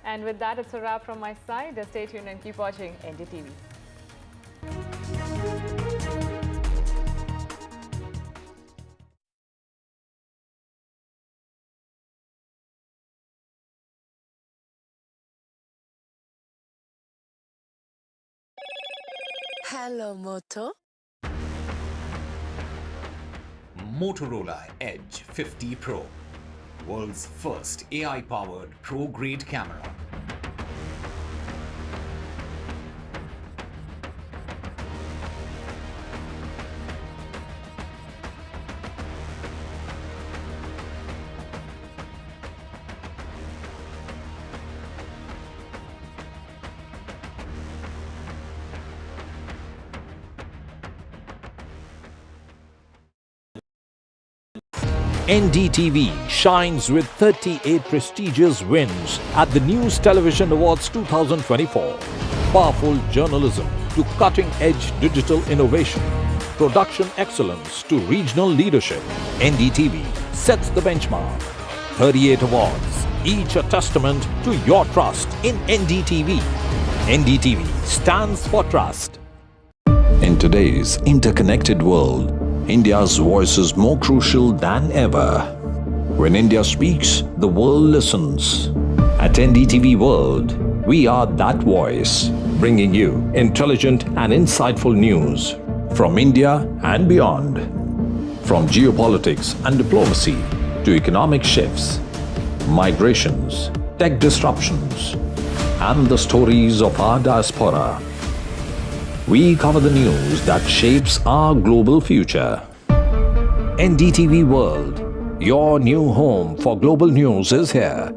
And with that, it's a wrap from my side. Stay tuned and keep watching NDTV. Hello, Moto. Motorola Edge 50 Pro, world's first AI-powered pro-grade camera. NDTV shines with 38 prestigious wins at the News Television Awards 2024. Powerful journalism to cutting-edge digital innovation, production excellence to regional leadership. NDTV sets the benchmark. 38 awards, each a testament to your trust in NDTV. NDTV stands for trust. In today's interconnected world, India's voice is more crucial than ever. When India speaks, the world listens. At NDTV World, we are that voice, bringing you intelligent and insightful news from India and beyond. From geopolitics and diplomacy to economic shifts, migrations, tech disruptions, and the stories of our diaspora. We cover the news that shapes our global future. NDTV World, your new home for global news is here.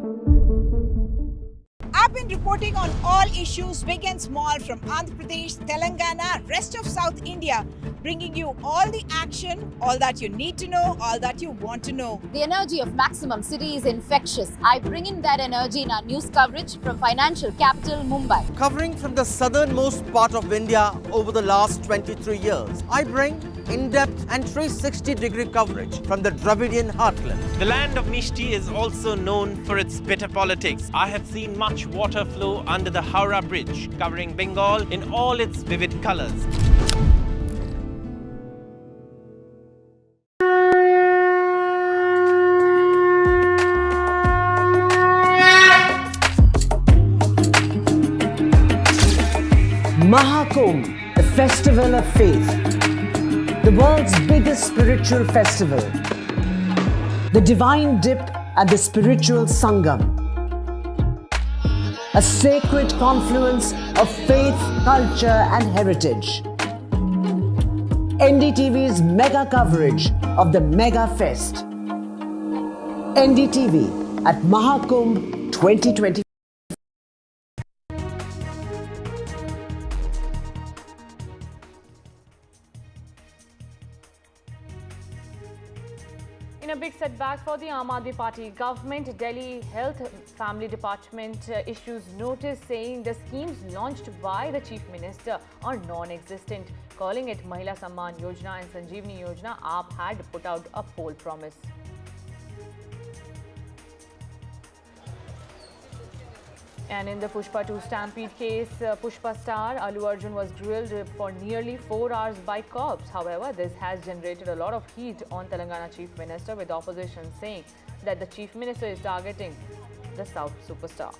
I've been reporting on all issues big and small from Andhra Pradesh, Telangana, rest of South India, bringing you all the action, all that you need to know, all that you want to know. The energy of Maximum City is infectious. I bring in that energy in our news coverage from financial capital Mumbai. Covering from the southernmost part of India over the last 23 years, I bring in-depth and 360-degree coverage from the Dravidian heartland. The land of Mishti is also known for its bitter politics. I have seen much water flow under the Howrah Bridge, covering Bengal in all its vivid colors. Mahakumbh, the festival of faith, the world's biggest spiritual festival, the divine dip at the spiritual Sangam, a sacred confluence of faith, culture and heritage. NDTV's mega coverage of the Mega Fest. NDTV at Mahakumbh 2020. In a big setback for the Aam Aadmi Party government, Delhi Health Family Department issues notice saying the schemes launched by the Chief Minister are non-existent, calling it Mahila Samman Yojana and Sanjeevani Yojana. AAP had put out a poll promise. And in the Pushpa 2 stampede case, Pushpa star Allu Arjun was grilled for nearly 4 hours by cops. However, this has generated a lot of heat on Telangana Chief Minister, with opposition saying that the Chief Minister is targeting the South superstar.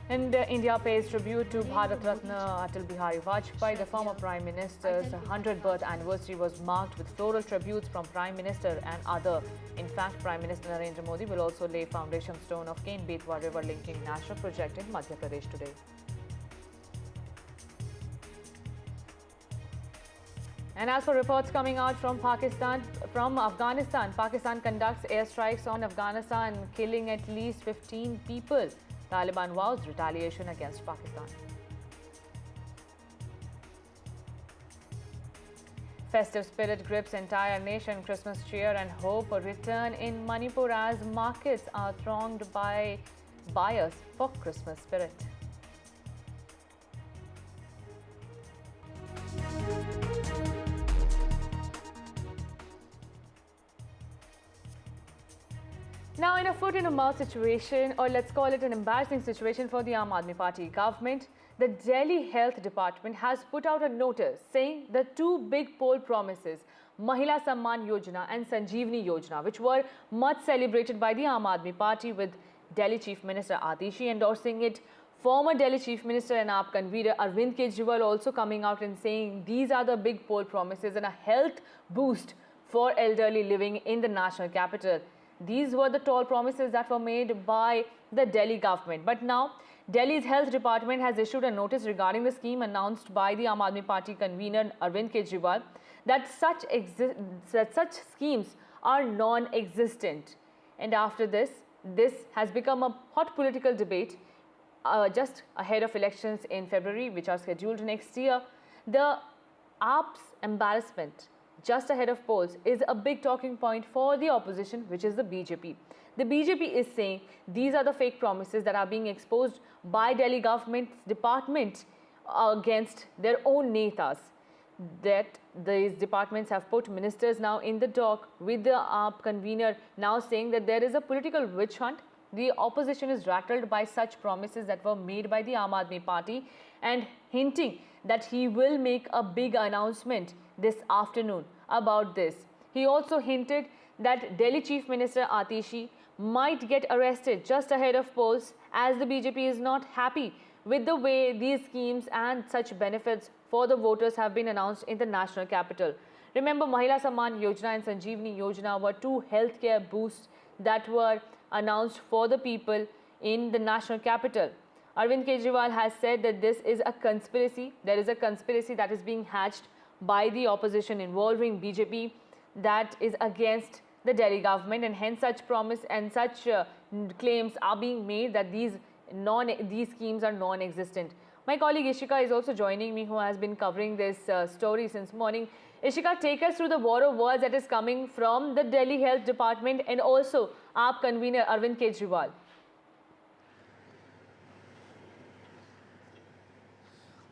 And India pays tribute to Bharat Ratna Atal Bihari Vajpayee. The former Prime Minister's 100th birth anniversary was marked with floral tributes from Prime Minister and other. In fact, Prime Minister Narendra Modi will also lay foundation stone of Ken-Betwa river linking national project in Madhya Pradesh today. And as for reports coming out from Afghanistan, Pakistan conducts airstrikes on Afghanistan, killing at least 15 people. Taliban vows retaliation against Pakistan. Festive spirit grips entire nation. Christmas cheer and hope return in Manipur as markets are thronged by buyers for Christmas spirit. Now, in a foot-in-the-mouth situation, or let's call it an embarrassing situation for the Aam Aadmi Party government, the Delhi Health Department has put out a notice saying the two big poll promises, Mahila Samman Yojana and Sanjeevani Yojana, which were much celebrated by the Aam Aadmi Party, with Delhi Chief Minister Atishi endorsing it, former Delhi Chief Minister and AAP convener Arvind Kejriwal also coming out and saying these are the big poll promises and a health boost for elderly living in the national capital. These were the tall promises that were made by the Delhi government. But now, Delhi's health department has issued a notice regarding the scheme announced by the Aam Aadmi Party convener Arvind Kejriwal that such schemes are non-existent. And after this has become a hot political debate just ahead of elections in February, which are scheduled next year. The AAP's embarrassment just ahead of polls is a big talking point for the opposition, which is the BJP. The BJP is saying these are the fake promises that are being exposed by Delhi government's department against their own netas. That these departments have put ministers now in the dock, with the AAP convener now saying that there is a political witch hunt. The opposition is rattled by such promises that were made by the Aam Aadmi Party and hinting that he will make a big announcement this afternoon about this. He also hinted that Delhi Chief Minister Atishi might get arrested just ahead of polls, as the BJP is not happy with the way these schemes and such benefits for the voters have been announced in the national capital. Remember, Mahila Samman Yojana and Sanjeevani Yojana were two healthcare boosts that were announced for the people in the national capital. Arvind Kejriwal has said that this is a conspiracy. There is a conspiracy that is being hatched by the opposition involving BJP that is against the Delhi government, and hence such promise and such claims are being made that these schemes are non-existent. My colleague Ishika is also joining me, who has been covering this story since morning. Ishika, take us through the war of words that is coming from the Delhi Health Department and also AAP convener Arvind Kejriwal.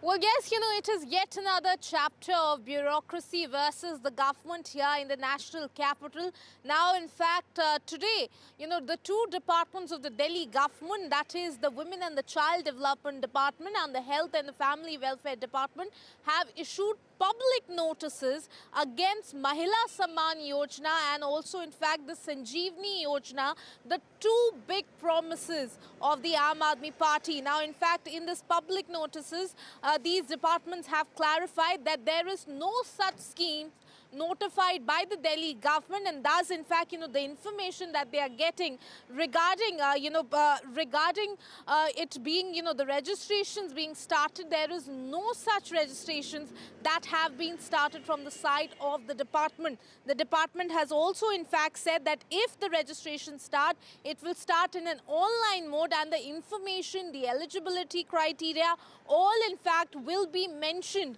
Well, yes, it is yet another chapter of bureaucracy versus the government here in the national capital. Now, in fact, today, the two departments of the Delhi government, that is the Women and the Child Development Department and the Health and the Family Welfare Department, have issued public notices against Mahila Samman Yojana and also, in fact, the Sanjeevani Yojana, the two big promises of the Aam Aadmi Party. Now, in fact, in this public notices, these departments have clarified that there is no such scheme notified by the Delhi government, and thus, in fact, the information that they are getting regarding, regarding it being, the registrations being started, there is no such registrations that have been started from the side of the department. The department has also, in fact, said that if the registrations start, it will start in an online mode, and the information, the eligibility criteria, all, in fact, will be mentioned,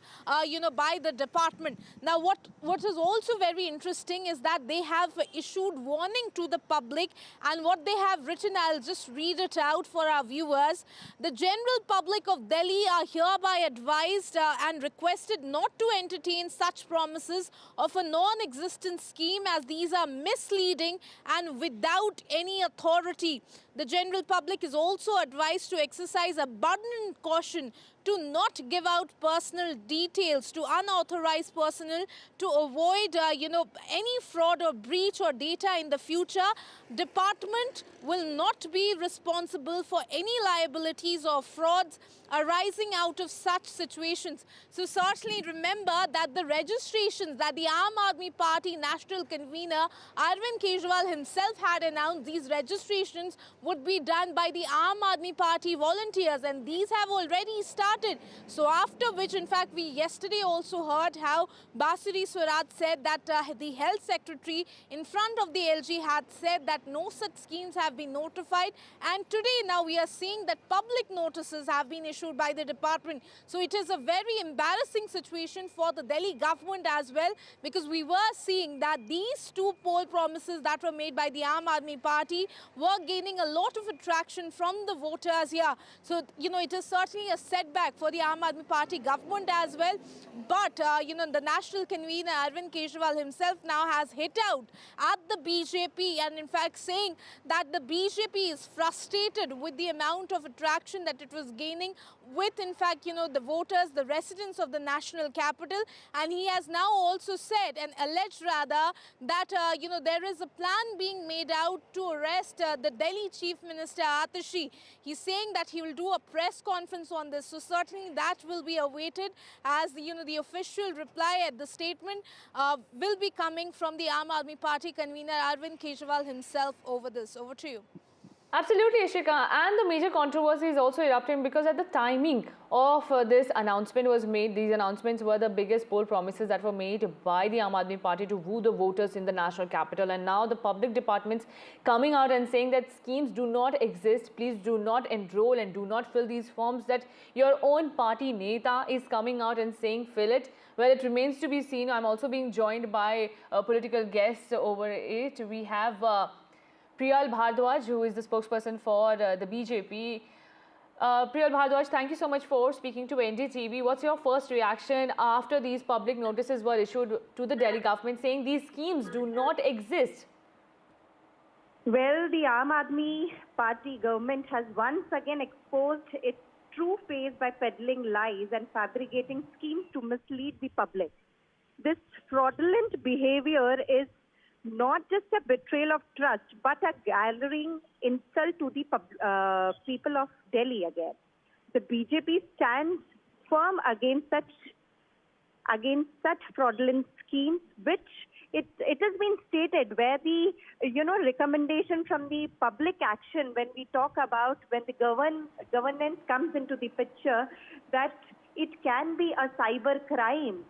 by the department. Now, what is also very interesting is that they have issued warning to the public, and what they have written, I'll just read it out for our viewers. The general public of Delhi are hereby advised and requested not to entertain such promises of a non-existent scheme, as these are misleading and without any authority. The general public is also advised to exercise abundant caution to not give out personal details to unauthorized personnel to avoid, any fraud or breach or data in the future. Department will not be responsible for any liabilities or frauds arising out of such situations. So certainly remember that the registrations that the Aam Aadmi Party national convener Arvind Kejriwal himself had announced, these registrations would be done by the Aam Aadmi Party volunteers, and these have already started. So after which, in fact, we yesterday also heard how Basuri Swaraj said that the health secretary in front of the LG had said that no such schemes have been notified, and today now we are seeing that public notices have been issued by the department. So it is a very embarrassing situation for the Delhi government as well, because we were seeing that these two poll promises that were made by the Aam Aadmi Party were gaining a lot of attraction from the voters here. So, it is certainly a setback for the Aam Aadmi Party government as well. But, the national convener Arvind Kejriwal himself now has hit out at the BJP and in fact saying that the BJP is frustrated with the amount of attraction that it was gaining with, in fact, the voters, the residents of the national capital. And he has now also said and alleged rather that, there is a plan being made out to arrest the Delhi Chief Minister Atashi. He's saying that he will do a press conference on this. So certainly that will be awaited as, the official reply at the statement will be coming from the Aam Aadmi Party convener Arvind Kejriwal himself over this. Over to you. Absolutely, Ishika. And the major controversy is also erupting because at the timing of this announcement was made, these announcements were the biggest poll promises that were made by the Aam Aadmi Party to woo the voters in the national capital. And now the public departments coming out and saying that schemes do not exist. Please do not enroll and do not fill these forms. That your own party Neta is coming out and saying fill it. Well, it remains to be seen. I'm also being joined by a political guest over it. We have Priyal Bhardwaj, who is the spokesperson for the BJP. Priyal Bhardwaj, thank you so much for speaking to NDTV. What's your first reaction after these public notices were issued to the Delhi government saying these schemes do not exist? Well, the Aam Aadmi Party government has once again exposed its true face by peddling lies and fabricating schemes to mislead the public. This fraudulent behavior is not just a betrayal of trust, but a gathering insult to the people of Delhi again. The BJP stands firm against such fraudulent schemes, which it has been stated where the recommendation from the public action when we talk about when the governance comes into the picture that it can be a cyber crime.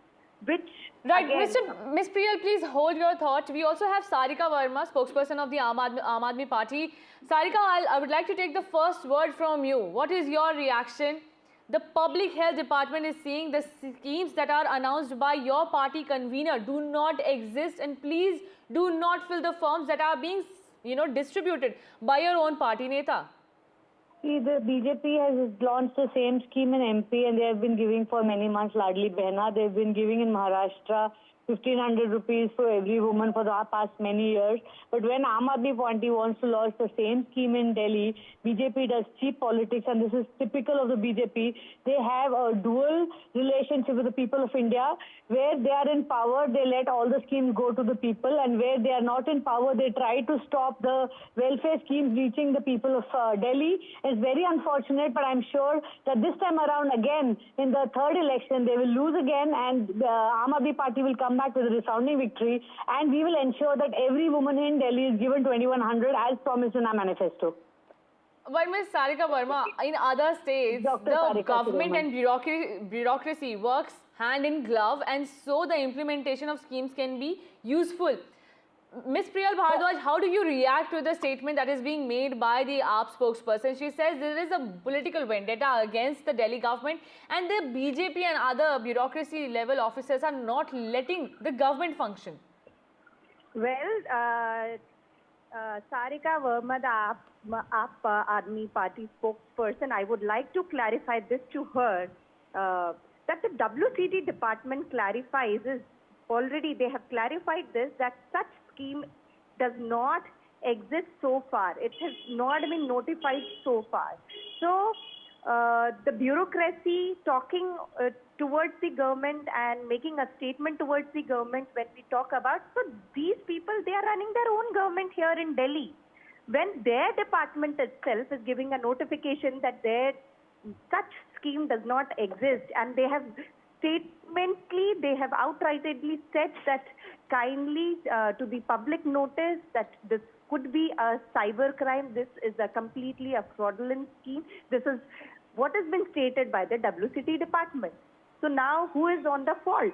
Which right, Ms. Priyal, please hold your thought. We also have Sarika Verma, spokesperson of the Aam Aadmi Party. Sarika, I would like to take the first word from you. What is your reaction? The Public Health Department is saying the schemes that are announced by your party convener do not exist, and please do not fill the forms that are being, distributed by your own party Neta. See, the BJP has launched the same scheme in MP and they have been giving for many months, Ladli Behna. They've been giving in Maharashtra 1,500 rupees for every woman for the past many years. But when Aam Aadmi Party wants to launch the same scheme in Delhi, BJP does cheap politics, and this is typical of the BJP. They have a dual relationship with the people of India. Where they are in power, they let all the schemes go to the people, and where they are not in power, they try to stop the welfare schemes reaching the people of Delhi. It's very unfortunate, but I'm sure that this time around again, in the third election, they will lose again, and the Aam Aadmi Party will come back with a resounding victory, and we will ensure that every woman in Delhi is given 2,100 as promised in our manifesto. But Ms. Sarika Verma, in other states, the government and bureaucracy works hand in glove, and so the implementation of schemes can be useful. Ms. Priyal Bhardwaj, how do you react to the statement that is being made by the AAP spokesperson? She says there is a political vendetta against the Delhi government, and the BJP and other bureaucracy level officers are not letting the government function. Well, Sarika Verma, the AAP Aadmi Party spokesperson, I would like to clarify this to her, that the WCD department clarifies is already, they have clarified this, that such scheme does not exist so far. It has not been notified so far. So, the bureaucracy talking towards the government and making a statement towards the government when we talk about, so these people, they are running their own government here in Delhi. When their department itself is giving a notification that such scheme does not exist, and they have statemently, they have outrightly said that kindly to the public notice that this could be a cyber crime, this is a completely a fraudulent scheme. This is what has been stated by the WCT department. So now who is on the fault?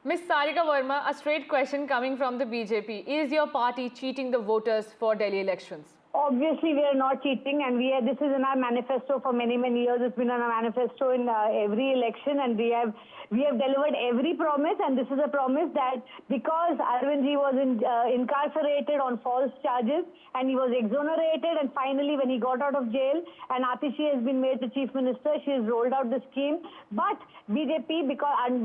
Ms. Sarika Verma, a straight question coming from the BJP. Is your party cheating the voters for Delhi elections? Obviously, we are not cheating, and this is in our manifesto for many, many years. It's been in our manifesto in every election, and we have delivered every promise. And this is a promise that because Arvindji was incarcerated on false charges, and he was exonerated, and finally, when he got out of jail, and Atishi has been made the chief minister, she has rolled out the scheme. But BJP,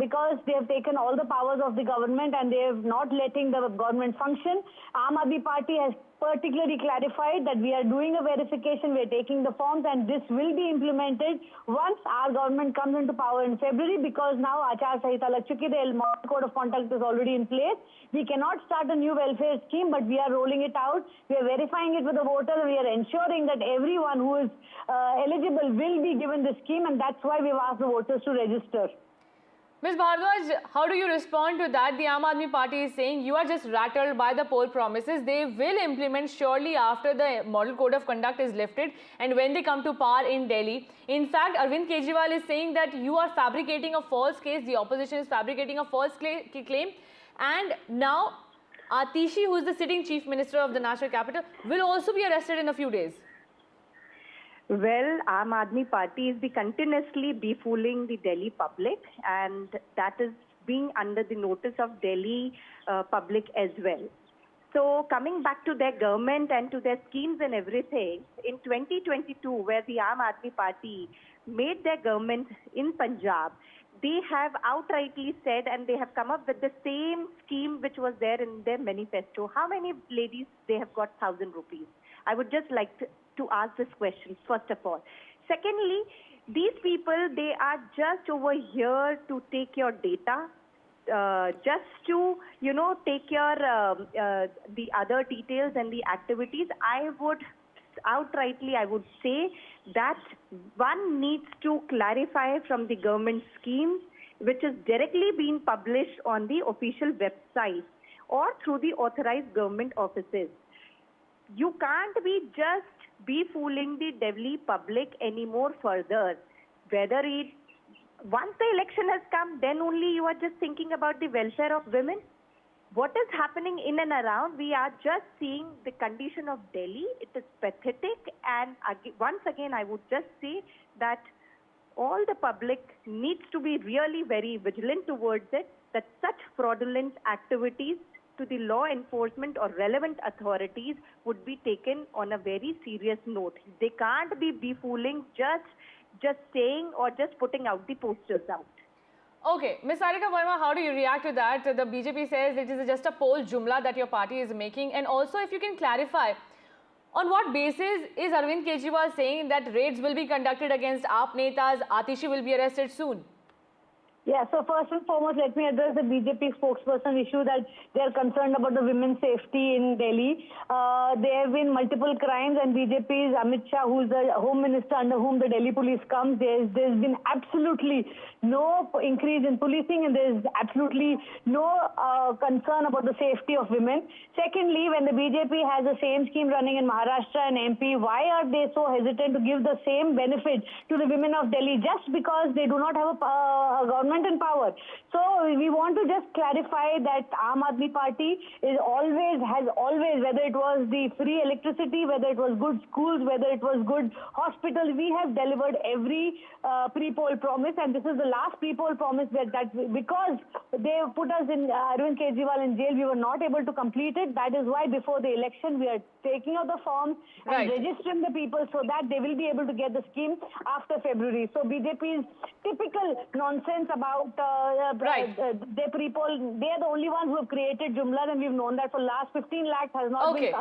because they have taken all the powers of the government and they have not letting the government function, Aam Aadmi Party has particularly clarified that we are doing a verification, we are taking the forms, and this will be implemented once our government comes into power in February, because now Achar Sanhita lag chuki, the model code of conduct is already in place. We cannot start a new welfare scheme, but we are rolling it out. We are verifying it with the voters. We are ensuring that everyone who is eligible will be given the scheme, and that's why we've asked the voters to register. Ms. Bhardwaj, how do you respond to that? The Aam Aadmi Party is saying you are just rattled by the poll promises. They will implement surely after the model code of conduct is lifted and when they come to power in Delhi. In fact, Arvind Kejriwal is saying that you are fabricating a false case. The opposition is fabricating a false claim. And now Atishi, who is the sitting chief minister of the national capital, will also be arrested in a few days. Well, Aam Aadmi Party is continuously befooling the Delhi public, and that is being under the notice of Delhi public as well. So coming back to their government and to their schemes and everything, in 2022, where the Aam Aadmi Party made their government in Punjab, they have outrightly said, and they have come up with the same scheme which was there in their manifesto. How many ladies they have got 1,000 rupees? I would just like to ask this question, first of all. Secondly, these people, they are just over here to take your data, just to, take your the other details and the activities. I would say that one needs to clarify from the government scheme, which is directly being published on the official website or through the authorized government offices. You can't be just befooling the Delhi public anymore further. Once the election has come, then only you are just thinking about the welfare of women. What is happening in and around, we are just seeing the condition of Delhi. It is pathetic, and once again, I would just say that all the public needs to be really very vigilant towards it, that such fraudulent activities to the law enforcement or relevant authorities would be taken on a very serious note. They can't be befooling, just saying or just putting out the posters out. Okay, Ms. Sarika Verma, how do you react to that? The BJP says it is just a poll jumla that your party is making, and also if you can clarify, on what basis is Arvind Kejriwal saying that raids will be conducted against AAP netas, Atishi will be arrested soon? Yeah, so first and foremost, let me address the BJP spokesperson issue that they are concerned about the women's safety in Delhi. There have been multiple crimes, and BJP's Amit Shah, who is the Home Minister under whom the Delhi police comes, there's been absolutely no increase in policing, and there's absolutely no concern about the safety of women. Secondly, when the BJP has the same scheme running in Maharashtra and MP, why are they so hesitant to give the same benefit to the women of Delhi just because they do not have a government in power? So we want to just clarify that Aam Aadmi Party has always, whether it was the free electricity, whether it was good schools, whether it was good hospitals, we have delivered every pre-poll promise, and this is the last pre-poll promise that because they put us in Arvind Kejriwal in jail, we were not able to complete it. That is why before the election we are taking out the forms and registering the people so that they will be able to get the scheme after February. So BJP's typical nonsense about their pre-poll, they are the only ones who have created Jumla, and we've known that for the last 15 lakhs has not been...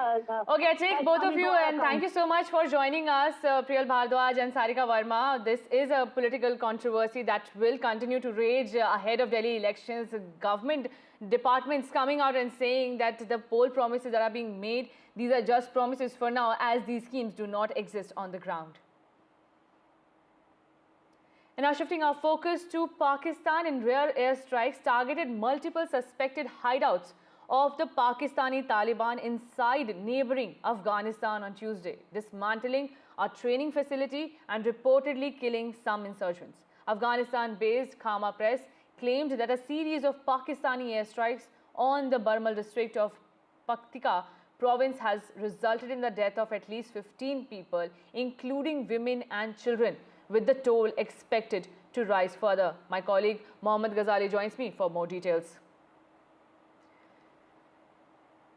Okay, I take both of you, and thank you so much for joining us, Priyal Bhardwaj and Sarika Verma. This is a political controversy that will continue to rage ahead of Delhi elections. Government departments coming out and saying that the poll promises that are being made, these are just promises for now, as these schemes do not exist on the ground. And now shifting our focus to Pakistan, in rare airstrikes targeted multiple suspected hideouts of the Pakistani Taliban inside neighboring Afghanistan on Tuesday, dismantling a training facility and reportedly killing some insurgents. Afghanistan-based Khama Press claimed that a series of Pakistani airstrikes on the Barmal district of Paktika province has resulted in the death of at least 15 people, including women and children, with the toll expected to rise further. My colleague Mohammad Ghazali joins me for more details.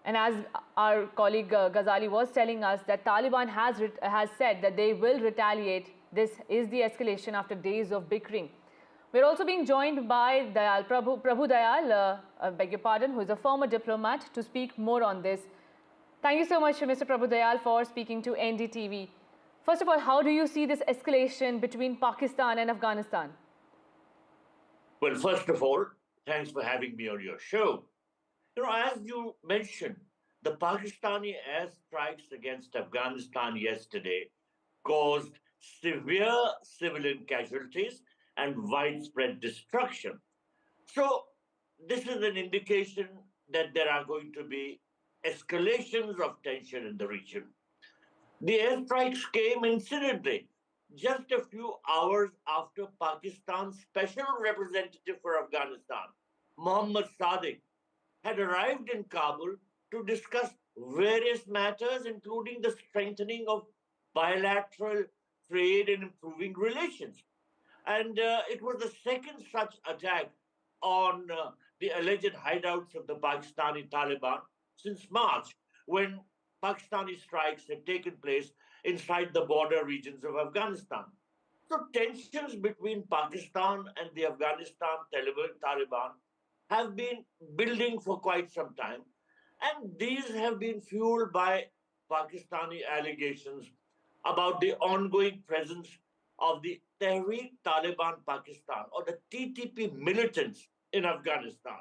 And as our colleague Ghazali was telling us, that Taliban has said that they will retaliate. This is the escalation after days of bickering. We're also being joined by Dayal Prabhu Dayal, beg your pardon, who is a former diplomat, to speak more on this. Thank you so much, Mr. Prabhu Dayal, for speaking to NDTV. First of all, how do you see this escalation between Pakistan and Afghanistan? Well, first of all, thanks for having me on your show. As you mentioned, the Pakistani airstrikes against Afghanistan yesterday caused severe civilian casualties and widespread destruction. So, this is an indication that there are going to be escalations of tension in the region. The airstrikes came incidentally just a few hours after Pakistan's special representative for Afghanistan, Mohammad Sadiq, had arrived in Kabul to discuss various matters, including the strengthening of bilateral trade and improving relations. And it was the second such attack on the alleged hideouts of the Pakistani Taliban since March, when Pakistani strikes had taken place inside the border regions of Afghanistan. So tensions between Pakistan and the Afghanistan Taliban have been building for quite some time. And these have been fueled by Pakistani allegations about the ongoing presence of the Tehreek-Taliban Pakistan, or the TTP militants in Afghanistan.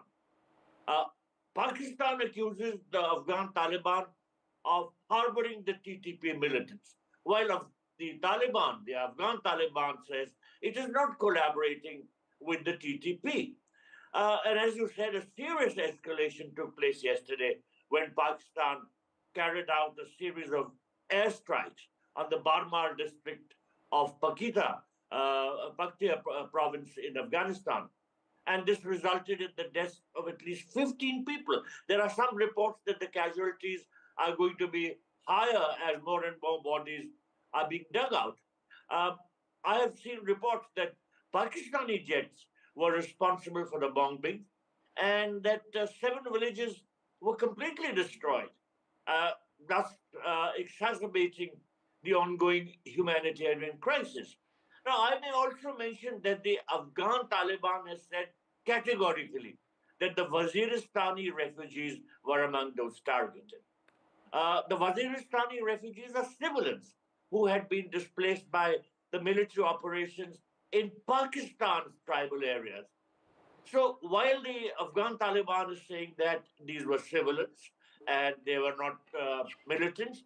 Pakistan accuses the Afghan Taliban of harboring the TTP militants, while the Afghan Taliban says it is not collaborating with the TTP. And as you said, a serious escalation took place yesterday when Pakistan carried out a series of airstrikes on the Barmar district of Paktia province in Afghanistan. And this resulted in the deaths of at least 15 people. There are some reports that the casualties are going to be higher as more and more bodies are being dug out. I have seen reports that Pakistani jets were responsible for the bombing, and that 7 villages were completely destroyed, thus exacerbating the ongoing humanitarian crisis. Now, I may also mention that the Afghan Taliban has said categorically that the Waziristani refugees were among those targeted. The Waziristani refugees are civilians who had been displaced by the military operations in Pakistan's tribal areas. So while the Afghan Taliban is saying that these were civilians and they were not militants,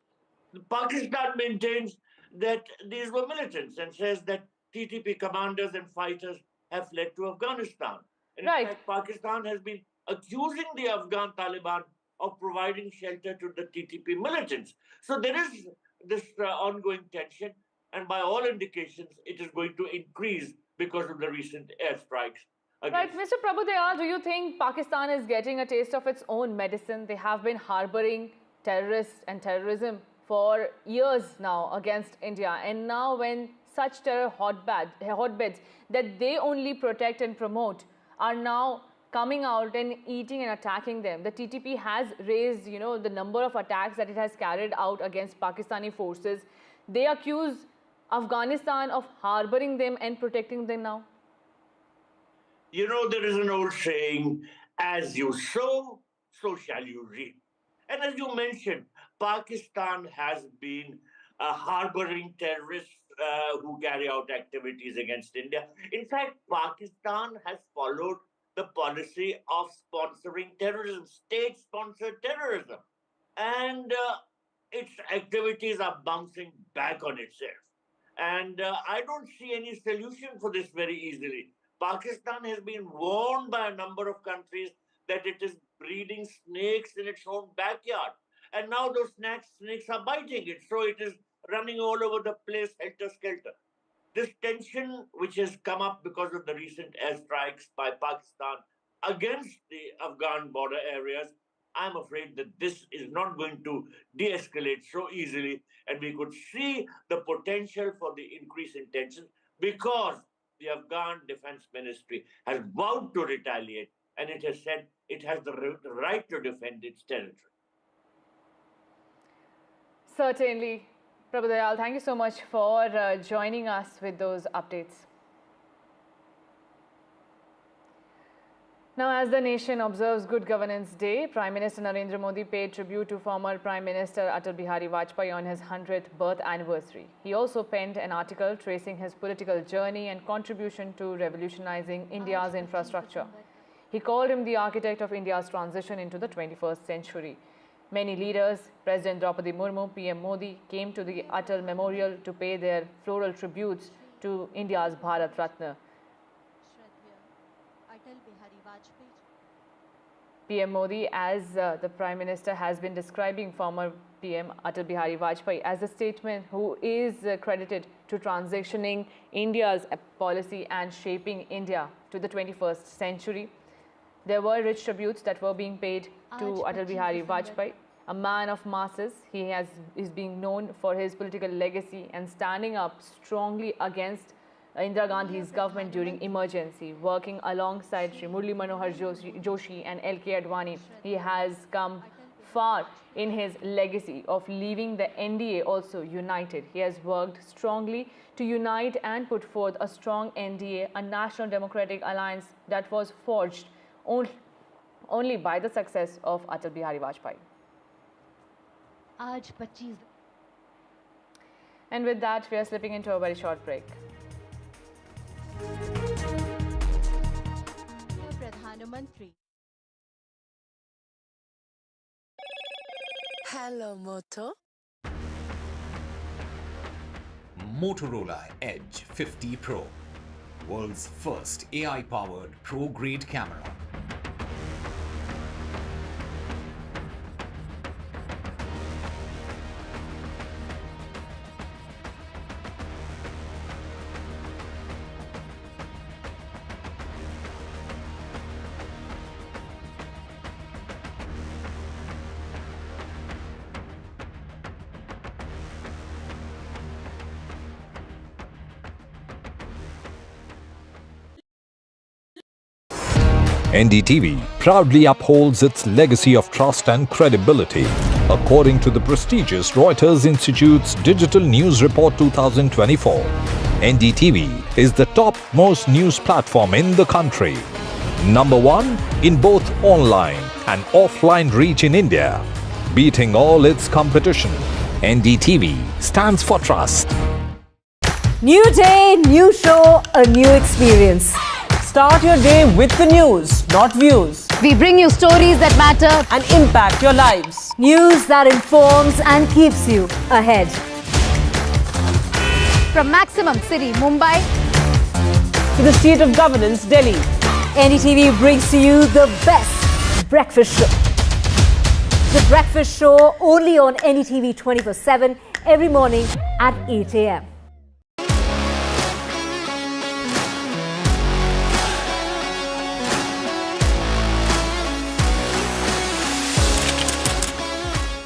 Pakistan maintains that these were militants and says that TTP commanders and fighters have fled to Afghanistan. And in fact, Pakistan has been accusing the Afghan Taliban of providing shelter to the TTP militants. So there is this ongoing tension, and by all indications, it is going to increase because of the recent airstrikes. Right, Mr. Prabhu Dayal, do you think Pakistan is getting a taste of its own medicine? They have been harboring terrorists and terrorism for years now against India, and now when such terror hotbeds that they only protect and promote are now coming out and eating and attacking them. The TTP has raised, the number of attacks that it has carried out against Pakistani forces. They accuse Afghanistan of harboring them and protecting them now. There is an old saying, as you sow, so shall you reap. And as you mentioned, Pakistan has been harboring terrorists who carry out activities against India. In fact, Pakistan has followed the policy of sponsoring terrorism, state-sponsored terrorism. And its activities are bouncing back on itself. And I don't see any solution for this very easily. Pakistan has been warned by a number of countries that it is breeding snakes in its own backyard. And now those snakes are biting it. So it is running all over the place, helter-skelter. This tension, which has come up because of the recent airstrikes by Pakistan against the Afghan border areas, I'm afraid that this is not going to de-escalate so easily, and we could see the potential for the increase in tensions because the Afghan Defense Ministry has vowed to retaliate, and it has said it has the right to defend its territory. Certainly. Prabhu Dayal, thank you so much for joining us with those updates. Now, as the nation observes Good Governance Day, Prime Minister Narendra Modi paid tribute to former Prime Minister Atal Bihari Vajpayee on his 100th birth anniversary. He also penned an article tracing his political journey and contribution to revolutionizing India's infrastructure. He called him the architect of India's transition into the 21st century. Many leaders, President Draupadi Murmu, PM Modi, came to the Atal Memorial to pay their floral tributes to India's Bharat Ratna. PM Modi, as the Prime Minister, has been describing former PM Atal Bihari Vajpayee as a statesman who is credited to transitioning India's policy and shaping India to the 21st century. There were rich tributes that were being paid to Atal Bihari Vajpayee, a man of masses. He is being known for his political legacy and standing up strongly against Indira Gandhi's government during emergency, working alongside Sri Murli Manohar Joshi and L.K. Advani. He has come far in his legacy of leaving the NDA also united. He has worked strongly to unite and put forth a strong NDA, a National Democratic Alliance that was forged only by the success of Atal Bihari Vajpayee. And with that, we are slipping into a very short break. Hello, Moto. Motorola Edge 50 Pro, world's first AI-powered pro-grade camera. NDTV proudly upholds its legacy of trust and credibility. According to the prestigious Reuters Institute's Digital News Report 2024, NDTV is the top-most news platform in the country. Number 1 in both online and offline reach in India. Beating all its competition, NDTV stands for trust. New day, new show, a new experience. Start your day with the news, not views. We bring you stories that matter and impact your lives. News that informs and keeps you ahead. From Maximum City, Mumbai, to the seat of governance, Delhi, NDTV brings to you the best breakfast show. The breakfast show only on NDTV 24/7 every morning at 8 a.m.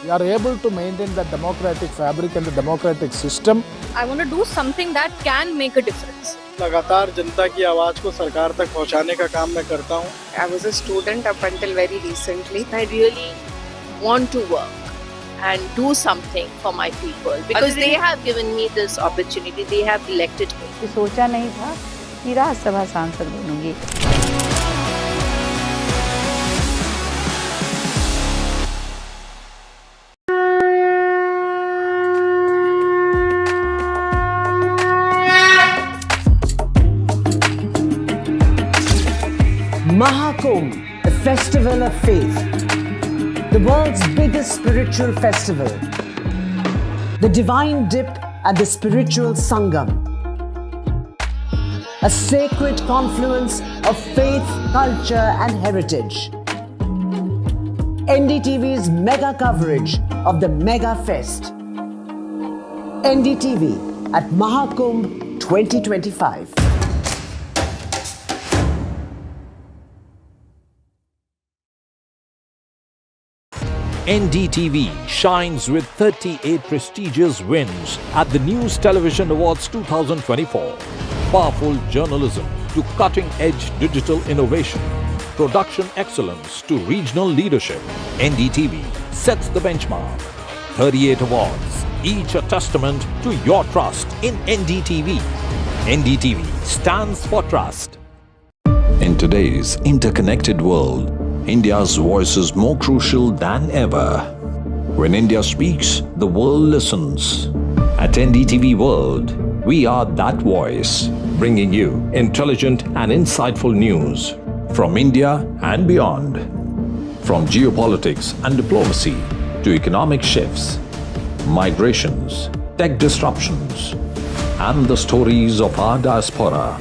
We are able to maintain the democratic fabric and the democratic system. I want to do something that can make a difference. लगातार जनता की आवाज को सरकार तक पहुंचाने का काम मैं करता हूं. I was a student up until very recently. I really want to work and do something for my people because they have given me this opportunity. They have elected me. सोचा नहीं था कि राज्यसभा सांसद बनूंगी. Mahakumbh, the festival of faith, the world's biggest spiritual festival, the divine dip and the spiritual sangam, a sacred confluence of faith, culture and heritage. NDTV's mega coverage of the Mega Fest. NDTV at Mahakumbh 2025. NDTV shines with 38 prestigious wins at the News Television Awards 2024. Powerful journalism to cutting-edge digital innovation, production excellence to regional leadership, NDTV sets the benchmark. 38 awards, each a testament to your trust in NDTV. NDTV stands for trust. In today's interconnected world, India's voice is more crucial than ever. When India speaks, the world listens. At NDTV World, we are that voice, bringing you intelligent and insightful news from India and beyond. From geopolitics and diplomacy to economic shifts, migrations, tech disruptions, and the stories of our diaspora.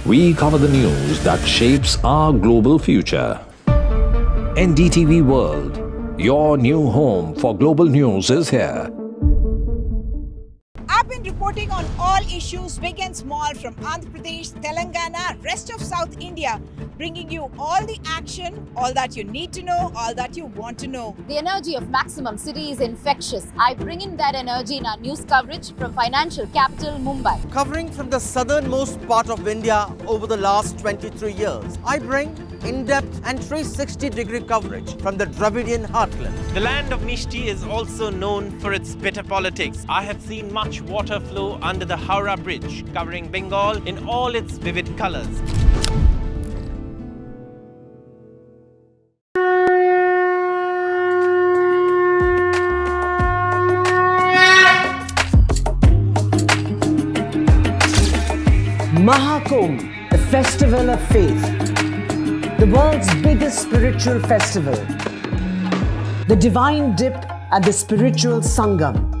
We cover the news that shapes our global future. NDTV World, your new home for global news is here. I've been reporting on all issues big and small from Andhra Pradesh, Telangana, rest of South India, bringing you all the action, all that you need to know, all that you want to know. The energy of Maximum City is infectious. I bring in that energy in our news coverage from financial capital Mumbai. Covering from the southernmost part of India over the last 23 years, I bring in-depth and 360-degree coverage from the Dravidian heartland. The land of Mishti is also known for its bitter politics. I have seen much water flow under the Howrah Bridge, covering Bengal in all its vivid colors. Mahakumbh, the festival of faith, the world's biggest spiritual festival, the divine dip and the spiritual sangam,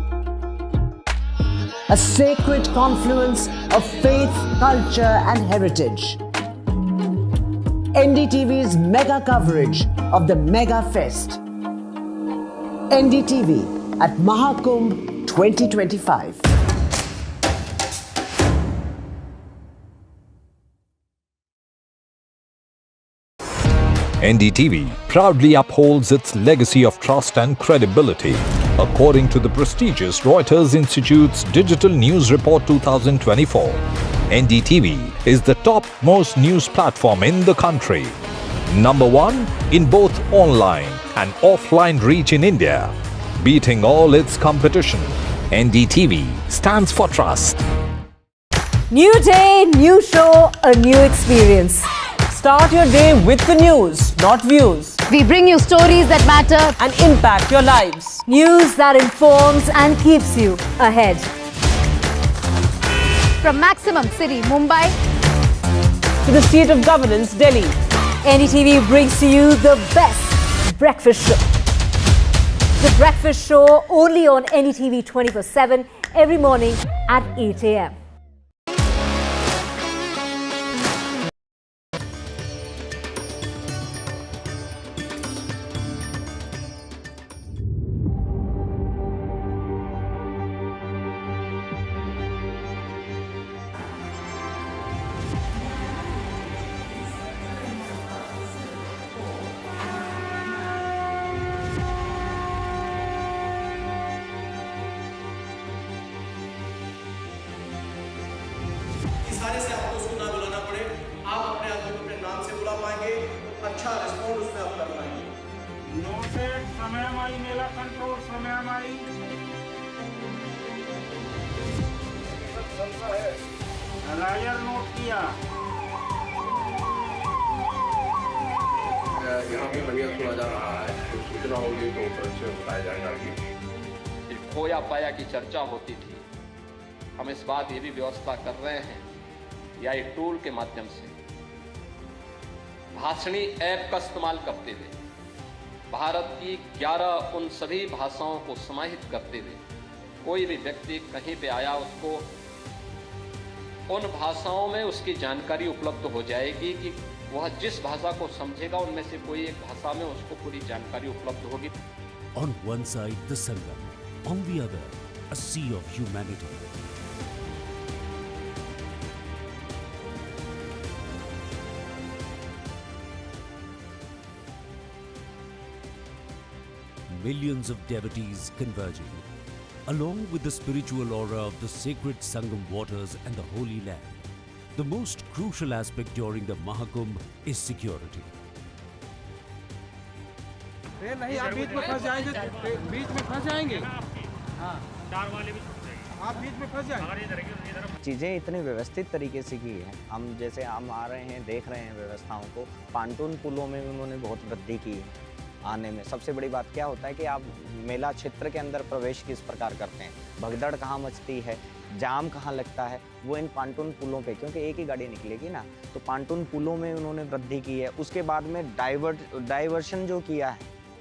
a sacred confluence of faith, culture and heritage. NDTV's mega coverage of the Mega Fest. NDTV at Mahakumbh 2025. NDTV proudly upholds its legacy of trust and credibility. According to the prestigious Reuters Institute's Digital News Report 2024, NDTV is the topmost news platform in the country. Number one in both online and offline reach in India. Beating all its competition, NDTV stands for trust. New day, new show, a new experience. Start your day with the news, not views. We bring you stories that matter and impact your lives. News that informs and keeps you ahead. from Maximum City, Mumbai, to the seat of governance, Delhi. NDTV brings to you the best breakfast show. The breakfast show only on NDTV 24/7 every morning at 8 a.m. सारे से आपको उसको ना बुलाना पड़े, आप अपने आदमी को अपने नाम से बुला पाएंगे, अच्छा रिस्पॉन्ड उसमें आप कर पाएंगे। नोटेड समयमाई मेला कंट्रोल समयमाई लायर नोट किया। यहाँ पे बढ़िया सुना जा रहा है, सूचना होगी तो उससे बताया जाएगा कि खोया पाया की चर्चा होती थी। हम इस बात ये भी व्यवस्था कर रहे हैं या एक टूल के माध्यम से भाषणी ऐप का इस्तेमाल करते हुए भारत की 11 उन सभी भाषाओं को समाहित करते हुए कोई भी व्यक्ति कहीं पे आया उसको उन भाषाओं में उसकी जानकारी उपलब्ध हो जाएगी कि वह जिस भाषा को समझेगा उनमें से कोई एक भाषा में उसको पूरी जानकारी उपलब्ध होगी। On one side the Sangam, on the other a sea of humanity. millions of devotees converging. Along with the spiritual aura of the sacred Sangam waters and the Holy Land, the most crucial aspect during the Mahakumbh is security. नहीं, आप बीच में फंस जाएंगे, बीच में फंस जाएंगे। हाँ, आप बीच में फंस जाएंगे। चीज़ें इतनी व्यवस्थित तरीके से की है, हम जैसे हम आ रहे हैं, देख रहे हैं व्यवस्थाओं को। पांटून पुलों में भी उन्होंने बहुत वृद्धि की है आने में। सबसे बड़ी बात क्या होता है कि आप मेला क्षेत्र के अंदर प्रवेश किस प्रकार करते हैं, भगदड़ कहाँ मचती है, जाम कहाँ लगता है, वो इन पांटून पुलों पे, क्योंकि एक ही गाड़ी निकलेगी ना, तो पांटून पुलों में उन्होंने वृद्धि की है। उसके बाद में डाइवर्शन जो किया है,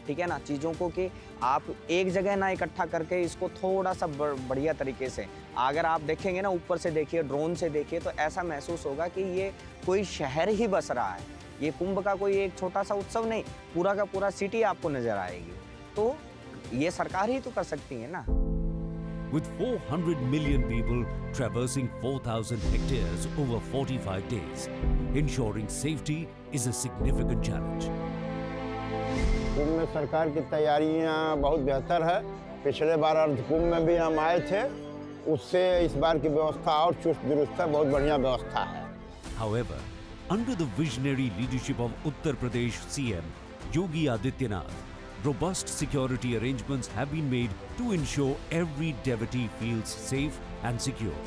ठीक है ना, चीज़ों को कि आप एक जगह ना इकट्ठा करके इसको थोड़ा सा बढ़िया तरीके से, अगर आप देखेंगे ना, ऊपर से देखिए, ड्रोन से देखिए, तो ऐसा महसूस होगा कि ये कोई शहर ही बस रहा है। ये कुंभ का कोई एक छोटा सा उत्सव नहीं, पूरा का पूरा सिटी आपको नजर आएगी। तो ये सरकार ही तो कर सकती है ना। With 400 million people traversing 4,000 hectares over 45 days, ensuring safety is a significant challenge. कुंभ में सरकार की तैयारियां बहुत बेहतर है। पिछले बार अर्धकुंभ में भी हम आए थे, उससे इस बार की व्यवस्था और चुस्त दुरुस्त है, बहुत बढ़िया व्यवस्था है। However, under the visionary leadership of Uttar Pradesh CM Yogi Adityanath, robust security arrangements have been made to ensure every devotee feels safe and secure.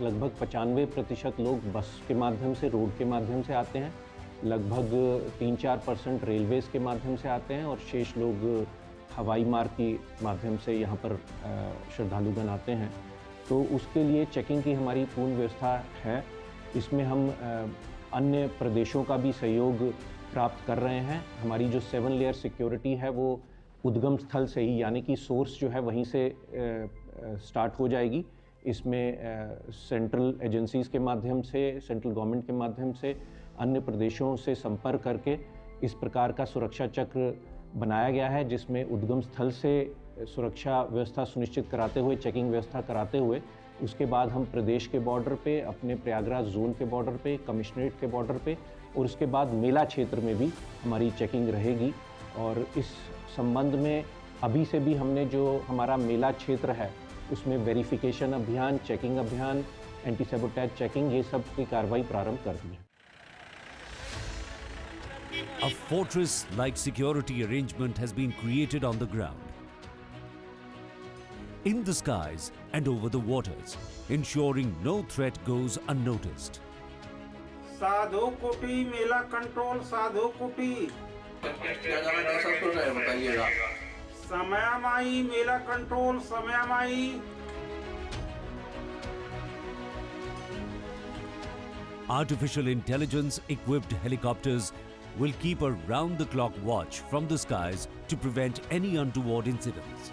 लगभग 95% लोग बस के माध्यम से, रोड के माध्यम से आते हैं, लगभग 3-4% रेलवेज़ के माध्यम से आते हैं और शेष लोग हवाई मार्ग के माध्यम से यहाँ पर श्रद्धालुगण आते हैं। तो उसके लिए चेकिंग की हमारी पूर्ण व्यवस्था है। इसमें हम अन्य प्रदेशों का भी सहयोग प्राप्त कर रहे हैं। हमारी जो 7 लेयर सिक्योरिटी है वो उद्गम स्थल से ही, यानी कि सोर्स जो है वहीं से स्टार्ट हो जाएगी। इसमें सेंट्रल एजेंसीज़ के माध्यम से, सेंट्रल गवर्नमेंट के माध्यम से, अन्य प्रदेशों से संपर्क करके इस प्रकार का सुरक्षा चक्र बनाया गया है, जिसमें उद्गम स्थल से सुरक्षा व्यवस्था सुनिश्चित कराते हुए, चेकिंग व्यवस्था कराते हुए, उसके बाद हम प्रदेश के बॉर्डर पे, अपने प्रयागराज जोन के बॉर्डर पे, कमिश्नरेट के बॉर्डर पे, और उसके बाद मेला क्षेत्र में भी हमारी चेकिंग रहेगी। और इस संबंध में अभी से भी हमने जो हमारा मेला क्षेत्र है उसमें वेरिफिकेशन अभियान, चेकिंग अभियान, एंटी सैबोटेज चेकिंग, ये सब की कार्रवाई प्रारंभ कर दी है। A fortress-like security arrangement has been created on the ground, in the skies and over the waters, ensuring no threat goes unnoticed. साधु कुटी मेला कंट्रोल, साधु कुटी बताइएगा। समयमाई मेला control, समयमाई। Artificial intelligence-equipped helicopters will keep a round-the-clock watch from the skies to prevent any untoward incidents.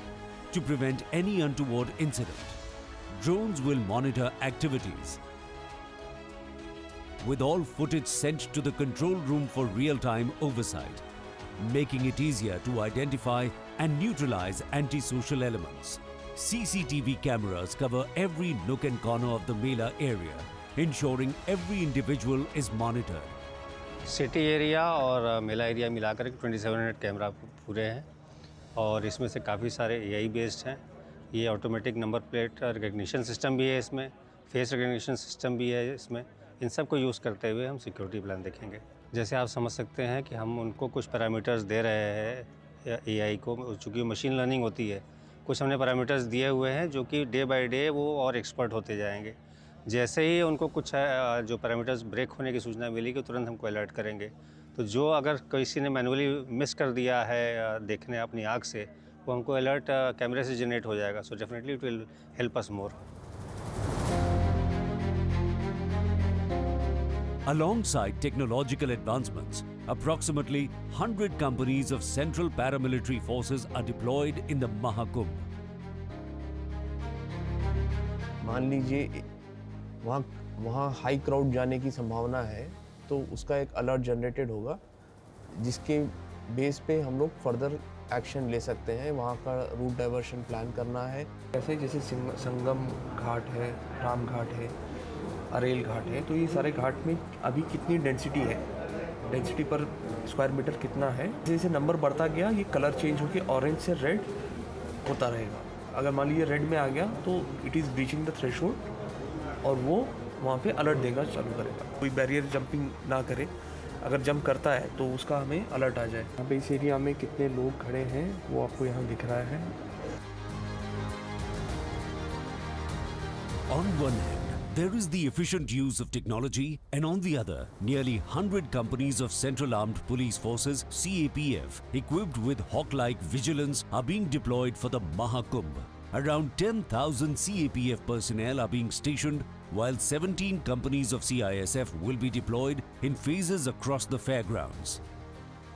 Drones will monitor activities, with all footage sent to the control room for real-time oversight, making it easier to identify and neutralize anti-social elements. CCTV cameras cover every nook and corner of the Mela area, ensuring every individual is monitored. City area और मेला area मिलाकर 2700 camera पूरे हैं और इसमें से काफ़ी सारे AI based हैं। ये automatic number plate recognition system भी है, इसमें फेस रिकग्निशन सिस्टम भी है। इसमें इन सब को यूज़ करते हुए हम सिक्योरिटी प्लान देखेंगे। जैसे आप समझ सकते हैं कि हम उनको कुछ पैरामीटर्स दे रहे हैं AI को, चूँकि मशीन लर्निंग होती है, कुछ हमने पैरामीटर्स दिए हुए हैं जो कि डे बाय डे वो और एक्सपर्ट होते जाएंगे। जैसे ही उनको कुछ जो पैरामीटर्स ब्रेक होने की सूचना मिलेगी तुरंत हमको अलर्ट करेंगे। तो जो अगर किसी ने मैनुअली मिस कर दिया है देखने अपनी आँख से, वो हमको अलर्ट कैमरे से जनरेट हो जाएगा। So definitely it will help us more. Alongside technological advancements, approximately 100 companies of Central Paramilitary Forces are deployed in the Mahakumbh. मान लीजिए वहाँ हाई क्राउड जाने की संभावना है तो उसका एक अलर्ट जनरेटेड होगा, जिसके बेस पे हम लोग फर्दर एक्शन ले सकते हैं। वहाँ का रूट डाइवर्शन प्लान करना है। जैसे संगम घाट है, राम घाट है, अरेल घाट है, तो ये सारे घाट में अभी कितनी डेंसिटी है डेंसिटी पर स्क्वायर मीटर कितना है। जैसे जैसे नंबर बढ़ता गया ये कलर चेंज होकर ऑरेंज से रेड होता रहेगा। अगर मान लीजिए रेड में आ गया तो it is breaching the threshold और वो वहाँ पे अलर्ट देना चालू करेगा। कोई बैरियर जंपिंग ना करे, अगर जंप करता है तो उसका हमें अलर्ट आ जाए। यहाँ पे इस एरिया में कितने लोग खड़े हैं वो आपको यहाँ दिख रहा है। On one hand, there is the efficient use of technology, and on the other, nearly 100 companies of Central Armed Police Forces (CAPF) equipped with hawk-like vigilance are being deployed for the Mahakumbh. Around 10,000 CAPF personnel are being stationed, while 17 companies of CISF will be deployed in phases across the fairgrounds.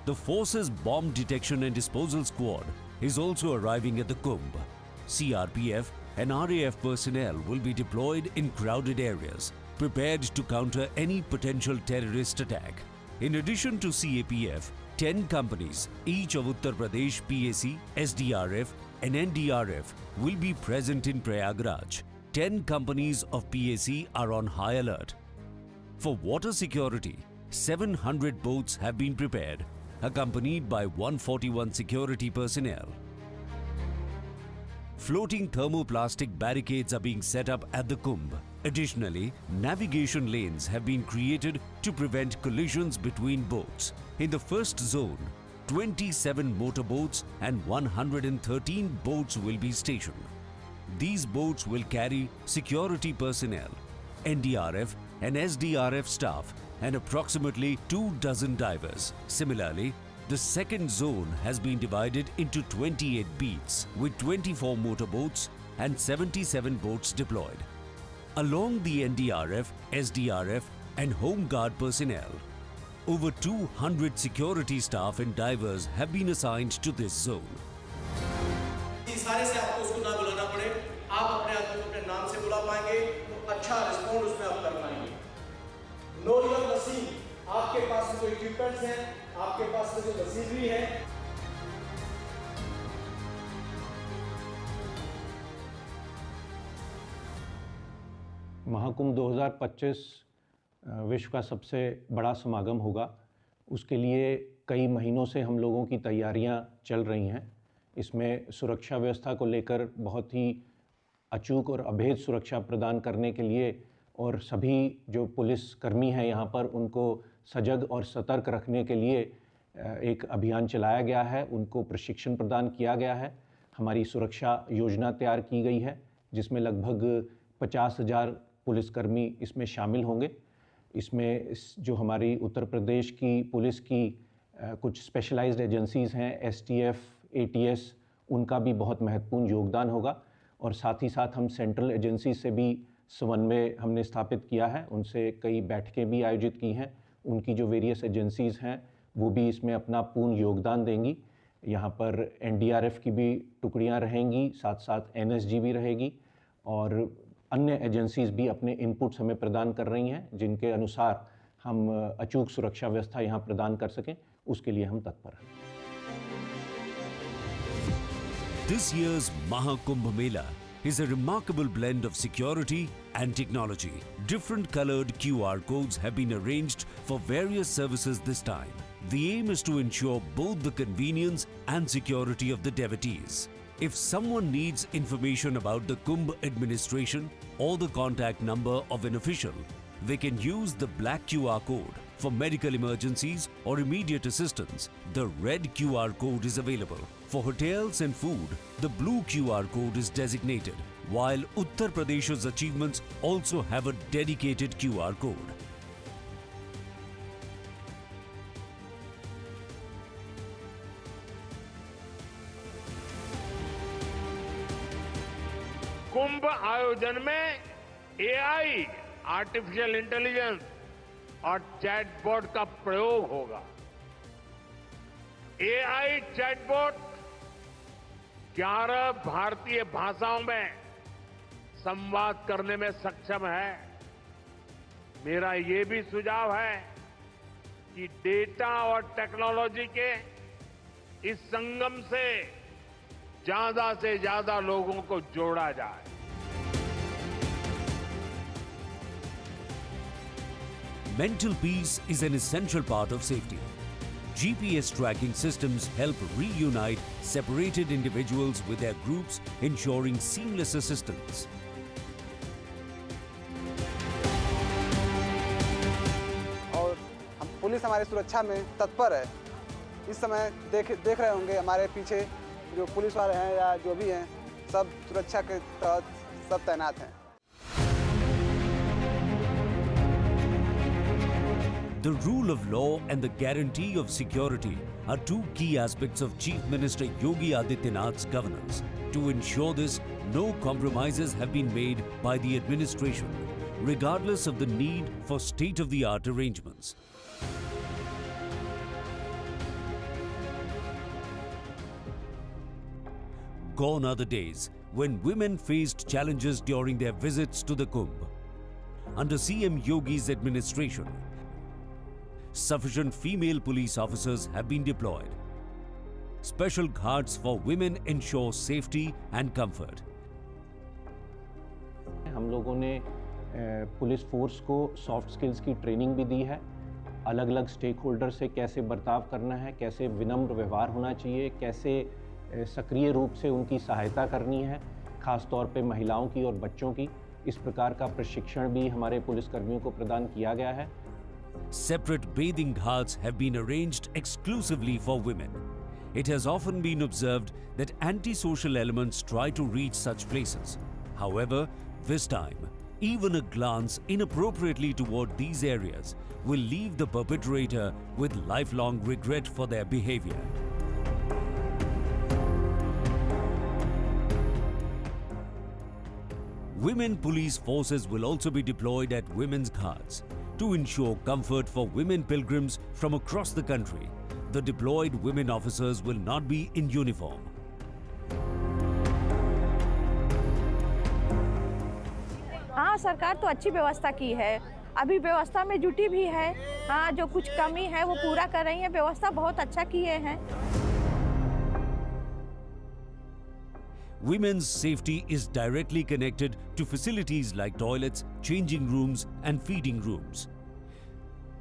The force's bomb detection and disposal squad is also arriving at the Kumbh. CRPF and RAF personnel will be deployed in crowded areas, prepared to counter any potential terrorist attack. In addition to CAPF, 10 companies, each of Uttar Pradesh PAC, SDRF and NDRF, will be present in Prayagraj. 10 companies of PAC are on high alert. For water security, 700 boats have been prepared, accompanied by 141 security personnel. Floating thermoplastic barricades are being set up at the Kumbh. Additionally, navigation lanes have been created to prevent collisions between boats. In the first zone, 27 motorboats and 113 boats will be stationed. These boats will carry security personnel, NDRF and SDRF staff, and approximately 24 divers. Similarly, the second zone has been divided into 28 beats with 24 motorboats and 77 boats deployed. Along the NDRF, SDRF and Home Guard personnel, over 200 security staff and divers have been assigned to this zone. सारे से आपको उसको ना बुलाना पड़े, आप अपने आदमी को अपने नाम से बुला पाएंगे तो अच्छा रिस्पॉन्ड उसमें आप कर पाएंगे। नो योर नसीब, आपके पास जो इक्विपमेंट्स हैं, आपके पास जो मशीनरी है, महाकुंभ 2025 विश्व का सबसे बड़ा समागम होगा। उसके लिए कई महीनों से हम लोगों की तैयारियां चल रही हैं। इसमें सुरक्षा व्यवस्था को लेकर बहुत ही अचूक और अभेद सुरक्षा प्रदान करने के लिए और सभी जो पुलिस कर्मी हैं यहाँ पर उनको सजग और सतर्क रखने के लिए एक अभियान चलाया गया है, उनको प्रशिक्षण प्रदान किया गया है। हमारी सुरक्षा योजना तैयार की गई है जिसमें लगभग 50,000 पुलिसकर्मी इसमें शामिल होंगे। इसमें जो हमारी उत्तर प्रदेश की पुलिस की कुछ स्पेशलाइज्ड एजेंसीज़ हैं, STF, ATS, उनका भी बहुत महत्वपूर्ण योगदान होगा। और साथ ही साथ हम सेंट्रल एजेंसी से भी समन्वय हमने स्थापित किया है, उनसे कई बैठकें भी आयोजित की हैं। उनकी जो वेरियस एजेंसीज़ हैं वो भी इसमें अपना पूर्ण योगदान देंगी। यहाँ पर NDRF की भी टुकड़ियाँ रहेंगी, साथ साथ NSG भी रहेगी और अन्य एजेंसीज़ भी अपने इनपुट्स हमें प्रदान कर रही हैं, जिनके अनुसार हम अचूक सुरक्षा व्यवस्था यहाँ प्रदान कर सकें, उसके लिए हम तत्पर हैं। This year's Mahakumbh Mela is a remarkable blend of security and technology. Different colored QR codes have been arranged for various services this time. The aim is to ensure both the convenience and security of the devotees. If someone needs information about the Kumbh administration or the contact number of an official, they can use the black QR code. For medical emergencies or immediate assistance, the red QR code is available. For hotels and food, the blue QR code is designated, while Uttar Pradesh's achievements also have a dedicated QR code. कुंभ आयोजन में AI, artificial intelligence और chatbot का प्रयोग होगा। AI chatbot 11 भारतीय भाषाओं में संवाद करने में सक्षम है। मेरा ये भी सुझाव है कि डेटा और टेक्नोलॉजी के इस संगम से ज्यादा लोगों को जोड़ा जाए। Mental peace is an essential part of safety. GPS tracking systems help reunite separated individuals with their groups, ensuring seamless assistance. और हम पुलिस हमारी सुरक्षा में तत्पर है। इस समय देख रहे होंगे हमारे पीछे जो पुलिस वाले हैं या जो भी हैं, सब सुरक्षा के तहत सब तैनात हैं। The rule of law and the guarantee of security are two key aspects of Chief Minister Yogi Adityanath's governance. To ensure this, no compromises have been made by the administration, regardless of the need for state-of-the-art arrangements. Gone are the days when women faced challenges during their visits to the Kumbh. Under CM Yogi's administration, sufficient female police officers have been deployed. Special guards for women ensure safety and comfort. हम लोगों ने police force को soft skills की training भी दी है। अलग अलग stake holder से कैसे बर्ताव करना है, कैसे विनम्र व्यवहार होना चाहिए, कैसे सक्रिय रूप से उनकी सहायता करनी है, खास तौर पे महिलाओं की और बच्चों की। इस प्रकार का प्रशिक्षण भी हमारे पुलिसकर्मियों को प्रदान किया गया है। Separate bathing ghats have been arranged exclusively for women. It has often been observed that antisocial elements try to reach such places. However, this time, even a glance inappropriately toward these areas will leave the perpetrator with lifelong regret for their behavior. Women police forces will also be deployed at women's ghats. To ensure comfort for women pilgrims from across the country, the deployed women officers will not be in uniform. हाँ, सरकार तो अच्छी व्यवस्था की है, अभी व्यवस्था में जुटी भी है। हाँ, जो कुछ कमी है वो पूरा कर रही है, व्यवस्था बहुत अच्छा किए हैं। Women's safety is directly connected to facilities like toilets, changing rooms and feeding rooms.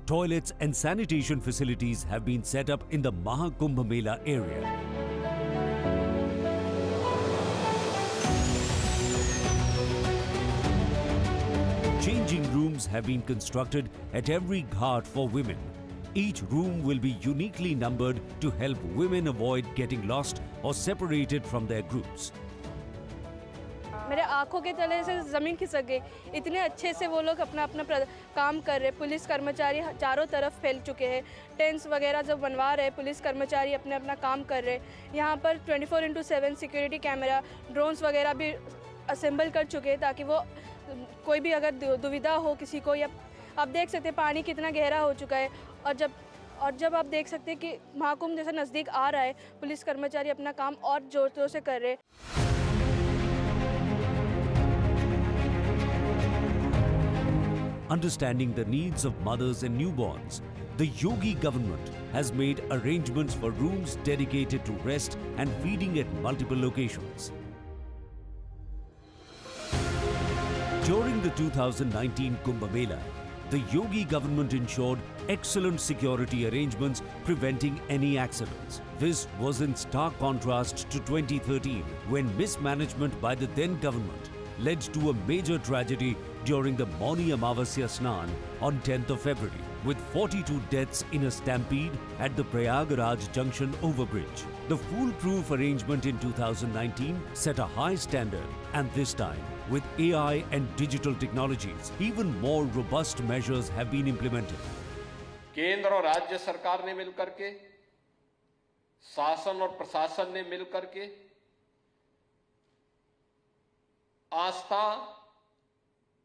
Toilets and sanitation facilities have been set up in the Mahakumbh Mela area. Changing rooms have been constructed at every ghat for women. Each room will be uniquely numbered to help women avoid getting lost or separated from their groups. मेरे आंखों के तले से ज़मीन खिसक गई। इतने अच्छे से वो लोग अपना अपना काम कर रहे। पुलिस कर्मचारी चारों तरफ फैल चुके हैं। टेंट्स वगैरह जब बनवा रहे, पुलिस कर्मचारी अपने अपना काम कर रहे। यहाँ पर 24/7 सिक्योरिटी कैमरा, ड्रोन्स वगैरह भी असेंबल कर चुके हैं ताकि वो कोई भी अगर दुविधा हो किसी को, या आप देख सकते हैं पानी कितना गहरा हो चुका है। और जब आप देख सकते हैं कि महाकुंभ जैसा नज़दीक आ रहा है, पुलिस कर्मचारी अपना काम और जोर से कर रहे हैं। Understanding the needs of mothers and newborns, the Yogi government has made arrangements for rooms dedicated to rest and feeding at multiple locations. During the 2019 Kumbh Mela, the Yogi government ensured excellent security arrangements preventing any accidents. This was in stark contrast to 2013, when mismanagement by the then government led to a major tragedy during the Mauni Amavasya Snan on 10th of February, with 42 deaths in a stampede at the Prayagraj Junction overbridge. The foolproof arrangement in 2019 set a high standard, and this time, with AI and digital technologies, even more robust measures have been implemented. केंद्र और राज्य सरकार ने मिलकर के, शासन और प्रशासन ने मिलकर के आस्था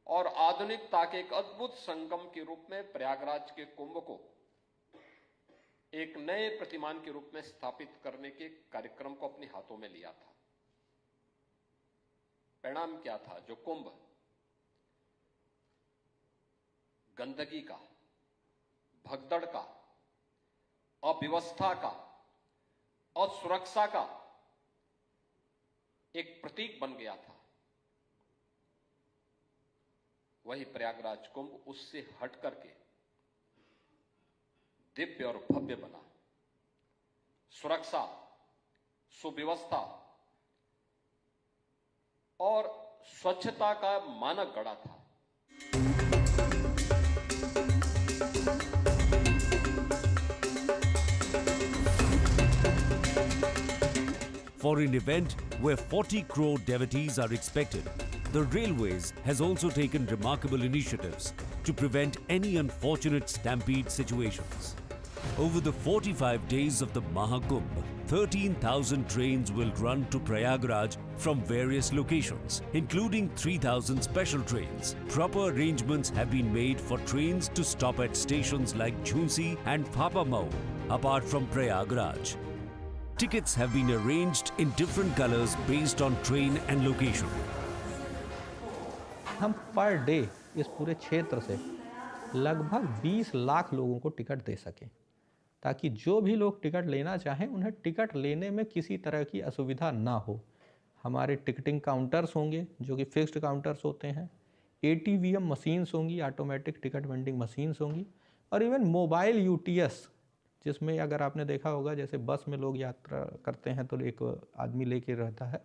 और आधुनिकता के एक अद्भुत संगम के रूप में प्रयागराज के कुंभ को एक नए प्रतिमान के रूप में स्थापित करने के कार्यक्रम को अपने हाथों में लिया था। परिणाम क्या था? जो कुंभ गंदगी का, भगदड़ का, अव्यवस्था का, असुरक्षा का एक प्रतीक बन गया था, वही प्रयागराज कुंभ उससे हट करके दिव्य और भव्य बना। सुरक्षा, सुव्यवस्था और स्वच्छता का मानक गढ़ा था। For an event where 40 crore devotees are expected, the Railways has also taken remarkable initiatives to prevent any unfortunate stampede situations. Over the 45 days of the Mahakumbh, 13,000 trains will run to Prayagraj from various locations, including 3,000 special trains. Proper arrangements have been made for trains to stop at stations like Jhunsi and Phapamau, apart from Prayagraj. Tickets have been arranged in different colors based on train and location. हम per day इस पूरे क्षेत्र से लगभग 20 लाख लोगों को ticket दे सकें, ताकि जो भी लोग टिकट लेना चाहें उन्हें टिकट लेने में किसी तरह की असुविधा ना हो। हमारे टिकटिंग काउंटर्स होंगे जो कि फिक्स्ड काउंटर्स होते हैं, ATVM मशीन्स होंगी, ऑटोमेटिक टिकट वेंडिंग मशीन्स होंगी, और इवन मोबाइल UTS, जिसमें अगर आपने देखा होगा जैसे बस में लोग यात्रा करते हैं तो एक आदमी लेके रहता है,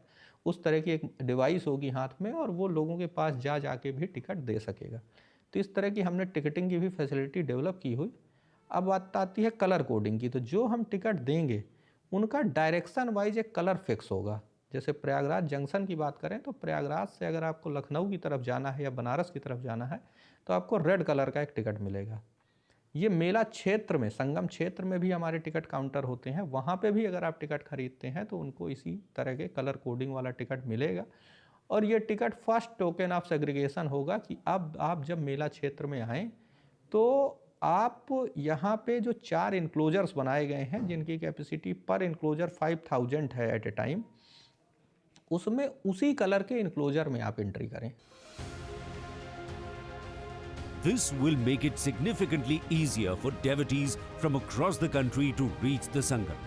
उस तरह की एक डिवाइस होगी हाथ में और वो लोगों के पास जा के भी टिकट दे सकेगा। तो इस तरह की हमने टिकटिंग की भी फैसिलिटी डेवलप की हुई। अब बात आती है कलर कोडिंग की, तो जो हम टिकट देंगे उनका डायरेक्शन वाइज एक कलर फिक्स होगा। जैसे प्रयागराज जंक्शन की बात करें तो प्रयागराज से अगर आपको लखनऊ की तरफ जाना है या बनारस की तरफ जाना है तो आपको रेड कलर का एक टिकट मिलेगा। ये मेला क्षेत्र में, संगम क्षेत्र में भी हमारे टिकट काउंटर होते हैं, वहाँ पे भी अगर आप टिकट खरीदते हैं तो उनको इसी तरह के कलर कोडिंग वाला टिकट मिलेगा। और ये ticket first token of segregation होगा कि अब आप जब मेला क्षेत्र में आएँ तो आप यहाँ पे जो 4 इनक्लोजर्स बनाए गए हैं जिनकी कैपेसिटी पर इनक्लोजर 5000 है एट ए टाइम, उसमें उसी कलर के इनक्लोजर में आप एंट्री करें। This will make it significantly easier for devotees from across the country to reach the Sangam.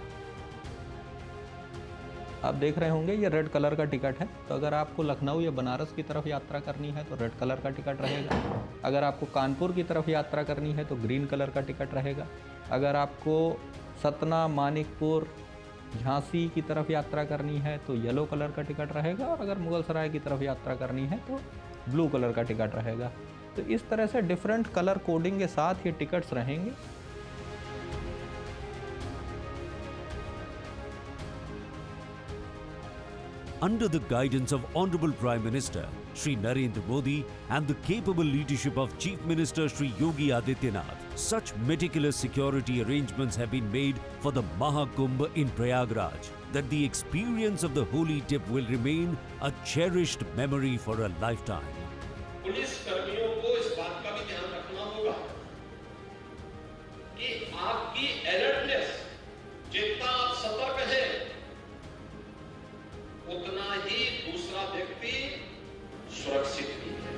आप देख रहे होंगे ये रेड कलर का टिकट है, तो अगर आपको लखनऊ या बनारस की तरफ यात्रा करनी है तो रेड कलर का टिकट रहेगा। अगर आपको कानपुर की तरफ यात्रा करनी है तो ग्रीन कलर का टिकट रहेगा। अगर आपको सतना, मानिकपुर, झांसी की तरफ यात्रा करनी है तो येलो कलर का टिकट रहेगा। और अगर मुगलसराय की तरफ यात्रा करनी है तो ब्लू कलर का टिकट रहेगा। तो इस तरह से डिफरेंट कलर कोडिंग के साथ ये टिकट्स रहेंगे। Under the guidance of Honorable Prime Minister Shri Narendra Modi and the capable leadership of Chief Minister Shri Yogi Adityanath, such meticulous security arrangements have been made for the Mahakumbh in Prayagraj that the experience of the holy dip will remain a cherished memory for a lifetime. Police कर्मियों को इस बात का भी ध्यान रखना होगा कि आपकी अलर्टनेस, जितना आप सतर्क हैं, उतना ही दूसरा व्यक्ति सुरक्षित भी है।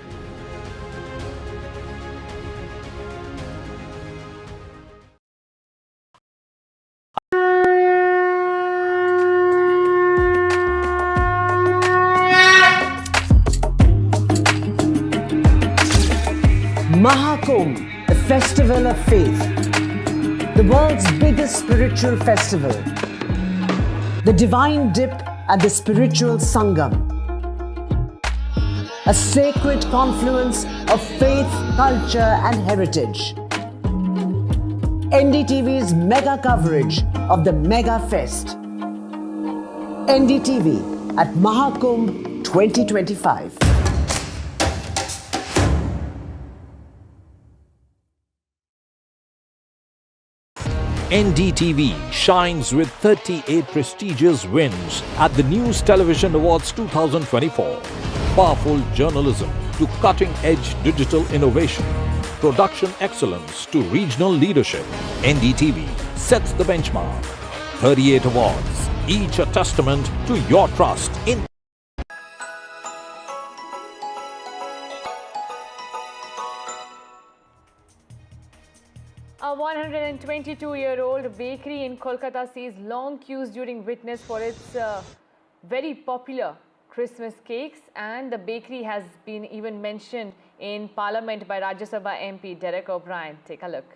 Mahakumbh, the festival of faith, the world's biggest spiritual festival, the divine dip at the spiritual Sangam, a sacred confluence of faith, culture and heritage. NDTV's mega coverage of the Mega Fest. NDTV at Mahakumbh 2025. NDTV shines with 38 prestigious wins at the News Television Awards 2024. Powerful journalism to cutting-edge digital innovation. Production excellence to regional leadership. NDTV sets the benchmark. 38 awards, each a testament to your trust in A 122-year-old bakery in Kolkata sees long queues during witness for its very popular Christmas cakes, and the bakery has been even mentioned in Parliament by Rajya Sabha MP Derek O'Brien. Take a look.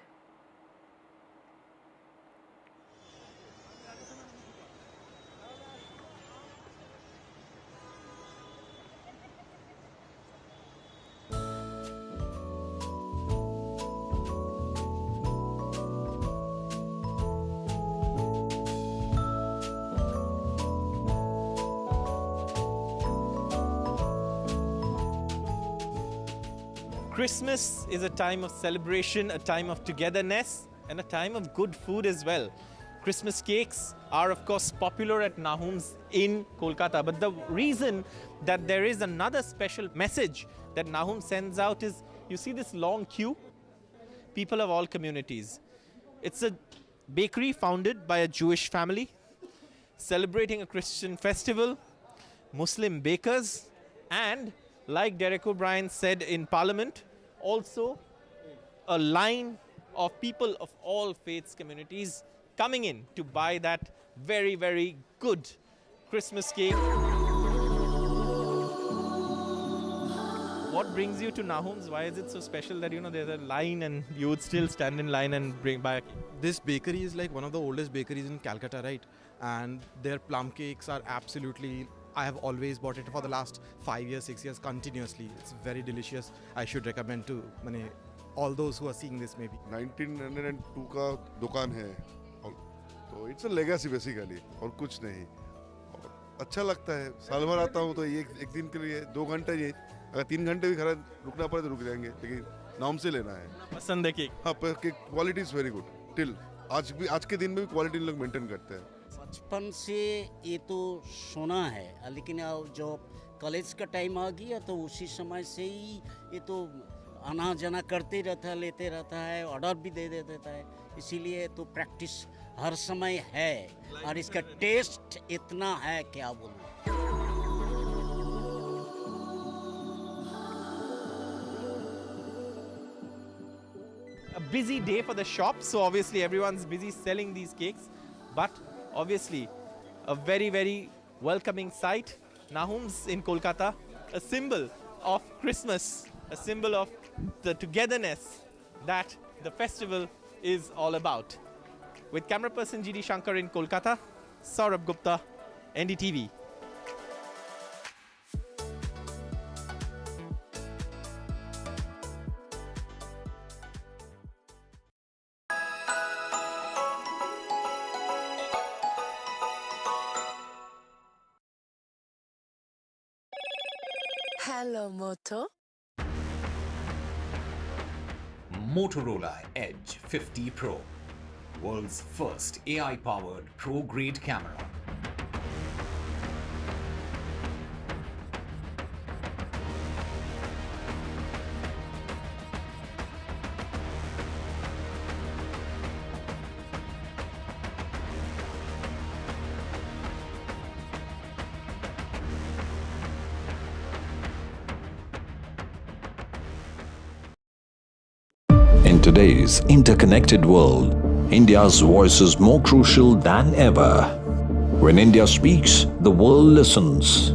Christmas is a time of celebration, a time of togetherness, and a time of good food as well. Christmas cakes are of course popular at Nahum's in Kolkata, but the reason that there is another special message that Nahum sends out is, you see this long queue? People of all communities. It's a bakery founded by a Jewish family, celebrating a Christian festival, Muslim bakers, and like Derek O'Brien said in Parliament, also a line of people of all faiths communities coming in to buy that very, very good Christmas cake. What brings you to Nahum's? Why is it so special that, there's a line and you would still stand in line and buy a cake? This bakery is like one of the oldest bakeries in Calcutta, right? And their plum cakes are absolutely, I have always bought it for the last 5 years, 6 years continuously. It's very delicious. I should recommend to all those who are seeing this maybe. 1902 का दुकान है, तो it's a legacy basically और कुछ नहीं। और अच्छा लगता है, साल भर आता हूँ तो एक दिन के लिए 2 घंटे ये, अगर 3 घंटे भी खड़ा रुकना पड़े तो रुक जाएंगे, लेकिन नाम से लेना है। पसंद है केक? हाँ, cake quality is very good till आज के दिन में भी क्वालिटी लोग मेंटेन करते हैं। बचपन से ये तो सुना है, लेकिन जो कॉलेज का टाइम आ गया तो उसी समय से ही ये तो आना जाना करते रहता है, लेते रहता है, ऑर्डर भी दे देता है, इसीलिए तो प्रैक्टिस हर समय है और इसका टेस्ट इतना है क्या बोलूं। A busy day for the shop, so obviously everyone's busy selling these cakes, but obviously a very, very welcoming sight. Nahum's in Kolkata, a symbol of Christmas, a symbol of the togetherness that the festival is all about. With camera person GD Shankar in Kolkata, Saurabh Gupta, NDTV. Hello, Moto. Motorola Edge 50 Pro, world's first AI-powered pro-grade camera. In today's interconnected world, India's voice is more crucial than ever. When India speaks, the world listens.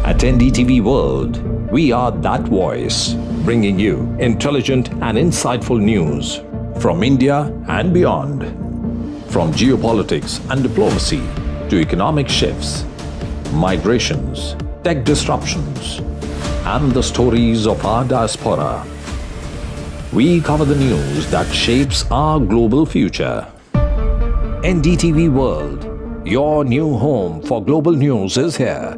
At NDTV World, we are that voice, bringing you intelligent and insightful news from India and beyond. From geopolitics and diplomacy to economic shifts, migrations, tech disruptions, and the stories of our diaspora. We cover the news that shapes our global future. NDTV World, your new home for global news is here.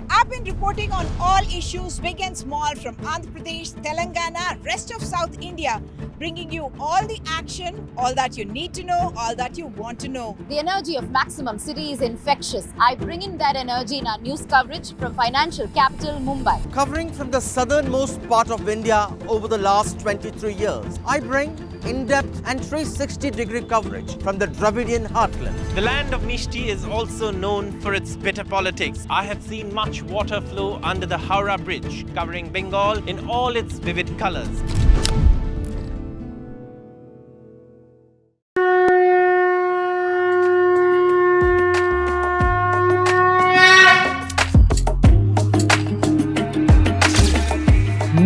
I've been reporting on all issues big and small from Andhra Pradesh, Telangana, rest of South India, bringing you all the action, all that you need to know, all that you want to know. The energy of Maximum City is infectious. I bring in that energy in our news coverage from financial capital Mumbai. Covering from the southernmost part of India over the last 23 years, I bring in-depth and 360-degree coverage from the Dravidian heartland. The land of Mishti is also known for its bitter politics. I have seen much water flow under the Howrah Bridge, covering Bengal in all its vivid colors.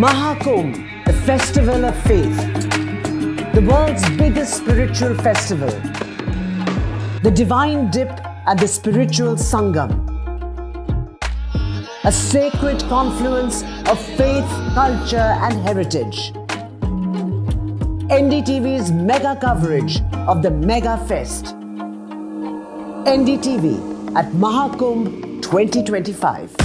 Mahakumbh, the festival of faith, the world's biggest spiritual festival, the divine dip at the spiritual Sangam, a sacred confluence of faith, culture and heritage. NDTV's mega coverage of the Mega Fest. NDTV at Mahakumbh 2025.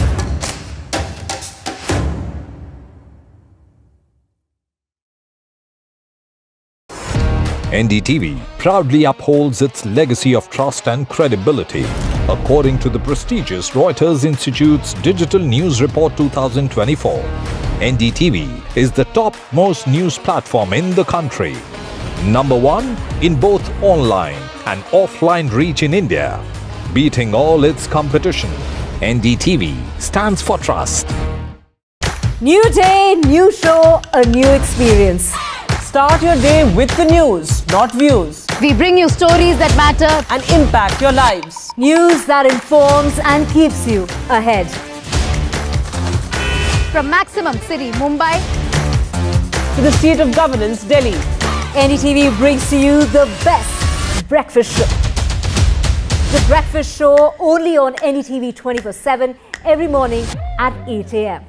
NDTV proudly upholds its legacy of trust and credibility. According to the prestigious Reuters Institute's Digital News Report 2024, NDTV is the topmost news platform in the country. Number 1 in both online and offline reach in India. Beating all its competition, NDTV stands for trust. New day, new show, a new experience. Start your day with the news, not views. We bring you stories that matter and impact your lives. News that informs and keeps you ahead. from Maximum City, Mumbai, to the seat of governance, Delhi. NDTV brings to you the best breakfast show. The breakfast show only on NDTV 24/7 every morning at 8 a.m.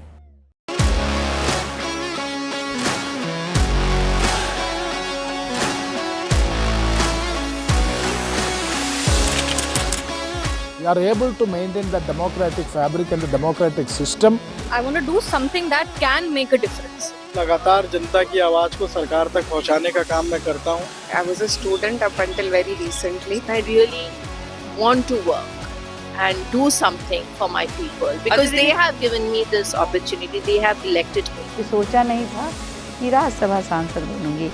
We are able to maintain the democratic fabric and the democratic system. I want to do something that can make a difference. लगातार जनता की आवाज को सरकार तक पहुंचाने का काम मैं करता हूं. I was a student up until very recently. I really want to work and do something for my people because they have given me this opportunity. They have elected me. सोचा नहीं था कि राज्यसभा सांसद बनूंगी.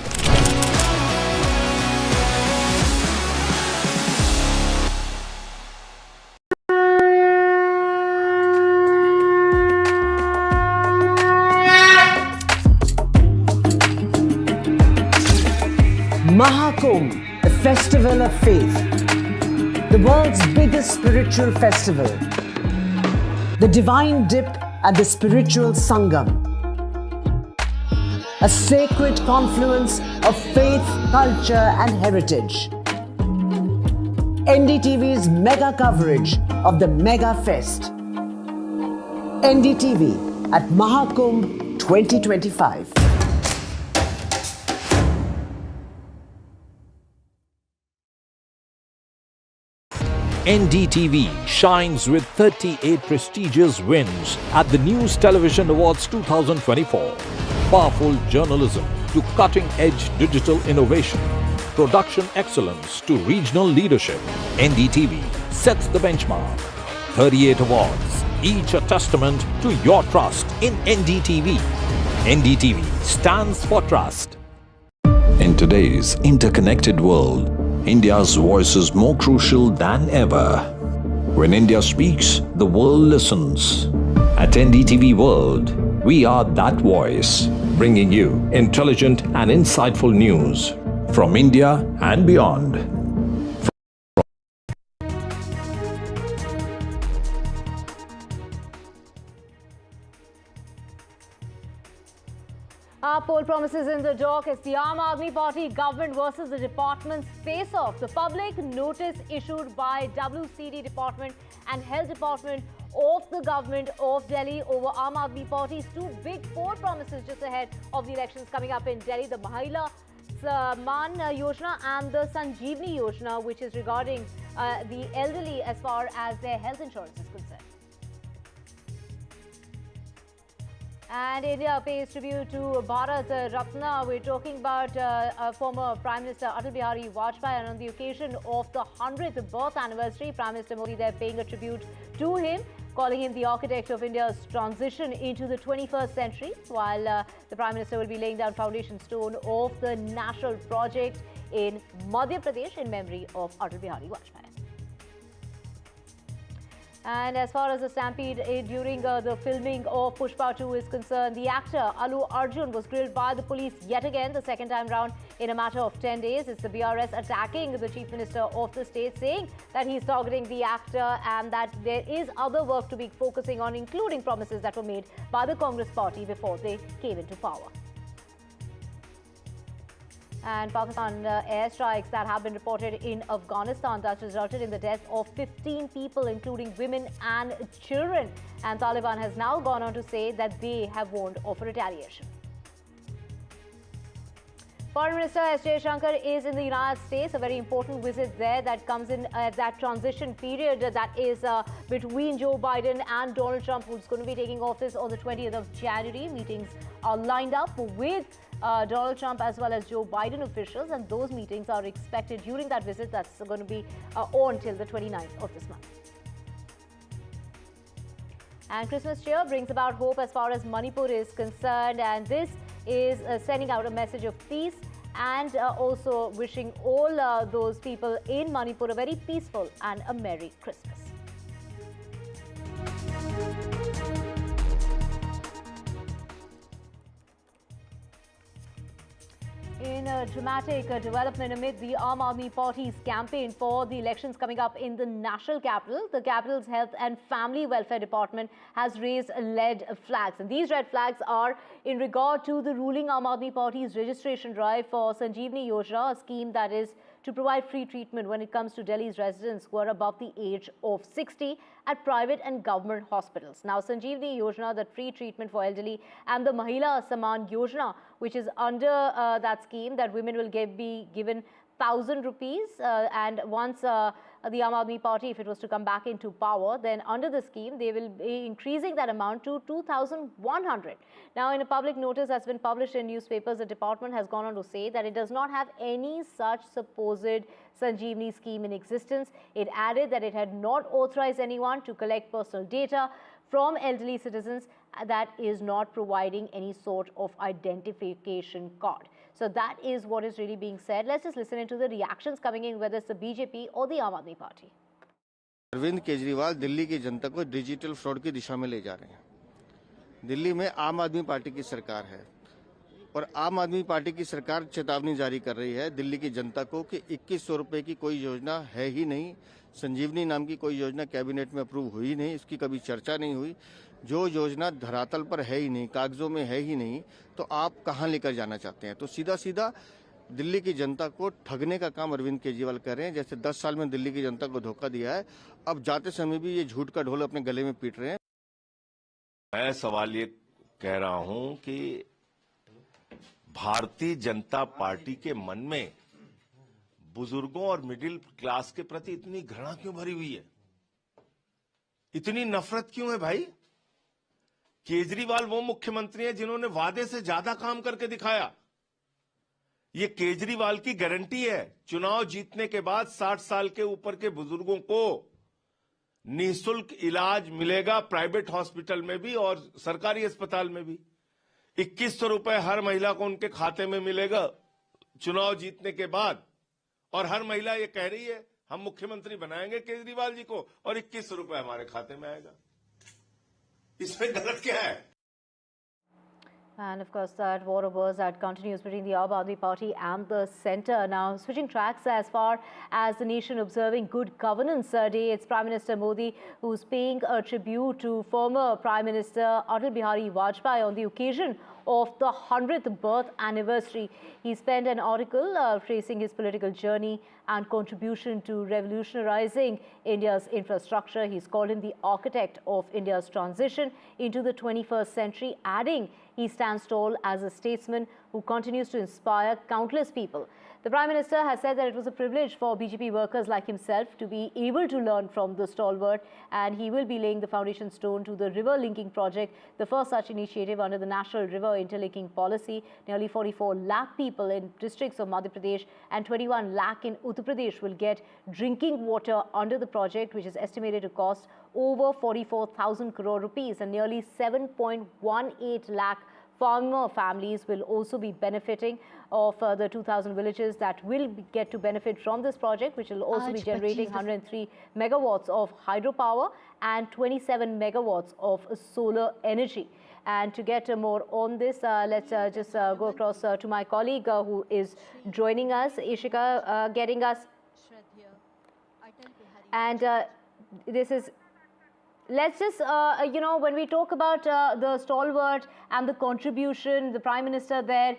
Mahakumbh, the festival of faith, the world's biggest spiritual festival, the divine dip at the spiritual Sangam, a sacred confluence of faith, culture and heritage. NDTV's mega coverage of the Mega Fest. NDTV at Mahakumbh 2025. NDTV shines with 38 prestigious wins at the News Television Awards 2024. Powerful journalism to cutting-edge digital innovation. Production excellence to regional leadership. NDTV sets the benchmark. 38 awards, each a testament to your trust in NDTV. NDTV stands for trust. In today's interconnected world, India's voice is more crucial than ever. When India speaks, the world listens. At NDTV World, we are that voice, bringing you intelligent and insightful news from India and beyond. Our poll promises in the dock as the Aam Aadmi Party government versus the departments face off. The public notice issued by WCD Department and Health Department of the government of Delhi over Aam Aadmi Party's two big poll promises just ahead of the elections coming up in Delhi. The Mahila Samman Yojana and the Sanjeevani Yojana, which is regarding the elderly as far as their health insurance is concerned. And India pays tribute to Bharat Ratna. We're talking about former Prime Minister Atal Bihari Vajpayee, and on the occasion of the 100th birth anniversary, Prime Minister Modi there paying a tribute to him, calling him the architect of India's transition into the 21st century, while the Prime Minister will be laying down foundation stone of the national project in Madhya Pradesh in memory of Atal Bihari Vajpayee. And as far as the stampede during the filming of Pushpa 2 is concerned, the actor Allu Arjun was grilled by the police yet again, the second time round in a matter of 10 days. It's the BRS attacking the Chief Minister of the state, saying that he's targeting the actor and that there is other work to be focusing on, including promises that were made by the Congress party before they came into power. And Pakistan airstrikes that have been reported in Afghanistan that resulted in the death of 15 people, including women and children. And Taliban has now gone on to say that they have warned of retaliation. Foreign Minister S. Jaishankar is in the United States, a very important visit there that comes in at that transition period that is between Joe Biden and Donald Trump, who's going to be taking office on the 20th of January. Meetings are lined up with Donald Trump as well as Joe Biden officials, and those meetings are expected during that visit that's going to be on till the 29th of this month. And Christmas cheer brings about hope as far as Manipur is concerned, and this is sending out a message of peace and also wishing all those people in Manipur a very peaceful and a Merry Christmas. In a dramatic development amid the Aam Aadmi Party's campaign for the elections coming up in the national capital, the capital's Health and Family Welfare Department has raised red flags. And these red flags are in regard to the ruling Aam Aadmi Party's registration drive for Sanjeevani Yojana, a scheme that is to provide free treatment when it comes to Delhi's residents who are above the age of 60 at private and government hospitals. Now, Sanjeevani Yojana, that free treatment for elderly, and the Mahila Saman Yojana, which is under that scheme, that women will be given 1,000 rupees and once the Aam Aadmi Party, if it was to come back into power, then under the scheme they will be increasing that amount to 2,100. Now, in a public notice that's been published in newspapers, the department has gone on to say that it does not have any such supposed Sanjeevani scheme in existence. It added that it had not authorized anyone to collect personal data from elderly citizens that is not providing any sort of identification card. So that is what is really being said. Let's just listen into the reactions coming in, whether it's the BJP or the Aam Aadmi Party. Arvind Kejriwal Delhi की जनता को digital fraud की दिशा में ले जा रहे हैं। दिल्ली में आम आदमी पार्टी की सरकार है और आम आदमी पार्टी की सरकार चेतावनी जारी कर रही है दिल्ली की जनता को कि 2100 रुपए की कोई योजना है ही नहीं। संजीवनी नाम की कोई योजना कैबिनेट में अप्रूव हुई नहीं, इसकी कभी चर्चा नहीं हुई। जो योजना धरातल पर है ही नहीं, कागजों में है ही नहीं, तो आप कहां लेकर जाना चाहते हैं? तो सीधा सीधा दिल्ली की जनता को ठगने का काम अरविंद केजरीवाल कर रहे हैं। जैसे 10 साल में दिल्ली की जनता को धोखा दिया है, अब जाते समय भी ये झूठ का ढोल अपने गले में पीट रहे हैं। मैं सवाल ये कह रहा हूं कि भारतीय जनता पार्टी के मन में बुजुर्गों और मिडिल क्लास के प्रति इतनी घृणा क्यों भरी हुई है? इतनी नफरत क्यों है भाई? केजरीवाल वो मुख्यमंत्री हैं जिन्होंने वादे से ज्यादा काम करके दिखाया। ये केजरीवाल की गारंटी है, चुनाव जीतने के बाद 60 साल के ऊपर के बुजुर्गों को निःशुल्क इलाज मिलेगा, प्राइवेट हॉस्पिटल में भी और सरकारी अस्पताल में भी। 2100 रुपए हर महिला को उनके खाते में मिलेगा चुनाव जीतने के बाद। और हर महिला ये कह रही है हम मुख्यमंत्री बनाएंगे केजरीवाल जी को और 2100 रुपए हमारे खाते में आएगा। इसमें गलत क्या है? And of course, that war of words that continues between the Aam Aadmi Party and the centre. Now, switching tracks as far as the nation observing Good Governance Day, it's Prime Minister Modi who's paying a tribute to former Prime Minister Atal Bihari Vajpayee on the occasion of the 100th birth anniversary. He spent an article tracing his political journey and contribution to revolutionizing India's infrastructure. He's called him the architect of India's transition into the 21st century, adding he stands tall as a statesman who continues to inspire countless people. The Prime Minister has said that it was a privilege for BJP workers like himself to be able to learn from the stalwart, and he will be laying the foundation stone to the river linking project, the first such initiative under the National River Interlinking Policy. Nearly 44 lakh people in districts of Madhya Pradesh and 21 lakh in Uttar Pradesh will get drinking water under the project, which is estimated to cost over 44,000 crore rupees, and nearly 7.18 lakh farmer families will also be benefiting of the 2,000 villages that will get to benefit from this project, which will also be generating 103 megawatts of hydropower and 27 megawatts of solar energy. And to get more on this, let's just go across to my colleague who is joining us, Ishika, getting us. And this is... Let's just, when we talk about the stalwart and the contribution, the Prime Minister there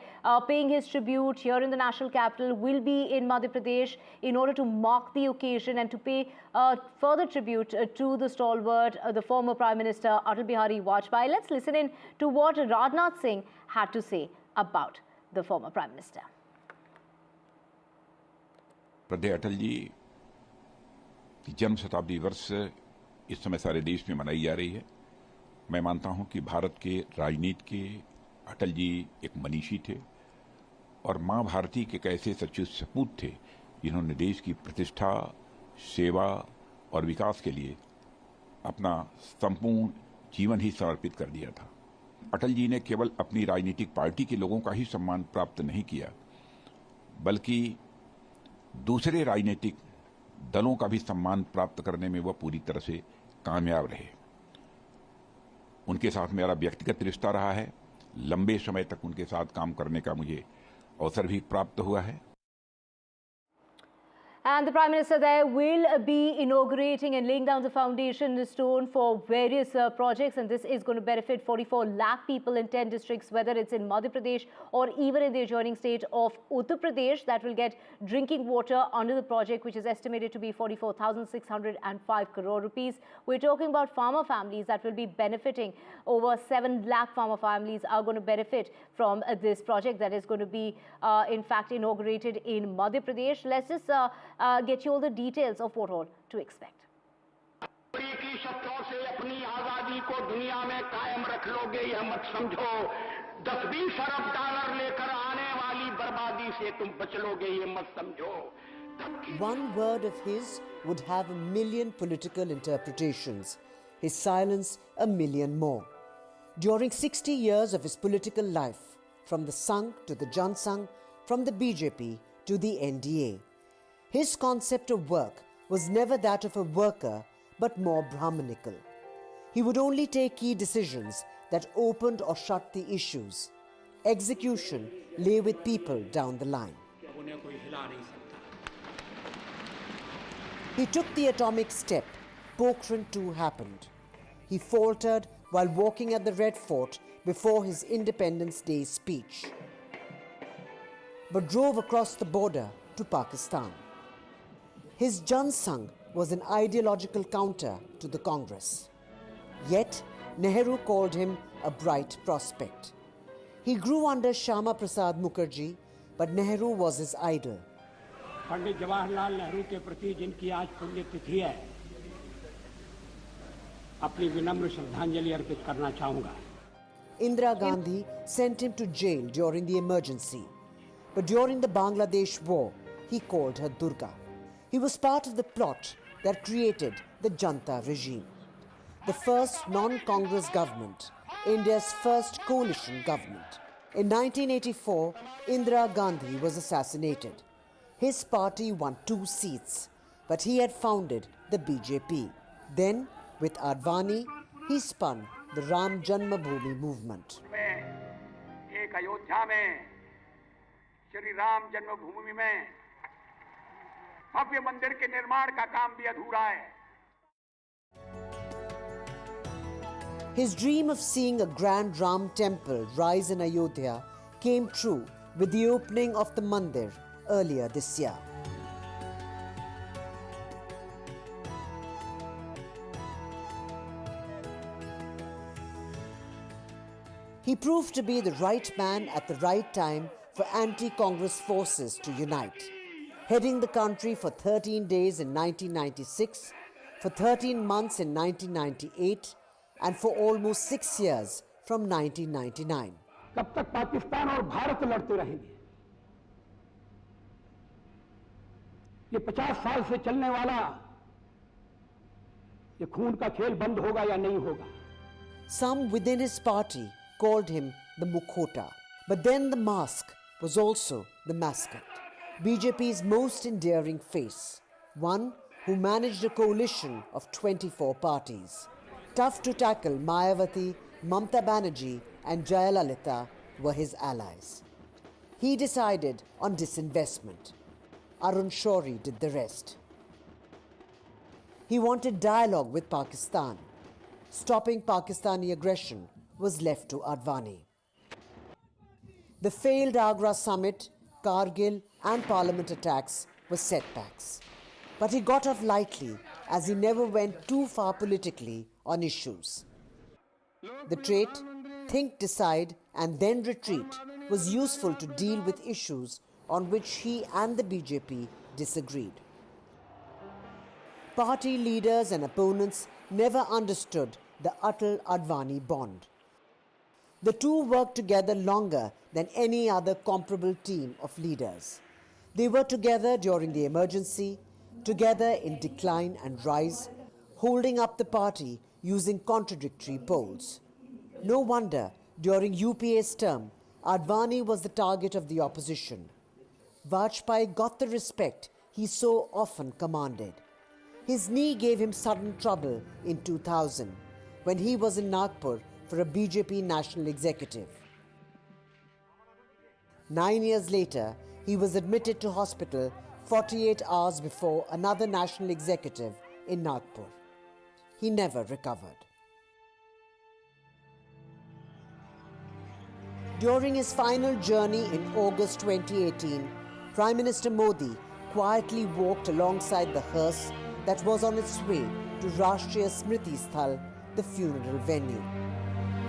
paying his tribute here in the national capital will be in Madhya Pradesh in order to mark the occasion and to pay further tribute to the stalwart, the former Prime Minister Atal Bihari Vajpayee. Let's listen in to what Rajnath Singh had to say about the former Prime Minister. श्रद्धेय अटल जी की जन्म शताब्दी वर्ष इस समय सारे देश में मनाई जा रही है। मैं मानता हूं कि भारत के राजनीति के अटल जी एक मनीषी थे और मां भारती के एक ऐसे सच्चे सपूत थे जिन्होंने देश की प्रतिष्ठा, सेवा और विकास के लिए अपना संपूर्ण जीवन ही समर्पित कर दिया था। अटल जी ने केवल अपनी राजनीतिक पार्टी के लोगों का ही सम्मान प्राप्त नहीं किया, बल्कि दूसरे राजनीतिक दलों का भी सम्मान प्राप्त करने में वह पूरी तरह से कामयाब रहे। उनके साथ मेरा व्यक्तिगत रिश्ता रहा है। लंबे समय तक उनके साथ काम करने का मुझे अवसर भी प्राप्त हुआ है। And the Prime Minister there will be inaugurating and laying down the foundation stone for various projects, and this is going to benefit 44 lakh people in 10 districts, whether it's in Madhya Pradesh or even in the adjoining state of Uttar Pradesh, that will get drinking water under the project, which is estimated to be 44,605 crore rupees. We're talking about farmer families that will be benefiting. Over 7 lakh farmer families are going to benefit from this project that is going to be, in fact, inaugurated in Madhya Pradesh. Let's just get you all the details of what all to expect. की शस्त्रों से अपनी आजादी को दुनिया में कायम रख लोगे यह मत समझो, 10-20 अरब डॉलर लेकर आने वाली बर्बादी से तुम बच लोगे ये मत समझो। One word of his would have 1 million political interpretations, his silence 1 million more. During 60 years of his political life, from the Sangh to the Jan Sangh, from the BJP to the NDA, his concept of work was never that of a worker, but more Brahmanical. He would only take key decisions that opened or shut the issues. Execution lay with people down the line. He took the atomic step. Pokhran too happened. He faltered while walking at the Red Fort before his Independence Day speech, but drove across the border to Pakistan. His Jan Sangh was an ideological counter to the Congress. Yet, Nehru called him a bright prospect. He grew under Shyama Prasad Mukherjee, but Nehru was his idol. Pandit Jawaharlal Nehru के प्रति जिनकी आज पुण्यतिथि है, अपनी विनम्र श्रद्धांजलि अर्पित करना चाहूंगा। Indira Gandhi sent him to jail during the emergency, but during the Bangladesh war, he called her Durga. He was part of the plot that created the Janta regime, the first non-Congress government, India's first coalition government. In 1984, Indira Gandhi was assassinated. His party won 2 seats, but he had founded the BJP. Then, with Advani, he spun the Ram Janmabhoomi movement. एक अयोध्या में श्री राम जन्मभूमि में भव्य मंदिर के निर्माण का काम भी अधूरा है। His dream of seeing a grand Ram temple rise in Ayodhya came true with the opening of the mandir earlier this year. He proved to be the right man at the right time for anti-Congress forces to unite, heading the country for 13 days in 1996, for 13 months in 1998, and for almost 6 years from 1999. कब तक पाकिस्तान और भारत लड़ते रहेंगे? ये 50 साल से चलने वाला ये खून का खेल बंद होगा या नहीं होगा? Some within his party called him the Mukhota. But then the mask was also the mascot. BJP's most endearing face, one who managed a coalition of 24 parties. Tough to tackle Mayawati, Mamta Banerjee and Jayalalitha were his allies. He decided on disinvestment. Arun Shourie did the rest. He wanted dialogue with Pakistan. Stopping Pakistani aggression was left to Advani. The failed Agra summit, Kargil and parliament attacks were setbacks. But he got off lightly as he never went too far politically on issues. The trait, think, decide and then retreat, was useful to deal with issues on which he and the BJP disagreed. Party leaders and opponents never understood the Atal-Advani bond. The two worked together longer than any other comparable team of leaders. They were together during the emergency, together in decline and rise, holding up the party using contradictory polls. No wonder, during UPA's term, Advani was the target of the opposition. Vajpayee got the respect he so often commanded. His knee gave him sudden trouble in 2000 when he was in Nagpur for a BJP national executive. 9 years later, he was admitted to hospital 48 hours before another national executive in Nagpur. He never recovered. During his final journey in August 2018, Prime Minister Modi quietly walked alongside the hearse that was on its way to Rashtriya Smriti Sthal, the funeral venue.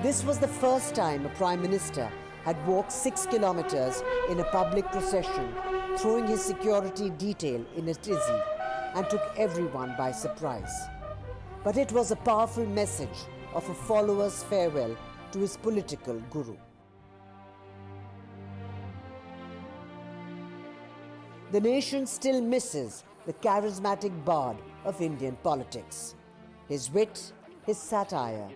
This was the first time a Prime Minister had walked 6 kilometers in a public procession, throwing his security detail in a tizzy, and took everyone by surprise. But it was a powerful message of a follower's farewell to his political guru. The nation still misses the charismatic bard of Indian politics. His wit, his satire,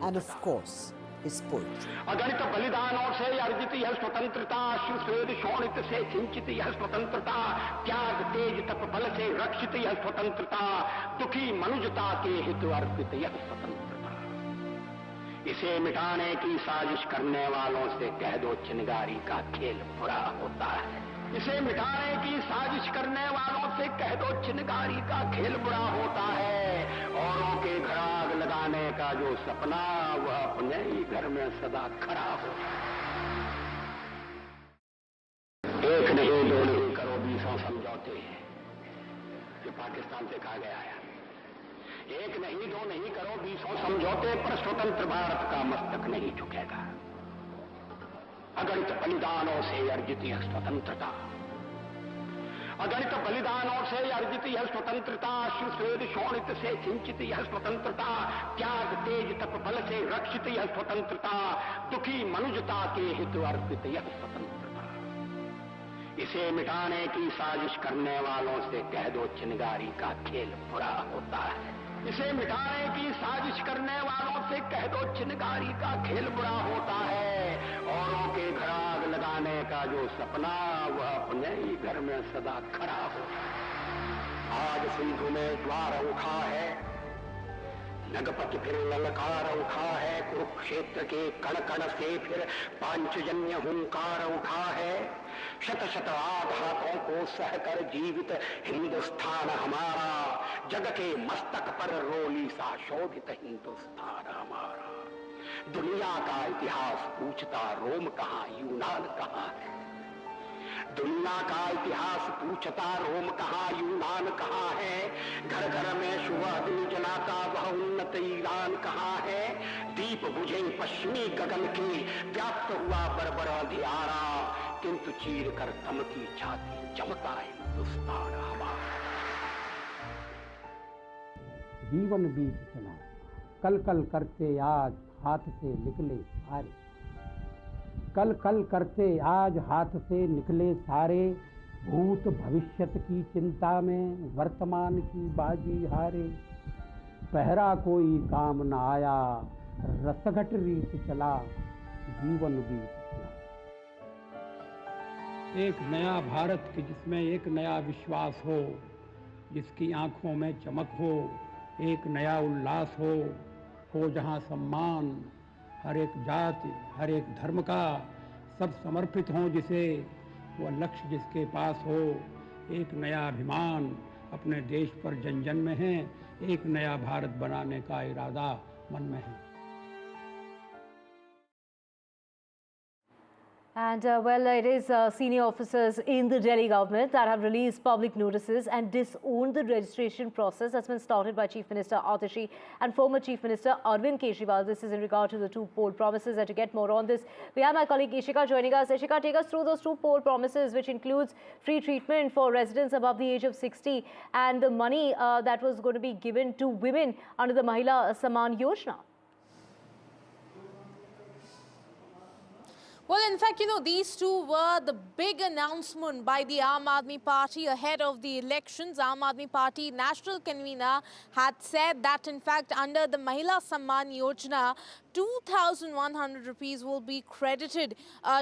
and of course, his poetry. अगणित बलिदानों से अर्जित यह स्वतंत्रता, श्वेत शोणित से सिंचित यह स्वतंत्रता, त्याग तेज तप बल से रक्षित यह स्वतंत्रता, दुखी मनुजता के हित अर्पित यह स्वतंत्रता। इसे मिटाने की साजिश करने वालों से कह दो चिनगारी का खेल बुरा होता है। इसे मिटाने की साजिश करने वालों से कह दो चिनगारी का खेल बुरा होता है। औरों के घर आग लगाने का जो सपना, वह अपने ही घर में सदा खड़ा हो। एक नहीं दो नहीं करो 20 समझौते, ये पाकिस्तान से कहा गया है। एक नहीं दो नहीं करो 20 समझौते, पर स्वतंत्र भारत का मस्तक नहीं झुकेगा। अगणित बलिदानों से अर्जित यह स्वतंत्रता, अगणित बलिदानों से अर्जित यह स्वतंत्रता, श्वेत शोणित से सिंचित यह स्वतंत्रता, त्याग तेज तप बल से रक्षित यह स्वतंत्रता, दुखी मनुजता के हित अर्पित यह स्वतंत्रता। इसे मिटाने की साजिश करने वालों से कह दो चिनगारी का खेल बुरा होता है। इसे मिटाने की साजिश करने वालों से कह दो चिनगारी का खेल बुरा होता है। औरों के घर आग लगाने का जो सपना, वह अपने ही घर में सदा खड़ा हो। आज सिंधु में ज्वार उठा है, नगपत फिर ललकार उठा है, कुरुक्षेत्र के कण कण से फिर पांचजन्य हुंकार उठा है। शत शत आघातों को सहकर जीवित हिंदुस्तान हमारा, जग के मस्तक पर रोली सा शोभित हिंदुस्तान हमारा। दुनिया का इतिहास पूछता रोम कहाँ, यूनान कहाँ है। दुनिया का इतिहास पूछता रोम कहाँ, यूनान कहाँ है। घर घर में शुभ अग्नि जलाता वह उन्नत ईरान कहाँ है। दीप बुझे पश्चिमी गगन के, व्याप्त हुआ बरबर अंधियारा, किंतु चीर कर धमकी छाती चमका हिंदुस्तान हमारा। जीवन बीत चला, कल कल करते आज हाथ से निकले सारे। कल कल करते आज हाथ से निकले सारे, भूत भविष्यत की चिंता में वर्तमान की बाजी हारे। पहरा कोई काम न आया, रसघट रीत चला, जीवन बीत चला। एक नया भारत कि जिसमें एक नया विश्वास हो, जिसकी आंखों में चमक हो, एक नया उल्लास हो जहां सम्मान हर एक जाति हर एक धर्म का, सब समर्पित हों जिसे, वह लक्ष्य जिसके पास हो। एक नया अभिमान अपने देश पर जन जन में है, एक नया भारत बनाने का इरादा मन में है। And well, it is senior officers in the Delhi government that have released public notices and disowned the registration process that's been started by Chief Minister Atashi and former Chief Minister Arvind Kejriwal. This is in regard to the two poll promises. And to get more on this, we have my colleague Ishika joining us. Ishika, take us through those two poll promises, which includes free treatment for residents above the age of 60 and the money that was going to be given to women under the Mahila Samman Yojana. Well, in fact, these two were the big announcement by the Aam Aadmi Party ahead of the elections. Aam Aadmi Party national convener had said that, in fact, under the Mahila Samman Yojana, 2,100 rupees will be credited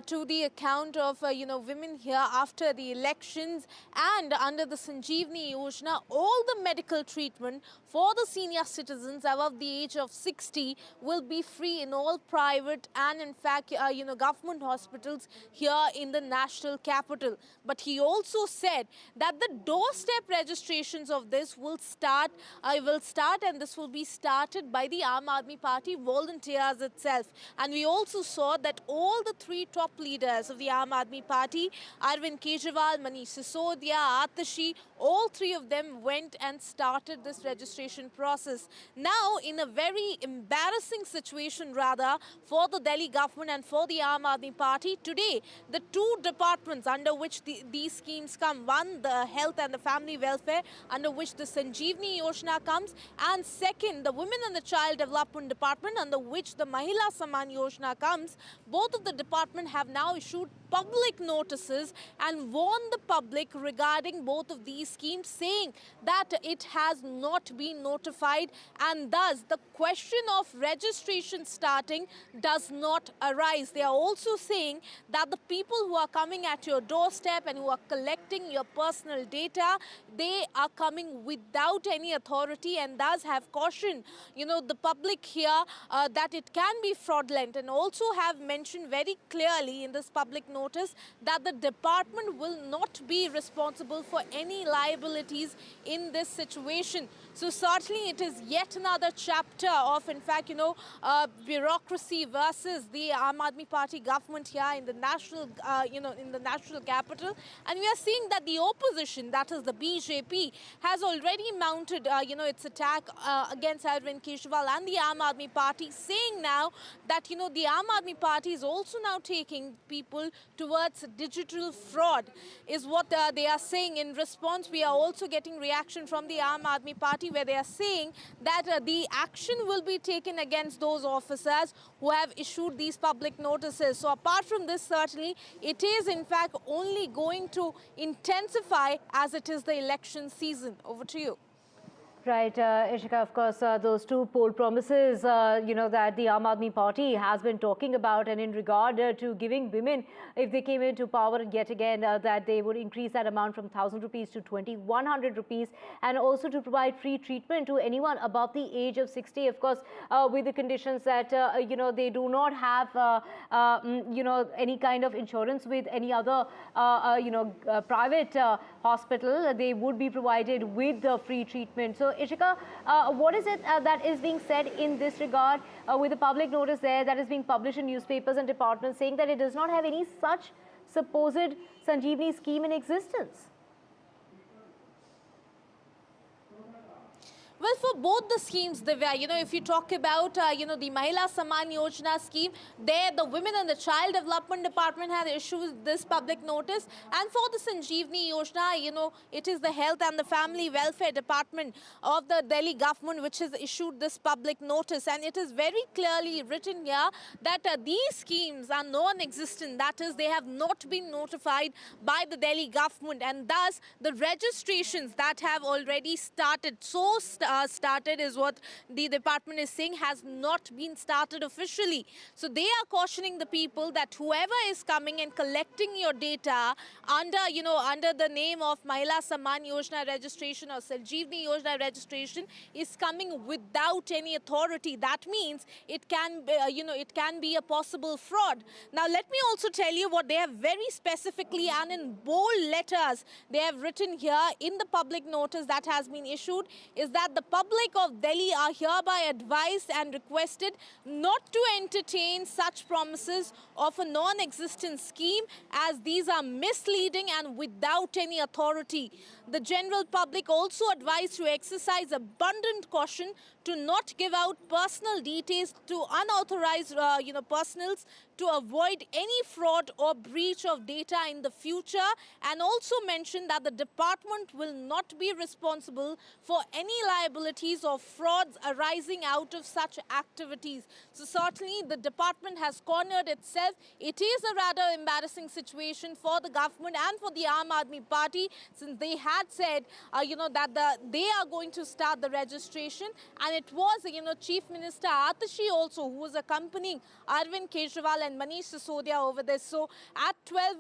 to the account of, women here after the elections. And under the Sanjeevani Yojana, all the medical treatment for the senior citizens above the age of 60 will be free in all private and, in fact, government hospitals here in the national capital. But he also said that the doorstep registrations of this will start and this will be started by the Aam Aadmi Party volunteers itself. And we also saw that all the three top leaders of the Aam Aadmi Party, Arvind Kejriwal, Manish Sisodia, Atashi, all three of them went and started this registration process. Now, in a very embarrassing situation rather for the Delhi government and for the Aam Aadmi Party, today the two departments under which these schemes come, one the health and the family welfare, under which the Sanjeevani Yojana comes, and second the women and the child development department, under which the Mahila Samman Yojana comes, both of the department have now issued public notices and warned the public regarding both of these schemes, saying that it has not been notified, and thus the question of registration starting does not arise. They are also saying that the people who are coming at your doorstep and who are collecting your personal data, they are coming without any authority, and thus have cautioned the public here that it can be fraudulent, and also have mentioned very clearly in this public notice that the department will not be responsible for any liabilities in this situation. So certainly it is yet another chapter of, in fact, bureaucracy versus the Aam Aadmi Party government here in the national, in the national capital. And we are seeing that the opposition, that is the BJP, has already mounted, its attack against Arvind Kejriwal and the Aam Aadmi Party, saying now that, the Aam Aadmi Party is also now taking people towards digital fraud, is what they are saying. In response, we are also getting reaction from the Aam Aadmi Party, where they are saying that the action will be taken against those officers who have issued these public notices. So apart from this, certainly it is in fact only going to intensify as it is the election season. Over to you. Right, Ishika, of course, those two poll promises, that the Aam Aadmi Party has been talking about, and in regard to giving women, if they came into power yet again, that they would increase that amount from 1,000 rupees to 2,100 rupees, and also to provide free treatment to anyone above the age of 60, of course, with the conditions that, they do not have, any kind of insurance with any other, private hospital. They would be provided with the free treatment. So, Ishika, what is it that is being said in this regard with the public notice there that is being published in newspapers and departments, saying that it does not have any such supposed Sanjeevani scheme in existence? Well, for both the schemes, Divya, if you talk about, the Mahila Samman Yojana scheme, there the Women and the Child Development Department had issued this public notice. And for the Sanjeevani Yojana, it is the Health and the Family Welfare Department of the Delhi government which has issued this public notice. And it is very clearly written here that these schemes are non-existent. That is, they have not been notified by the Delhi government. And thus, the registrations that have already started, started is what the department is saying, has not been started officially. So they are cautioning the people that whoever is coming and collecting your data under, under the name of Mahila Samman Yojana registration or Sanjeevani Yojana registration is coming without any authority. That means it can, it can be a possible fraud. Now, let me also tell you what they have very specifically and in bold letters they have written here in the public notice that has been issued, is that that the public of Delhi are hereby advised and requested not to entertain such promises of a non-existent scheme, as these are misleading and without any authority. The general public also advised to exercise abundant caution to not give out personal details to unauthorized personals, to avoid any fraud or breach of data in the future, and also mentioned that the department will not be responsible for any liabilities or frauds arising out of such activities. So certainly the department has cornered itself. It is a rather embarrassing situation for the government and for the Aam Aadmi Party, since they had said that they are going to start the registration, and it was Chief Minister Atashi also who was accompanying Arvind Kejriwal and Manish Sisodia over this. So at 12,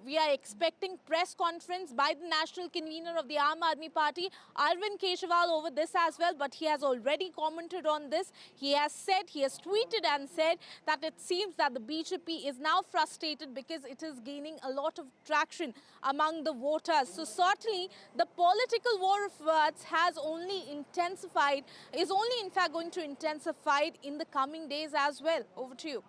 we are expecting press conference by the national convener of the Aam Aadmi Party, Arvind Kejriwal, over this as well. But he has already commented on this. He has tweeted and said that it seems that the BJP is now frustrated because it is gaining a lot of traction among the voters. So certainly the political war of words has only intensified, is only in fact going to intensify in the coming days as well. Over to you.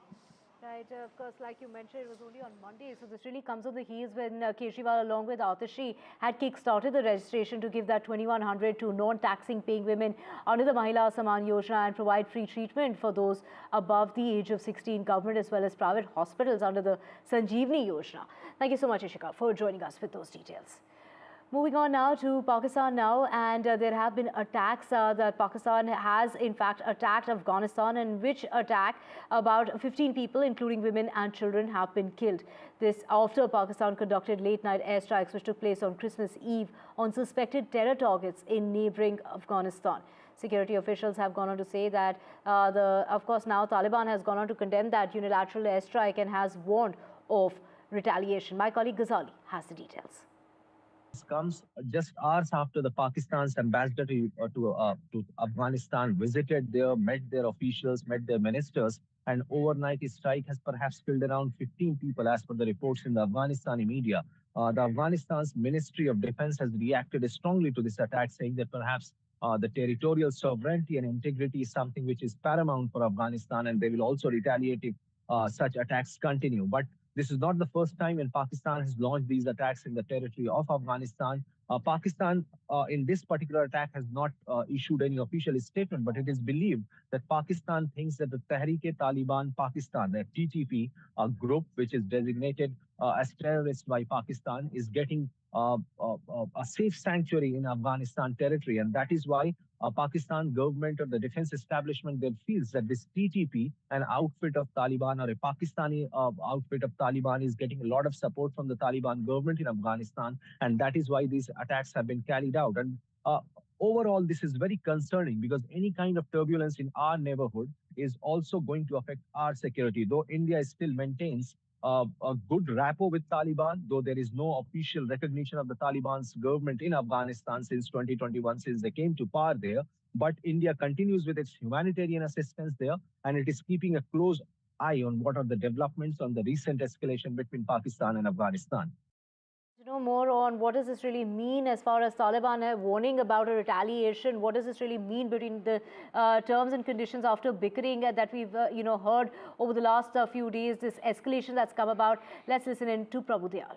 Right, of course, like you mentioned, it was only on Monday, so this really comes on the heels when Kejriwal, along with Atashi, had kick-started the registration to give that 2,100 to non-taxing paying women under the Mahila Saman Yojana and provide free treatment for those above the age of 16, government as well as private hospitals under the Sanjeevani Yojana. Thank you so much, Ishika, for joining us with those details. Moving on now to Pakistan now, and there have been attacks that Pakistan has in fact attacked Afghanistan, in which attack about 15 people, including women and children, have been killed. This after Pakistan conducted late-night airstrikes which took place on Christmas Eve on suspected terror targets in neighboring Afghanistan. Security officials have gone on to say that, of course, now Taliban has gone on to condemn that unilateral airstrike and has warned of retaliation. My colleague Ghazali has the details. This comes just hours after the Pakistan's ambassador to Afghanistan visited there, met their officials, met their ministers, and overnight a strike has perhaps killed around 15 people as per the reports in the Afghanistani media. The Afghanistan's Ministry of Defense has reacted strongly to this attack, saying that perhaps the territorial sovereignty and integrity is something which is paramount for Afghanistan, and they will also retaliate if such attacks continue. But this is not the first time when Pakistan has launched these attacks in the territory of Afghanistan. Pakistan, in this particular attack, has not issued any official statement, but it is believed that Pakistan thinks that the Tehreek-e-Taliban Pakistan, the TTP group, which is designated as terrorist by Pakistan, is getting a safe sanctuary in Afghanistan territory, and that is why Pakistan government or the defense establishment there feels that this TTP, an outfit of Taliban or a Pakistani outfit of Taliban, is getting a lot of support from the Taliban government in Afghanistan, and that is why these attacks have been carried out. And overall, this is very concerning because any kind of turbulence in our neighborhood is also going to affect our security. Though India still maintains a good rapport with Taliban, though there is no official recognition of the Taliban's government in Afghanistan since 2021, since they came to power there. But India continues with its humanitarian assistance there, and it is keeping a close eye on what are the developments on the recent escalation between Pakistan and Afghanistan. To know more on what does this really mean as far as Taliban are warning about a retaliation, what does this really mean between the terms and conditions after bickering that we've heard over the last few days, this escalation that's come about. Let's listen in to Prabhu Dayal.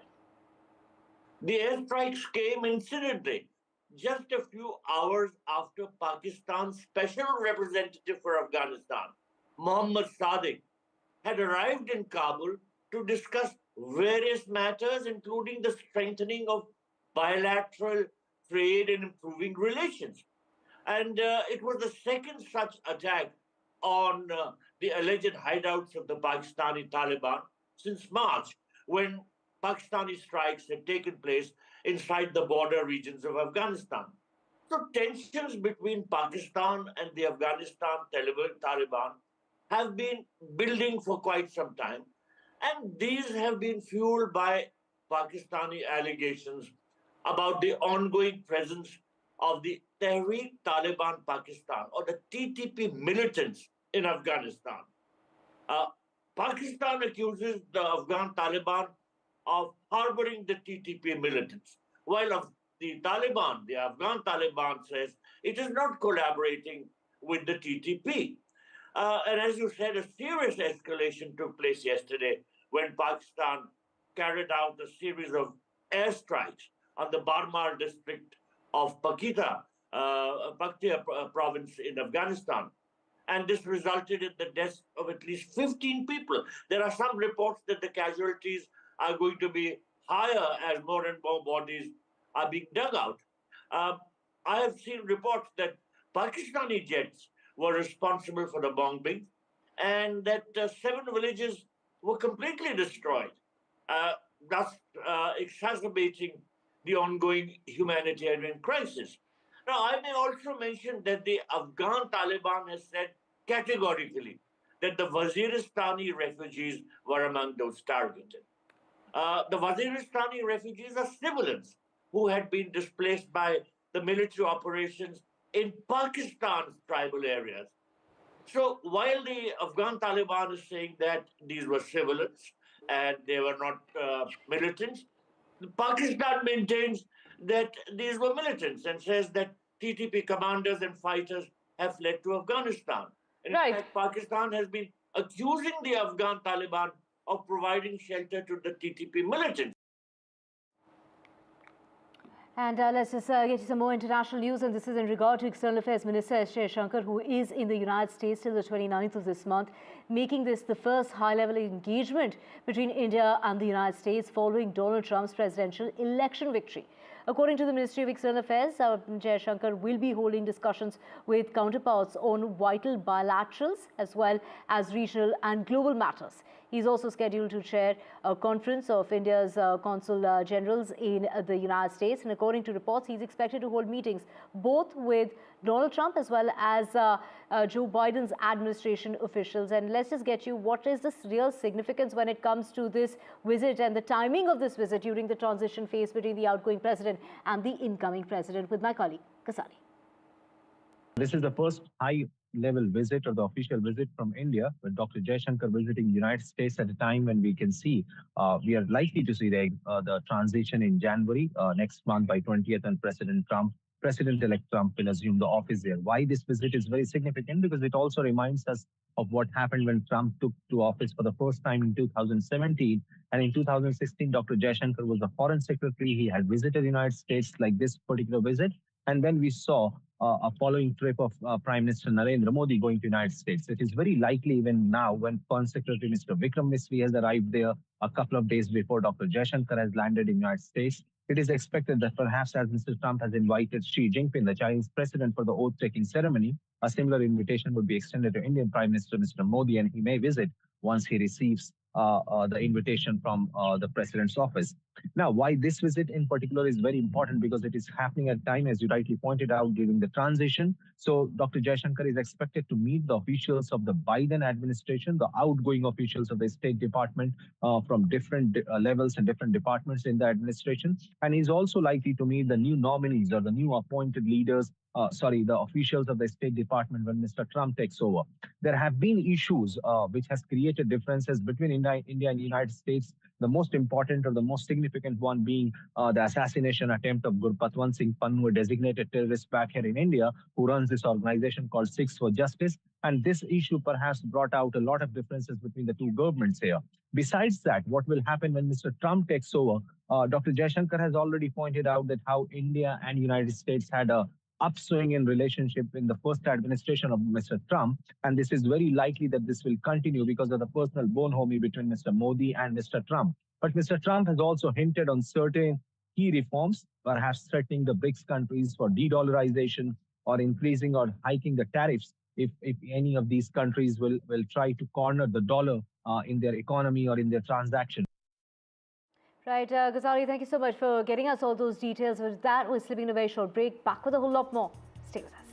The airstrikes came incidentally just a few hours after Pakistan's special representative for Afghanistan, Mohammad Sadiq, had arrived in Kabul to discuss various matters, including the strengthening of bilateral trade and improving relations. And it was the second such attack on the alleged hideouts of the Pakistani Taliban since March, when Pakistani strikes had taken place inside the border regions of Afghanistan. So tensions between Pakistan and the Afghanistan Taliban have been building for quite some time. And these have been fueled by Pakistani allegations about the ongoing presence of the Tehreek-Taliban Pakistan, or the TTP militants in Afghanistan. Pakistan accuses the Afghan Taliban of harboring the TTP militants, while the Taliban, the Afghan Taliban, says it is not collaborating with the TTP. And as you said, a serious escalation took place yesterday when Pakistan carried out a series of airstrikes on the Barmar district of Paktia province in Afghanistan. And this resulted in the deaths of at least 15 people. There are some reports that the casualties are going to be higher as more and more bodies are being dug out. I have seen reports that Pakistani jets were responsible for the bombing and that 7 villages were completely destroyed, thus exacerbating the ongoing humanitarian crisis. Now, I may also mention that the Afghan Taliban has said categorically that the Waziristani refugees were among those targeted. The Waziristani refugees are civilians who had been displaced by the military operations in Pakistan's tribal areas. So while the Afghan Taliban is saying that these were civilians and they were not militants, Pakistan maintains that these were militants and says that TTP commanders and fighters have fled to Afghanistan. In fact, Pakistan has been accusing the Afghan Taliban of providing shelter to the TTP militants. And let's just get you some more international news, and this is in regard to External Affairs Minister S. Jaishankar, who is in the United States till the 29th of this month, making this the first high-level engagement between India and the United States following Donald Trump's presidential election victory. According to the Ministry of External Affairs, Jaishankar will be holding discussions with counterparts on vital bilaterals as well as regional and global matters. He's also scheduled to chair a conference of India's consul generals in the United States. And according to reports, he's expected to hold meetings both with Donald Trump as well as Joe Biden's administration officials. And let's just get you, what is the real significance when it comes to this visit and the timing of this visit during the transition phase between the outgoing president and the incoming president, with my colleague Kasari. This is the first high-level visit or the official visit from India, with Dr. Jaishankar visiting the United States at a time when we can see we are likely to see the transition in January next month by 20th, and President-elect Trump will assume the office there. Why this visit is very significant? Because it also reminds us of what happened when Trump took to office for the first time in 2017. And in 2016, Dr. Jaishankar was the foreign secretary. He had visited the United States like this particular visit. And then we saw a following trip of Prime Minister Narendra Modi going to the United States. It is very likely even now when Foreign Secretary Mr. Vikram Misri has arrived there a couple of days before Dr. Jaishankar has landed in the United States. It is expected that perhaps as Mr. Trump has invited Xi Jinping, the Chinese president, for the oath-taking ceremony, a similar invitation would be extended to Indian Prime Minister Mr. Modi, and he may visit once he receives the invitation from the president's office. Now, why this visit in particular is very important, because it is happening at a time, as you rightly pointed out, during the transition. So Dr. Jaishankar is expected to meet the officials of the Biden administration, the outgoing officials of the State Department from different levels and different departments in the administration. And he's also likely to meet the new nominees or the new appointed leaders, the officials of the State Department when Mr. Trump takes over. There have been issues which has created differences between India and the United States. The most important or the most significant one being the assassination attempt of Gurpatwant Singh Pannu, a designated terrorist back here in India, who runs this organization called Sikhs for Justice. And this issue perhaps brought out a lot of differences between the two governments here. Besides that, what will happen when Mr. Trump takes over? Dr. Jaishankar has already pointed out that how India and United States had a upswing in relationship in the first administration of Mr. Trump. And this is very likely that this will continue because of the personal bonhomie between Mr. Modi and Mr. Trump. But Mr. Trump has also hinted on certain key reforms, perhaps threatening the BRICS countries for de-dollarization or increasing or hiking the tariffs if any of these countries will try to corner the dollar in their economy or in their transaction. Right, Ghazali, thank you so much for getting us all those details. With that, we're slipping a very short break. Back with a whole lot more. Stay with us.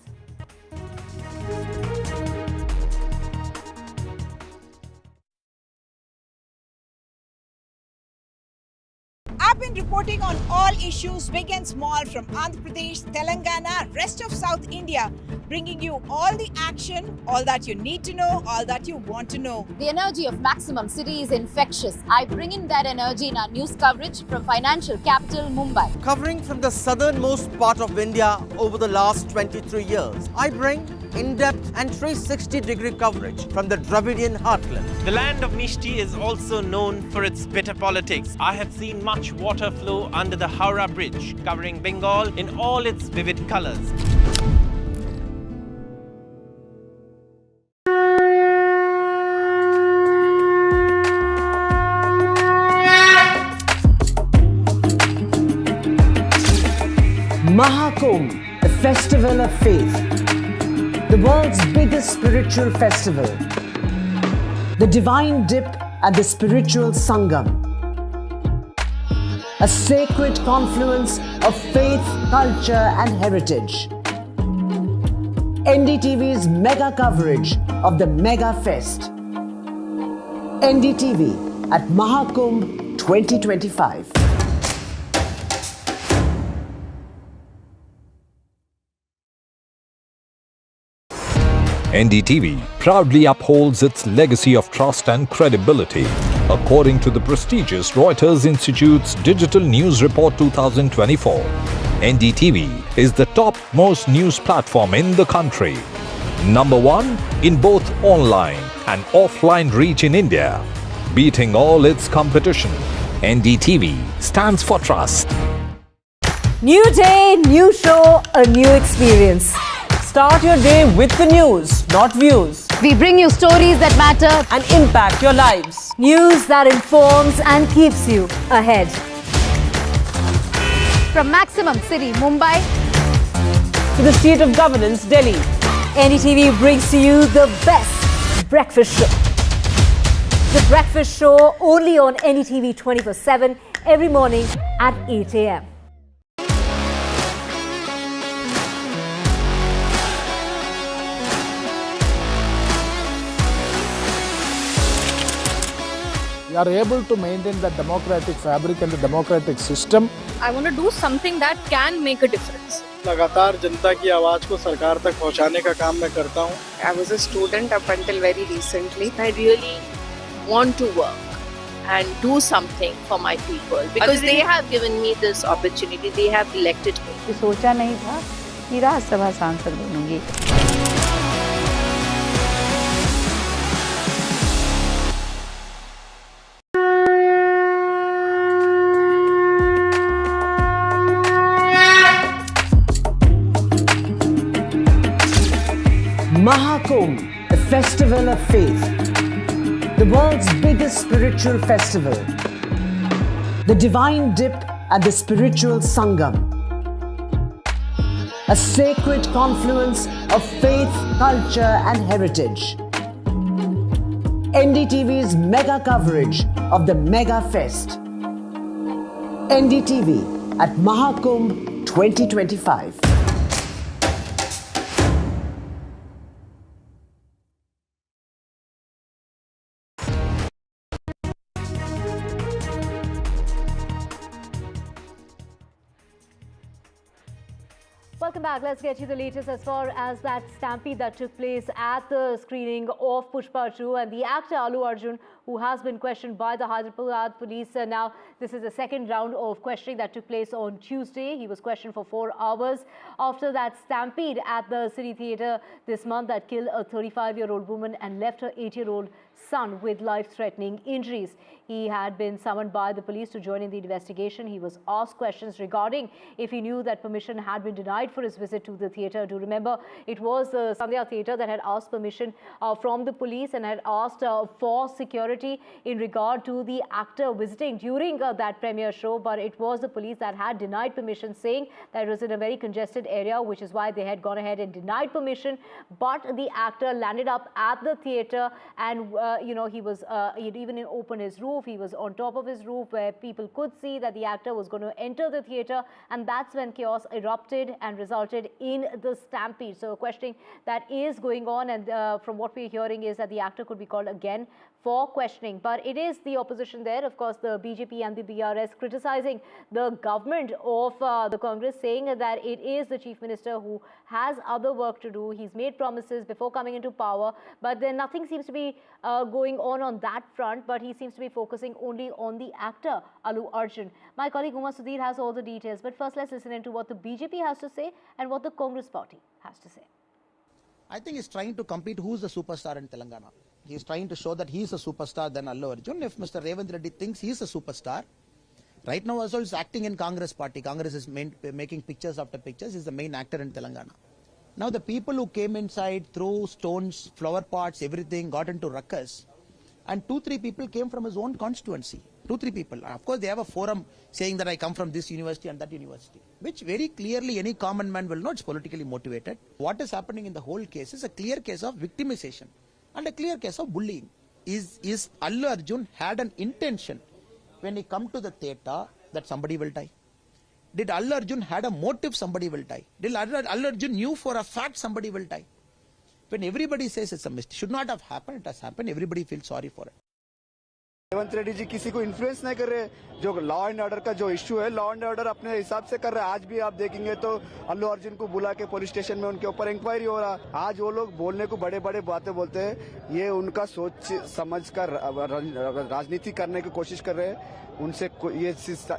have been reporting on all issues big and small from Andhra Pradesh, Telangana, rest of South India, bringing you all the action, all that you need to know, all that you want to know. The energy of Maximum City is infectious. I bring in that energy in our news coverage from financial capital Mumbai. Covering from the southernmost part of India over the last 23 years, I bring in-depth and 360-degree coverage from the Dravidian heartland. The land of Mishti is also known for its bitter politics. I have seen much water flow under the Howrah Bridge, covering Bengal in all its vivid colors. Mahakumbh, a festival of faith, the world's biggest spiritual festival, the divine dip at the spiritual Sangam, a sacred confluence of faith, culture and heritage. NDTV's mega coverage of the Mega Fest. NDTV at Mahakumbh 2025. NDTV proudly upholds its legacy of trust and credibility. According to the prestigious Reuters Institute's Digital News Report 2024, NDTV is the top-most news platform in the country. Number 1 in both online and offline reach in India. Beating all its competition, NDTV stands for trust. New day, new show, a new experience. Start your day with the news, not views. We bring you stories that matter and impact your lives. News that informs and keeps you ahead. from Maximum City, Mumbai, to the seat of governance, Delhi. NDTV brings to you the best breakfast show. The breakfast show only on NDTV 24/7 every morning at 8 a.m. We are able to maintain the democratic fabric and the democratic system. I want to do something that can make a difference. लगातार जनता की आवाज को सरकार तक पहुंचाने का काम मैं करता हूं. I was a student up until very recently. I really want to work and do something for my people because they have given me this opportunity. They have elected me. सोचा नहीं था कि राज्यसभा सांसद बनूंगी. Mahakumbh, a festival of faith, the world's biggest spiritual festival, the divine dip at the spiritual Sangam, a sacred confluence of faith, culture and heritage. NDTV's mega coverage of the Mega Fest. NDTV at Mahakumbh 2025. Welcome back. Let's get you the latest as far as that stampede that took place at the screening of Pushpa 2 and the actor Allu Arjun, who has been questioned by the Hyderabad police. Now, this is the second round of questioning that took place on Tuesday. He was questioned for 4 hours after that stampede at the City Theatre this month that killed a 35-year-old woman and left her 8-year-old son with life-threatening injuries. He had been summoned by the police to join in the investigation. He was asked questions regarding if he knew that permission had been denied for his visit to the theatre. Do remember, it was the Sandhya Theatre that had asked permission from the police and had asked for security in regard to the actor visiting during that premiere show. But it was the police that had denied permission, saying that it was in a very congested area, which is why they had gone ahead and denied permission. But the actor landed up at the theatre and, he was, he'd even opened his roof. He was on top of his roof where people could see that the actor was going to enter the theatre, and that's when chaos erupted and resulted in the stampede. So a questioning that is going on, and from what we're hearing is that the actor could be called again for questioning. But it is the opposition there, of course, the BJP and the BRS, criticizing the government of the Congress, saying that it is the Chief Minister who has other work to do. He's made promises before coming into power, but then nothing seems to be going on that front, but he seems to be focusing only on the actor, Allu Arjun. My colleague Uma Sudhir has all the details, but first let's listen into what the BJP has to say and what the Congress party has to say. I think he's trying to compete who's the superstar in Telangana. He's trying to show that he's a superstar than Allu Arjun. If Mr. Revanth Reddy thinks he's a superstar, right now also he's acting in Congress party. Congress is making pictures after pictures. He's the main actor in Telangana. Now the people who came inside, threw stones, flower pots, everything, got into ruckus, and 2-3 people came from his own constituency. 2-3 people. Of course, they have a forum saying that I come from this university and that university, which very clearly any common man will know it's politically motivated. What is happening in the whole case is a clear case of victimization and a clear case of bullying. Is Allu Arjun had an intention when he come to the theatre that somebody will die? Did Allu Arjun had a motive somebody will die? Did Allu Arjun knew for a fact somebody will die? When everybody says it's a mistake, should not have happened, it has happened, everybody feels sorry for it. Revanth Reddy ji किसी को influence नहीं कर रहे, जो law and order का जो issue है law and order अपने हिसाब से कर रहे हैं. आज भी आप देखेंगे तो अल्लू अर्जुन को बुला के पुलिस स्टेशन में उनके ऊपर इंक्वायरी हो रहा. आज वो लोग बोलने को बड़े बड़े बातें बोलते हैं, ये उनका सोच समझ कर राजनीति करने की कोशिश कर रहे हैं. उनसे ये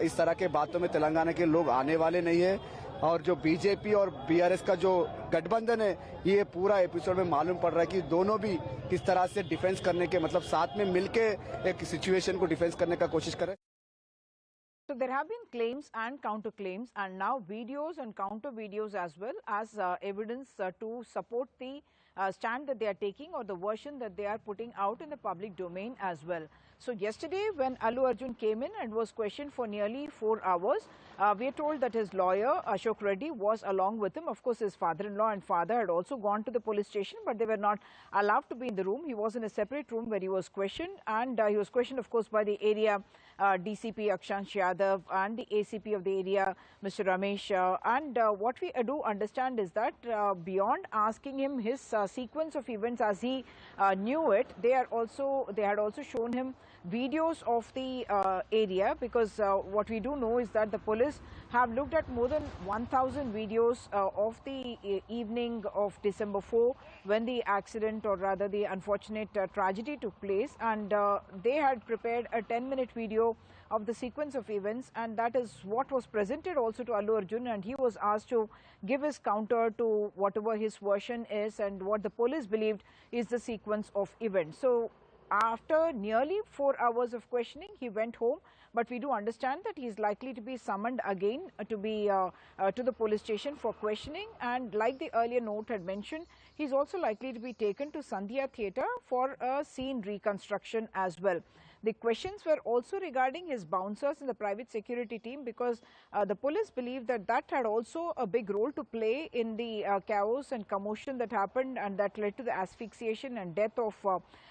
इस तरह के बातों में तेलंगाना के लोग आने वाले नहीं है. और जो बीजेपी और बीआरएस का जो गठबंधन है, ये पूरा एपिसोड में मालूम पड़ रहा है कि दोनों भी किस तरह से डिफेंस करने के मतलब साथ में मिलके एक सिचुएशन को डिफेंस करने का कोशिश कर रहे हैं. So there have been claims and counterclaims, and now videos and counter videos as well as evidence to support the stand that they are taking or the version that they are putting out in the public domain as well. So yesterday when Allu Arjun came in and was questioned for nearly 4 hours, we are told that his lawyer Ashok Reddy was along with him. Of course, his father-in-law and father had also gone to the police station, but they were not allowed to be in the room. He was in a separate room where he was questioned, and he was questioned, of course, by the area DCP Akshansh Yadav and the ACP of the area, Mr. Ramesh. And what we do understand is that beyond asking him his sequence of events as he knew it, they had also shown him videos of the area, because what we do know is that the police have looked at more than 1,000 videos of the evening of December 4 when the accident, or rather the unfortunate tragedy took place, and they had prepared a 10-minute video of the sequence of events, and that is what was presented also to Allu Arjun, and he was asked to give his counter to whatever his version is and what the police believed is the sequence of events. So after nearly 4 hours of questioning, he went home, but we do understand that he is likely to be summoned again to the police station for questioning, and like the earlier note had mentioned, he is also likely to be taken to Sandhya Theatre for a scene reconstruction as well. The questions were also regarding his bouncers in the private security team, because the police believe that that had also a big role to play in the chaos and commotion that happened, and that led to the asphyxiation and death of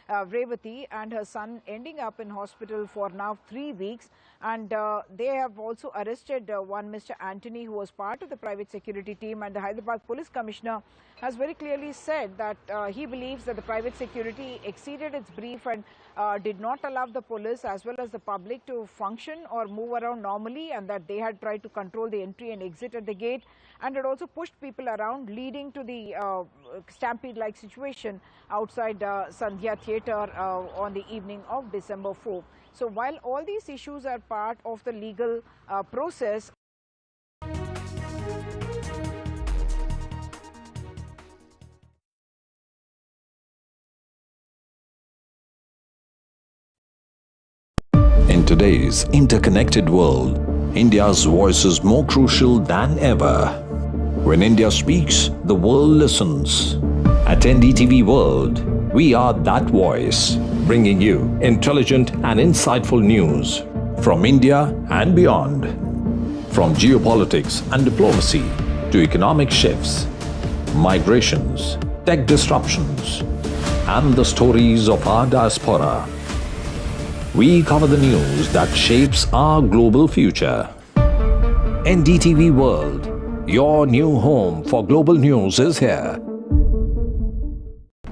Revati and her son, ending up in hospital for now 3 weeks. And they have also arrested one Mr. Anthony, who was part of the private security team, and the Hyderabad Police Commissioner has very clearly said that he believes that the private security exceeded its brief and did not allow the police as well as the public to function or move around normally, and that they had tried to control the entry and exit at the gate, and had also pushed people around, leading to the stampede-like situation outside Sandhya Theatre on the evening of December 4. So while all these issues are part of the legal process, In today's interconnected world, India's voice is more crucial than ever. When India speaks, the world listens. At NDTV World, we are that voice, bringing you intelligent and insightful news from India and beyond. From geopolitics and diplomacy to economic shifts, migrations, tech disruptions, and the stories of our diaspora. We cover the news that shapes our global future. NDTV World, your new home for global news, is here.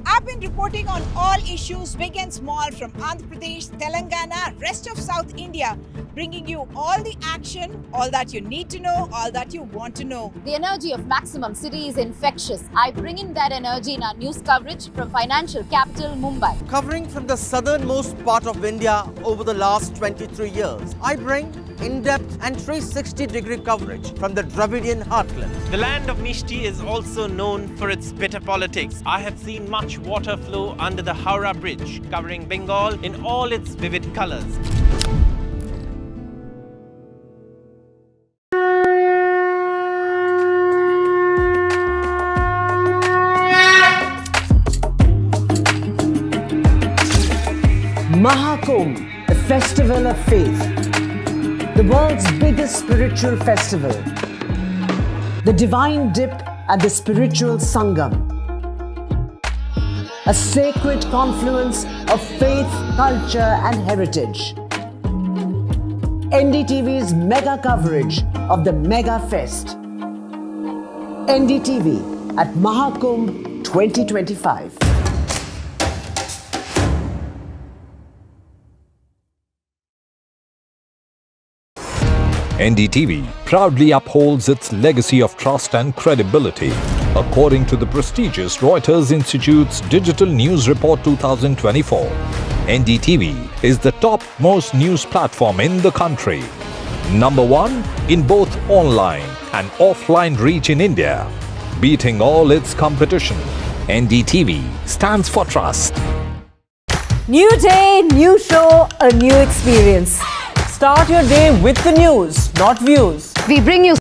I've been reporting on all issues issues big and small from Andhra Pradesh, Telangana, rest of South India, bringing you all the action, all that you need to know, all that you want to know. The energy of Maximum City is infectious. I bring in that energy in our news coverage from financial capital Mumbai. Covering from the southernmost part of India over the last 23 years, I bring in-depth and 360-degree coverage from the Dravidian heartland. The land of Mishti is also known for its bitter politics. I have seen much water flow under the Howrah Bridge, covering Bengal in all its vivid colors. Mahakumbh, the festival of faith, the world's biggest spiritual festival, the divine dip at the spiritual Sangam, a sacred confluence of faith, culture and heritage. NDTV's mega coverage of the Mega Fest. NDTV at Mahakumbh 2025. NDTV proudly upholds its legacy of trust and credibility. According to the prestigious Reuters Institute's Digital News Report 2024, NDTV is the top-most news platform in the country. Number 1 in both online and offline reach in India. Beating all its competition, NDTV stands for trust. New day, new show, a new experience. Start your day with the news, not views. We bring you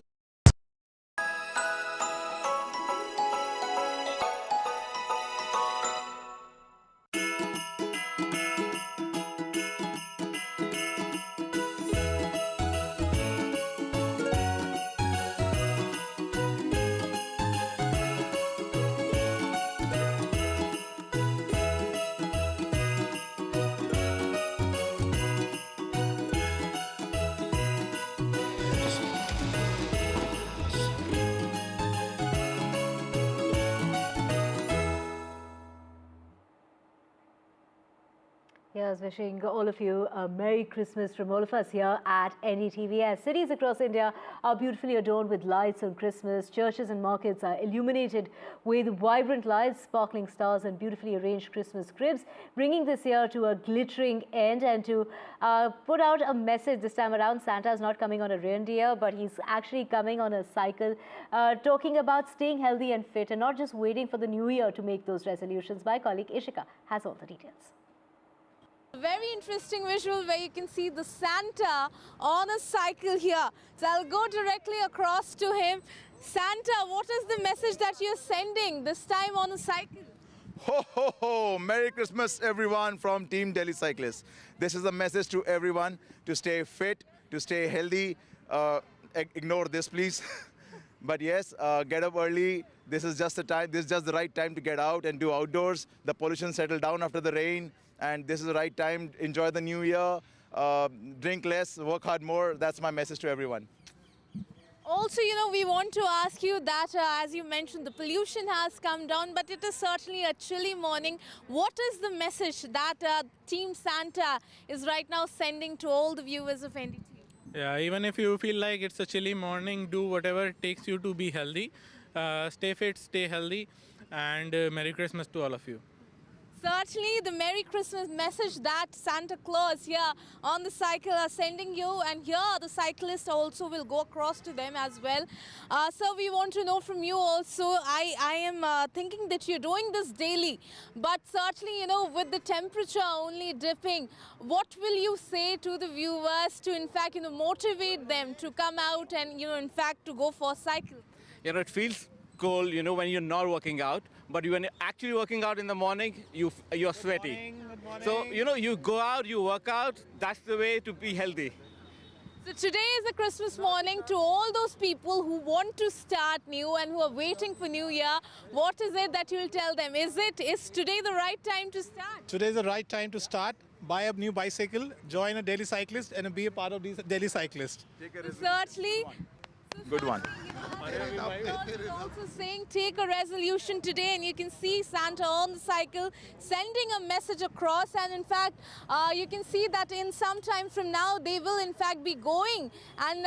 Yes, wishing all of you a Merry Christmas from all of us here at NDTV. As cities across India are beautifully adorned with lights on Christmas, churches and markets are illuminated with vibrant lights, sparkling stars and beautifully arranged Christmas cribs, bringing this year to a glittering end. And to put out a message this time around, Santa's not coming on a reindeer, but he's actually coming on a cycle, talking about staying healthy and fit and not just waiting for the new year to make those resolutions. My colleague Ishika has all the details. A very interesting visual where you can see the Santa on a cycle here. So I'll go directly across to him. Santa, what is the message that you're sending this time on a cycle? Ho, ho, ho! Merry Christmas, everyone, from Team Delhi Cyclists. This is a message to everyone to stay fit, to stay healthy. Ignore this, please. But yes, get up early. This is just the time. This is just the right time to get out and do outdoors. The pollution settled down after the rain, and this is the right time. Enjoy the new year. Drink less, work hard more. That's my message to everyone. Also, you know, we want to ask you that, as you mentioned, the pollution has come down, but it is certainly a chilly morning. What is the message that Team Santa is right now sending to all the viewers of NDTV? Yeah, even if you feel like it's a chilly morning, do whatever it takes you to be healthy. Stay fit, stay healthy, and Merry Christmas to all of you. Certainly, the Merry Christmas message that Santa Claus here on the cycle are sending you, and here the cyclists also will go across to them as well. So we want to know from you also, I am thinking that you're doing this daily, but certainly, you know, with the temperature only dipping, what will you say to the viewers to, in fact, you know, motivate them to come out and, you know, in fact, to go for a cycle? You know, it feels cold, you know, when you're not working out, but when you're actually working out in the morning, you're sweaty. So, you know, you go out, you work out, that's the way to be healthy. So today is a Christmas morning. To all those people who want to start new and who are waiting for New Year, what is it that you'll tell them? Is today the right time to start? Today is the right time to start. Buy a new bicycle, join a daily cyclist and be a part of these daily cyclists. Certainly. good one. Also saying take a resolution today, and you can see Santa on the cycle sending a message across, and in fact you can see that in some time from now they will in fact be going and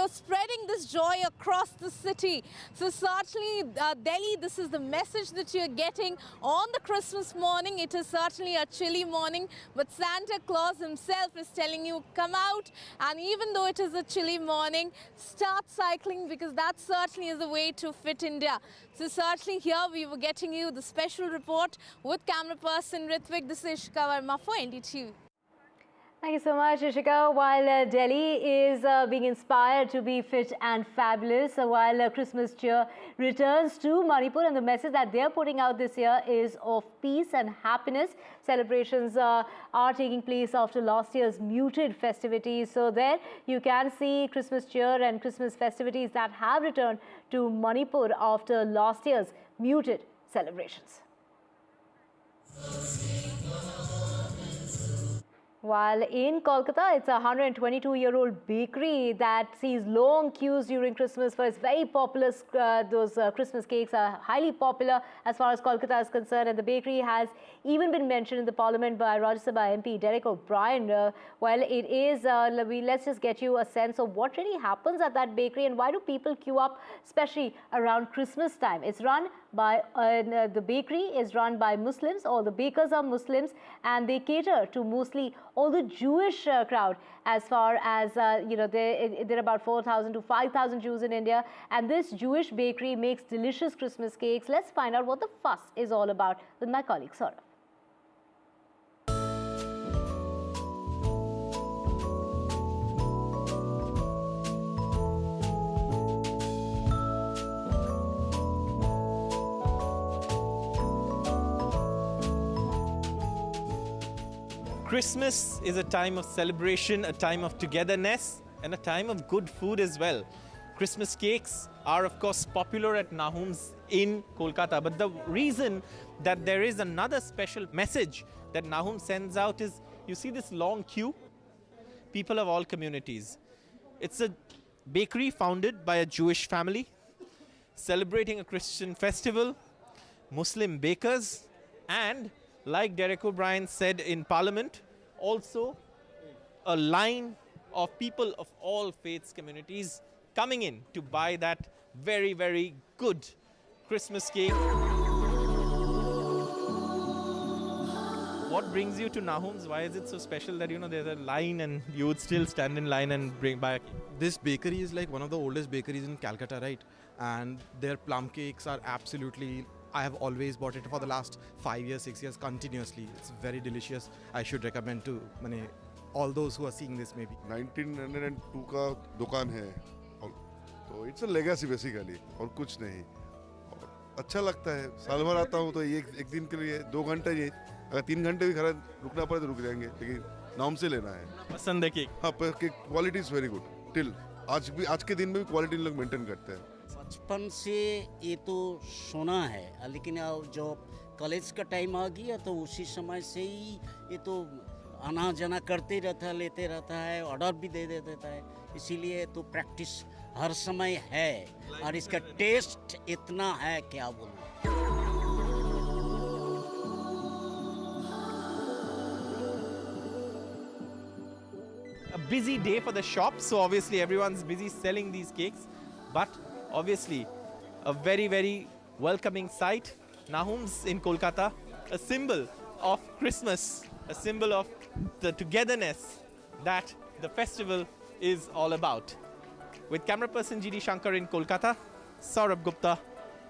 spreading this joy across the city. So certainly Delhi, this is the message that you're getting on the Christmas morning. It is certainly a chilly morning, but Santa Claus himself is telling you come out, and even though it is a chilly morning, start cycling, because that certainly is the way to fit India. So certainly here we were getting you the special report with camera person Ritvik. This is Ishika Verma for NDTV. Thank you so much, Ishika. While Delhi is being inspired to be fit and fabulous, while Christmas cheer returns to Manipur, and the message that they're putting out this year is of peace and happiness. Celebrations are taking place after last year's muted festivities. So there you can see Christmas cheer and Christmas festivities that have returned to Manipur after last year's muted celebrations. While in Kolkata, it's a 122-year-old bakery that sees long queues during Christmas for its very popular, those Christmas cakes are highly popular as far as Kolkata is concerned. And the bakery has even been mentioned in the parliament by Rajya Sabha MP Derek O'Brien. Well, it is, let's just get you a sense of what really happens at that bakery and why do people queue up, especially around Christmas time. It's run by, the bakery is run by Muslims. All the bakers are Muslims, and they cater to mostly all the Jewish crowd. As far as, there are about 4,000 to 5,000 Jews in India. And this Jewish bakery makes delicious Christmas cakes. Let's find out what the fuss is all about with my colleague Saurabh. Christmas is a time of celebration, a time of togetherness, and a time of good food as well. Christmas cakes are of course popular at Nahum's in Kolkata, but the reason that there is another special message that Nahum sends out is, you see this long queue? People of all communities. It's a bakery founded by a Jewish family, celebrating a Christian festival, Muslim bakers, and like Derek O'Brien said in Parliament, also a line of people of all faiths communities coming in to buy that very, very good Christmas cake. What brings you to Nahum's? Why is it so special that, there's a line and you would still stand in line and buy a cake? This bakery is like one of the oldest bakeries in Calcutta, right? And their plum cakes are absolutely, I have always bought it for the last 5 years, 6 years continuously. It's very delicious. I should recommend to all those who are seeing this maybe. 1902 का दुकान है, तो it's a legacy basically और कुछ नहीं. अच्छा लगता है. साल भर आता हूँ तो एक दिन के लिए 2 घंटे ये, अगर 3 घंटे भी खड़ा रुकना पड़े तो रुक जाएंगे, लेकिन नाम से लेना है. पसंद है केक? हाँ, quality is very good. Till आज के दिन में भी क्वालिटी लोग मेंटेन करते हैं. बचपन से ये तो सुना है, लेकिन जो कॉलेज का टाइम आ गया तो उसी समय से ही ये तो आना जाना करते रहता है, लेते रहता है, ऑर्डर भी दे देता है, इसीलिए तो प्रैक्टिस हर समय है और इसका टेस्ट इतना है क्या बोलूं. A busy day for the shop, so obviously everyone's busy selling these cakes, but obviously a very, very welcoming sight. Nahum's in Kolkata, a symbol of Christmas, a symbol of the togetherness that the festival is all about. With camera person GD Shankar in Kolkata, Saurabh Gupta,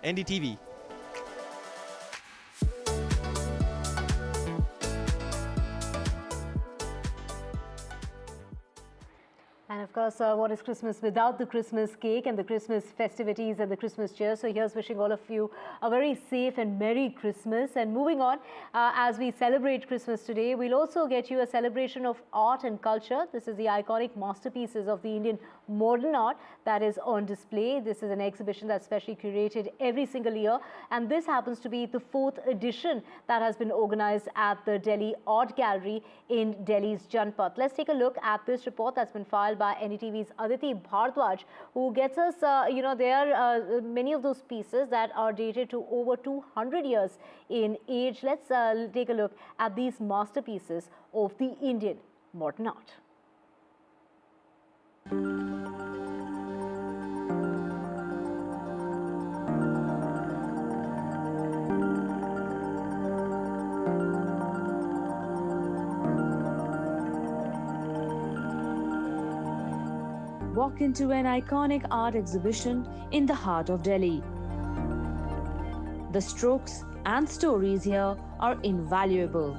NDTV. And of course, what is Christmas without the Christmas cake and the Christmas festivities and the Christmas cheer? So here's wishing all of you a very safe and Merry Christmas. And moving on, as we celebrate Christmas today, we'll also get you a celebration of art and culture. This is the iconic masterpieces of the Indian modern art that is on display. This is an exhibition that's specially curated every single year. And this happens to be the 4th edition that has been organized at the Delhi Art Gallery in Delhi's Janpath. Let's take a look at this report that's been filed by by NDTV's Aditi Bhardwaj, who gets us, there are many of those pieces that are dated to over 200 years in age. Let's take a look at these masterpieces of the Indian modern art. Walk into an iconic art exhibition in the heart of Delhi. The strokes and stories here are invaluable.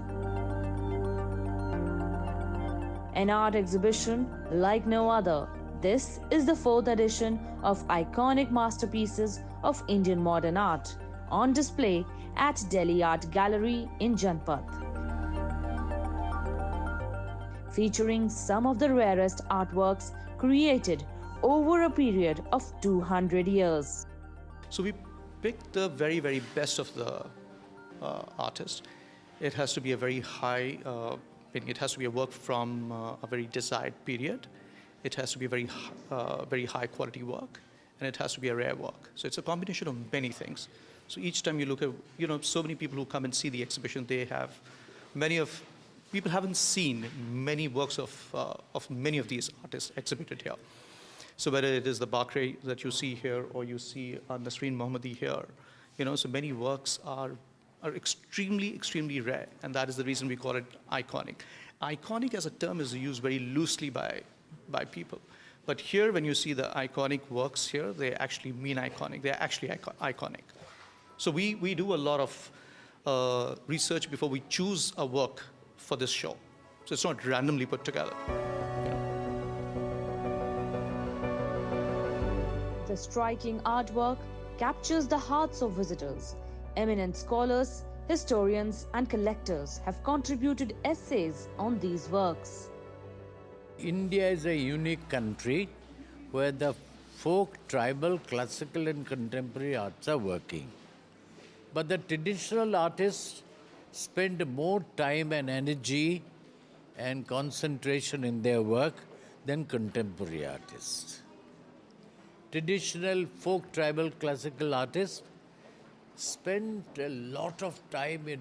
An art exhibition like no other. This is the 4th edition of Iconic Masterpieces of Indian Modern Art, on display at Delhi Art Gallery in Janpath. Featuring some of the rarest artworks created over a period of 200 years. So we picked the very, very best of the artists. It has to be a very high, it has to be a work from a very desired period. It has to be a very high quality work, and it has to be a rare work. So it's a combination of many things. So each time you look at, so many people who come and see the exhibition, they have people haven't seen many works of many of these artists exhibited here. So whether it is the Bakri that you see here, or you see Nasreen Mohammadi here, so many works are extremely, extremely rare, and that is the reason we call it iconic. Iconic as a term is used very loosely by people. But here, when you see the iconic works here, they actually mean iconic. They're actually iconic. So we do a lot of research before we choose a work for this show. So it's not randomly put together. The striking artwork captures the hearts of visitors. Eminent scholars, historians and collectors have contributed essays on these works. India is a unique country where the folk, tribal, classical and contemporary arts are working. But the traditional artists spend more time and energy and concentration in their work than contemporary artists. Traditional folk, tribal, classical artists spend a lot of time in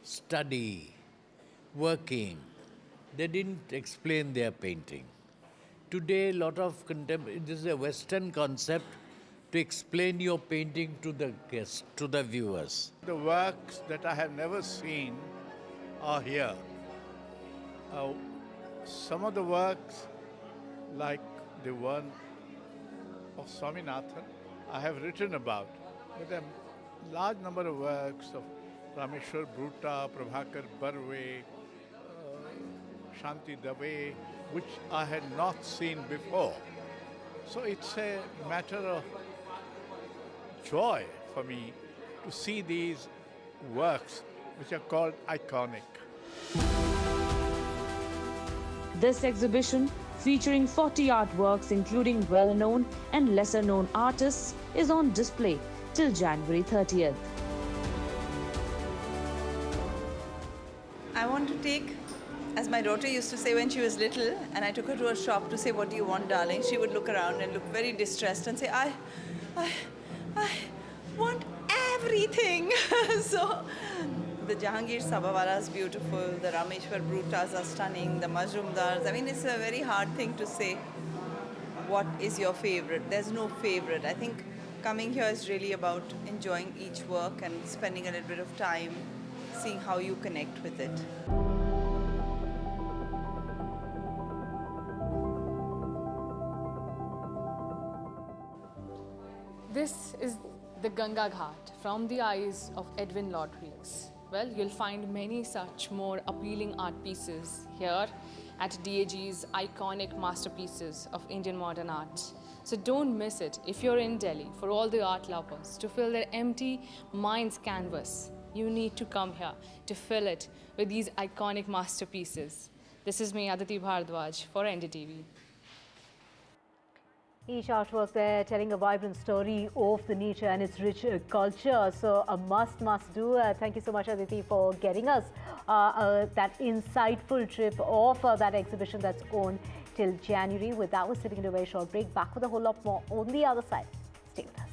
study, working. They didn't explain their painting. Today, a lot of contemporary, this is a Western concept to explain your painting to the guests, to the viewers. The works that I have never seen are here. Some of the works, like the one of Swaminathan, I have written about. With a large number of works of Rameshwar Bruta, Prabhakar Barve, Shanti Dave, which I had not seen before. So it's a matter of joy for me to see these works, which are called iconic. This exhibition, featuring 40 artworks including well-known and lesser-known artists, is on display till January 30th. I want to take, as my daughter used to say when she was little, and I took her to a shop to say, "What do you want, darling?" She would look around and look very distressed and say, I want everything. So the Jahangir Sabawala is beautiful, the Rameshwar Brutas are stunning, the Majumdars. I mean, it's a very hard thing to say, what is your favorite? There's no favorite. I think coming here is really about enjoying each work and spending a little bit of time, seeing how you connect with it. This is the Ganga Ghat from the eyes of Edwin Lord Rees. Well, you'll find many such more appealing art pieces here at DAG's iconic masterpieces of Indian modern art. So don't miss it if you're in Delhi. For all the art lovers to fill their empty mind's canvas, you need to come here to fill it with these iconic masterpieces. This is me, Aditi Bhardwaj, for NDTV. Each artwork there telling a vibrant story of the nature and its rich culture. So a must do. Thank you so much, Aditi, for getting us that insightful trip of that exhibition that's on till January. With that, we're sitting in a very short break. Back with a whole lot more on the other side. Stay with us.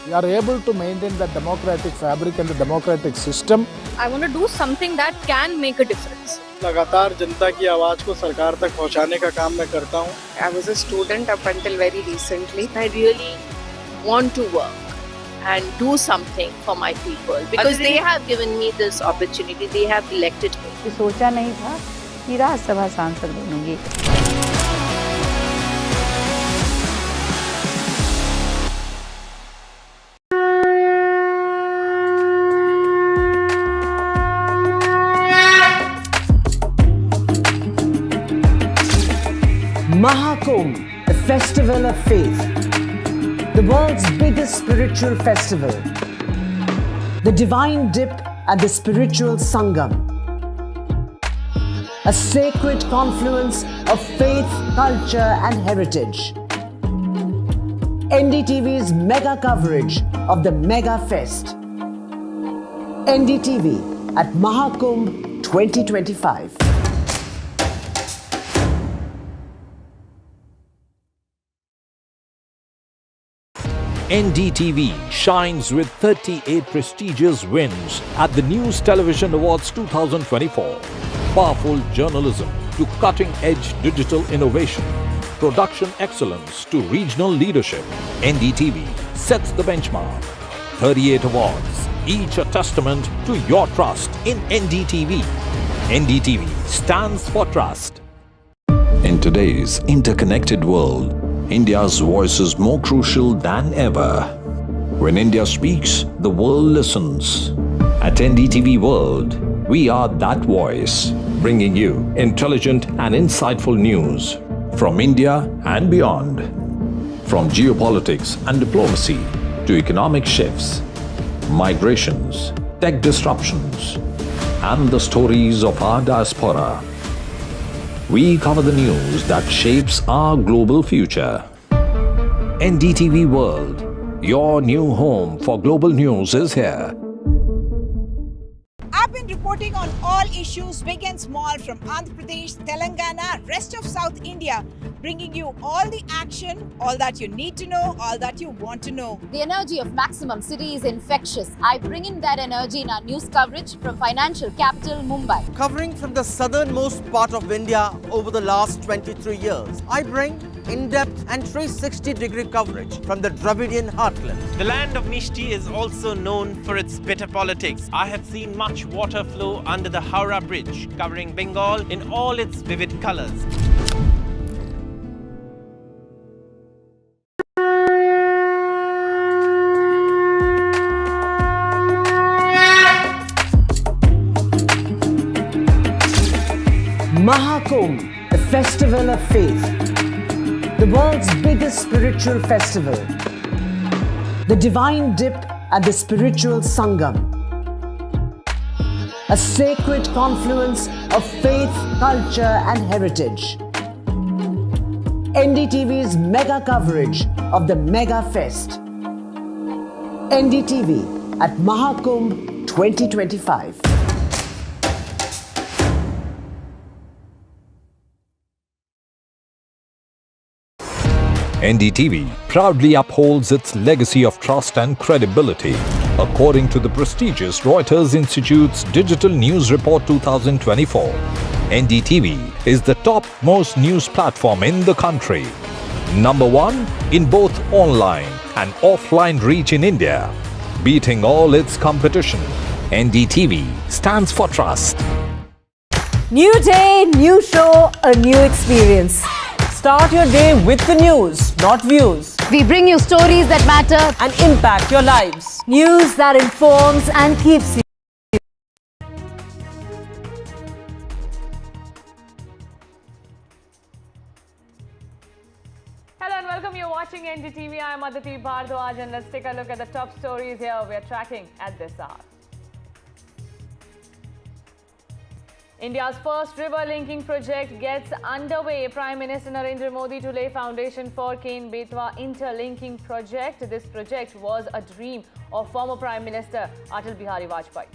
We are able to maintain the democratic fabric and the democratic system. I want to do something that can make a difference. लगातार जनता की आवाज को सरकार तक पहुंचाने का काम मैं करता हूं। I was a student up until very recently. I really want to work and do something for my people because they have given me this opportunity. They have elected me. सोचा नहीं था कि राज्यसभा सांसद बनूंगी। Mahakumbh, the festival of faith, the world's biggest spiritual festival, the divine dip at the spiritual Sangam, a sacred confluence of faith, culture and heritage. NDTV's mega coverage of the Mega Fest. NDTV at Mahakumbh 2025. NDTV shines with 38 prestigious wins at the News Television Awards 2024. Powerful journalism to cutting-edge digital innovation. Production excellence to regional leadership. NDTV sets the benchmark. 38 awards, each a testament to your trust in NDTV. NDTV stands for trust. In today's interconnected world, India's voice is more crucial than ever. When India speaks, the world listens. At NDTV World, we are that voice, bringing you intelligent and insightful news from India and beyond. From geopolitics and diplomacy to economic shifts, migrations, tech disruptions, and the stories of our diaspora. We cover the news that shapes our global future. NDTV World, your new home for global news is here. I've been reporting on all issues big and small from Andhra Pradesh, Telangana, rest of South India, bringing you all the action, all that you need to know, all that you want to know. The energy of Maximum City is infectious. I bring in that energy in our news coverage from financial capital Mumbai. Covering from the southernmost part of India over the last 23 years, I bring in-depth and 360-degree coverage from the Dravidian heartland. The land of Mishti is also known for its bitter politics. I have seen much water flow under the Howrah Bridge, covering Bengal in all its vivid colors. Mahakumbh, the festival of faith, the world's biggest spiritual festival, the divine dip at the spiritual Sangam, a sacred confluence of faith, culture and heritage. NDTV's mega coverage of the Mega Fest. NDTV at Mahakumbh 2025. NDTV proudly upholds its legacy of trust and credibility. According to the prestigious Reuters Institute's Digital News Report 2024, NDTV is the top-most news platform in the country. Number 1 in both online and offline reach in India, beating all its competition. NDTV stands for trust. New day, new show, a new experience. Start your day with the news, not views. We bring you stories that matter and impact your lives. News that informs and keeps you. watching NDTV. I'm Aditi Bhardwaj and let's take a look at the top stories here we are tracking at this hour. India's first river linking project gets underway. Prime Minister Narendra Modi to lay foundation for Ken-Betwa interlinking project. This project was a dream of former Prime Minister Atal Bihari Vajpayee.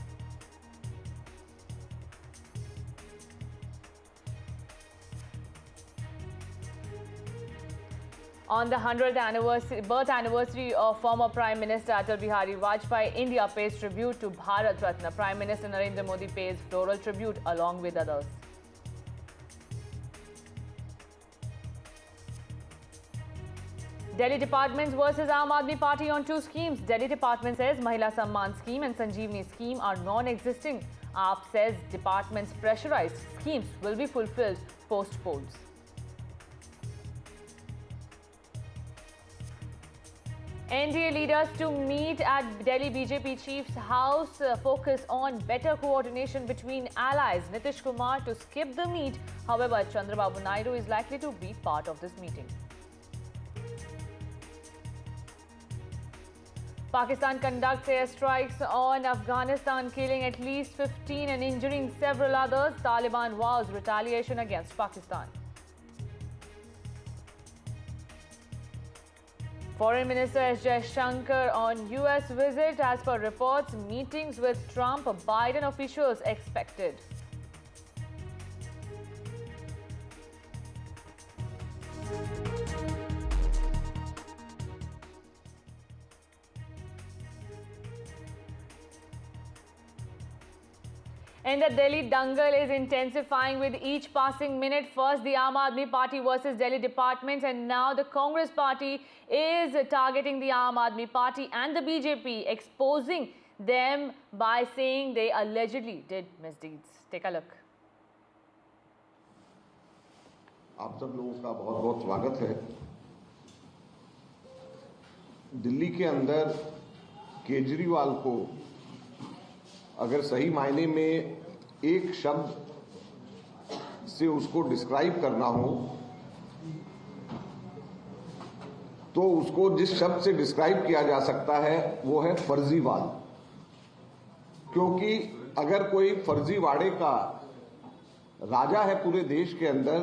On the 100th birth anniversary of former Prime Minister Atal Bihari Vajpayee, India pays tribute to Bharat Ratna. Prime Minister Narendra Modi pays floral tribute along with others. Delhi Departments versus Aam Aadmi Party on two schemes. Delhi Department says Mahila Samman scheme and Sanjeevani scheme are non-existing. AAP says department's pressurized schemes will be fulfilled post-polls. NDA leaders to meet at Delhi BJP chief's house, focus on better coordination between allies. Nitish Kumar to skip the meet. However, Chandrababu Naidu is likely to be part of this meeting. Pakistan conducts airstrikes on Afghanistan, killing at least 15 and injuring several others. Taliban vows retaliation against Pakistan. Foreign Minister S. Jaishankar on US visit. As per reports, meetings with Trump, Biden officials expected. And the Delhi dangle is intensifying with each passing minute. First, the Aam Aadmi Party versus Delhi Departments, and now the Congress Party is targeting the Aam Aadmi Party and the BJP, exposing them by saying they allegedly did misdeeds. Take a look. आप सब लोगों का बहुत-बहुत स्वागत है। दिल्ली के अंदर केजरीवाल को अगर सही मायने में एक शब्द से उसको डिस्क्राइब करना हो तो उसको जिस शब्द से डिस्क्राइब किया जा सकता है वो है फर्जीवाल। क्योंकि अगर कोई फर्जीवाड़े का राजा है पूरे देश के अंदर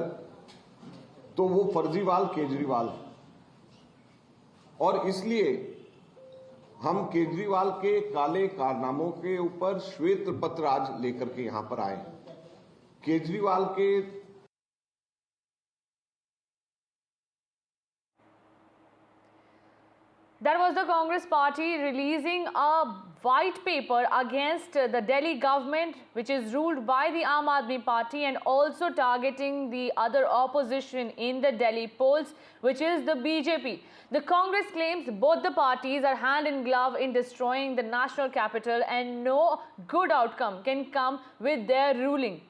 तो वो फर्जीवाल केजरीवाल है। और इसलिए हम केजरीवाल के काले कारनामों के ऊपर श्वेत पत्र आज लेकर के यहां पर आए। केजरीवाल के That was the Congress Party releasing a white paper against the Delhi government, which is ruled by the Aam Aadmi Party, and also targeting the other opposition in the Delhi polls, which is the BJP. The Congress claims both the parties are hand in glove in destroying the national capital and no good outcome can come with their ruling.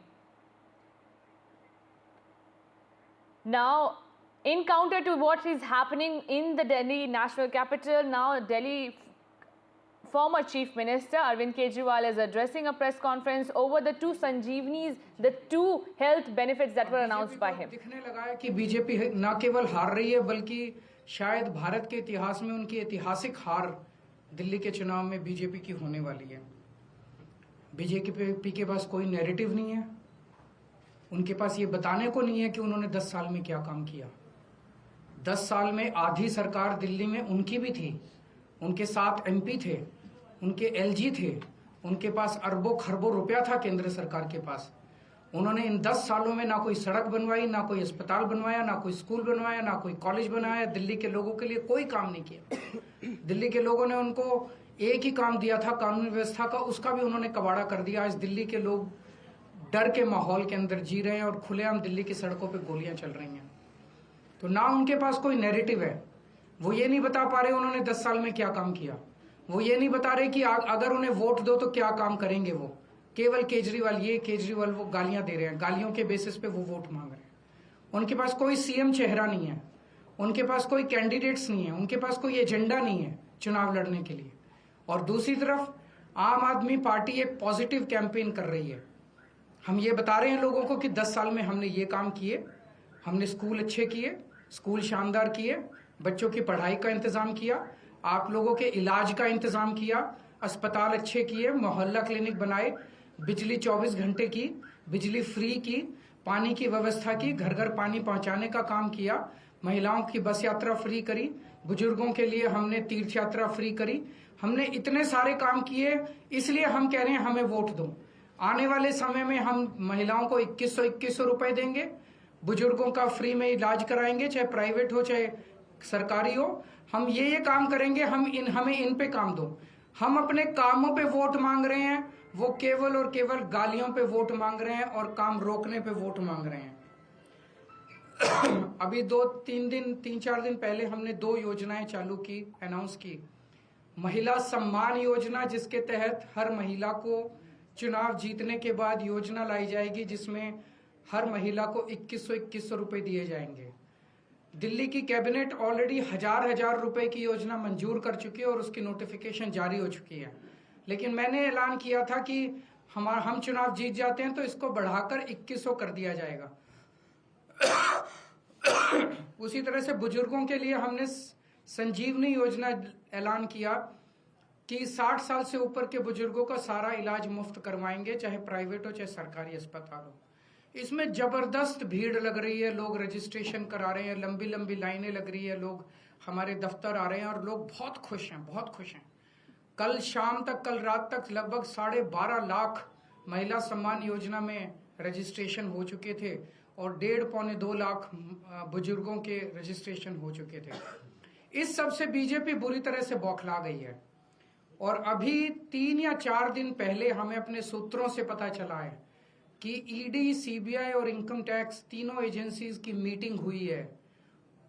Now, in counter to what is happening in the Delhi national capital, now Delhi former Chief Minister Arvind Kejriwal is addressing a press conference over the two Sanjeevani's, the two health benefits that were announced by him. दिखने लगा है कि BJP न केवल हार रही है बल्कि शायद भारत के इतिहास में उनकी ऐतिहासिक हार दिल्ली के चुनाव में बीजेपी की होने वाली है। बीजेपी के पास कोई नैरेटिव नहीं है, उनके पास ये बताने को नहीं है कि उन्होंने 10 साल में क्या काम किया। 10 साल में आधी सरकार दिल्ली में उनकी भी थी, उनके साथ एमपी थे, उनके एलजी थे, उनके पास अरबों खरबों रुपया था केंद्र सरकार के पास। उन्होंने इन 10 सालों में ना कोई सड़क बनवाई, ना कोई अस्पताल बनवाया, ना कोई स्कूल बनवाया, ना कोई कॉलेज बनाया। दिल्ली के लोगों के लिए कोई काम नहीं किया। दिल्ली के लोगों ने उनको एक ही काम दिया था कानून व्यवस्था का, उसका भी उन्होंने कबाड़ा कर दिया। आज दिल्ली के लोग डर के माहौल के अंदर जी रहे हैं और खुलेआम दिल्ली की सड़कों पे गोलियां चल रही हैं। तो ना उनके पास कोई नैरेटिव है, वो ये नहीं बता पा रहे उन्होंने 10 साल में क्या काम किया। वो ये नहीं बता रहे कि अगर उन्हें वोट दो तो क्या काम करेंगे। वो केवल केजरीवाल ये केजरीवाल वो गालियां दे रहे हैं, गालियों के बेसिस पे वो वोट मांग रहे हैं। उनके पास कोई सीएम चेहरा नहीं है, उनके पास कोई कैंडिडेट्स नहीं है, उनके पास कोई एजेंडा नहीं है चुनाव लड़ने के लिए। और दूसरी तरफ आम आदमी पार्टी एक पॉजिटिव कैंपेन कर रही है। हम ये बता रहे हैं लोगों को कि 10 साल में हमने ये काम किए, हमने स्कूल अच्छे किए, स्कूल शानदार किए, बच्चों की पढ़ाई का इंतजाम किया, आप लोगों के इलाज का इंतजाम किया, अस्पताल अच्छे किए, मोहल्ला क्लिनिक बनाए, बिजली 24 घंटे की, बिजली फ्री की, पानी की व्यवस्था की, घर घर पानी पहुंचाने का काम किया, महिलाओं की बस यात्रा फ्री करी, बुजुर्गों के लिए हमने तीर्थ यात्रा फ्री करी। हमने इतने सारे काम किए, इसलिए हम कह रहे हैं हमें वोट दो। आने वाले समय में हम महिलाओं को 2100 रुपए देंगे, बुजुर्गों का फ्री में इलाज कराएंगे, चाहे प्राइवेट हो चाहे सरकारी हो। हम ये काम करेंगे, हमें इन पे काम दो। हम अपने कामों पे वोट मांग रहे हैं, वो केवल और केवल गालियों पे वोट मांग रहे हैं और काम रोकने पे वोट मांग रहे हैं। अभी 3-4 दिन पहले हमने 2 योजनाएं चालू की, अनाउंस की। महिला सम्मान योजना, जिसके तहत हर महिला को चुनाव जीतने के बाद योजना लाई जाएगी, जिसमें हर महिला को 2100 रुपए दिए जाएंगे। दिल्ली की कैबिनेट ऑलरेडी हजार रुपए की योजना मंजूर कर चुकी है और उसकी नोटिफिकेशन जारी हो चुकी है। लेकिन मैंने ऐलान किया था कि हम चुनाव जीत जाते हैं तो इसको बढ़ाकर 2100 कर दिया जाएगा। उसी तरह से बुजुर्गों के लिए हमने संजीवनी योजना ऐलान किया कि 60 साल से ऊपर के बुजुर्गों का सारा इलाज मुफ्त करवाएंगे, चाहे प्राइवेट हो चाहे सरकारी अस्पताल हो। इसमें जबरदस्त भीड़ लग रही है, लोग रजिस्ट्रेशन करा रहे हैं, लंबी लंबी लाइनें लग रही है, लोग हमारे दफ्तर आ रहे हैं और लोग बहुत खुश हैं। कल शाम तक, कल रात तक लगभग 12.5 लाख महिला सम्मान योजना में रजिस्ट्रेशन हो चुके थे और 1.5-2 लाख बुजुर्गों के रजिस्ट्रेशन हो चुके थे। इस सब से बीजेपी बुरी तरह से बौखला गई है और अभी 3 या 4 दिन पहले हमें अपने सूत्रों से पता चला है कि ईडी, सीबीआई और इनकम टैक्स तीनों एजेंसीज की मीटिंग हुई है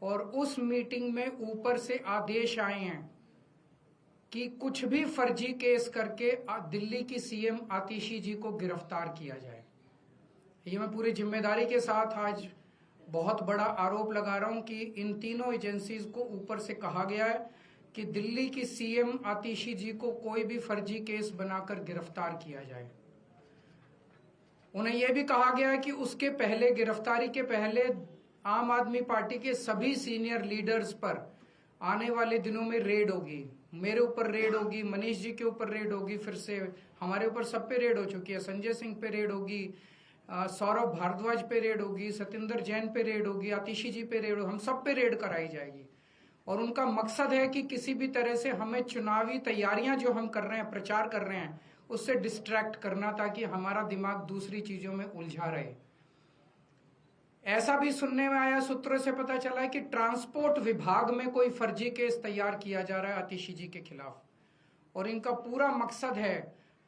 और उस मीटिंग में ऊपर से आदेश आए हैं कि कुछ भी फर्जी केस करके दिल्ली की सीएम आतिशी जी को गिरफ्तार किया जाए। ये मैं पूरी जिम्मेदारी के साथ आज बहुत बड़ा आरोप लगा रहा हूं कि इन तीनों एजेंसीज को ऊपर से कहा गया है कि दिल्ली की सीएम आतिशी जी को कोई भी फर्जी केस बनाकर गिरफ्तार किया जाए। उन्हें यह भी कहा गया है कि उसके पहले, गिरफ्तारी के पहले, आम आदमी पार्टी के सभी सीनियर लीडर्स पर आने वाले दिनों में रेड होगी। मेरे ऊपर रेड होगी, मनीष जी के ऊपर रेड होगी, फिर से हमारे ऊपर सब पे रेड हो चुकी है। संजय सिंह पे रेड होगी, सौरभ भारद्वाज पे रेड होगी, सत्येंद्र जैन पे रेड होगी, आतिशी जी पे रेड होगी, हम सब पे रेड कराई जाएगी। और उनका मकसद है कि किसी भी तरह से हमें चुनावी तैयारियां जो हम कर रहे हैं, प्रचार कर रहे हैं, उससे डिस्ट्रैक्ट करना ताकि हमारा दिमाग दूसरी चीजों में उलझा रहे। ऐसा भी सुनने में आया, सूत्रों से पता चला है कि ट्रांसपोर्ट विभाग में कोई फर्जी केस तैयार किया जा रहा है आतिशी जी के खिलाफ और इनका पूरा मकसद है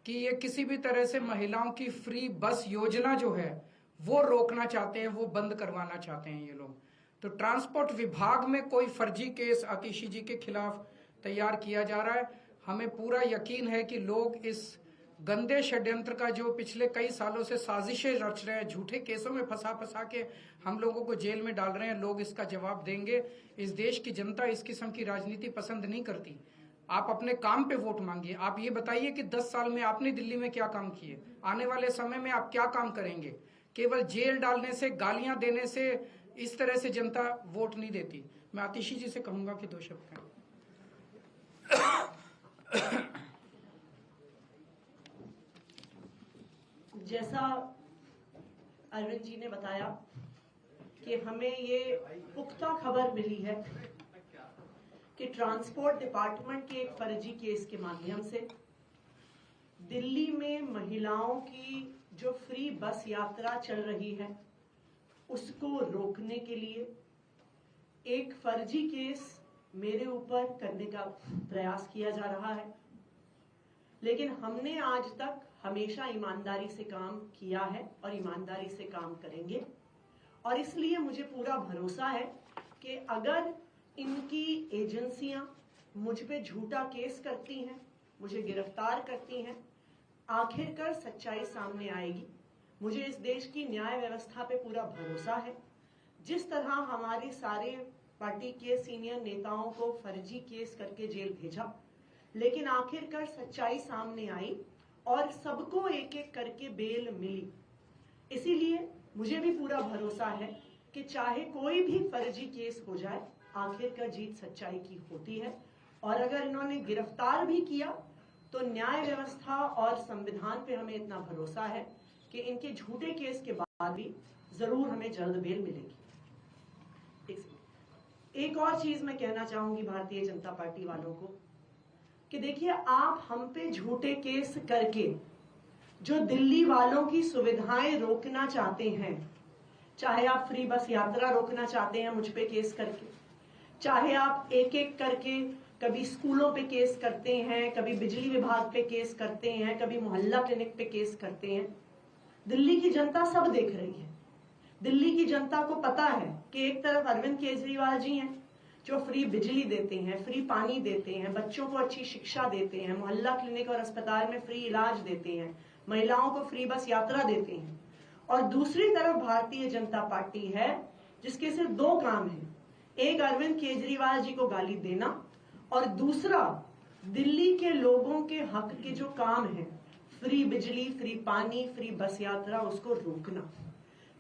कि ये किसी भी तरह से महिलाओं की फ्री बस योजना जो है वो रोकना चाहते हैं, वो बंद करवाना चाहते हैं ये लोग। तो ट्रांसपोर्ट विभाग में कोई फर्जी केस आतिशी जी के खिलाफ तैयार किया जा रहा है। हमें पूरा यकीन है कि लोग इस गंदे षड्यंत्र का, जो पिछले कई सालों से साजिशें रच रहे हैं, झूठे केसों में फंसा के हम लोगों को जेल में डाल रहे हैं, लोग इसका जवाब देंगे। इस देश की जनता इस किस्म की राजनीति पसंद नहीं करती। आप अपने काम पे वोट मांगिए। आप ये बताइए कि 10 साल में आपने दिल्ली में क्या काम किए, आने वाले समय में आप क्या काम करेंगे। केवल जेल डालने से, गालियां देने से इस तरह से जनता वोट नहीं देती। मैं आतिशी जी से कहूंगा कि 2 शब्द कहें। जैसा अरविंद जी ने बताया कि हमें ये पुख्ता खबर मिली है कि ट्रांसपोर्ट डिपार्टमेंट के एक फर्जी केस के माध्यम से दिल्ली में महिलाओं की जो फ्री बस यात्रा चल रही है उसको रोकने के लिए एक फर्जी केस मेरे ऊपर करने का प्रयास किया जा रहा है। लेकिन हमने आज तक हमेशा ईमानदारी से काम किया है और ईमानदारी से काम करेंगे और इसलिए मुझे पूरा भरोसा है कि अगर इनकी एजेंसियां मुझ पे झूठा केस करती हैं, मुझे गिरफ्तार करती हैं, आखिरकार सच्चाई सामने आएगी। मुझे इस देश की न्याय व्यवस्था पे पूरा भरोसा है। जिस तरह हमारे सारे पार्टी के सीनियर नेताओं को फर्जी केस करके जेल भेजा, लेकिन आखिरकार सच्चाई सामने आई और सबको एक एक करके बेल मिली। इसीलिए मुझे भी पूरा भरोसा है कि चाहे कोई भी फर्जी केस हो जाए, आखिर का जीत सच्चाई की होती है, और अगर इन्होंने गिरफ्तार भी किया तो न्याय व्यवस्था और संविधान पे हमें इतना भरोसा है कि इनके झूठे केस के बाद भी जरूर हमें जल्द बेल मिलेगी। एक और चीज मैं कहना चाहूंगी भारतीय जनता पार्टी वालों को कि देखिए, आप हम पे झूठे केस करके जो दिल्ली वालों की सुविधाएं रोकना चाहते हैं, चाहे आप फ्री बस यात्रा रोकना चाहते हैं मुझ पे केस करके, चाहे आप एक एक करके कभी स्कूलों पे केस करते हैं, कभी बिजली विभाग पे केस करते हैं, कभी मोहल्ला क्लिनिक पे केस करते हैं, दिल्ली की जनता सब देख रही है। दिल्ली की जनता को पता है कि एक तरफ अरविंद केजरीवाल जी हैं जो फ्री बिजली देते हैं, फ्री पानी देते हैं, बच्चों को अच्छी शिक्षा देते हैं, मोहल्ला क्लिनिक और अस्पताल में फ्री इलाज देते हैं, महिलाओं को फ्री बस यात्रा देते हैं, और दूसरी तरफ भारतीय जनता पार्टी है जिसके सिर्फ दो काम हैं, एक अरविंद केजरीवाल जी को गाली देना और दूसरा दिल्ली के लोगों के हक के जो काम है, फ्री बिजली, फ्री पानी, फ्री बस यात्रा, उसको रोकना।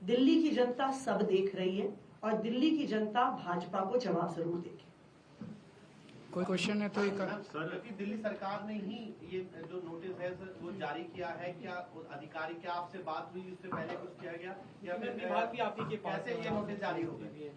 दिल्ली की जनता सब देख रही है और दिल्ली की जनता भाजपा को जवाब जरूर देगी। कोई क्वेश्चन है तो एक सर, कि दिल्ली सरकार ने ही ये जो नोटिस है सर वो जारी किया है, क्या अधिकारी, क्या आपसे बात हुई, उससे पहले कुछ किया गया या फिर विभाग भी आप ही के पास कैसे ये नोटिस जारी हो गए?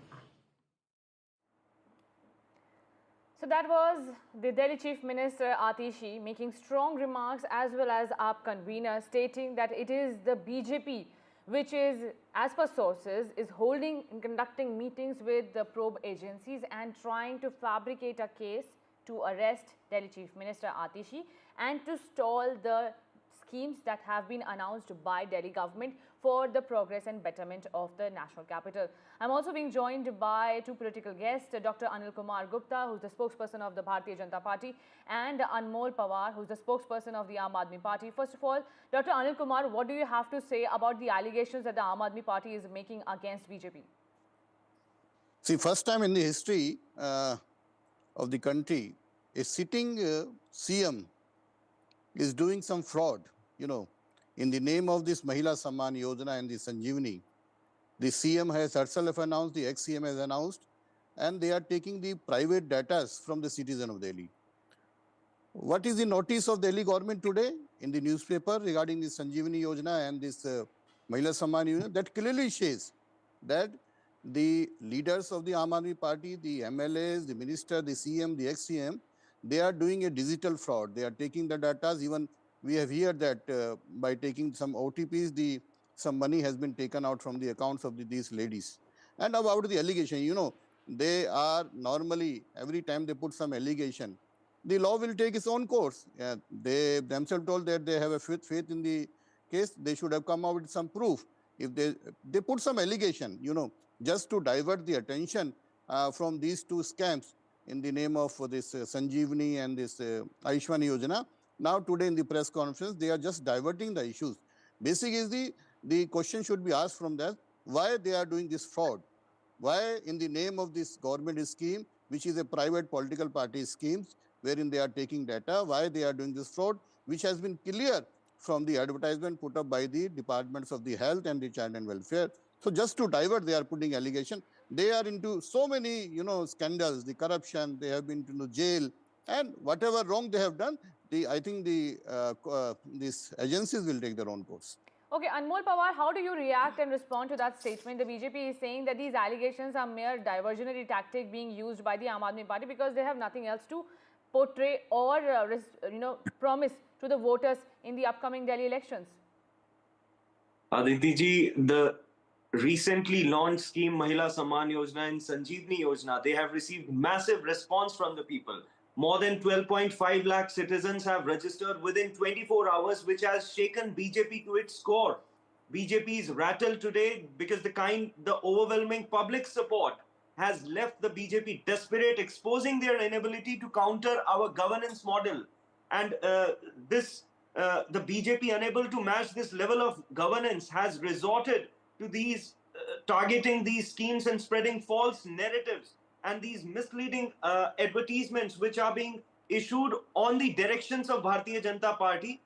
So that was the Delhi Chief Minister Atishi making strong remarks, as well as AAP convener stating that it is the BJP which is, as per sources, is holding and conducting meetings with the probe agencies and trying to fabricate a case to arrest Delhi Chief Minister Atishi and to stall the schemes that have been announced by Delhi government for the progress and betterment of the national capital. I'm also being joined by two political guests, Dr. Anil Kumar Gupta, who's the spokesperson of the Bharatiya Janata Party, and Anmol Pawar, who's the spokesperson of the Aam Aadmi Party. First of all, Dr. Anil Kumar, what do you have to say about the allegations that the Aam Aadmi Party is making against BJP? See, first time in the history of the country, a sitting CM is doing some fraud, in the name of this Mahila Samman Yojana and the Sanjeevani. The CM has herself announced, the ex-CM has announced, and they are taking the private data from the citizen of Delhi. What is the notice of Delhi government today in the newspaper regarding the Sanjeevani Yojana and this Mahila Samman Yojana? That clearly says that the leaders of the Aam Aadmi Party, the MLAs, the minister, the CM, the ex-CM, they are doing a digital fraud. They are taking the data. Even we have heard that by taking some OTPs, some money has been taken out from the accounts of these ladies. And about the allegation, they are normally, every time they put some allegation, the law will take its own course. They themselves told that they have a faith in the case. They should have come out with some proof. If they put some allegation, just to divert the attention from these two scams in the name of this Sanjeevani and this Aishwani Yojana. Now today in the press conference, they are just diverting the issues. Basic is the question should be asked from that, why they are doing this fraud? Why in the name of this government scheme, which is a private political party scheme, wherein they are taking data, why they are doing this fraud, which has been clear from the advertisement put up by the departments of the health and the child and welfare. So just to divert, they are putting allegation. They are into so many, scandals, the corruption, they have been to jail, and whatever wrong they have done, I think these agencies will take their own course. Okay, Anmol Pawar, how do you react and respond to that statement? The BJP is saying that these allegations are mere diversionary tactic being used by the Aam Aadmi Party because they have nothing else to portray or promise to the voters in the upcoming Delhi elections. Aditi ji, the recently launched scheme Mahila Samman Yojana and Sanjeevani Yojana, they have received massive response from the people. More than 12.5 lakh citizens have registered within 24 hours, which has shaken BJP to its core. BJP is rattled today because the overwhelming public support has left the BJP desperate, exposing their inability to counter our governance model. And the BJP, unable to match this level of governance, has resorted to these targeting these schemes and spreading false narratives and these misleading advertisements which are being issued on the directions of Bharatiya Janata Party.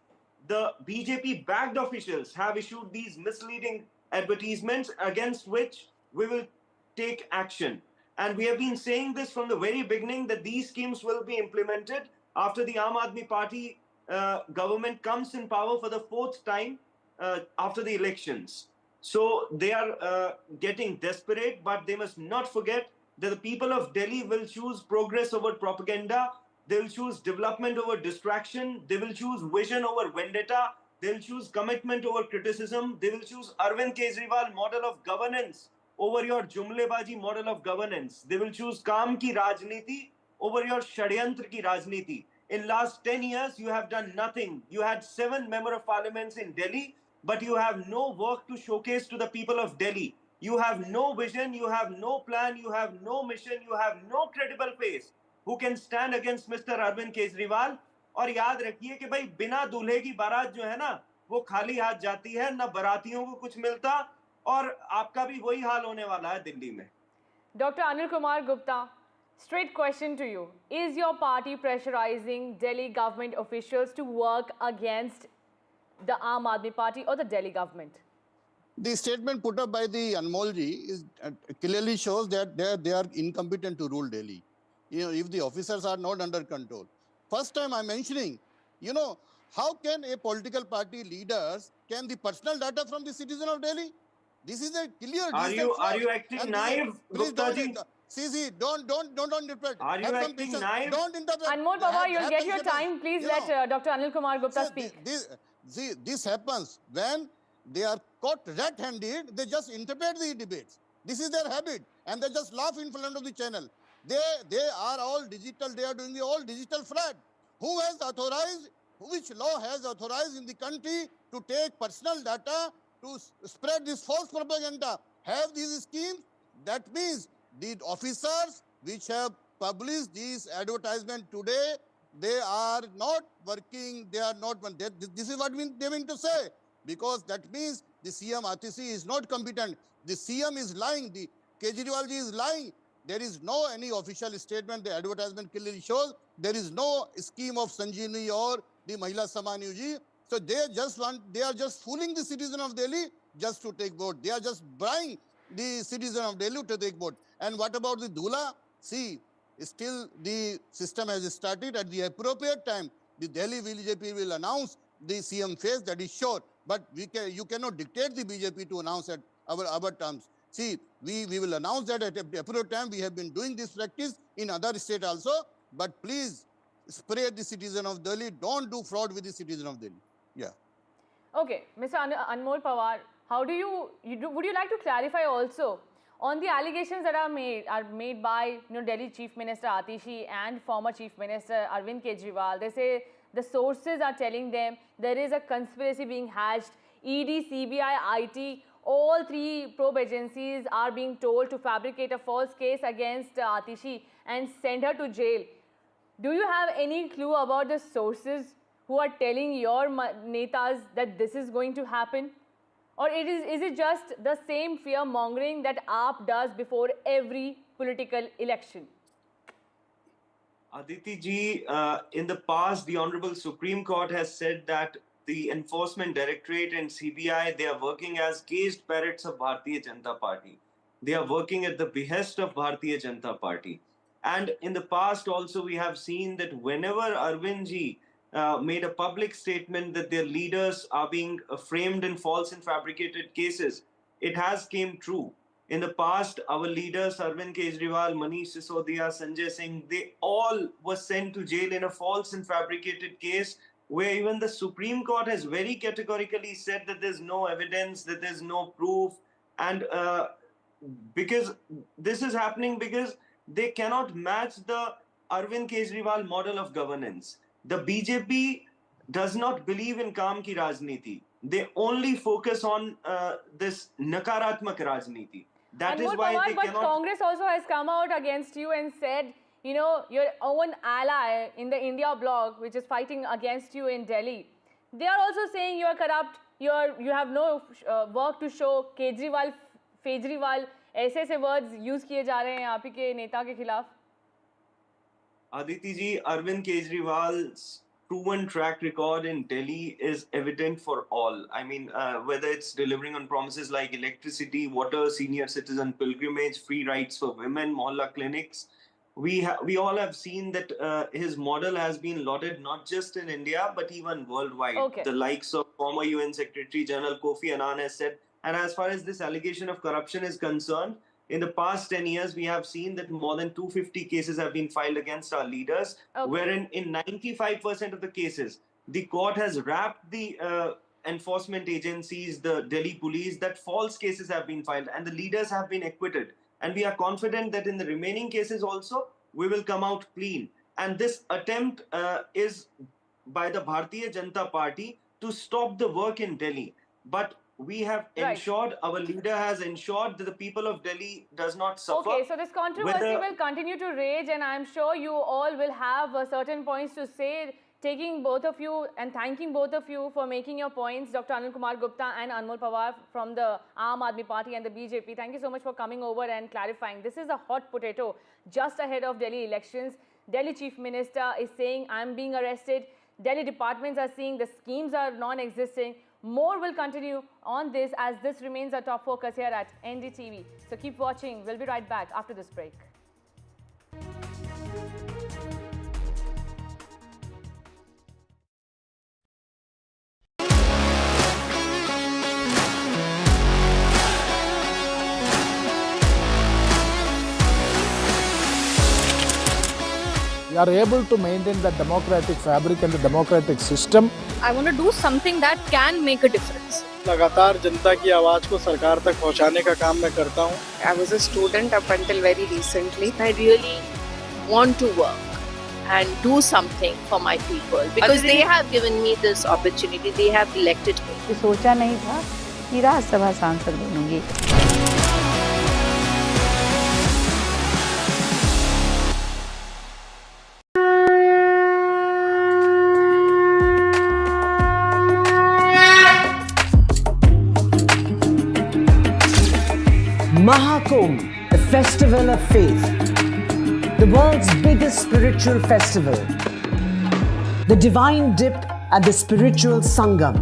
The BJP-backed officials have issued these misleading advertisements against which we will take action. And we have been saying this from the very beginning that these schemes will be implemented after the Aam Aadmi Party government comes in power for the 4th time after the elections. So they are getting desperate, but they must not forget that the people of Delhi will choose progress over propaganda. They will choose development over distraction. They will choose vision over vendetta. They will choose commitment over criticism. They will choose Arvind Kejriwal model of governance over your jumlebaji model of governance. They will choose Kaam ki Rajniti over your Shadyantra ki Rajniti. In last 10 years, you have done nothing. You had 7 member of parliaments in Delhi, but you have no work to showcase to the people of Delhi. You have no vision, you have no plan, you have no mission, you have no credible face who can stand against Mr. Arvind Kejriwal. और याद रखिए कि भाई बिना दूल्हे की बारात जो है ना वो खाली हाथ जाती है, ना बारातियों को कुछ मिलता, और आपका भी वही हाल होने वाला है दिल्ली में. Dr. Anil Kumar Gupta, straight question to you. Is your party pressurizing Delhi government officials to work against the Aam Aadmi Party or the Delhi government? The statement put up by the Anmolji is clearly shows that they are incompetent to rule Delhi. If the officers are not under control. First time I'm mentioning, how can a political party leaders can the personal data from the citizen of Delhi? This is a clear. Are you acting naive, Gupta ji? See, don't interpret. Are you acting naive? Don't interpret. Anmol Pawar, you'll get your time. Please let Dr. Anil Kumar Gupta speak. This happens when they are caught red-handed. They just interpret the debates. This is their habit, and they just laugh in front of the channel. They are all digital. They are doing the all digital fraud. Who has authorized? Which law has authorized in the country to take personal data to spread this false propaganda? Have these schemes? That means the officers which have published these advertisements today, they are not working. They are not. This is what they mean to say, because that means the CM Atishi is not competent. The CM is lying. The Kejriwal ji is lying. There is no any official statement. The advertisement clearly shows there is no scheme of Sanjeevani or the Mahila Saman Yogi. So they are just fooling the citizen of Delhi just to take vote. They are just buying the citizen of Delhi to take vote. And what about the Dula? See, still the system has started at the appropriate time. The Delhi BJP will announce the CM face, that is sure. But you cannot dictate the BJP to announce at our terms. See, we will announce that at the appropriate time. We have been doing this practice in other states also. But please, spare the citizen of Delhi. Don't do fraud with the citizen of Delhi. Yeah. Okay, Mr. Anmol Pawar, would you like to clarify also on the allegations that are made by Delhi Chief Minister Atishi and former Chief Minister Arvind Kejriwal? They say the sources are telling them there is a conspiracy being hatched. ED, CBI, IT, all 3 probe agencies are being told to fabricate a false case against Atishi and send her to jail. Do you have any clue about the sources who are telling your netas that this is going to happen? Or is it just the same fear-mongering that AAP does before every political election? Aditi ji, in the past, the Honorable Supreme Court has said that the Enforcement Directorate and CBI, they are working as caged parrots of Bharatiya Janata Party. They are working at the behest of Bharatiya Janata Party. And in the past also, we have seen that whenever Arvind ji made a public statement that their leaders are being framed in false and fabricated cases, it has came true. In the past, our leaders, Arvind Kejriwal, Manish Sisodia, Sanjay Singh, they all were sent to jail in a false and fabricated case where even the Supreme Court has very categorically said that there's no evidence, that there's no proof. And because this is happening because they cannot match the Arvind Kejriwal model of governance. The BJP does not believe in Kaam ki Rajniti. They only focus on this Nakaratmak Rajniti. That is why they cannot... But Congress also has come out against you and said, your own ally in the India bloc, which is fighting against you in Delhi, they are also saying you are corrupt, you have no work to show. Kejriwal, ऐसे words use किए जा रहे हैं आप ही के नेता के खिलाफ. Aditi ji, Arvind Kejriwal's proven track record in Delhi is evident for all. I mean, whether it's delivering on promises like electricity, water, senior citizen pilgrimage, free rights for women, mohalla clinics, we all have seen that his model has been lauded not just in India but even worldwide. Okay. The likes of former UN Secretary General Kofi Annan has said. And as far as this allegation of corruption is concerned, in the past 10 years, we have seen that more than 250 cases have been filed against our leaders, wherein in 95% of the cases, the court has wrapped the enforcement agencies, the Delhi police, that false cases have been filed and the leaders have been acquitted. And we are confident that in the remaining cases also, we will come out clean. And this attempt is by the Bharatiya Janata Party to stop the work in Delhi. But we have ensured, our leader has ensured that the people of Delhi does not suffer. Okay, so this controversy will continue to rage, and I'm sure you all will have certain points to say, taking both of you and thanking both of you for making your points, Dr. Anil Kumar Gupta and Anmol Pawar from the Aam Aadmi Party and the BJP. Thank you so much for coming over and clarifying. This is a hot potato just ahead of Delhi elections. Delhi Chief Minister is saying, I'm being arrested. Delhi departments are saying the schemes are non-existing. More will continue on this as this remains our top focus here at NDTV. So keep watching. We'll be right back after this break. We are able to maintain the democratic fabric and the democratic system. I want to do something that can make a difference. लगातार जनता की आवाज को सरकार तक पहुंचाने का काम मैं करता हूं. I was a student up until very recently. I really want to work and do something for my people because they have given me this opportunity. They have elected me. सोचा नहीं था कि राज्यसभा सांसद बनूंगी. Mahakumbh, the festival of faith, the world's biggest spiritual festival, the divine dip at the spiritual Sangam,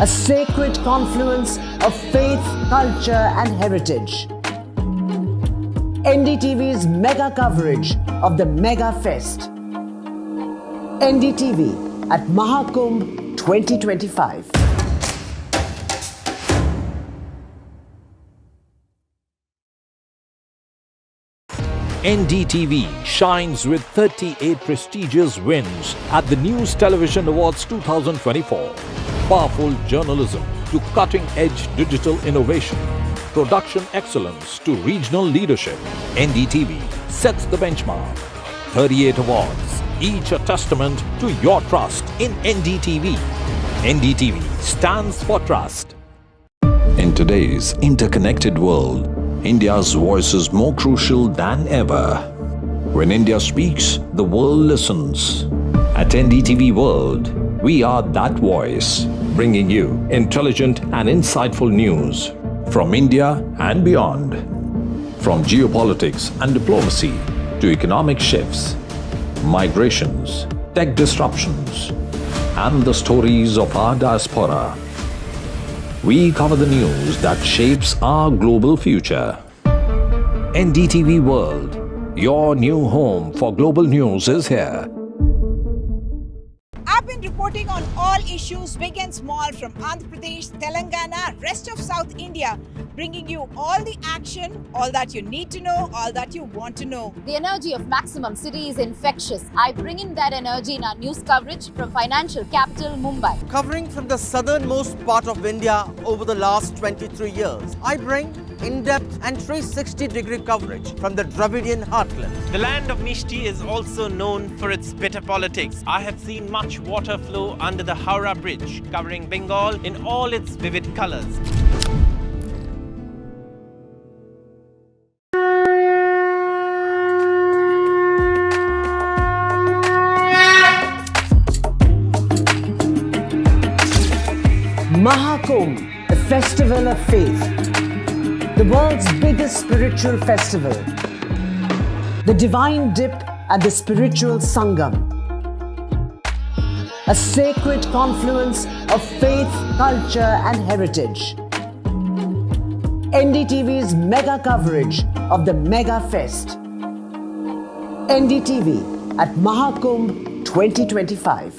a sacred confluence of faith, culture and heritage. NDTV's mega coverage of the Mega Fest. NDTV at Mahakumbh 2025. NDTV shines with 38 prestigious wins at the News Television Awards 2024. Powerful journalism to cutting-edge digital innovation. Production excellence to regional leadership. NDTV sets the benchmark. 38 awards, each a testament to your trust in NDTV. NDTV stands for trust. In today's interconnected world, India's voice is more crucial than ever. When India speaks, the world listens. At NDTV World, we are that voice, bringing you intelligent and insightful news from India and beyond. From geopolitics and diplomacy to economic shifts, migrations, tech disruptions, and the stories of our diaspora. We cover the news that shapes our global future. NDTV World, your new home for global news is here. I've been reporting on all issues big and small from Andhra Pradesh, Telangana, rest of South India, bringing you all the action, all that you need to know, all that you want to know. The energy of Maximum City is infectious. I bring in that energy in our news coverage from financial capital Mumbai. Covering from the southernmost part of India over the last 23 years, I bring in-depth and 360-degree coverage from the Dravidian heartland. The land of Mishti is also known for its bitter politics. I have seen much water flow under the Howrah Bridge, covering Bengal in all its vivid colors. Mahakumbh, the festival of faith, the world's biggest spiritual festival, the divine dip at the spiritual Sangam, a sacred confluence of faith, culture, and heritage. NDTV's mega coverage of the Mega Fest. NDTV at Mahakumbh 2025.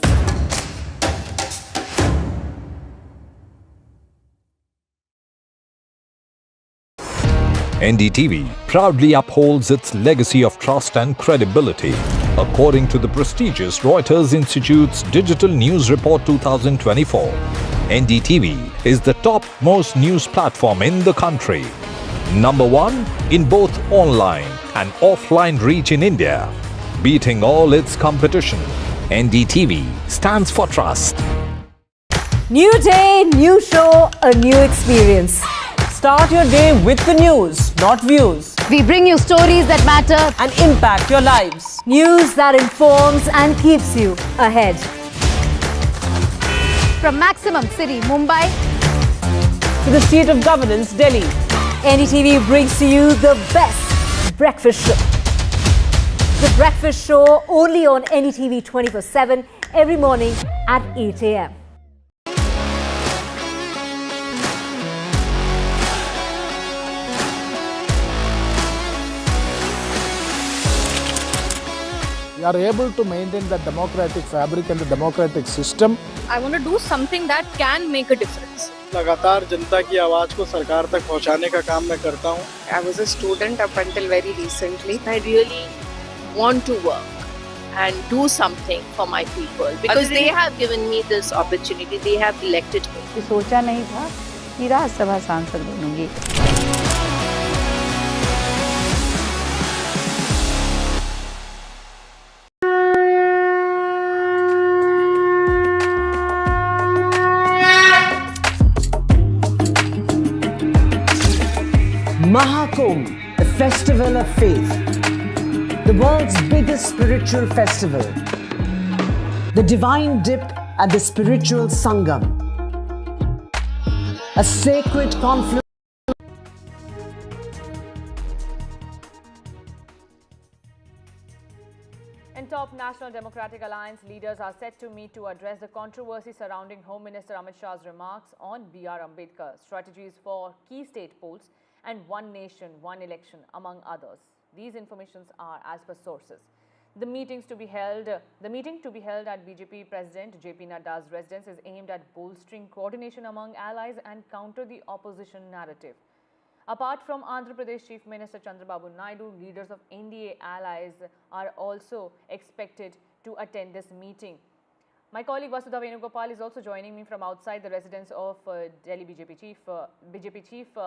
NDTV proudly upholds its legacy of trust and credibility. According to the prestigious Reuters Institute's Digital News Report 2024, NDTV is the topmost news platform in the country. Number one in both online and offline reach in India. Beating all its competition, NDTV stands for trust. New day, new show, a new experience. Start your day with the news, not views. We bring you stories that matter and impact your lives. News that informs and keeps you ahead. from Maximum City, Mumbai, to the seat of governance, Delhi. NDTV brings to you the best breakfast show. The breakfast show only on NDTV 24/7 every morning at 8 a.m. We are able to maintain the democratic fabric and the democratic system. I want to do something that can make a difference. लगातार जनता की आवाज को सरकार तक पहुंचाने का काम मैं करता हूं। I was a student up until very recently. I really want to work and do something for my people because they have given me this opportunity. They have elected me. सोचा नहीं था कि राज्यसभा सांसद बनूंगी। Mahakumbh, the festival of faith, the world's biggest spiritual festival, the divine dip at the spiritual Sangam, a sacred confluence. And top National Democratic Alliance leaders are set to meet to address the controversy surrounding Home Minister Amit Shah's remarks on B.R. Ambedkar, strategies for key state polls, and one nation, one election, among others. These informations are as per sources. The meeting to be held at BJP President JP Nadda's residence is aimed at bolstering coordination among allies and counter the opposition narrative. Apart from Andhra Pradesh Chief Minister Chandrababu Naidu, leaders of NDA allies are also expected to attend this meeting. My colleague Vasudha Venugopal is also joining me from outside the residence of Delhi BJP Chief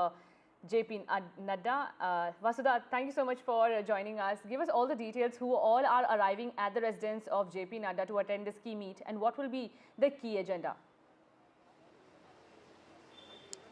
JP Nadda. Vasudha, thank you so much for joining us. Give us all the details who all are arriving at the residence of JP Nadda to attend this key meet and what will be the key agenda.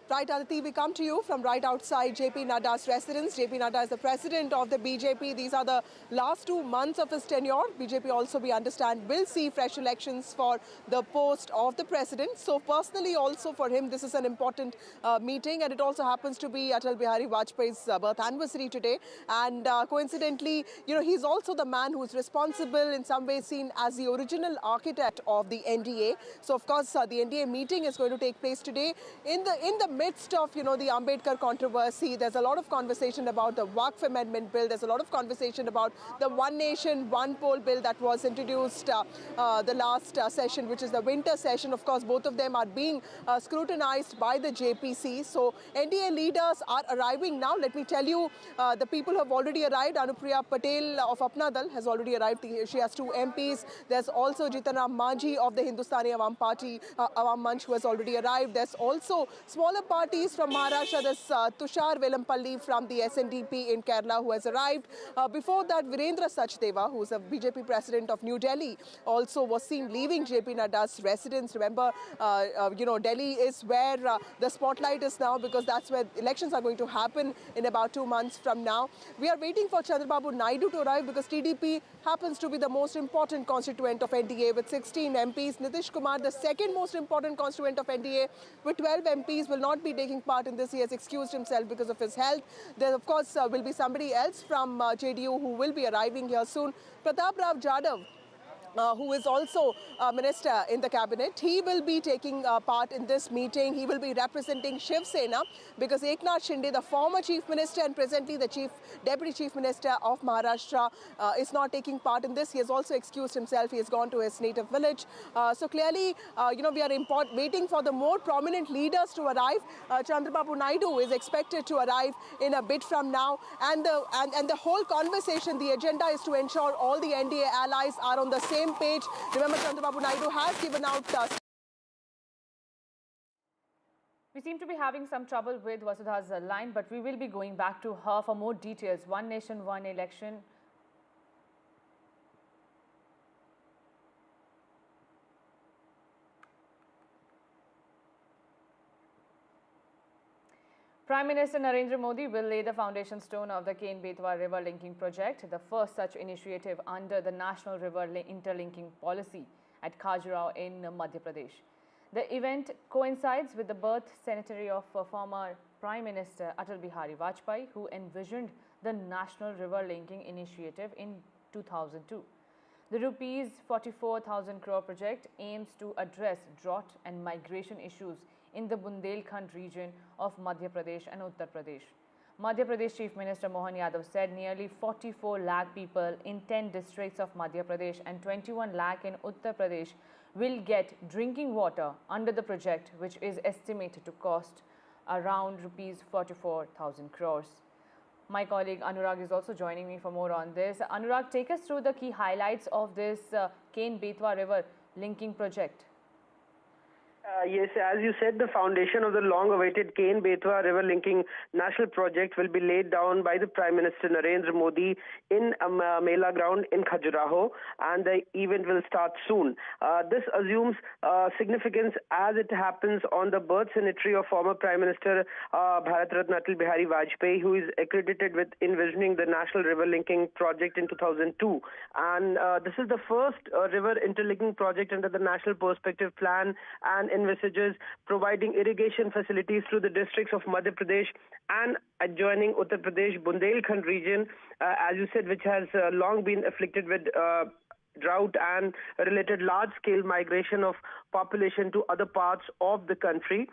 Right, Aditi, we come to you from right outside JP Nadda's residence. JP Nadda is the president of the BJP. These are the last 2 months of his tenure. BJP also, we understand, will see fresh elections for the post of the president. So personally also for him, this is an important meeting, and it also happens to be Atal Bihari Vajpayee's birth anniversary today. And coincidentally, he's also the man who's responsible, in some ways seen as the original architect of the NDA. So of course, the NDA meeting is going to take place today in the midst of, the Ambedkar controversy. There's a lot of conversation about the Waqf Amendment Bill. There's a lot of conversation about the One Nation, One Poll Bill that was introduced the last session, which is the winter session. Of course, both of them are being scrutinized by the JPC. So NDA leaders are arriving now. Let me tell you, the people have already arrived. Anupriya Patel of Apna Dal has already arrived. She has 2 MPs. There's also Jitanram Manjhi of the Hindustani Awam Party, Awam Manch, who has already arrived. There's also smaller parties from Maharashtra. There's Tushar Velampalli from the SNDP in Kerala, who has arrived. Before that, Virendra Sachdeva, who's a BJP president of New Delhi, also was seen leaving JP Nadda's residence. Remember, Delhi is where the spotlight is now, because that's where elections are going to happen in about 2 months from now. We are waiting for Chandrababu Naidu to arrive because TDP happens to be the most important constituent of NDA with 16 MPs. Nitish Kumar, the second most important constituent of NDA with 12 MPs, will not be taking part in this. He has excused himself because of his health. There, of course, will be somebody else from JDU who will be arriving here soon. Pratap Rao Jadhav who is also a minister in the cabinet. He will be taking part in this meeting. He will be representing Shiv Sena because Eknath Shinde, the former chief minister and presently the deputy chief minister of Maharashtra, is not taking part in this. He has also excused himself. He has gone to his native village. So clearly, we are waiting for the more prominent leaders to arrive. Chandrababu Naidu is expected to arrive in a bit from now, and the whole conversation, the agenda is to ensure all the NDA allies are on the same page. Remember, Chandrababu Naidu has given out We seem to be having some trouble with Vasudha's line, but we will be going back to her for more details. One nation, one election. Prime Minister Narendra Modi will lay the foundation stone of the Ken-Betwa River Linking Project, the first such initiative under the National River Interlinking Policy at Khajuraho in Madhya Pradesh. The event coincides with the birth centenary of former Prime Minister Atal Bihari Vajpayee, who envisioned the National River Linking Initiative in 2002. The Rs 44,000 crore project aims to address drought and migration issues in the Bundelkhand region of Madhya Pradesh and Uttar Pradesh. Madhya Pradesh Chief Minister Mohan Yadav said nearly 44 lakh people in 10 districts of Madhya Pradesh and 21 lakh in Uttar Pradesh will get drinking water under the project, which is estimated to cost around Rs 44,000 crores. My colleague Anurag is also joining me for more on this. Anurag, take us through the key highlights of this Ken-Betwa River Linking Project. Yes, as you said, the foundation of the long-awaited Ken-Betwa River Linking National Project will be laid down by the Prime Minister Narendra Modi in a Mela ground in Khajuraho, and the event will start soon. This assumes significance as it happens on the birth centenary of former Prime Minister Bharat Ratna Atal Bihari Vajpayee, who is accredited with envisioning the National River Linking Project in 2002. And this is the first river interlinking project under the National Perspective Plan and envisages providing irrigation facilities through the districts of Madhya Pradesh and adjoining Uttar Pradesh Bundelkhand region, as you said, which has long been afflicted with drought and related large-scale migration of population to other parts of the country.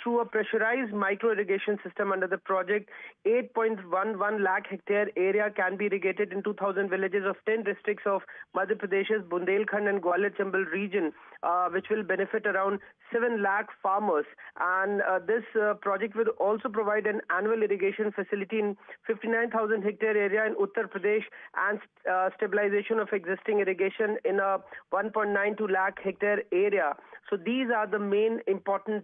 Through a pressurized micro-irrigation system under the project, 8.11 lakh hectare area can be irrigated in 2,000 villages of 10 districts of Madhya Pradesh's Bundelkhand and Gwalior Chambal region, which will benefit around 7 lakh farmers. And this project will also provide an annual irrigation facility in 59,000 hectare area in Uttar Pradesh and stabilization of existing irrigation in a 1.92 lakh hectare area. So these are the main important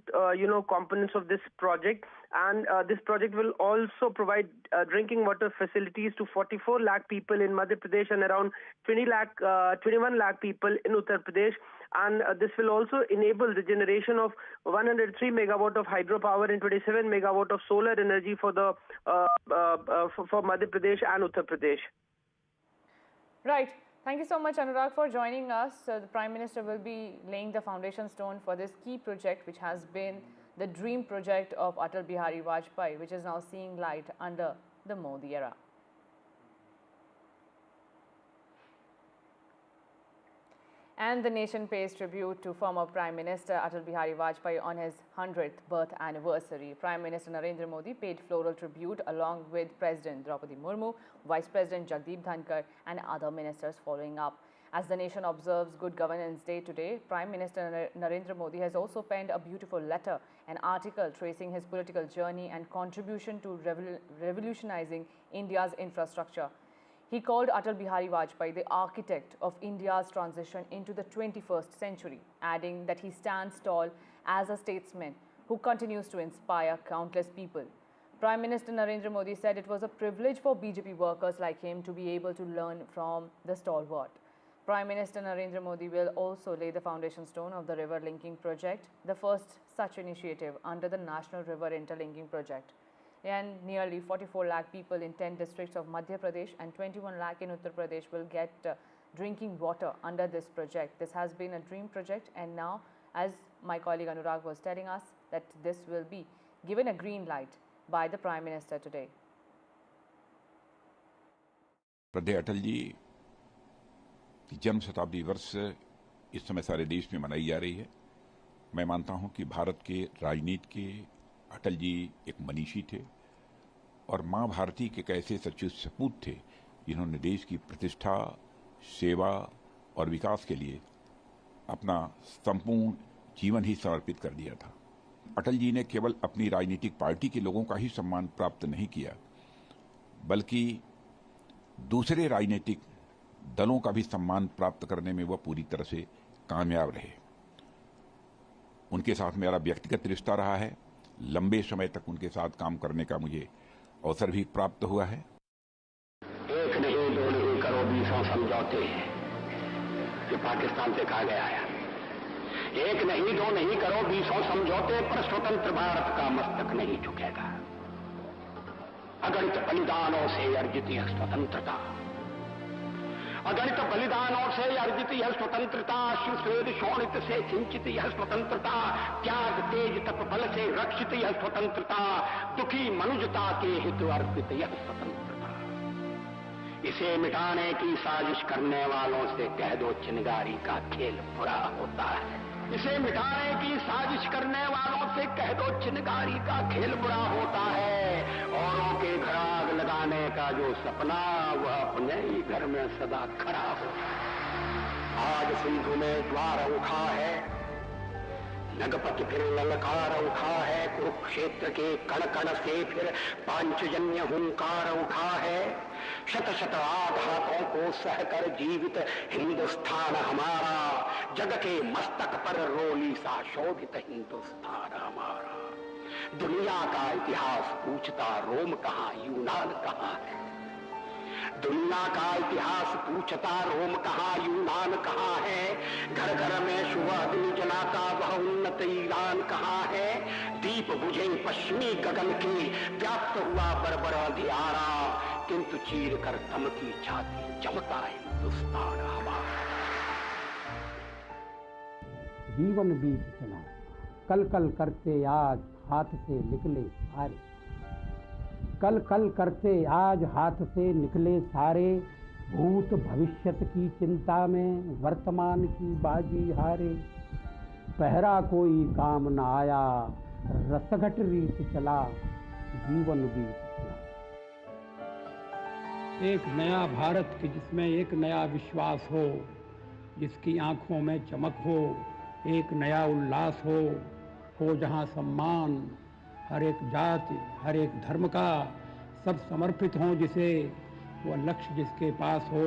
components of this project, and this project will also provide drinking water facilities to 44 lakh people in Madhya Pradesh and around 21 lakh people in Uttar Pradesh. And this will also enable the generation of 103 megawatt of hydropower and 27 megawatt of solar energy for the for Madhya Pradesh and Uttar Pradesh. Right. Thank you so much, Anurag, for joining us. The Prime Minister will be laying the foundation stone for this key project, which has been the dream project of Atal Bihari Vajpayee, which is now seeing light under the Modi era. And the nation pays tribute to former Prime Minister Atal Bihari Vajpayee on his 100th birth anniversary. Prime Minister Narendra Modi paid floral tribute along with President Draupadi Murmu, Vice President Jagdeep Dhankar and other ministers following up. As the nation observes Good Governance Day today, Prime Minister Narendra Modi has also penned a beautiful letter, an article tracing his political journey and contribution to revolutionizing India's infrastructure. He called Atal Bihari Vajpayee the architect of India's transition into the 21st century, adding that he stands tall as a statesman who continues to inspire countless people. Prime Minister Narendra Modi said it was a privilege for BJP workers like him to be able to learn from the stalwart. Prime Minister Narendra Modi will also lay the foundation stone of the River Linking Project, the first such initiative under the National River Interlinking Project. And nearly 44 lakh people in 10 districts of Madhya Pradesh and 21 lakh in Uttar Pradesh will get drinking water under this project. This has been a dream project, and now, as my colleague Anurag was telling us, that this will be given a green light by the Prime Minister today. Atal ji कि जन्म शताब्दी वर्ष इस समय सारे देश में मनाई जा रही है। मैं मानता हूं कि भारत के राजनीति के अटल जी एक मनीषी थे और मां भारती के एक ऐसे सच्चे सपूत थे जिन्होंने देश की प्रतिष्ठा, सेवा और विकास के लिए अपना संपूर्ण जीवन ही समर्पित कर दिया था। अटल जी ने केवल अपनी राजनीतिक पार्टी के लोगों का ही सम्मान प्राप्त नहीं किया, बल्कि दूसरे राजनीतिक दलों का भी सम्मान प्राप्त करने में वह पूरी तरह से कामयाब रहे। उनके साथ मेरा व्यक्तिगत रिश्ता रहा है। लंबे समय तक उनके साथ काम करने का मुझे अवसर भी प्राप्त हुआ है। एक नहीं, दो नहीं करो 20 समझौते, ये पाकिस्तान से कहा गया है। एक नहीं, दो नहीं करो 20 समझौते, पर स्वतंत्र भारत का मस्तक नहीं झुकेगा। अगणित बलिदानों से अर्जित यह स्वतंत्रता, अगणित बलिदानों से अर्जित यह स्वतंत्रता, शिवस्वेद शोणित से सिंचित यह स्वतंत्रता, त्याग तेज तप बल से रक्षित यह स्वतंत्रता, दुखी मनुजता के हित अर्पित यह स्वतंत्रता। इसे मिटाने की साजिश करने वालों से कह दो चिनगारी का खेल बुरा होता है। इसे मिटाने की साजिश करने वालों से कह दो चिनगारी का खेल बुरा होता है। औरों के घर आग लगाने का जो सपना, वह अपने ही घर में सदा खड़ा हो। आज सिंधु में द्वार उठा है, नगपति फिर ललकार उठा है, कुरुक्षेत्र के कण कण से फिर पांचजन्य हुंकार उठा है। शत शत आघातों को सहकर जीवित हिंदुस्तान हमारा, जग के मस्तक पर रोली सा शोभित हिंदुस्तान हमारा। दुनिया का इतिहास पूछता रोम कहाँ, यूनान कहाँ है। दुनिया का इतिहास पूछता रोम कहाँ, यूनान कहाँ है। घर घर में शुभ अग्नि जलाता वह उन्नत ईरान कहाँ है। दीप बुझे पश्चिमी गगन के, व्याप्त हुआ बर्बर अंधियारा, किंतु चीर कर धमकी छाती चमका हिंदुस्तान हमारा। जीवन बीत चला, कल कल करते आज हाथ से निकले सारे, कल कल करते आज हाथ से निकले सारे। भूत भविष्यत की चिंता में वर्तमान की बाजी हारे। पहरा कोई काम न आया, रसघट रीत चला, जीवन बीत चला। एक नया भारत कि जिसमें एक नया विश्वास हो, जिसकी आंखों में चमक हो, एक नया उल्लास हो जहां सम्मान हर एक जाति हर एक धर्म का, सब समर्पित हों जिसे, वह लक्ष्य जिसके पास हो।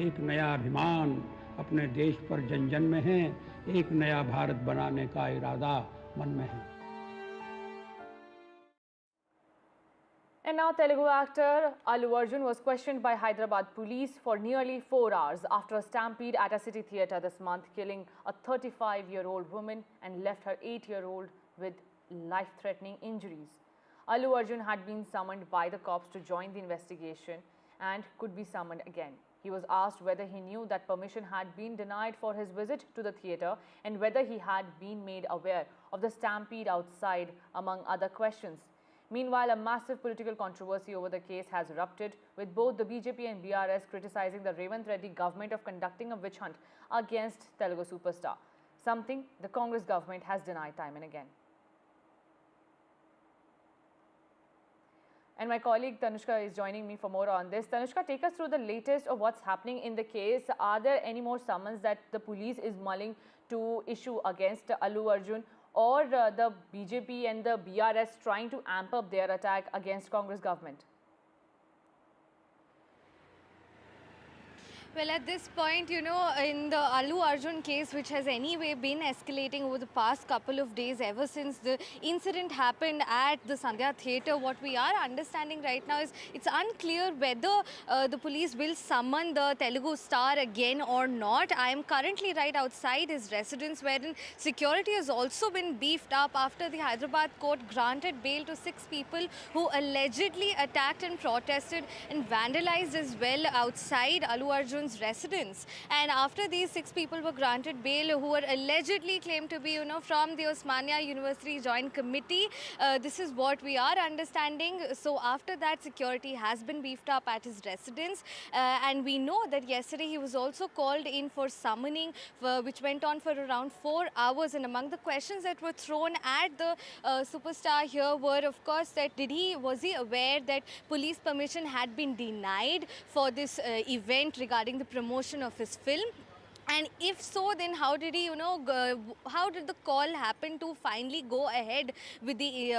एक नया अभिमान अपने देश पर जन जन में है, एक नया भारत बनाने का इरादा मन में है। And now Telugu actor Allu Arjun was questioned by Hyderabad police for nearly 4 hours after a stampede at a city theatre this month, killing a 35-year-old woman and left her 8-year-old with life-threatening injuries. Allu Arjun had been summoned by the cops to join the investigation and could be summoned again. He was asked whether he knew that permission had been denied for his visit to the theatre and whether he had been made aware of the stampede outside, among other questions. Meanwhile, a massive political controversy over the case has erupted, with both the BJP and BRS criticizing the Revant Reddy government of conducting a witch hunt against Telugu superstar, something the Congress government has denied time and again. And my colleague Tanushka is joining me for more on this. Tanushka, take us through the latest of what's happening in the case. Are there any more summons that the police is mulling to issue against Allu Arjun, or the BJP and the BRS trying to amp up their attack against Congress government? Well, at this point, you know, in the Allu Arjun case, which has anyway been escalating over the past couple of days, ever since the incident happened at the Sandhya Theatre, what we are understanding right now is it's unclear whether the police will summon the Telugu star again or not. I am currently right outside his residence, wherein security has also been beefed up after the Hyderabad court granted bail to 6 people who allegedly attacked and protested and vandalized as well outside Allu Arjun Arjun's residence. And after these 6 people were granted bail who were allegedly claimed to be, from the Osmania University Joint Committee, this is what we are understanding. So after that, security has been beefed up at his residence. And we know that yesterday he was also called in for summoning, which went on for around 4 hours. And among the questions that were thrown at the superstar here were, of course, that was he aware that police permission had been denied for this event regarding the promotion of his film? And if so, then how did he, how did the call happen to finally go ahead with the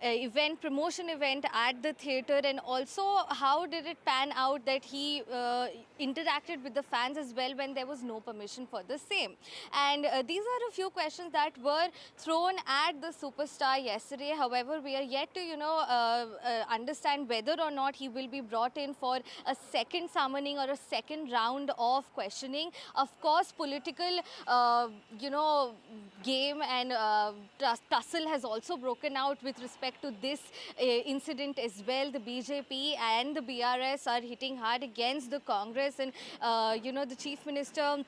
event, promotion event at the theatre? And also, how did it pan out that he interacted with the fans as well when there was no permission for the same? And these are a few questions that were thrown at the superstar yesterday. However, we are yet to, understand whether or not he will be brought in for a second summoning or a second round of questioning. Of course, political, game and tussle has also broken out with respect to this incident as well. The BJP and the BRS are hitting hard against the Congress, and the Chief Minister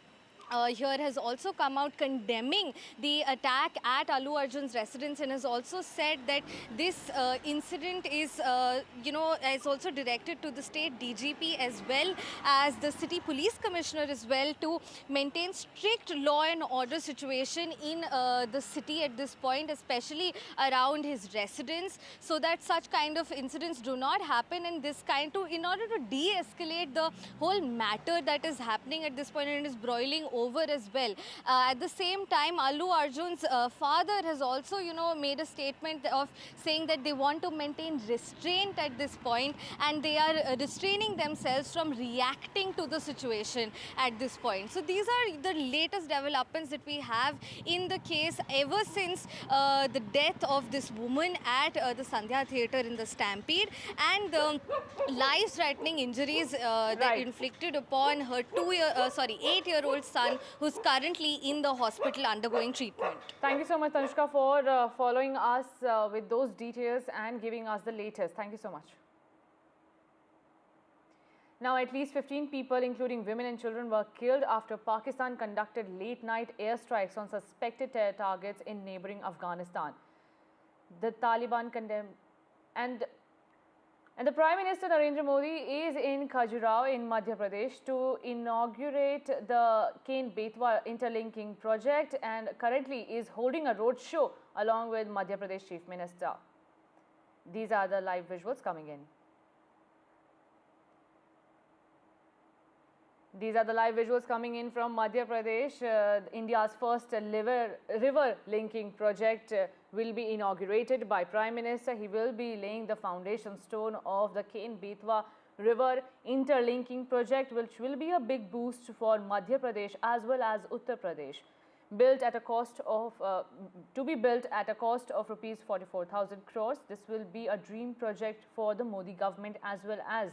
here has also come out condemning the attack at Allu Arjun's residence, and has also said that this incident is, is also directed to the state DGP as well as the city police commissioner as well to maintain strict law and order situation in the city at this point, especially around his residence, so that such kind of incidents do not happen. And this in order to de-escalate the whole matter that is happening at this point and is broiling over as well. At the same time, Allu Arjun's father has also, made a statement of saying that they want to maintain restraint at this point, and they are restraining themselves from reacting to the situation at this point. So these are the latest developments that we have in the case ever since the death of this woman at the Sandhya Theatre in the Stampede, and the life-threatening injuries that inflicted upon her 8-year-old son, who's currently in the hospital undergoing treatment. Thank you so much, Tanushka, for following us with those details and giving us the latest. Thank you so much. Now, at least 15 people, including women and children, were killed after Pakistan conducted late-night airstrikes on suspected terror targets in neighboring Afghanistan. The Taliban condemned, and the Prime Minister Narendra Modi is in Khajuraho in Madhya Pradesh to inaugurate the Ken-Betwa interlinking project, and currently is holding a road show along with Madhya Pradesh Chief Minister. These are the live visuals coming in. These are the live visuals coming in from Madhya Pradesh. India's first river linking project will be inaugurated by Prime Minister. He will be laying the foundation stone of the Ken-Betwa river interlinking project, which will be a big boost for Madhya Pradesh as well as Uttar Pradesh. Built at a cost of to be built at a cost of rupees 44,000 crores. This will be a dream project for the Modi government, as well as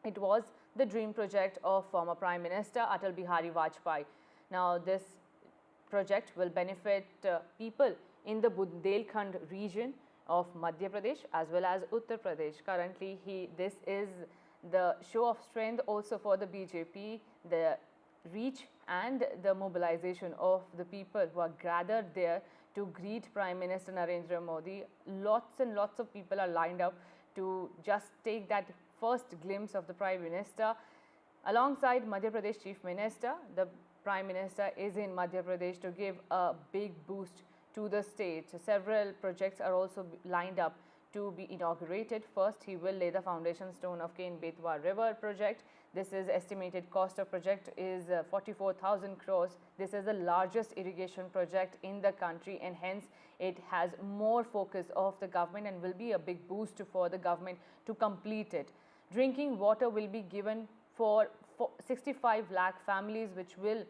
it was the dream project of former Prime Minister Atal Bihari Vajpayee. Now, this project will benefit people in the Bundelkhand region of Madhya Pradesh as well as Uttar Pradesh. Currently, this is the show of strength also for the BJP, the reach and the mobilization of the people who are gathered there to greet Prime Minister Narendra Modi. Lots and lots of people are lined up to just take that first glimpse of the Prime Minister. Alongside Madhya Pradesh Chief Minister, the Prime Minister is in Madhya Pradesh to give a big boost to the state. Several projects are also lined up to be inaugurated. First, he will lay the foundation stone of Ken-Betwa River project. This is estimated cost of project is 44,000 crores. This is the largest irrigation project in the country, and hence it has more focus of the government and will be a big boost for the government to complete it. Drinking water will be given for 65 lakh families, which will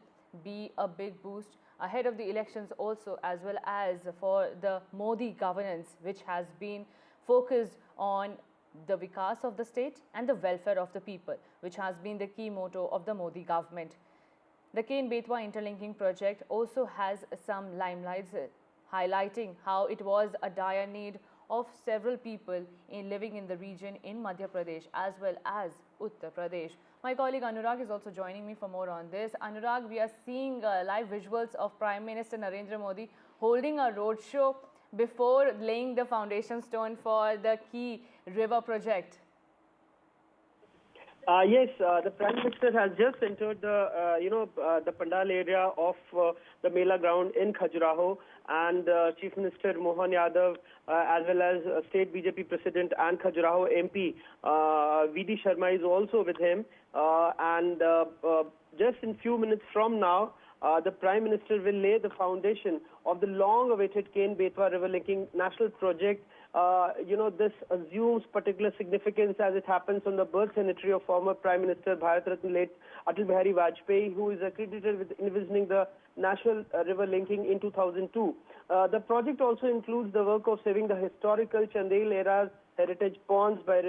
be a big boost ahead of the elections also, as well as for the Modi governance, which has been focused on the vikas of the state and the welfare of the people, which has been the key motto of the Modi government. The Ken-Betwa interlinking project also has some limelights highlighting how it was a dire need of several people living in the region in Madhya Pradesh as well as Uttar Pradesh. My colleague Anurag is also joining me for more on this. Anurag, we are seeing live visuals of Prime Minister Narendra Modi holding a roadshow before laying the foundation stone for the key river project. Yes, the Prime Minister has just entered the Pandal area of the Mela ground in Khajuraho, and Chief Minister Mohan Yadav, as well as State BJP President and Khajuraho MP V.D. Sharma is also with him. Just in few minutes from now, the Prime Minister will lay the foundation of the long-awaited Ken-Betwa river linking national project. This assumes particular significance as it happens on the birth centenary of former Prime Minister Bharat Ratna late Atal Bihari Vajpayee, who is accredited with envisioning the national river linking in 2002. The project also includes the work of saving the historical Chandel era heritage ponds by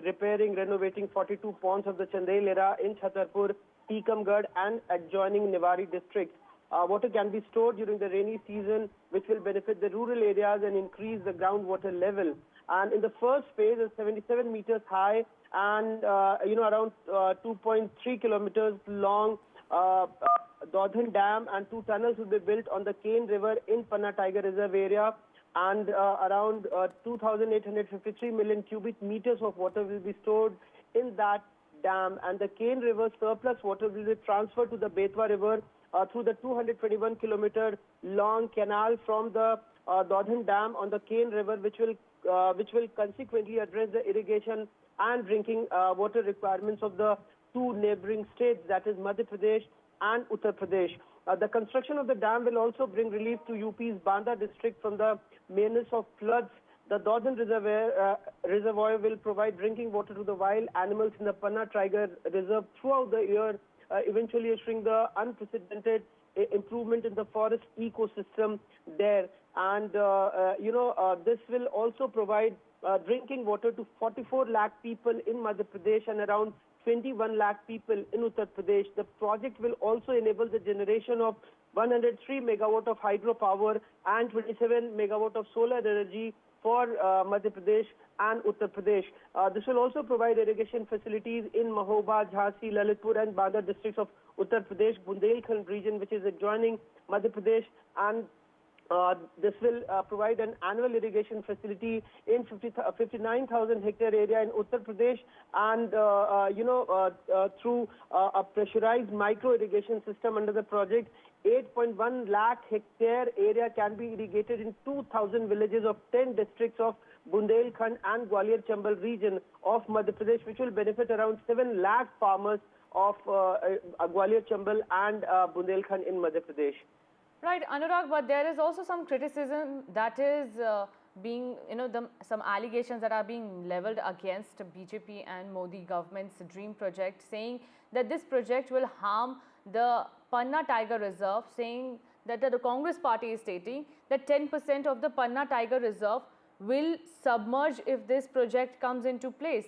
repairing, renovating 42 ponds of the Chandel era in Chhatarpur, Tikamgarh and adjoining Niwari districts. Water can be stored during the rainy season, which will benefit the rural areas and increase the groundwater level. And in the first phase, it's 77 meters high and around 2.3 kilometers long. Dodhan Dam and 2 tunnels will be built on the Ken River in Panna Tiger Reserve area, and around 2,853 million cubic meters of water will be stored in that dam. And the Ken River surplus water will be transferred to the Betwa River through the 221-kilometer long canal from the Dodhan Dam on the Ken River, which will consequently address the irrigation and drinking water requirements of the two neighboring states, that is Madhya Pradesh and Uttar Pradesh. The construction of the dam will also bring relief to UP's Banda district from the menace of floods. The Dodhan Reservoir will provide drinking water to the wild animals in the Panna Tiger Reserve throughout the year, eventually assuring the unprecedented improvement in the forest ecosystem there. And, this will also provide drinking water to 44 lakh people in Madhya Pradesh and around 21 lakh people in Uttar Pradesh. The project will also enable the generation of 103 megawatt of hydropower and 27 megawatt of solar energy for Madhya Pradesh and Uttar Pradesh. This will also provide irrigation facilities in Mahoba, Jhansi, Lalitpur and Banda districts of Uttar Pradesh, Bundelkhand region, which is adjoining Madhya Pradesh, and this will provide an annual irrigation facility in 59,000 hectare area in Uttar Pradesh, and through a pressurized micro irrigation system under the project, 8.1 lakh hectare area can be irrigated in 2,000 villages of 10 districts of Bundelkhand and Gwalior Chambal region of Madhya Pradesh, which will benefit around 7 lakh farmers of Gwalior Chambal and Bundelkhand in Madhya Pradesh. Right, Anurag, but there is also some criticism that is being, some allegations that are being leveled against BJP and Modi government's dream project, saying that this project will harm the Panna Tiger Reserve, saying that the Congress party is stating that 10% of the Panna Tiger Reserve will submerge if this project comes into place.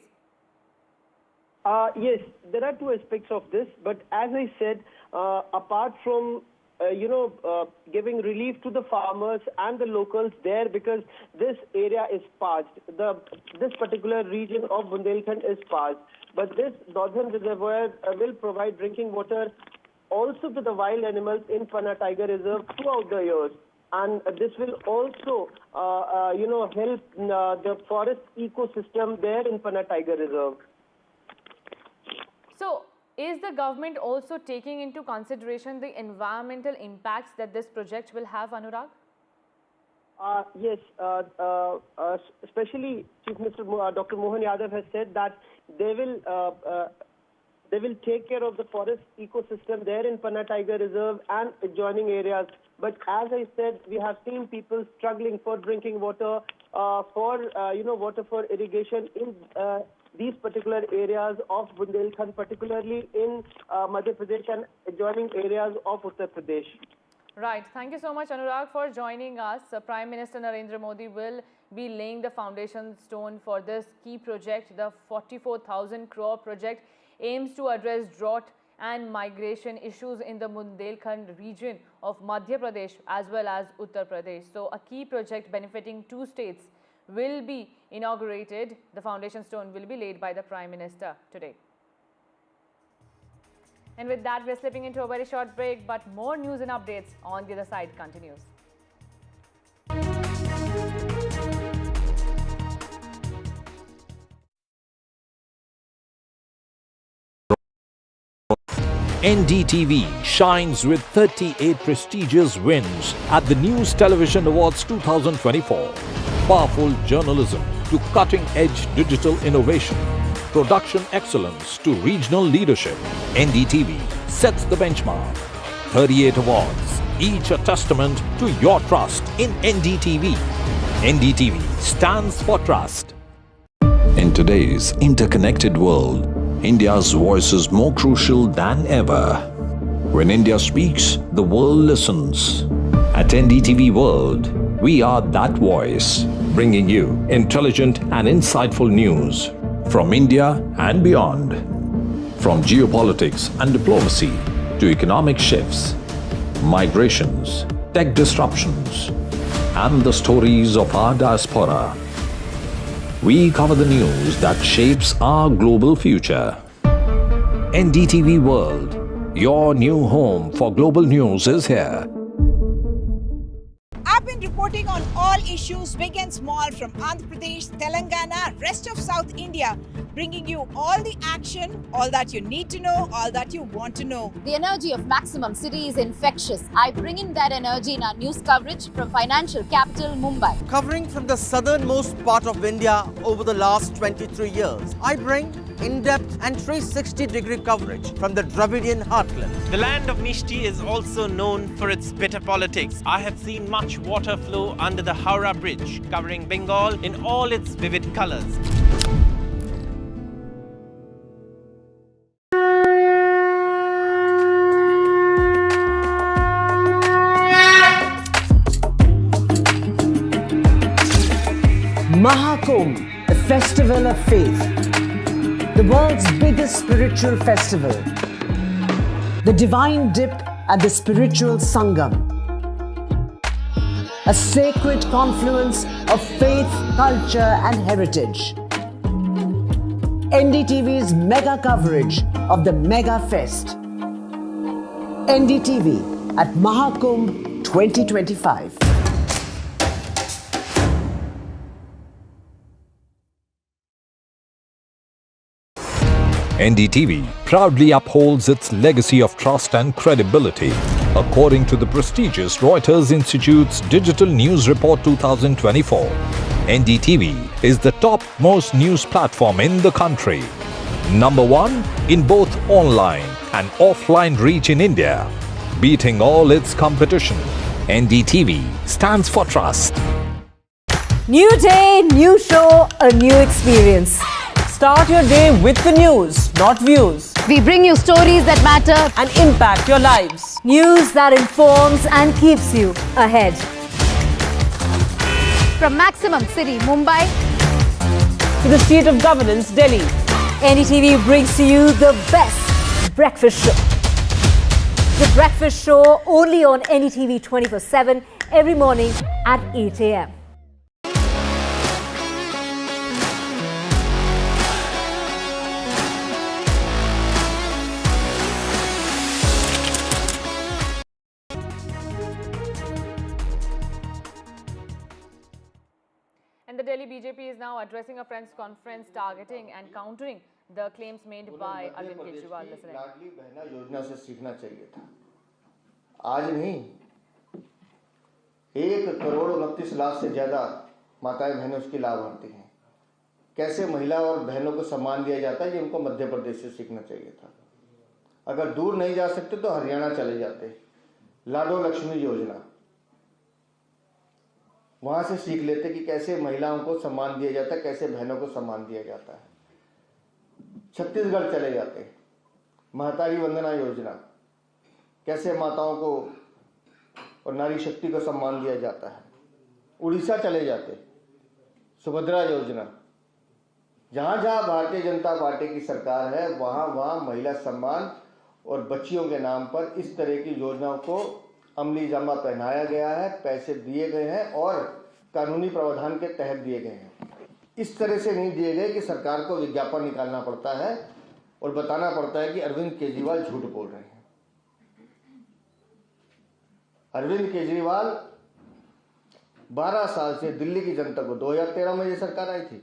Yes, there are two aspects of this, but as I said, apart from giving relief to the farmers and the locals there, because this area is parched. This particular region of Bundelkhand is parched. But this Dodhan Reservoir will provide drinking water also to the wild animals in Panna Tiger Reserve throughout the years. And this will also, help the forest ecosystem there in Panna Tiger Reserve. So, is the government also taking into consideration the environmental impacts that this project will have, Anurag? Yes, especially Chief Minister Dr. Mohan Yadav has said that they will take care of the forest ecosystem there in Panna Tiger Reserve and adjoining areas. But as I said, we have seen people struggling for drinking water, water for irrigation in these particular areas of Bundelkhand, particularly in Madhya Pradesh and adjoining areas of Uttar Pradesh. Right. Thank you so much, Anurag, for joining us. Prime Minister Narendra Modi will be laying the foundation stone for this key project. The 44,000 crore project aims to address drought and migration issues in the Bundelkhand region of Madhya Pradesh as well as Uttar Pradesh. So, a key project benefiting two states will be inaugurated. The foundation stone will be laid by the Prime Minister today. And with that, we're slipping into a very short break, but more news and updates on the other side continues. NDTV shines with 38 prestigious wins at the News Television Awards 2024. Powerful journalism to cutting-edge digital innovation, production excellence to regional leadership, NDTV sets the benchmark. 38 awards, each a testament to your trust in NDTV. NDTV stands for trust. In today's interconnected world, India's voice is more crucial than ever. When India speaks, the world listens. At NDTV World, we are that voice, bringing you intelligent and insightful news from India and beyond. From geopolitics and diplomacy to economic shifts, migrations, tech disruptions, and the stories of our diaspora. We cover the news that shapes our global future. NDTV World, your new home for global news is here. I've been reporting on all issues big and small from Andhra Pradesh, Telangana, rest of South India, bringing you all the action, all that you need to know, all that you want to know. The energy of Maximum City is infectious. I bring in that energy in our news coverage from financial capital Mumbai. Covering from the southernmost part of India over the last 23 years, I bring in-depth and 360-degree coverage from the Dravidian heartland. The land of Mishti is also known for its bitter politics. I have seen much water flow under the Howrah Bridge, covering Bengal in all its vivid colors. Mahakumbh, a festival of faith, the world's biggest spiritual festival, the divine dip at the spiritual Sangam, a sacred confluence of faith, culture and heritage. NDTV's mega coverage of the Mega Fest. NDTV at Mahakumbh 2025. NDTV proudly upholds its legacy of trust and credibility. According to the prestigious Reuters Institute's Digital News Report 2024, NDTV is the top-most news platform in the country. Number 1 in both online and offline reach in India, beating all its competition. NDTV stands for trust. New day, new show, a new experience. Start your day with the news, not views. We bring you stories that matter and impact your lives. News that informs and keeps you ahead. from Maximum City, Mumbai, to the seat of governance, Delhi. NDTV brings to you the best breakfast show. The breakfast show only on NDTV 24/7 every morning at 8 a.m. And the Delhi BJP is now addressing a press conference targeting and countering the claims made by Arvind Kejriwal. Listen. Ladli Behna योजना से सीखना चाहिए था। आज नहीं, 1,29,00,000 से ज्यादा माताएं बहनें उसकी लाभार्थी हैं। कैसे महिला और बहनों को सम्मान दिया जाता है, ये उनको मध्य प्रदेश से सीखना चाहिए था। अगर दूर नहीं जा सकते तो हरियाणा चले जाते। लाडो लक्ष्मी योजना, वहां से सीख लेते कि कैसे महिलाओं को सम्मान दिया जाता है, कैसे बहनों को सम्मान दिया जाता है। छत्तीसगढ़ चले जाते, महतारी वंदना योजना, कैसे माताओं को और नारी शक्ति को सम्मान दिया जाता है। उड़ीसा चले जाते, सुभद्रा योजना, जहां जहां भारतीय जनता पार्टी की सरकार है वहां वहां महिला सम्मान और बच्चियों के नाम पर इस तरह की योजनाओं को अमली जामा पहनाया गया है, पैसे दिए गए हैं और कानूनी प्रावधान के तहत दिए गए हैं। इस तरह से नहीं दिए गए कि सरकार को विज्ञापन निकालना पड़ता है और बताना पड़ता है कि अरविंद केजरीवाल झूठ बोल रहे हैं। अरविंद केजरीवाल 12 साल से दिल्ली की जनता को, 2013 में ये सरकार आई थी,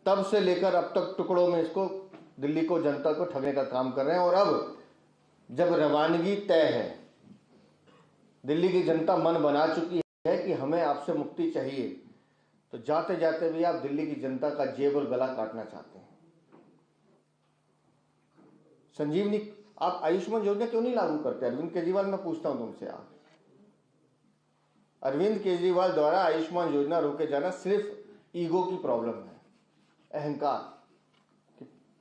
तब से लेकर अब तक टुकड़ों में इसको, दिल्ली को, जनता को ठगने का काम कर रहे हैं। और अब जब रवानगी तय है, दिल्ली की जनता मन बना चुकी है कि हमें आपसे मुक्ति चाहिए, तो जाते जाते भी आप दिल्ली की जनता का जेब और गला काटना चाहते हैं। संजीवनी, आप आयुष्मान योजना क्यों नहीं लागू करते? अरविंद केजरीवाल, मैं पूछता हूं तुमसे। आप अरविंद केजरीवाल द्वारा आयुष्मान योजना रोके जाना सिर्फ ईगो की प्रॉब्लम है, अहंकार।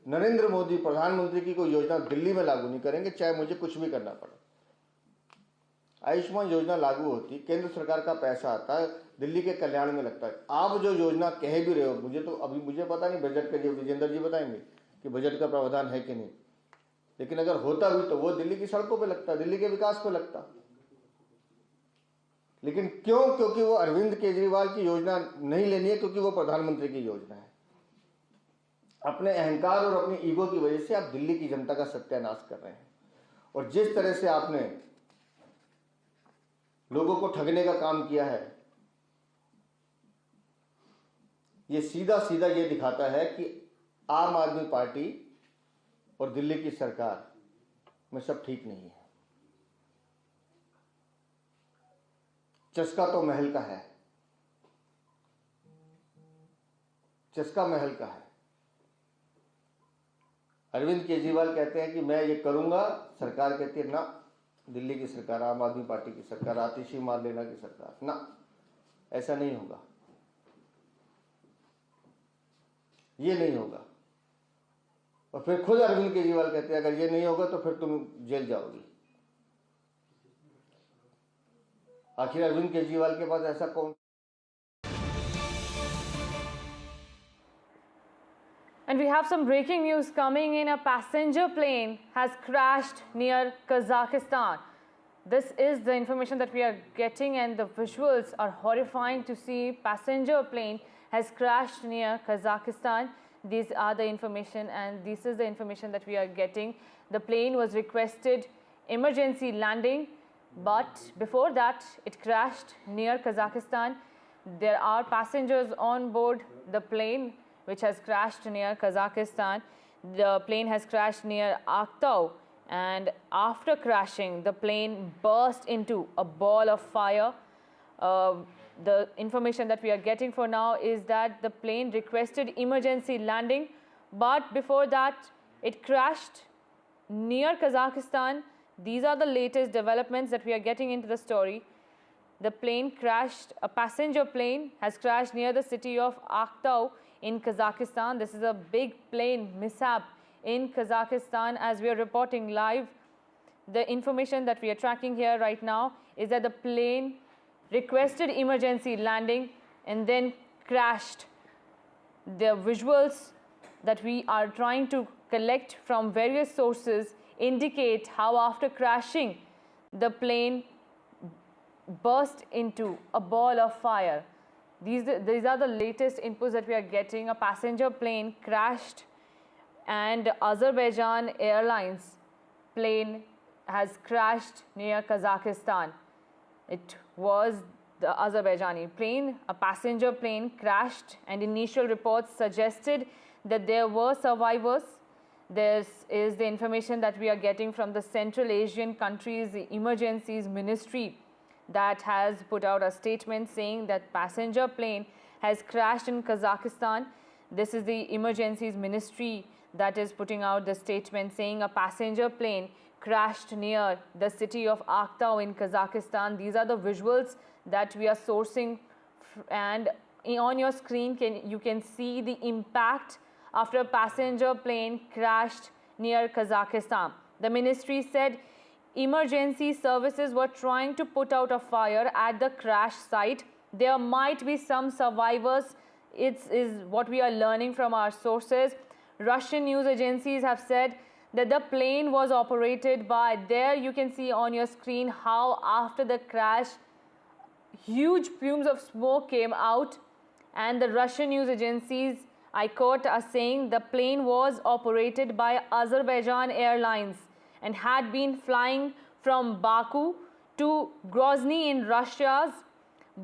नरेंद्र मोदी प्रधानमंत्री की कोई योजना दिल्ली में लागू नहीं करेंगे, चाहे मुझे कुछ भी करना पड़े। आयुष्मान योजना लागू होती, केंद्र सरकार का पैसा आता है, दिल्ली के कल्याण में लगता है। आप जो योजना कह भी रहे हो, मुझे पता नहीं, बजट का विजेंद्र जी बताएंगे कि बजट का प्रावधान है कि नहीं, लेकिन अगर होता भी तो वो दिल्ली की सड़कों पे लगता, दिल्ली के विकास पे लगता। लेकिन क्यों? क्योंकि वो अरविंद केजरीवाल की योजना नहीं लेनी है, क्योंकि वो प्रधानमंत्री की योजना है। अपने अहंकार और अपनी ईगो की वजह से आप दिल्ली की जनता का सत्यानाश कर रहे हैं। और जिस तरह से आपने लोगों को ठगने का काम किया है, ये सीधा सीधा ये दिखाता है कि आम आदमी पार्टी और दिल्ली की सरकार में सब ठीक नहीं है। चस्का तो महल का है, चस्का महल का है। अरविंद केजरीवाल कहते हैं कि मैं ये करूंगा, सरकार कहती है ना, दिल्ली की सरकार, आम आदमी पार्टी की सरकार, आतिशी मार लेना की सरकार, ना, ऐसा नहीं होगा, ये नहीं होगा। और फिर खुद अरविंद केजरीवाल कहते हैं अगर ये नहीं होगा तो फिर तुम जेल जाओगी। आखिर अरविंद केजरीवाल के पास ऐसा कौन? And we have some breaking news coming in. A passenger plane has crashed near Kazakhstan. This is the information that we are getting, and the visuals are horrifying to see. Passenger plane has crashed near Kazakhstan. These are the information, and this is the information that we are getting. The plane was requested emergency landing, but before that it crashed near Kazakhstan. There are passengers on board the plane which has crashed near Kazakhstan. The plane has crashed near Aktau, and after crashing the plane burst into a ball of fire. The information that we are getting for now is that the plane requested emergency landing, but before that it crashed near Kazakhstan. These are the latest developments that we are getting into the story. The plane crashed, a passenger plane has crashed near the city of Aktau in Kazakhstan. This is a big plane mishap in Kazakhstan as we are reporting live. The information that we are tracking here right now is that the plane requested emergency landing and then crashed. The visuals that we are trying to collect from various sources indicate how after crashing the plane burst into a ball of fire. These are the latest inputs that we are getting. A passenger plane crashed and Azerbaijan Airlines plane has crashed near Kazakhstan. It was the Azerbaijani plane. A passenger plane crashed, and initial reports suggested that there were survivors. This is the information that we are getting from the Central Asian countries emergencies ministry that has put out a statement saying that passenger plane has crashed in Kazakhstan. This is the emergencies ministry that is putting out the statement saying a passenger plane crashed near the city of Aktau in Kazakhstan. These are the visuals that we are sourcing, and on your screen you can see the impact after a passenger plane crashed near Kazakhstan. The ministry said emergency services were trying to put out a fire at the crash site. There might be some survivors. It is what we are learning from our sources. Russian news agencies have said that the plane was operated by, there you can see on your screen how after the crash huge fumes of smoke came out, and the Russian news agencies I quote, are saying the plane was operated by Azerbaijan Airlines and had been flying from Baku to Grozny in Russia,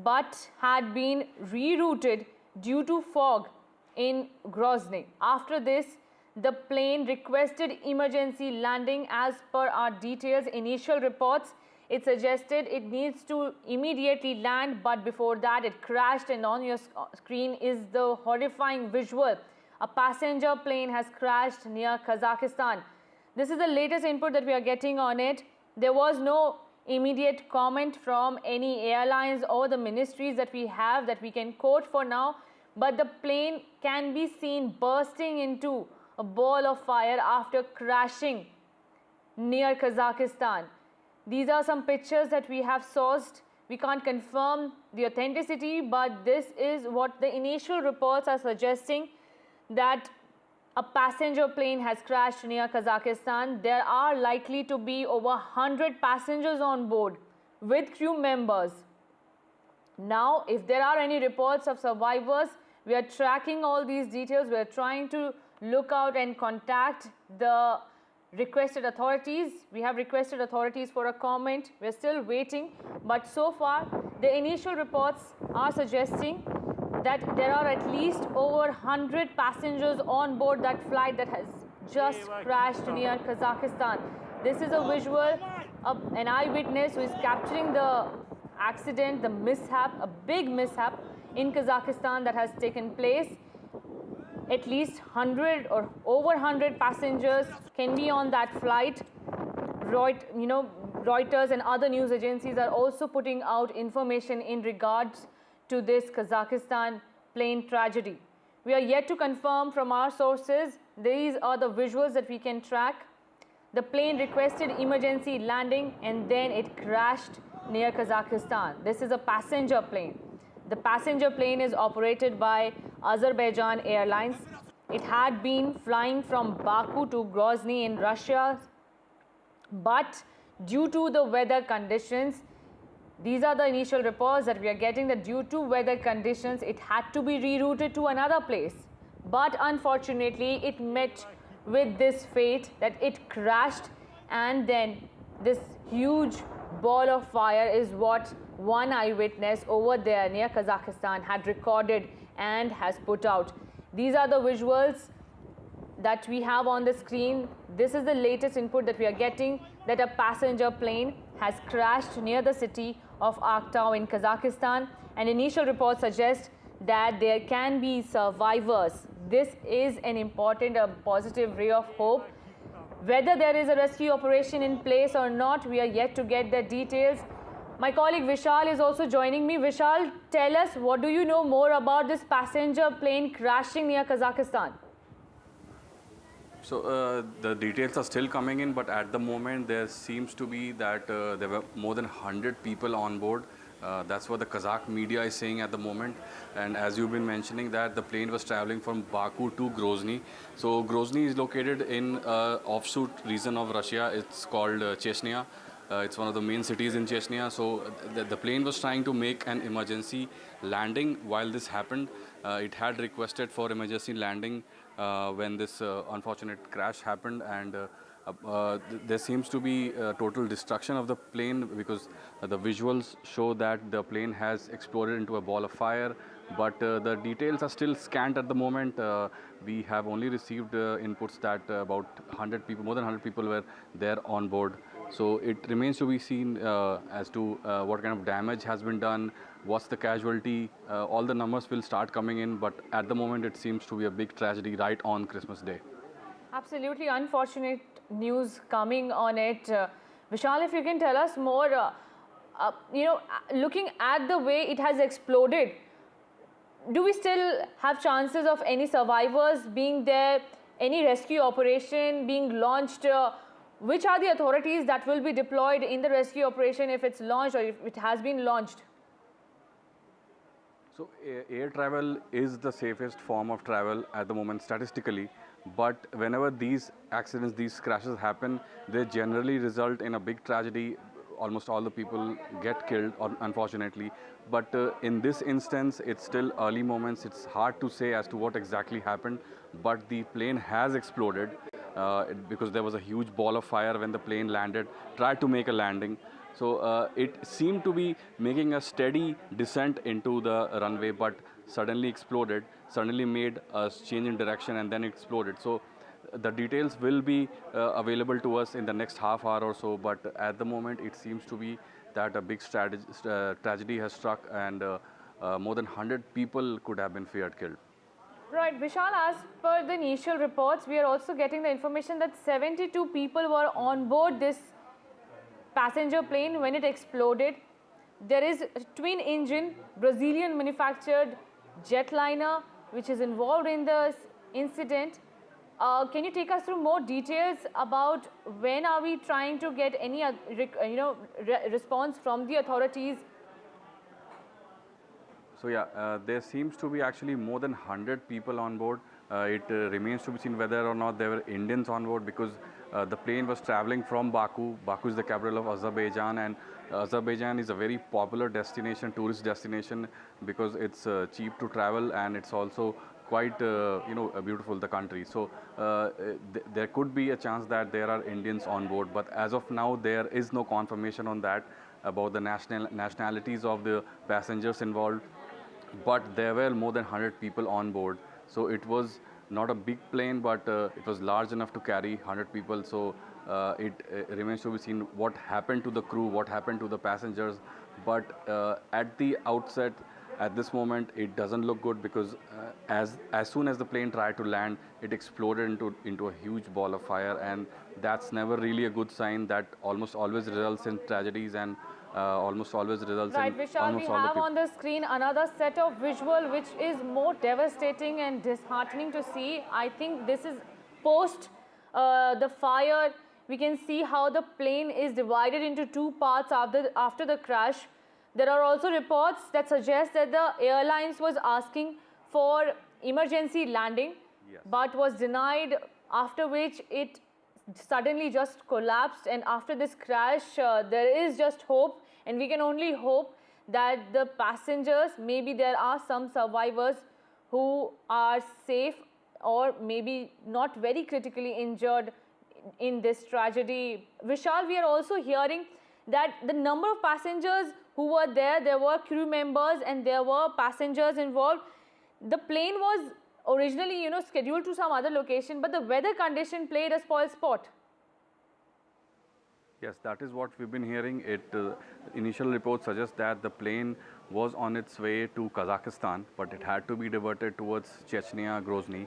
but had been rerouted due to fog in Grozny. After this, the plane requested emergency landing. As per our details, initial reports, it suggested it needs to immediately land, but before that it crashed, and on your screen is the horrifying visual. A passenger plane has crashed near Kazakhstan. This is the latest input that we are getting on it. There was no immediate comment from any airlines or the ministries that we have that we can quote for now, but the plane can be seen bursting into a ball of fire after crashing near Kazakhstan. These are some pictures that we have sourced. We can't confirm the authenticity, but this is what the initial reports are suggesting, that a passenger plane has crashed near Kazakhstan. There are likely to be over 100 passengers on board with crew members. Now, if there are any reports of survivors, we are tracking all these details. We are trying to look out and contact the requested authorities. We have requested authorities for a comment. We are still waiting, but so far the initial reports are suggesting that there are at least over 100 passengers on board that flight that has just crashed near Kazakhstan. This is a visual of an eyewitness who is capturing the accident, the mishap, a big mishap in Kazakhstan that has taken place. At least 100 or over 100 passengers can be on that flight. Reuters and other news agencies are also putting out information in regards to this Kazakhstan plane tragedy. We are yet to confirm from our sources. These are the visuals that we can track. The plane requested emergency landing and then it crashed near Kazakhstan. This is a passenger plane. The passenger plane is operated by Azerbaijan Airlines. It had been flying from Baku to Grozny in Russia, but due to the weather conditions, these are the initial reports that we are getting, that due to weather conditions, it had to be rerouted to another place. But unfortunately, it met with this fate that it crashed, and then this huge ball of fire is what one eyewitness over there near Kazakhstan had recorded and has put out. These are the visuals that we have on the screen. This is the latest input that we are getting, that a passenger plane has crashed near the city of Aktau in Kazakhstan, and initial reports suggest that there can be survivors. This is an important, positive ray of hope. Whether there is a rescue operation in place or not, we are yet to get the details. My colleague Vishal is also joining me. Vishal, tell us, what do you know more about this passenger plane crashing near Kazakhstan? So the details are still coming in, but at the moment there seems to be that there were more than 100 people on board. That's what the Kazakh media is saying at the moment. And as you've been mentioning, that the plane was traveling from Baku to Grozny. So Grozny is located in offshoot region of Russia. It's called Chechnya. It's one of the main cities in Chechnya. So the plane was trying to make an emergency landing while this happened. It had requested for emergency landing when this unfortunate crash happened, and there seems to be total destruction of the plane, because the visuals show that the plane has exploded into a ball of fire, but the details are still scant at the moment. We have only received inputs that about 100 people, more than 100 people were there on board. So it remains to be seen as to what kind of damage has been done, what's the casualty. All the numbers will start coming in, but at the moment it seems to be a big tragedy right on Christmas Day. Absolutely unfortunate news coming on it. Vishal, if you can tell us more, looking at the way it has exploded, do we still have chances of any survivors being there, any rescue operation being launched? Which are the authorities that will be deployed in the rescue operation if it's launched or if it has been launched? So air travel is the safest form of travel at the moment statistically, but whenever these accidents, these crashes happen, they generally result in a big tragedy almost all the people get killed, unfortunately. But in this instance, it's still early moments. It's hard to say as to what exactly happened. But the plane has exploded because there was a huge ball of fire when the plane landed, tried to make a landing. So it seemed to be making a steady descent into the runway, but suddenly exploded, suddenly made a change in direction and then exploded. So the details will be available to us in the next half hour or so, but at the moment it seems to be that a big tragedy has struck and more than 100 people could have been feared killed. Right, Vishal, as per the initial reports, we are also getting the information that 72 people were on board this passenger plane when it exploded. There is a twin engine Brazilian manufactured jetliner which is involved in this incident. Can you take us through more details about when are we trying to get any response from the authorities? So yeah, there seems to be actually more than 100 people on board. It remains to be seen whether or not there were Indians on board, because the plane was traveling from Baku. Baku is the capital of Azerbaijan, and Azerbaijan is a very popular destination, tourist destination, because it's cheap to travel and it's also quite beautiful, the country. So there could be a chance that there are Indians on board, but as of now there is no confirmation on that about the nationalities of the passengers involved. But there were more than 100 people on board, so it was not a big plane, but it was large enough to carry 100 people. So it remains to be seen what happened to the crew, what happened to the passengers. But at the outset, at this moment, it doesn't look good, because as soon as the plane tried to land, it exploded into a huge ball of fire, and that's never really a good sign. That almost always results in tragedies, and almost always results right, in Vishal, we have on the screen another set of visual which is more devastating and disheartening to see. I think this is post the fire. We can see how the plane is divided into two parts after the crash. There are also reports that suggest that the airlines was asking for emergency landing, but was denied, after which it suddenly just collapsed. And after this crash, there is just hope, and we can only hope that the passengers, maybe there are some survivors who are safe or maybe not very critically injured in this tragedy. Vishal, we are also hearing that the number of passengers who were there were crew members and there were passengers involved. The plane was originally, scheduled to some other location, but the weather condition played a spoil sport. Yes, that is what we've been hearing. Initial reports suggest that the plane was on its way to Kazakhstan, but it had to be diverted towards Chechnya, Grozny.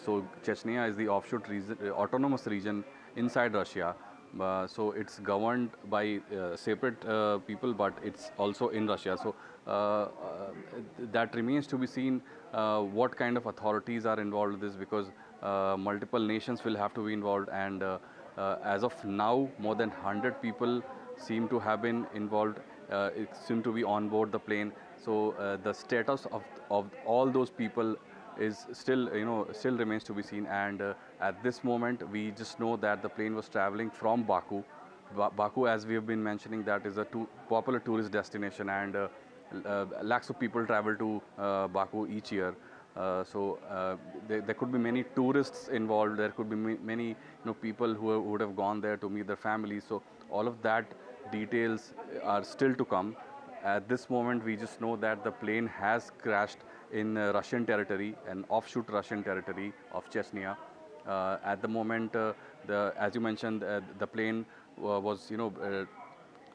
So Chechnya is the offshoot autonomous region inside Russia. So it's governed by separate people, but it's also in Russia. So that remains to be seen what kind of authorities are involved in this, because multiple nations will have to be involved, and as of now, more than 100 people seem to have been involved, seem to be on board the plane. So the status of all those people is still remains to be seen. And at this moment, we just know that the plane was traveling from Baku. Baku, as we have been mentioning, that is a popular tourist destination, and lakhs of people travel to Baku each year. So there could be many tourists involved. There could be many people who would have gone there to meet their families. So all of that details are still to come. At this moment, we just know that the plane has crashed in Russian territory, an offshoot Russian territory of Chechnya. At the moment, as you mentioned, the plane was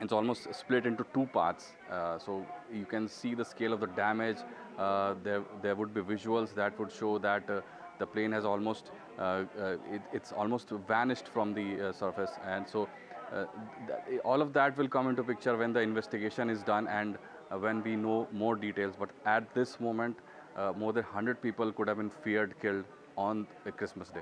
it's almost split into two parts. So you can see the scale of the damage. There would be visuals that would show that the plane has almost it's almost vanished from the surface. And so all of that will come into picture when the investigation is done and when we know more details. But at this moment, more than 100 people could have been feared killed on Christmas Day.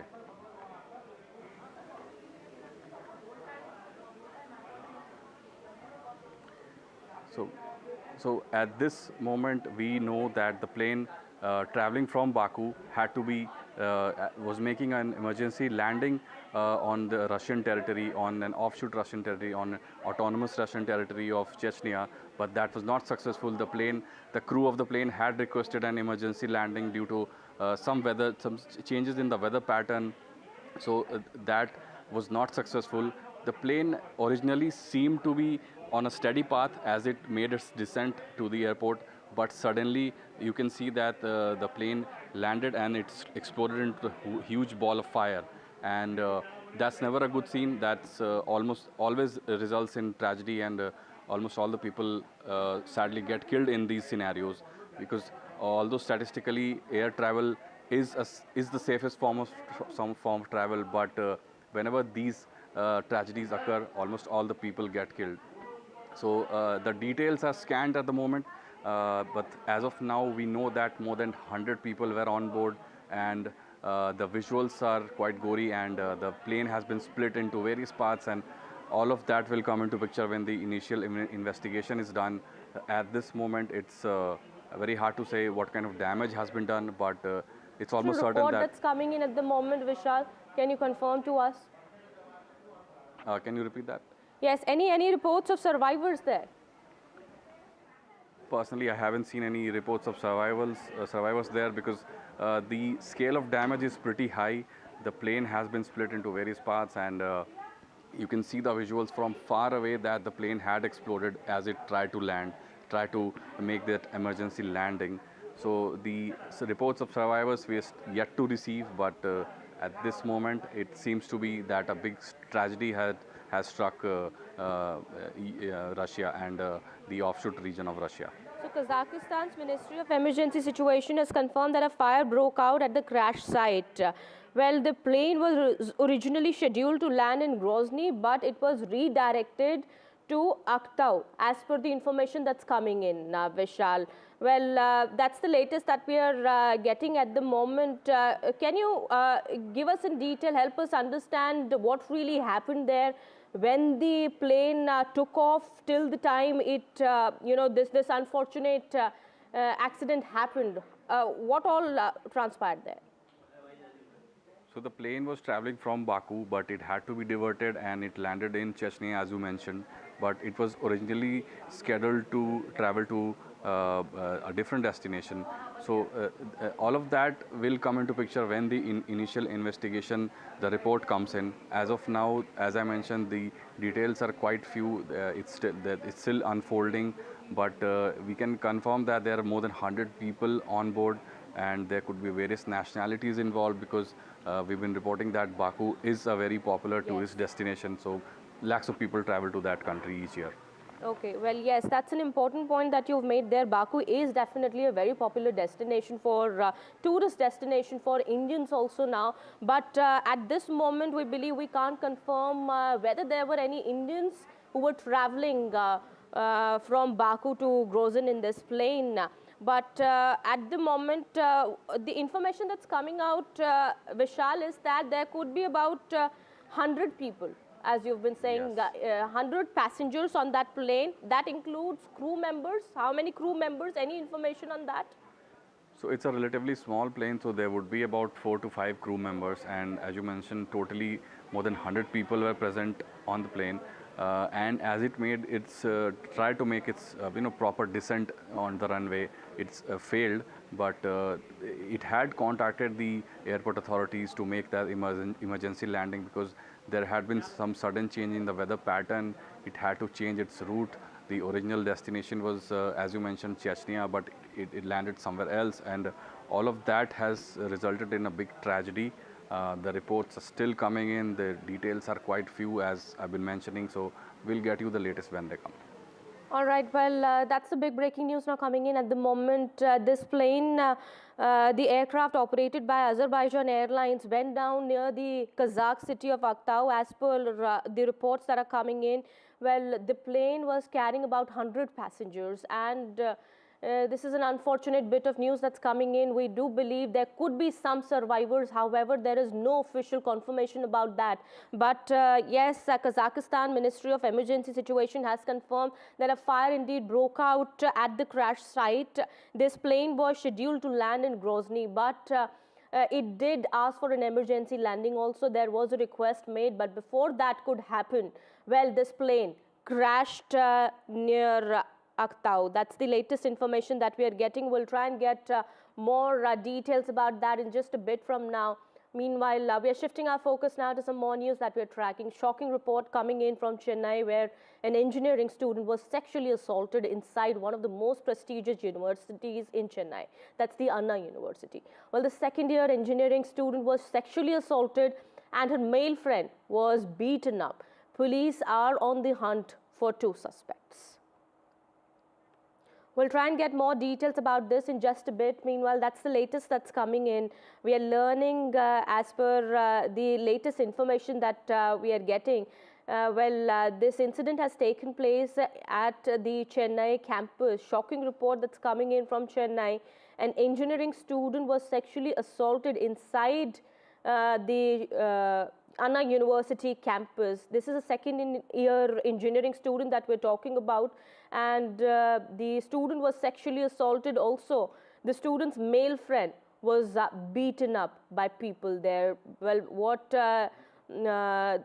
So at this moment, we know that the plane traveling from Baku had to be was making an emergency landing on the Russian territory, on an offshoot Russian territory, on autonomous Russian territory of Chechnya, but that was not successful. The crew of the plane had requested an emergency landing due to some changes in the weather pattern. So that was not successful. The plane originally seemed to be on a steady path as it made its descent to the airport, but suddenly you can see that the plane landed and it exploded into a huge ball of fire. And that's never a good scene. That's almost always results in tragedy, and almost all the people sadly get killed in these scenarios, because although statistically air travel is the safest form of travel, but whenever these tragedies occur, almost all the people get killed. So the details are scant at the moment, but as of now we know that more than 100 people were on board, and the visuals are quite gory, and the plane has been split into various parts, and all of that will come into picture when the initial investigation is done. At this moment it's very hard to say what kind of damage has been done, but it's almost certain report that... that's coming in at the moment, Vishal, can you confirm to us? Can you repeat that? Yes, any reports of survivors there? Personally, I haven't seen any reports of survivors there, because the scale of damage is pretty high. The plane has been split into various parts, and you can see the visuals from far away that the plane had exploded as it tried to make that emergency landing. So the reports of survivors we are yet to receive, but at this moment it seems to be that a big tragedy has struck Russia and the offshoot region of Russia. So Kazakhstan's Ministry of Emergency Situation has confirmed that a fire broke out at the crash site. Well, the plane was originally scheduled to land in Grozny, but it was redirected to Aktau, as per the information that's coming in, Vishal. Well, that's the latest that we are getting at the moment. Can you give us in detail, help us understand what really happened there when the plane took off till the time it, this unfortunate accident happened? What all transpired there? So the plane was traveling from Baku, but it had to be diverted and it landed in Chechnya, as you mentioned. But it was originally scheduled to travel to a different destination. So all of that will come into picture when the initial investigation, the report comes in. As of now, as I mentioned, the details are quite few. It's still unfolding, but we can confirm that there are more than 100 people on board, and there could be various nationalities involved, because we've been reporting that Baku is a very popular tourist destination, so lakhs of people travel to that country each year. Okay, well, yes, that's an important point that you've made there. Baku is definitely a very popular destination for tourist destination for Indians also now. But at this moment, we believe we can't confirm whether there were any Indians who were traveling from Baku to Grozny in this plane. But at the moment, the information that's coming out, Vishal, is that there could be about 100 people, as you've been saying, 100 passengers on that plane. That includes crew members. How many crew members? Any information on that? So it's a relatively small plane, so there would be about 4 to 5 crew members. And as you mentioned, totally more than 100 people were present on the plane. And as it made its tried to make its proper descent on the runway, it's failed. But it had contacted the airport authorities to make that emergency landing, because there had been some sudden change in the weather pattern. It had to change its route. The original destination was, as you mentioned, Chechnya, but it landed somewhere else, and all of that has resulted in a big tragedy. The reports are still coming in. The details are quite few, as I've been mentioning, so we'll get you the latest when they come. All right, well, that's the big breaking news now coming in at the moment. This plane, the aircraft operated by Azerbaijan Airlines, went down near the Kazakh city of Aktau. As per the reports that are coming in, well, the plane was carrying about 100 passengers, and This is an unfortunate bit of news that's coming in. We do believe there could be some survivors. However, there is no official confirmation about that. But yes, Kazakhstan Ministry of Emergency Situation has confirmed that a fire indeed broke out at the crash site. This plane was scheduled to land in Grozny, but it did ask for an emergency landing also. There was a request made, but before that could happen, well, this plane crashed near Aktau. That's the latest information that we are getting. We'll try and get more details about that in just a bit from now. Meanwhile, we are shifting our focus now to some more news that we are tracking. Shocking report coming in from Chennai, where an engineering student was sexually assaulted inside one of the most prestigious universities in Chennai. That's the Anna University. Well, the second-year engineering student was sexually assaulted and her male friend was beaten up. Police are on the hunt for 2 suspects. We'll try and get more details about this in just a bit. Meanwhile, that's the latest that's coming in. We are learning as per the latest information that we are getting. This incident has taken place at the Chennai campus. Shocking report that's coming in from Chennai. An engineering student was sexually assaulted inside the Anna University campus. This is a second-year engineering student that we're talking about, and the student was sexually assaulted also. The student's male friend was beaten up by people there. Well, what we are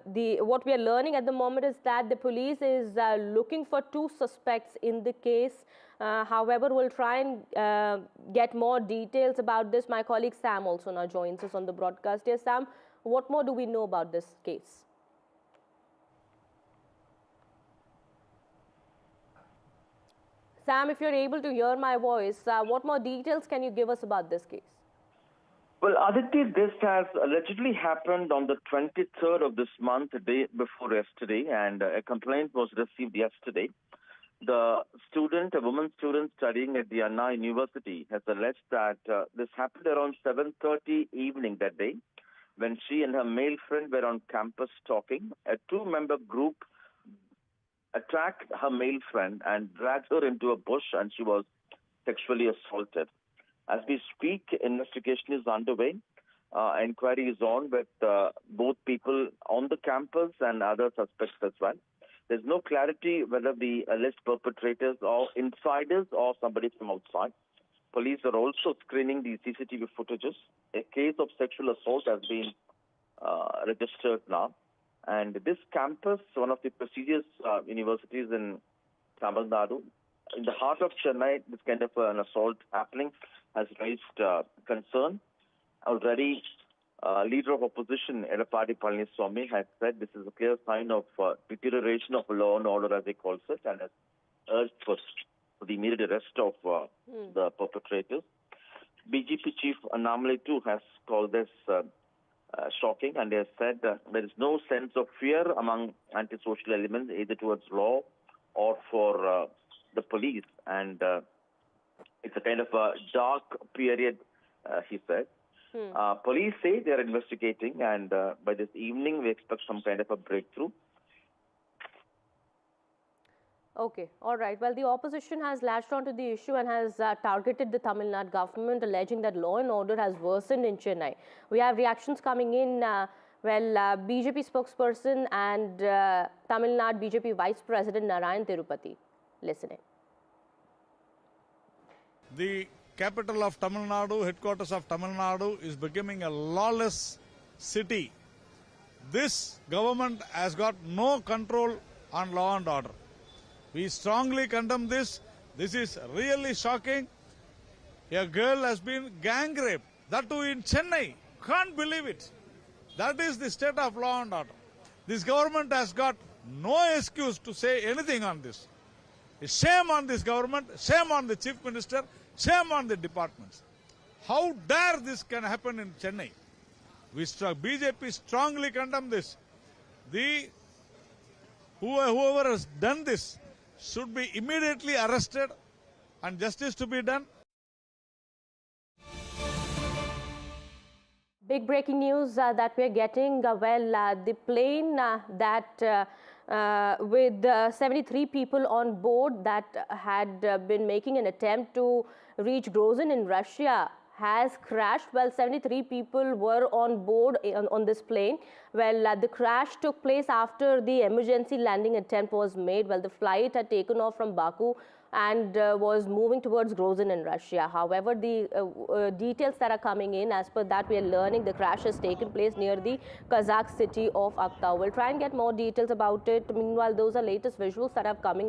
learning at the moment is that the police is looking for 2 suspects in the case. However, we'll try and get more details about this. My colleague Sam also now joins us on the broadcast. Yes, Sam, what more do we know about this case? Sam, if you're able to hear my voice, what more details can you give us about this case? Well, Aditi, this has allegedly happened on the 23rd of this month, the day before yesterday, and a complaint was received yesterday. The student, a woman student studying at the Anna University, has alleged that this happened around 7:30 evening that day, when she and her male friend were on campus talking. A 2-member group attacked her male friend and dragged her into a bush, and she was sexually assaulted. As we speak, investigation is underway. Inquiry is on with both people on the campus and other suspects as well. There's no clarity whether the alleged perpetrators are insiders or somebody from outside. Police are also screening the CCTV footages. A case of sexual assault has been registered now. And this campus, one of the prestigious universities in Tamil Nadu, in the heart of Chennai, this kind of an assault happening has raised concern. Already, leader of opposition, Edappadi Palaniswamy, has said this is a clear sign of deterioration of law and order, as he calls it, and has urged for the immediate arrest of the perpetrators. BJP chief Annamalai too has called this shocking, and they have said there is no sense of fear among antisocial elements, either towards law or for the police. And it's a kind of a dark period, he said. Police say they are investigating, and by this evening we expect some kind of a breakthrough. Okay, all right. Well, the opposition has latched onto the issue and has targeted the Tamil Nadu government, alleging that law and order has worsened in Chennai. We have reactions coming in. BJP spokesperson and Tamil Nadu BJP Vice President Narayan Tirupati. Listening. The capital of Tamil Nadu, headquarters of Tamil Nadu, is becoming a lawless city. This government has got no control on law and order. We strongly condemn this. This is really shocking. A girl has been gang raped, that too in Chennai. Can't believe it. That is the state of law and order. This government has got no excuse to say anything on this. Shame on this government, shame on the chief minister, shame on the departments. How dare this can happen in Chennai? BJP strongly condemn this. Whoever has done this should be immediately arrested and justice to be done. Big breaking news that we're getting. The plane that with 73 people on board that had been making an attempt to reach Grozny in Russia has crashed. Well, 73 people were on board on this plane. Well, the crash took place after the emergency landing attempt was made. Well, the flight had taken off from Baku and was moving towards Grozny in Russia. However, the details that are coming in, as per that we are learning, the crash has taken place near the Kazakh city of Aktau. We'll try and get more details about it. Meanwhile, those are latest visuals that have come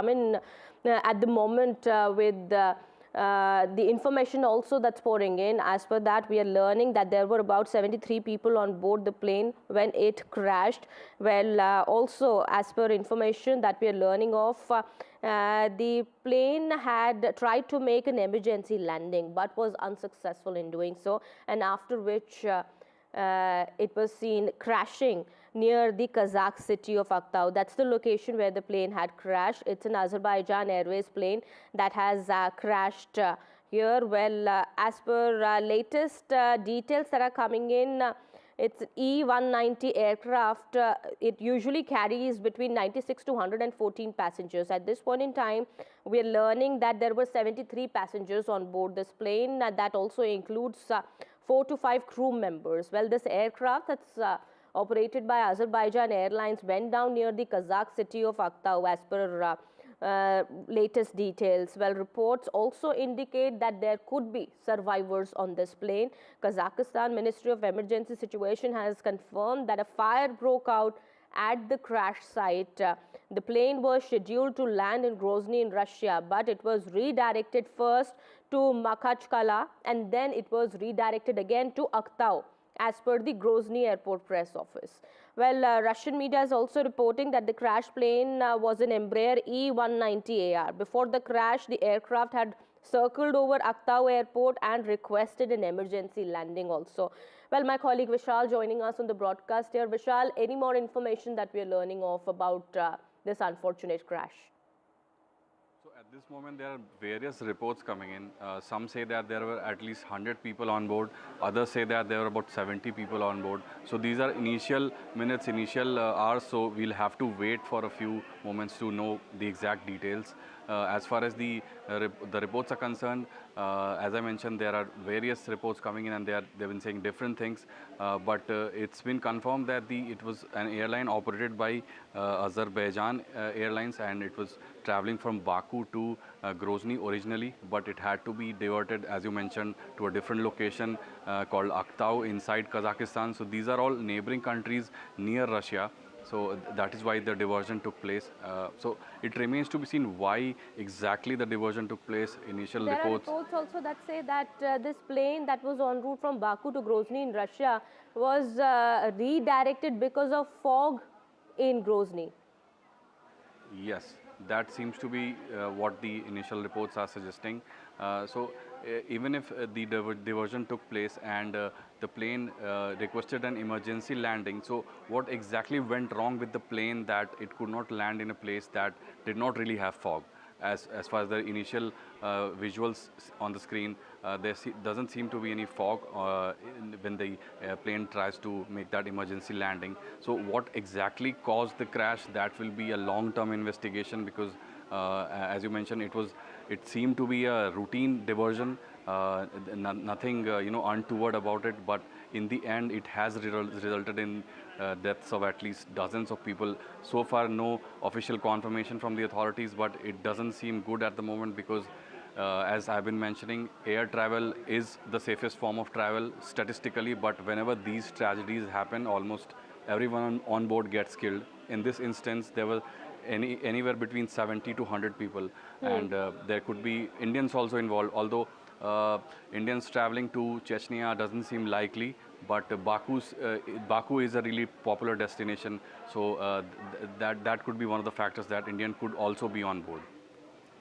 in at the moment with the information also that's pouring in. As per that, we are learning that there were about 73 people on board the plane when it crashed. Well, also as per information that we are learning of, the plane had tried to make an emergency landing but was unsuccessful in doing so, and after which it was seen crashing near the Kazakh city of Aktau. That's the location where the plane had crashed. It's an Azerbaijan Airways plane that has crashed here. Well, as per latest details that are coming in, it's E-190 aircraft. It usually carries between 96 to 114 passengers. At this point in time, we are learning that there were 73 passengers on board this plane. That also includes 4 to 5 crew members. Well, this aircraft that's operated by Azerbaijan Airlines went down near the Kazakh city of Aktau as per latest details. Well, reports also indicate that there could be survivors on this plane. Kazakhstan Ministry of Emergency Situation has confirmed that a fire broke out at the crash site. The plane was scheduled to land in Grozny in Russia, but it was redirected first to Makhachkala and then it was redirected again to Aktau, as per the Grozny airport press office. Well, Russian media is also reporting that the crash plane was an Embraer E-190AR. Before the crash, the aircraft had circled over Aktau airport and requested an emergency landing also. Well, my colleague Vishal joining us on the broadcast here. Vishal, any more information that we are learning of about this unfortunate crash? At this moment, there are various reports coming in. Some say that there were at least 100 people on board. Others say that there were about 70 people on board. So these are initial minutes, initial hours. So we'll have to wait for a few moments to know the exact details. As far as the reports are concerned, as I mentioned, there are various reports coming in and they've been saying different things. But it's been confirmed that it was an airline operated by Azerbaijan Airlines, and it was traveling from Baku to Grozny originally, but it had to be diverted, as you mentioned, to a different location called Aktau inside Kazakhstan. So these are all neighboring countries near Russia. So that is why the diversion took place. So it remains to be seen why exactly the diversion took place. Initial reports. There are reports also that say that this plane that was en route from Baku to Grozny in Russia was redirected because of fog in Grozny. Yes, that seems to be what the initial reports are suggesting. Even if the diversion took place and the plane requested an emergency landing, so what exactly went wrong with the plane that it could not land in a place that did not really have fog? As far as the initial visuals on the screen, there doesn't seem to be any fog when the plane tries to make that emergency landing. So what exactly caused the crash? That will be a long-term investigation, because as you mentioned, it seemed to be a routine diversion, nothing untoward about it. But in the end, it has resulted in deaths of at least dozens of people. So far, no official confirmation from the authorities, but it doesn't seem good at the moment, because as I've been mentioning, air travel is the safest form of travel statistically, but whenever these tragedies happen, almost everyone on board gets killed. In this instance, there were anywhere between 70 to 100 people, and there could be Indians also involved, although Indians traveling to Chechnya doesn't seem likely, but Baku is a really popular destination, so that could be one of the factors that Indian could also be on board.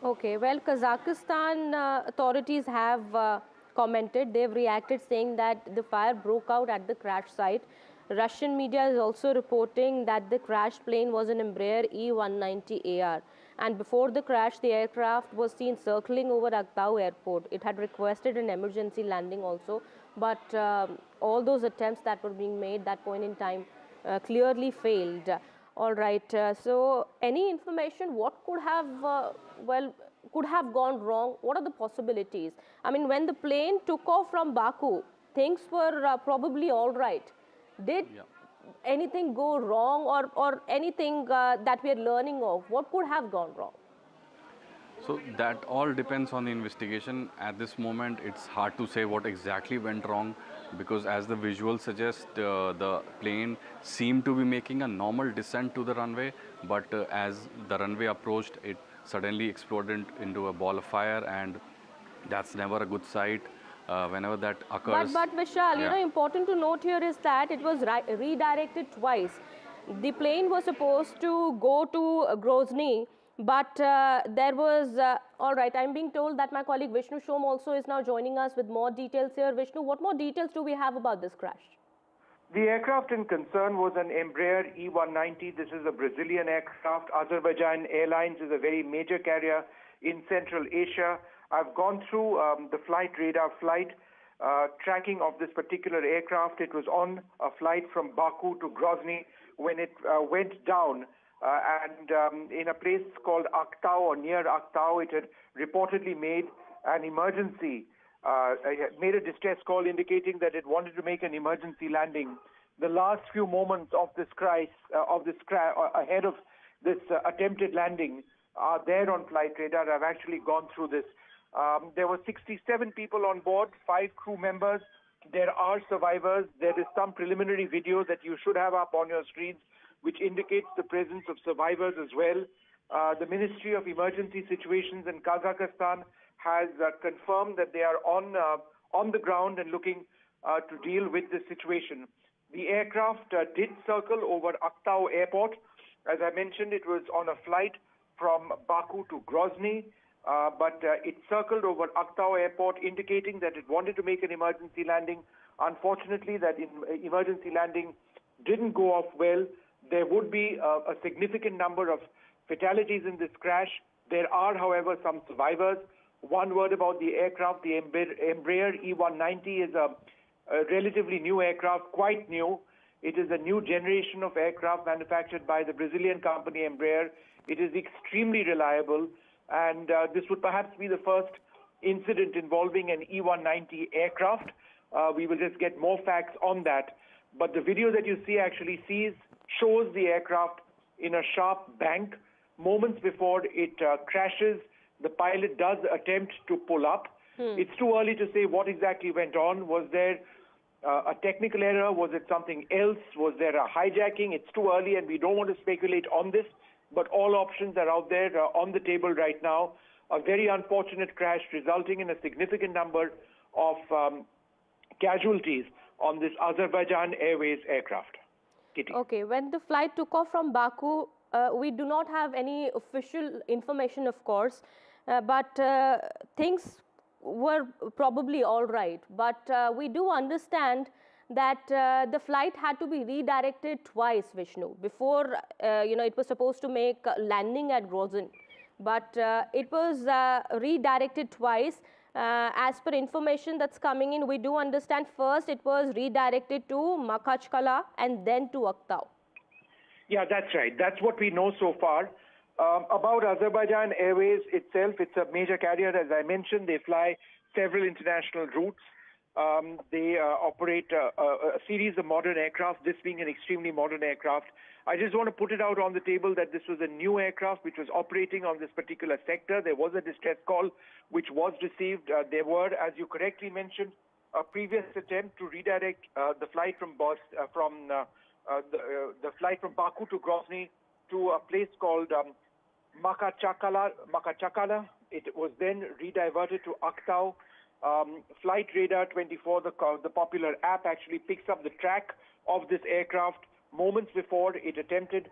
Okay, well, Kazakhstan authorities have commented. They've reacted saying that the fire broke out at the crash site. Russian media is also reporting that the crash plane was an Embraer E-190AR. And before the crash, the aircraft was seen circling over Aktau airport. It had requested an emergency landing also, but all those attempts that were being made at that point in time clearly failed. All right. So, any information? What could have could have gone wrong? What are the possibilities? I mean, when the plane took off from Baku, things were probably all right. Did anything go wrong, or anything that we are learning of? What could have gone wrong? So that all depends on the investigation. At this moment, it's hard to say what exactly went wrong, because as the visual suggests, the plane seemed to be making a normal descent to the runway, but as the runway approached, it suddenly exploded into a ball of fire, and that's never a good sight. Whenever that occurs. But Vishal, you know, important to note here is that it was redirected twice. The plane was supposed to go to Grozny, but there was, all right, I'm being told that my colleague Vishnu Shom also is now joining us with more details here. Vishnu, what more details do we have about this crash? The aircraft in concern was an Embraer E190. This is a Brazilian aircraft. Azerbaijan Airlines is a very major carrier in Central Asia. I've gone through the flight radar tracking of this particular aircraft. It was on a flight from Baku to Grozny when it went down. And in a place called Aktau, or near Aktau, it had reportedly made an emergency, made a distress call indicating that it wanted to make an emergency landing. The last few moments of this crash, ahead of this attempted landing, are there on flight radar. I've actually gone through this. There were 67 people on board, 5 crew members. There are survivors. There is some preliminary video that you should have up on your screens, which indicates the presence of survivors as well. The Ministry of Emergency Situations in Kazakhstan has confirmed that they are on the ground and looking to deal with this situation. The aircraft did circle over Aktau Airport. As I mentioned, it was on a flight from Baku to Grozny, but it circled over Aktau Airport, indicating that it wanted to make an emergency landing. Unfortunately, that emergency landing didn't go off well. There would be a significant number of fatalities in this crash. There are, however, some survivors. One word about the aircraft. The Embraer E190 is a relatively new aircraft, quite new. It is a new generation of aircraft manufactured by the Brazilian company Embraer. It is extremely reliable, and this would perhaps be the first incident involving an E190 aircraft. We will just get more facts on that. But the video that you see actually shows the aircraft in a sharp bank. Moments before it crashes, the pilot does attempt to pull up. It's too early to say what exactly went on. Was there a technical error? Was it something else? Was there a hijacking? It's too early, and we don't want to speculate on this, but all options are out there on the table right now. A very unfortunate crash resulting in a significant number of casualties on this Azerbaijan Airways aircraft. Kitty. Okay, when the flight took off from Baku, we do not have any official information, of course, but things were probably all right. But we do understand that the flight had to be redirected twice, Vishnu, before it was supposed to make a landing at Grozny. But it was redirected twice. As per information that's coming in, we do understand first it was redirected to Makhachkala and then to Aktau. Yeah, that's right. That's what we know so far. About Azerbaijan Airways itself, it's a major carrier. As I mentioned, they fly several international routes. They operate a series of modern aircraft, this being an extremely modern aircraft. I just want to put it out on the table that this was a new aircraft which was operating on this particular sector. There was a distress call which was received. There were, as you correctly mentioned, a previous attempt to redirect the flight from Baku to Grozny to a place called Makhachkala. It was then rediverted to Aktau. Flight Radar 24, the popular app, actually picks up the track of this aircraft moments before it attempted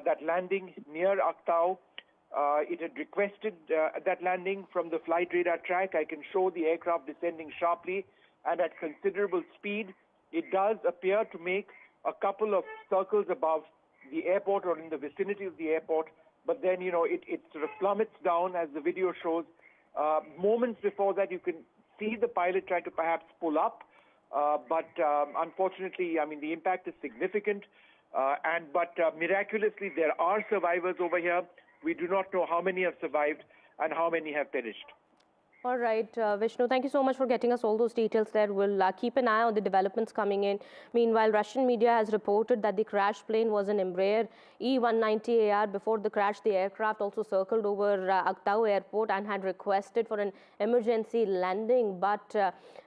that landing near Aktau. It had requested that landing from the Flight Radar track. I can show the aircraft descending sharply and at considerable speed. It does appear to make a couple of circles above the airport or in the vicinity of the airport, but then, it sort of plummets down as the video shows. Moments before that, you can see the pilot try to perhaps pull up, but unfortunately, the impact is significant. But miraculously, there are survivors over here. We do not know how many have survived and how many have perished. All right, Vishnu, thank you so much for getting us all those details there. We'll keep an eye on the developments coming in. Meanwhile, Russian media has reported that the crashed plane was an Embraer E190AR. Before the crash, the aircraft also circled over Aktau airport and had requested for an emergency landing, but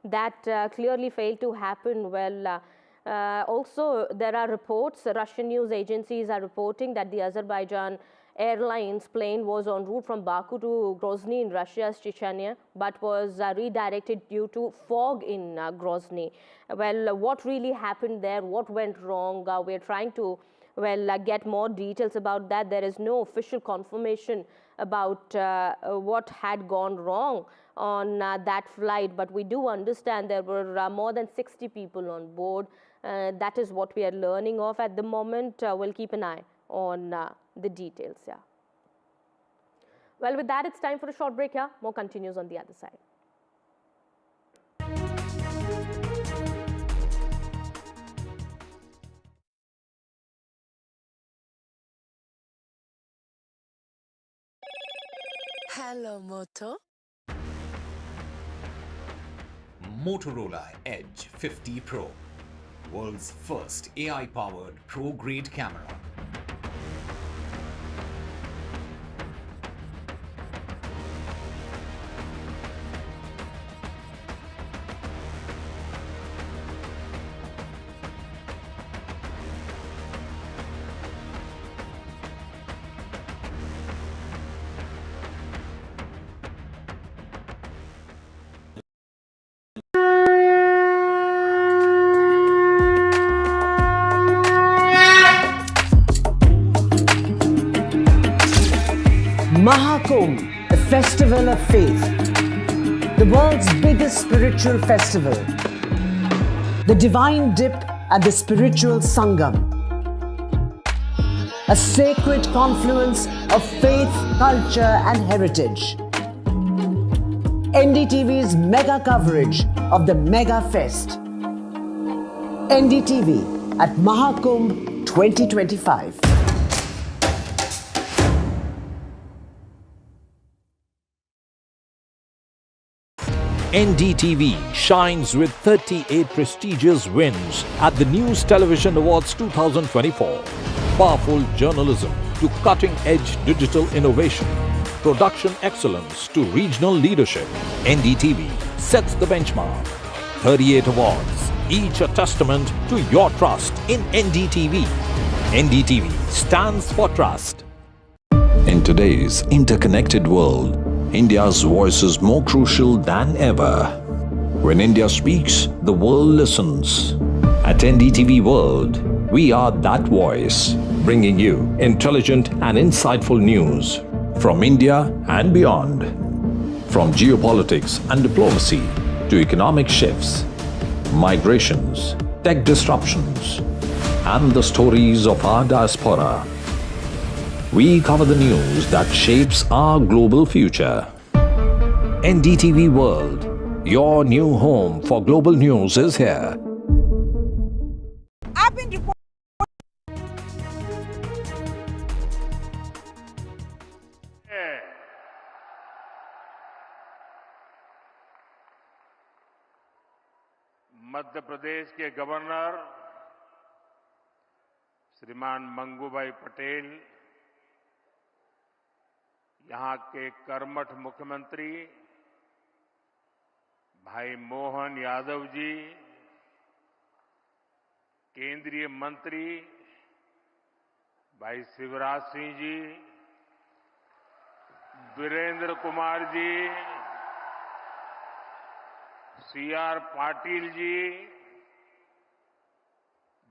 that clearly failed to happen. Well, also, there are reports, Russian news agencies are reporting that the Azerbaijan Airlines plane was en route from Baku to Grozny in Russia's Chechnya, but was redirected due to fog in Grozny. Well, what really happened there? What went wrong? We're trying to get more details about that. There is no official confirmation about what had gone wrong on that flight, but we do understand there were more than 60 people on board. That is what we are learning of at the moment. We'll keep an eye on the details. Yeah. Well, with that, it's time for a short break. Yeah, more continues on the other side. Hello, Moto. Motorola Edge 50 Pro, world's first AI-powered pro-grade camera. Mahakumbh, the festival of faith, the world's biggest spiritual festival, the divine dip at the spiritual Sangam, a sacred confluence of faith, culture and heritage. NDTV's mega coverage of the Mega Fest. NDTV at Mahakumbh 2025. NDTV shines with 38 prestigious wins at the News Television Awards 2024. Powerful journalism to cutting-edge digital innovation. Production excellence to regional leadership. NDTV sets the benchmark. 38 awards, each a testament to your trust in NDTV. NDTV stands for trust. In today's interconnected world, India's voice is more crucial than ever. When India speaks, the world listens. At NDTV World, we are that voice, bringing you intelligent and insightful news from India and beyond. From geopolitics and diplomacy to economic shifts, migrations, tech disruptions, and the stories of our diaspora. We cover the news that shapes our global future. NDTV World, your new home for global news is here. I've been reporting. Madhya Pradesh के governor श्रीमान मंगूभाई पटेल, यहाँ के कर्मठ मुख्यमंत्री भाई मोहन यादव जी, केंद्रीय मंत्री भाई Shivraj Singh ji, Virendra Kumar ji, CR Patil ji,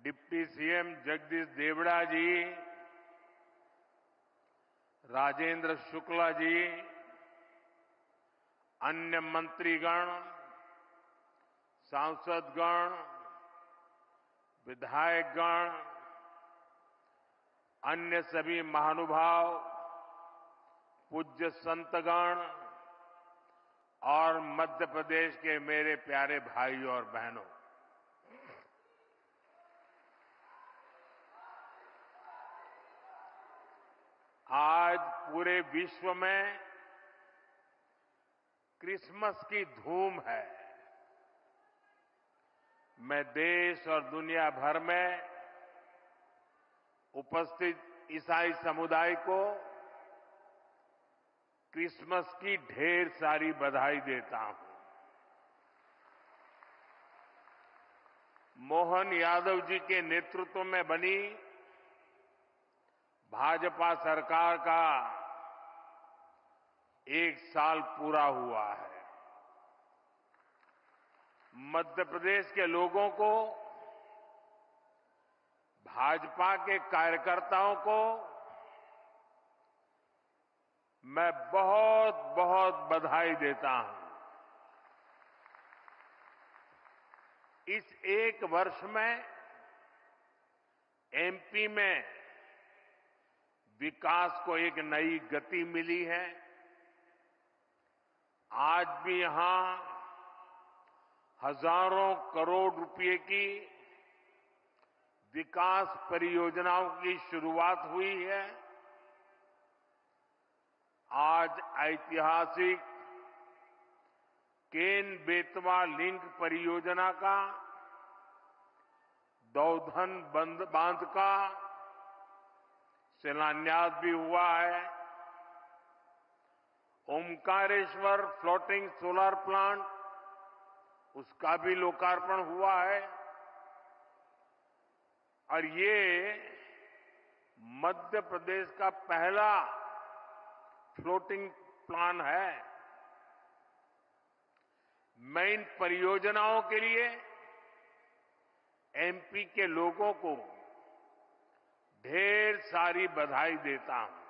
deputy CM Jagdish Devda जी, राजेंद्र शुक्ला जी, अन्य मंत्रीगण, सांसदगण, विधायकगण, अन्य सभी महानुभाव, पूज्य संतगण और मध्य प्रदेश के मेरे प्यारे भाइयों और बहनों, आज पूरे विश्व में क्रिसमस की धूम है। मैं देश और दुनिया भर में उपस्थित ईसाई समुदाय को क्रिसमस की ढेर सारी बधाई देता हूं। मोहन यादव जी के नेतृत्व में बनी भाजपा सरकार का 1 साल पूरा हुआ है। मध्य प्रदेश के लोगों को, भाजपा के कार्यकर्ताओं को मैं बहुत बहुत बधाई देता हूं। इस 1 वर्ष में एमपी में विकास को एक नई गति मिली है। आज भी यहां हजारों करोड़ रुपए की विकास परियोजनाओं की शुरुआत हुई है। आज ऐतिहासिक केन बेतवा लिंक परियोजना का, दौधन बांध का शिलान्यास भी हुआ है। ओमकारेश्वर फ्लोटिंग सोलर प्लांट, उसका भी लोकार्पण हुआ है। और ये मध्य प्रदेश का पहला फ्लोटिंग प्लान है। मैं इन परियोजनाओं के लिए एमपी के लोगों को ढेर सारी बधाई देता हूं।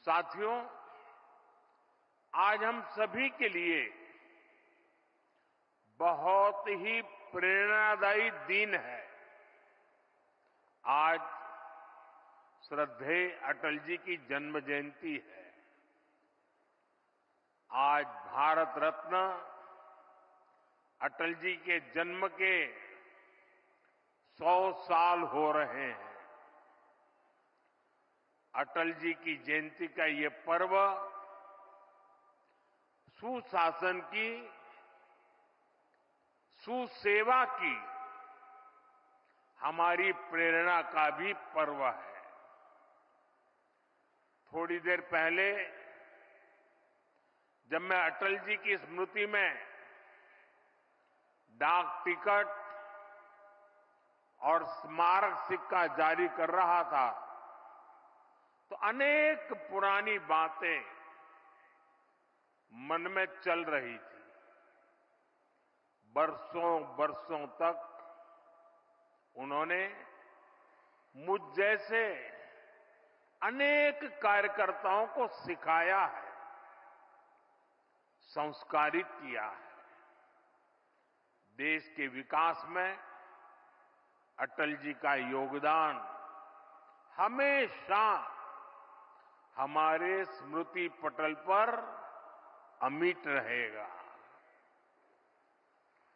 साथियों, आज हम सभी के लिए बहुत ही प्रेरणादायी दिन है। आज श्रद्धेय अटल जी की जन्म जयंती है। आज भारत रत्न अटल जी के जन्म के 100 साल हो रहे हैं। अटल जी की जयंती का ये पर्व सुशासन की, सुसेवा की हमारी प्रेरणा का भी पर्व है। थोड़ी देर पहले जब मैं अटल जी की स्मृति में डाक टिकट और स्मारक सिक्का जारी कर रहा था, तो अनेक पुरानी बातें मन में चल रही थी। बरसों बरसों तक उन्होंने मुझ जैसे अनेक कार्यकर्ताओं को सिखाया है, संस्कारित किया है। देश के विकास में अटल जी का योगदान हमेशा हमारे स्मृति पटल पर अमिट रहेगा।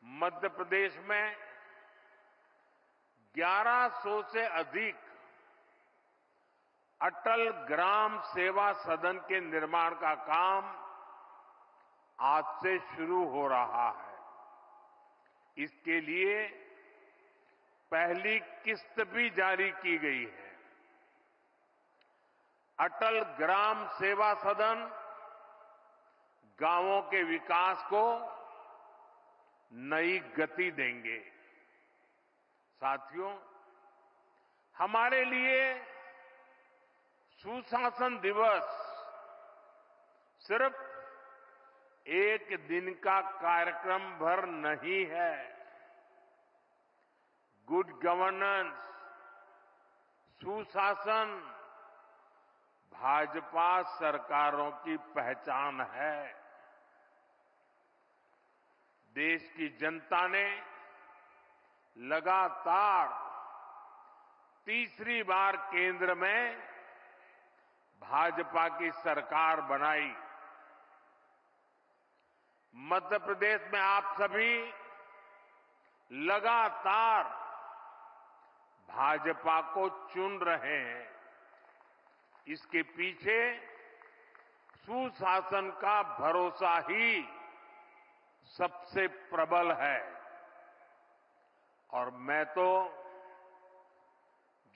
मध्य प्रदेश में 1100 से अधिक अटल ग्राम सेवा सदन के निर्माण का काम आज से शुरू हो रहा है। इसके लिए पहली किस्त भी जारी की गई है। अटल ग्राम सेवा सदन गांवों के विकास को नई गति देंगे। साथियों, हमारे लिए सुशासन दिवस सिर्फ एक दिन का कार्यक्रम भर नहीं है। गुड गवर्नेंस, सुशासन भाजपा सरकारों की पहचान है। देश की जनता ने लगातार तीसरी बार केंद्र में भाजपा की सरकार बनाई। मध्य प्रदेश में आप सभी लगातार भाजपा को चुन रहे हैं, इसके पीछे सुशासन का भरोसा ही सबसे प्रबल है। और मैं तो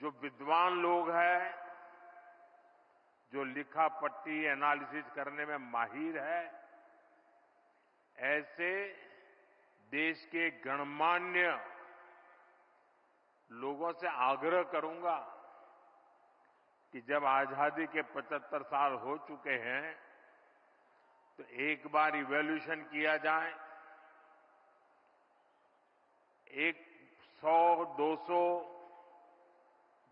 जो विद्वान लोग हैं, जो लिखा पढ़ी एनालिसिस करने में माहिर है, ऐसे देश के गणमान्य लोगों से आग्रह करूंगा कि जब आजादी के 75 साल हो चुके हैं तो एक बार इवैल्यूएशन किया जाए। 100-200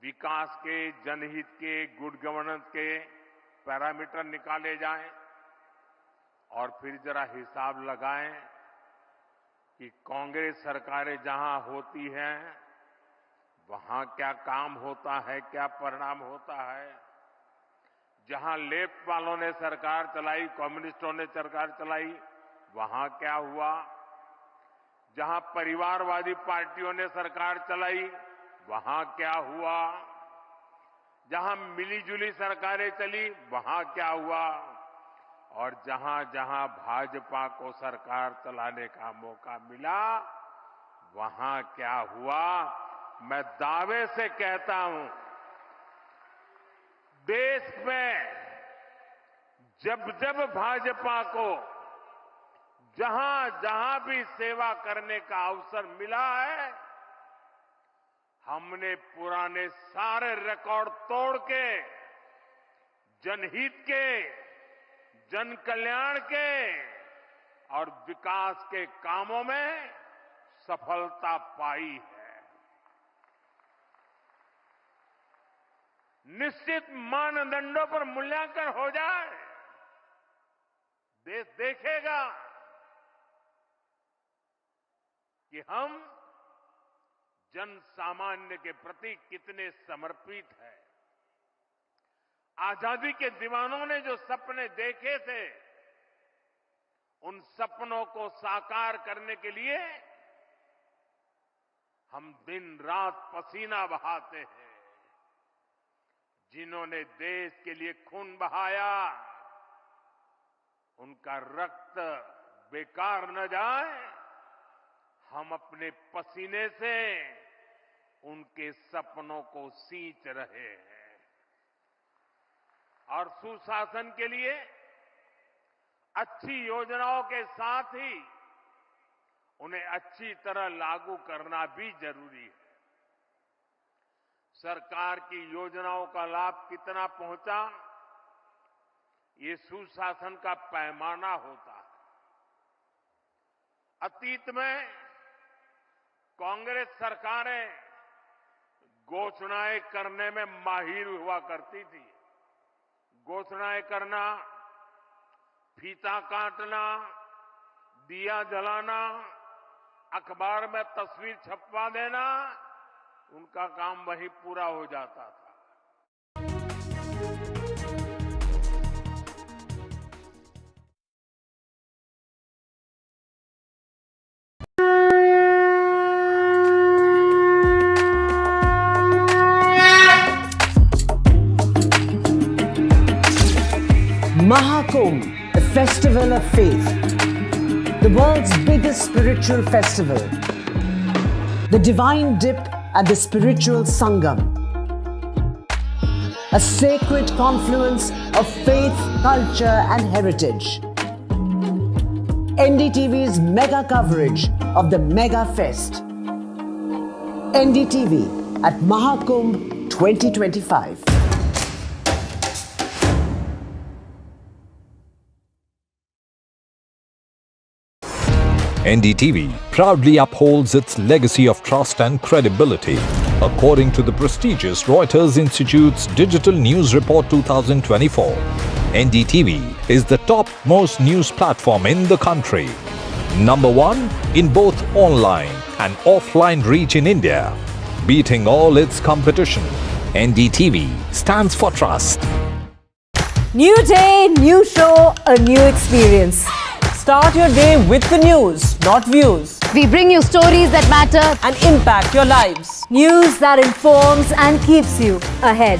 विकास के, जनहित के, गुड गवर्नेंस के पैरामीटर निकाले जाएं और फिर जरा हिसाब लगाएं कि कांग्रेस सरकारें जहां होती हैं वहां क्या काम होता है, क्या परिणाम होता है। जहां लेफ्ट वालों ने सरकार चलाई, कम्युनिस्टों ने सरकार चलाई, वहां क्या हुआ। जहां परिवारवादी पार्टियों ने सरकार चलाई, वहां क्या हुआ। जहां मिलीजुली सरकारें चली, वहां क्या हुआ। और जहां जहां भाजपा को सरकार चलाने का मौका मिला, वहां क्या हुआ। मैं दावे से कहता हूं, देश में जब जब भाजपा को जहां जहां भी सेवा करने का अवसर मिला है, हमने पुराने सारे रिकॉर्ड तोड़ के जनहित के, जन कल्याण के और विकास के कामों में सफलता पाई है। निश्चित मानदंडों पर मूल्यांकन हो जाए, देश देखेगा कि हम जन सामान्य के प्रति कितने समर्पित हैं। आजादी के दीवानों ने जो सपने देखे थे, उन सपनों को साकार करने के लिए हम दिन रात पसीना बहाते हैं। जिन्होंने देश के लिए खून बहाया, उनका रक्त बेकार न जाए, हम अपने पसीने से उनके सपनों को सींच रहे हैं। और सुशासन के लिए अच्छी योजनाओं के साथ ही उन्हें अच्छी तरह लागू करना भी जरूरी है। सरकार की योजनाओं का लाभ कितना पहुंचा, ये सुशासन का पैमाना होता है। अतीत में कांग्रेस सरकारें घोषणाएं करने में माहिर हुआ करती थी। घोषणाएं करना, फीता काटना, दिया जलाना, अखबार में तस्वीर छपवा देना, उनका काम वहीं पूरा हो जाता था। Mahakumbh, a festival of faith, the world's biggest spiritual festival, the divine dip at the spiritual Sangam, a sacred confluence of faith, culture and heritage. NDTV's mega coverage of the Mega Fest. NDTV at Mahakumbh 2025. NDTV proudly upholds its legacy of trust and credibility. According to the prestigious Reuters Institute's Digital News Report 2024, NDTV is the top-most news platform in the country. Number 1 in both online and offline reach in India. Beating all its competition, NDTV stands for trust. New day, new show, a new experience. Start your day with the news, not views. We bring you stories that matter and impact your lives. News that informs and keeps you ahead.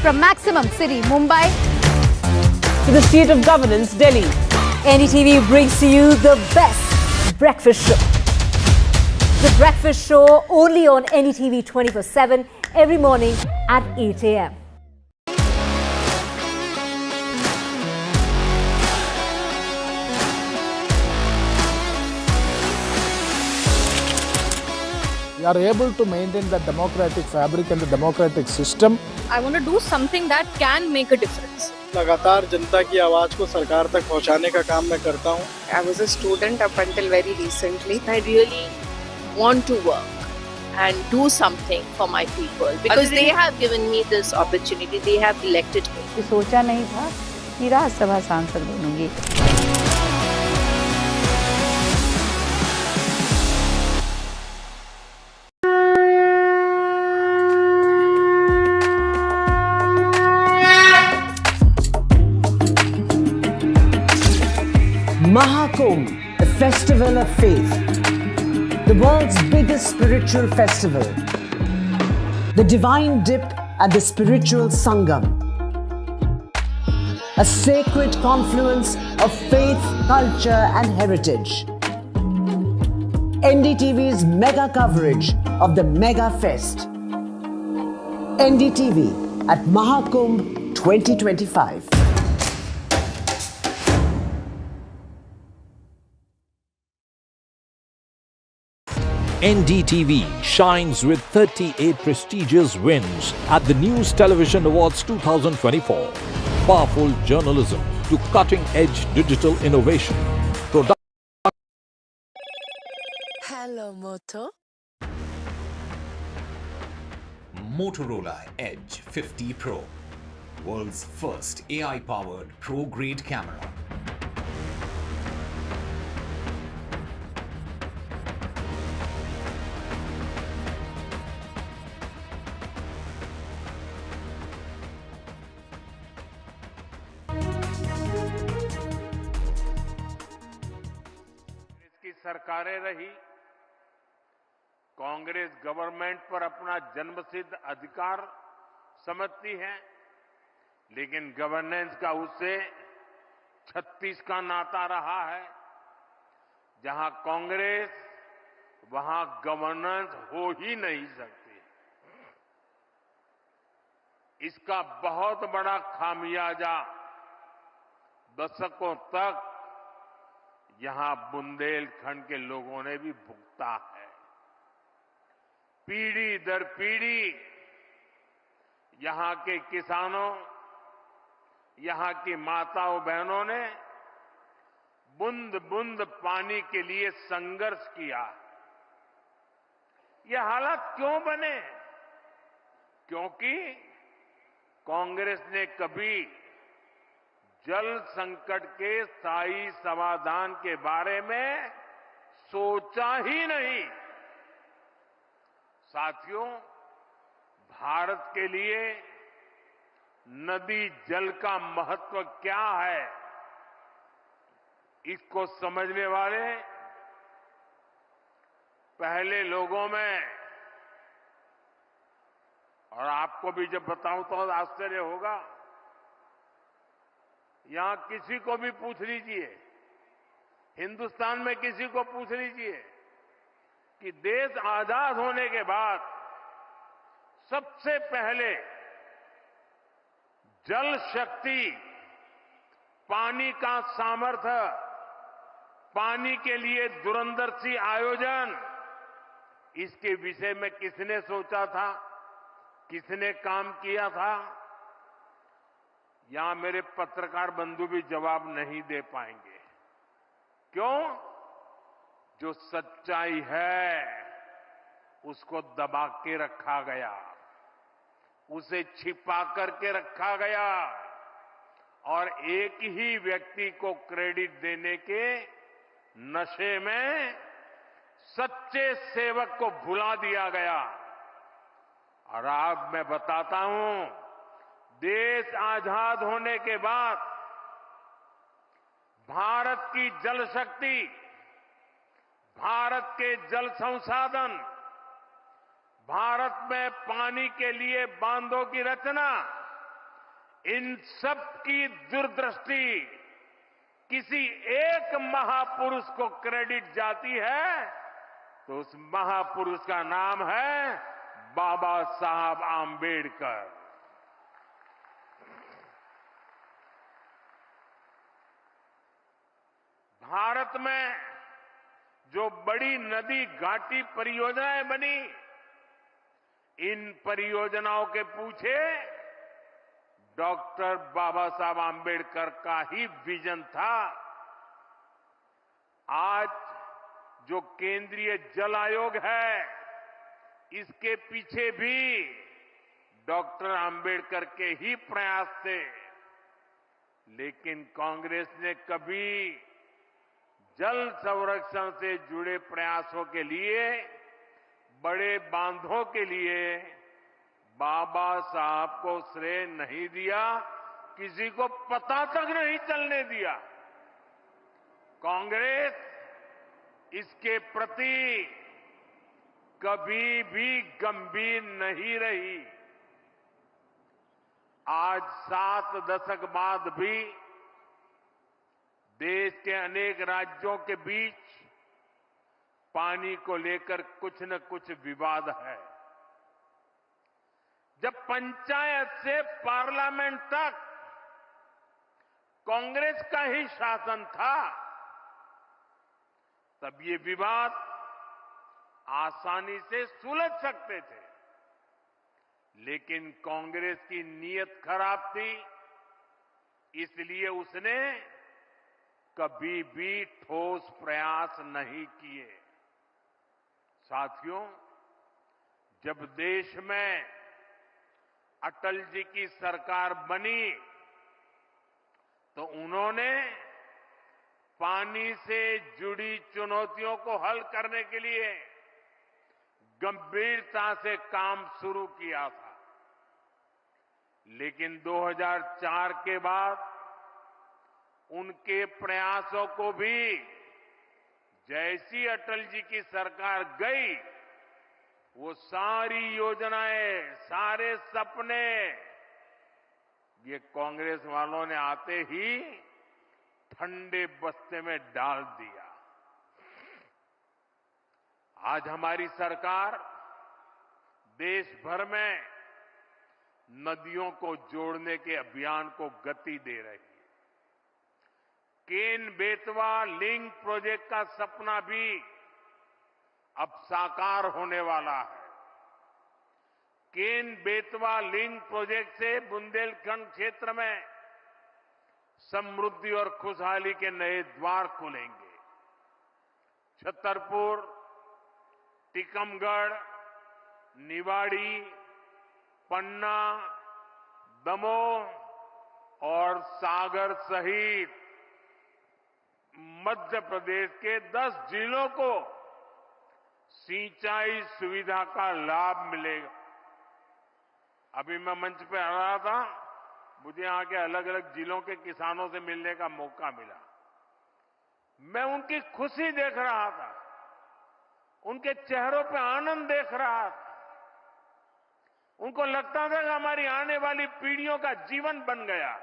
from Maximum City, Mumbai, To the seat of governance, Delhi, NDTV brings to you the best breakfast show. The breakfast show only on NDTV 24/7 every morning at 8 a.m. We are able to maintain the democratic fabric and the democratic system. I want to do something that can make a difference. लगातार जनता की आवाज को सरकार तक पहुंचाने का काम मैं करता हूं। I was a student up until very recently. I really want to work and do something for my people because they have given me this opportunity. They have elected me. सोचा नहीं था कि राज्यसभा सांसद बनूंगी। Mahakumbh, the festival of faith, the world's biggest spiritual festival, the divine dip at the spiritual Sangam, a sacred confluence of faith, culture and heritage. NDTV's mega coverage of the Mega Fest. NDTV at Mahakumbh 2025. NDTV shines with 38 prestigious wins at the News Television Awards 2024. Powerful journalism to cutting-edge digital innovation. Hello, Moto. Motorola Edge 50 Pro, world's first AI-powered pro-grade camera. सरकारें रही, Congress government पर अपना जन्मसिद्ध अधिकार समझती है, लेकिन governance का उससे 36 का नाता रहा है। जहां कांग्रेस, वहां गवर्नेंस हो ही नहीं सकती। इसका बहुत बड़ा खामियाजा दशकों तक यहां बुंदेलखंड के लोगों ने भी भुगता है। पीढ़ी दर पीढ़ी यहां के किसानों, यहां की माताओं बहनों ने बूंद बूंद पानी के लिए संघर्ष किया। ये हालात क्यों बने? क्योंकि कांग्रेस ने कभी जल संकट के स्थायी समाधान के बारे में सोचा ही नहीं। साथियों, भारत के लिए नदी जल का महत्व क्या है, इसको समझने वाले पहले लोगों में, और आपको भी जब बताऊं तो आश्चर्य होगा, यहां किसी को भी पूछ लीजिए, हिंदुस्तान में किसी को पूछ लीजिए कि देश आजाद होने के बाद सबसे पहले जल शक्ति, पानी का सामर्थ्य, पानी के लिए दूरंदर्शी आयोजन, इसके विषय में किसने सोचा था, किसने काम किया था? यहां मेरे पत्रकार बंधु भी जवाब नहीं दे पाएंगे। क्यों? जो सच्चाई है उसको दबा के रखा गया, उसे छिपा करके रखा गया और एक ही व्यक्ति को क्रेडिट देने के नशे में सच्चे सेवक को भुला दिया गया। और आज मैं बताता हूं, देश आजाद होने के बाद भारत की जल शक्ति भारत के जल संसाधन, भारत में पानी के लिए बांधों की रचना, इन सब की दूरदृष्टि किसी एक महापुरुष को क्रेडिट जाती है तो उस महापुरुष का नाम है बाबा साहब आम्बेडकर। भारत में जो बड़ी नदी घाटी परियोजनाएं बनी, इन परियोजनाओं के पीछे डॉक्टर बाबा साहब आम्बेडकर का ही विजन था। आज जो केंद्रीय जल आयोग है, इसके पीछे भी डॉक्टर आम्बेडकर के ही प्रयास थे। लेकिन कांग्रेस ने कभी जल संरक्षण से जुड़े प्रयासों के लिए, बड़े बांधों के लिए बाबा साहब को श्रेय नहीं दिया, किसी को पता तक नहीं चलने दिया। कांग्रेस इसके प्रति कभी भी गंभीर नहीं रही। आज 7 दशक बाद भी देश के अनेक राज्यों के बीच पानी को लेकर कुछ न कुछ विवाद है। जब पंचायत से पार्लियामेंट तक कांग्रेस का ही शासन था, तब ये विवाद आसानी से सुलझ सकते थे। लेकिन कांग्रेस की नीयत खराब थी, इसलिए उसने कभी भी ठोस प्रयास नहीं किए। साथियों, जब देश में अटल जी की सरकार बनी तो उन्होंने पानी से जुड़ी चुनौतियों को हल करने के लिए गंभीरता से काम शुरू किया था। लेकिन 2004 के बाद उनके प्रयासों को भी जैसी अटल जी की सरकार गई, वो सारी योजनाएं, सारे सपने ये कांग्रेस वालों ने आते ही ठंडे बस्ते में डाल दिया। आज हमारी सरकार देश भर में नदियों को जोड़ने के अभियान को गति दे रही है। केन बेतवा लिंक प्रोजेक्ट का सपना भी अब साकार होने वाला है। केन बेतवा लिंक प्रोजेक्ट से बुंदेलखंड क्षेत्र में समृद्धि और खुशहाली के नए द्वार खुलेंगे। छतरपुर, टीकमगढ़, निवाड़ी, पन्ना, दमोह और सागर सहित मध्य प्रदेश के 10 जिलों को सिंचाई सुविधा का लाभ मिलेगा। अभी मैं मंच पे आ रहा था, मुझे यहाँ के अलग अलग जिलों के किसानों से मिलने का मौका मिला। मैं उनकी खुशी देख रहा था, उनके चेहरों पे आनंद देख रहा था। उनको लगता था कि हमारी आने वाली पीढ़ियों का जीवन बन गया।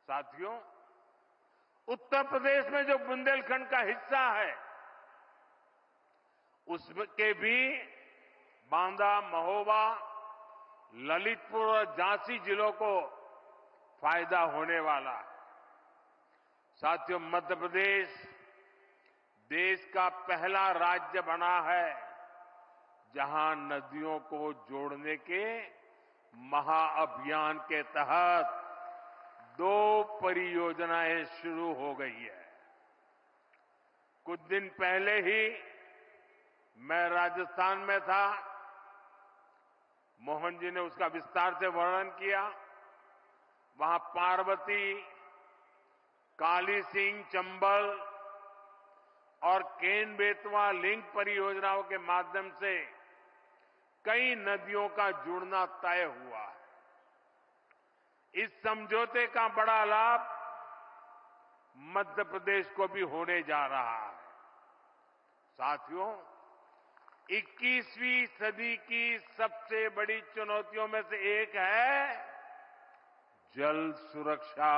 साथियों, उत्तर प्रदेश में जो बुंदेलखंड का हिस्सा है, उसके भी बांदा, महोबा, ललितपुर और झांसी जिलों को फायदा होने वाला है। साथियों, मध्य प्रदेश देश का पहला राज्य बना है जहां नदियों को जोड़ने के महाअभियान के तहत 2 परियोजनाएं शुरू हो गई है। कुछ दिन पहले ही मैं राजस्थान में था। मोहन जी ने उसका विस्तार से वर्णन किया। वहां पार्वती, काली सिंह, चंबल और केन बेतवा लिंक परियोजनाओं के माध्यम से कई नदियों का जुड़ना तय हुआ है। इस समझौते का बड़ा लाभ मध्य प्रदेश को भी होने जा रहा है। साथियों, 21वीं सदी की सबसे बड़ी चुनौतियों में से एक है जल सुरक्षा।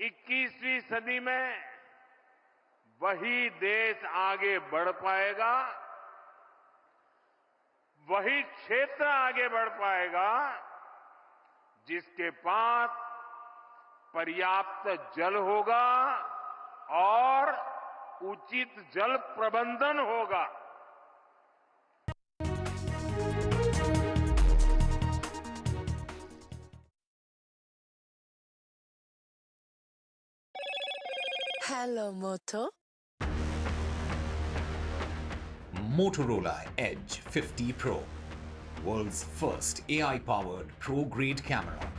21वीं सदी में वही देश आगे बढ़ पाएगा, वही क्षेत्र आगे बढ़ पाएगा जिसके पास पर्याप्त जल होगा और उचित जल प्रबंधन होगा। Hello, Moto. Motorola Edge 50 Pro, world's first AI-powered pro-grade camera.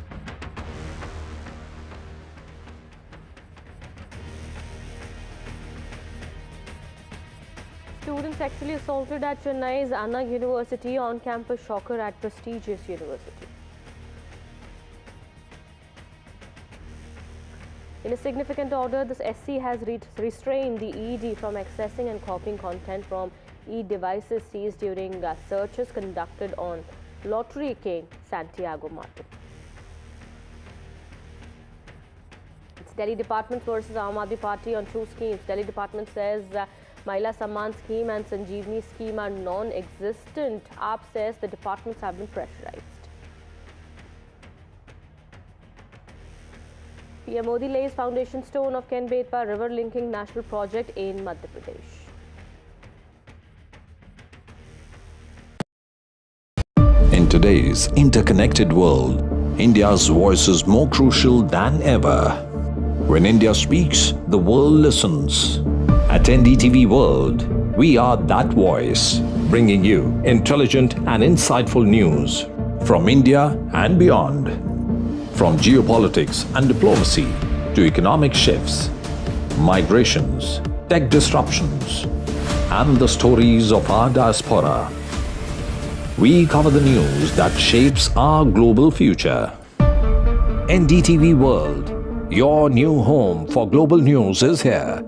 Students actually assaulted at Chennai's Anna University on-campus shocker at prestigious university. In a significant order, this SC has restrained the ED from accessing and copying content from e-devices seized during searches conducted on Lottery King Santiago Martin. It's Delhi Department versus Aam Aadmi Party on two schemes. Delhi Department says Mahila Samman scheme and Sanjeevani scheme are non-existent. AAP says the departments have been pressurized. PM Modi lays foundation stone of Ken Betwa river linking national project in Madhya Pradesh. In today's interconnected world, India's voice is more crucial than ever. When India speaks, the world listens. At NDTV World, we are that voice, bringing you intelligent and insightful news from India and beyond. From geopolitics and diplomacy to economic shifts, migrations, tech disruptions, and the stories of our diaspora, we cover the news that shapes our global future. NDTV World, your new home for global news, is here.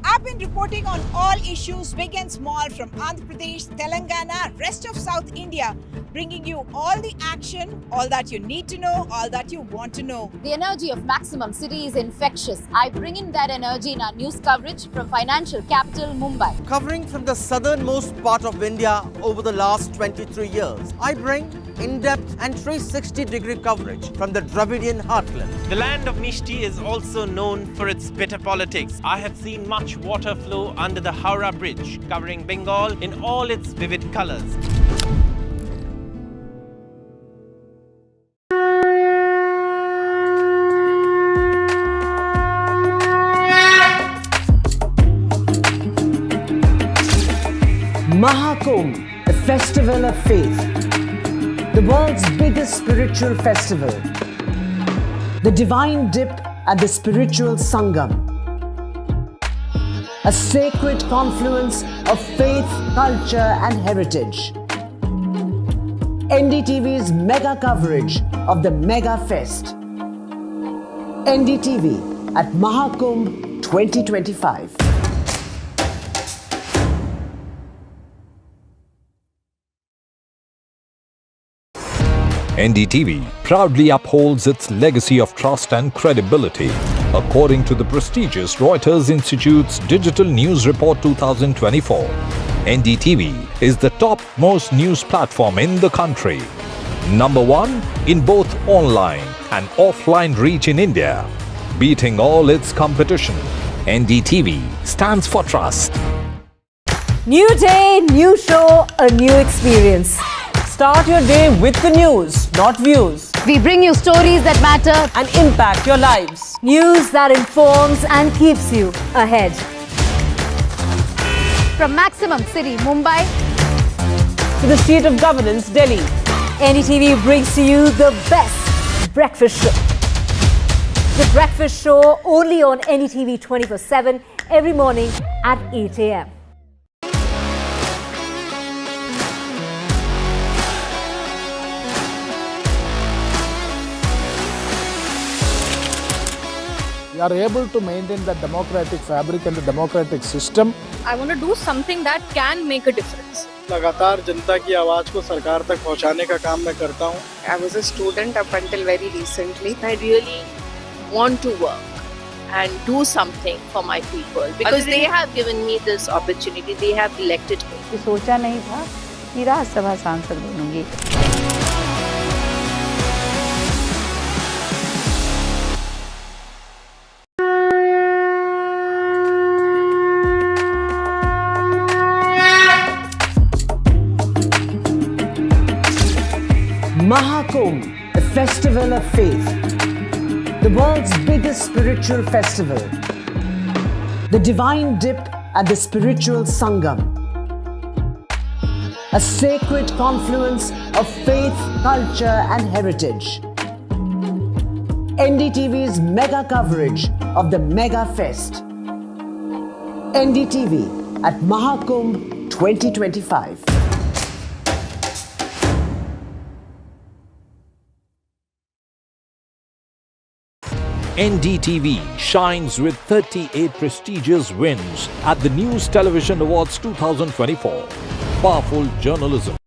I've been reporting on all issues big and small from Andhra Pradesh, Telangana, rest of South India, bringing you all the action, all that you need to know, all that you want to know. The energy of Maximum City is infectious. I bring in that energy in our news coverage from financial capital Mumbai. Covering from the southernmost part of India over the last 23 years, I bring in-depth and 360-degree coverage from the Dravidian heartland. The land of Mishti is also known for its bitter politics. I have seen much water flow under the Howrah Bridge, covering Bengal in all its vivid colors. Mahakumbh, the festival of faith, the world's biggest spiritual festival, the divine dip at the spiritual Sangam, a sacred confluence of faith, culture and heritage. NDTV's mega coverage of the Mega Fest. NDTV at Mahakumbh 2025. NDTV proudly upholds its legacy of trust and credibility. According to the prestigious Reuters Institute's Digital News Report 2024, NDTV is the top-most news platform in the country. Number one in both online and offline reach in India. Beating all its competition, NDTV stands for trust. New day, new show, a new experience. Start your day with the news, not views. We bring you stories that matter and impact your lives. News that informs and keeps you ahead. from Maximum City, Mumbai, to the seat of governance, Delhi. NDTV brings to you the best breakfast show. The breakfast show only on NDTV 24/7 every morning at 8 a.m. we are able to maintain the democratic fabric and the democratic system. I want to do something that can make a difference. लगातार जनता की आवाज को सरकार तक पहुंचाने का काम मैं करता हूं. I was a student up until very recently. I really want to work and do something for my people because they have given me this opportunity. They have elected me. सोचा नहीं था कि राज्यसभा सांसद बनूंगी. Mahakumbh, the festival of faith, the world's biggest spiritual festival, the divine dip at the spiritual Sangam, a sacred confluence of faith, culture and heritage. NDTV's mega coverage of the Mega Fest. NDTV at Mahakumbh 2025. NDTV shines with 38 prestigious wins at the News Television Awards 2024. Powerful journalism.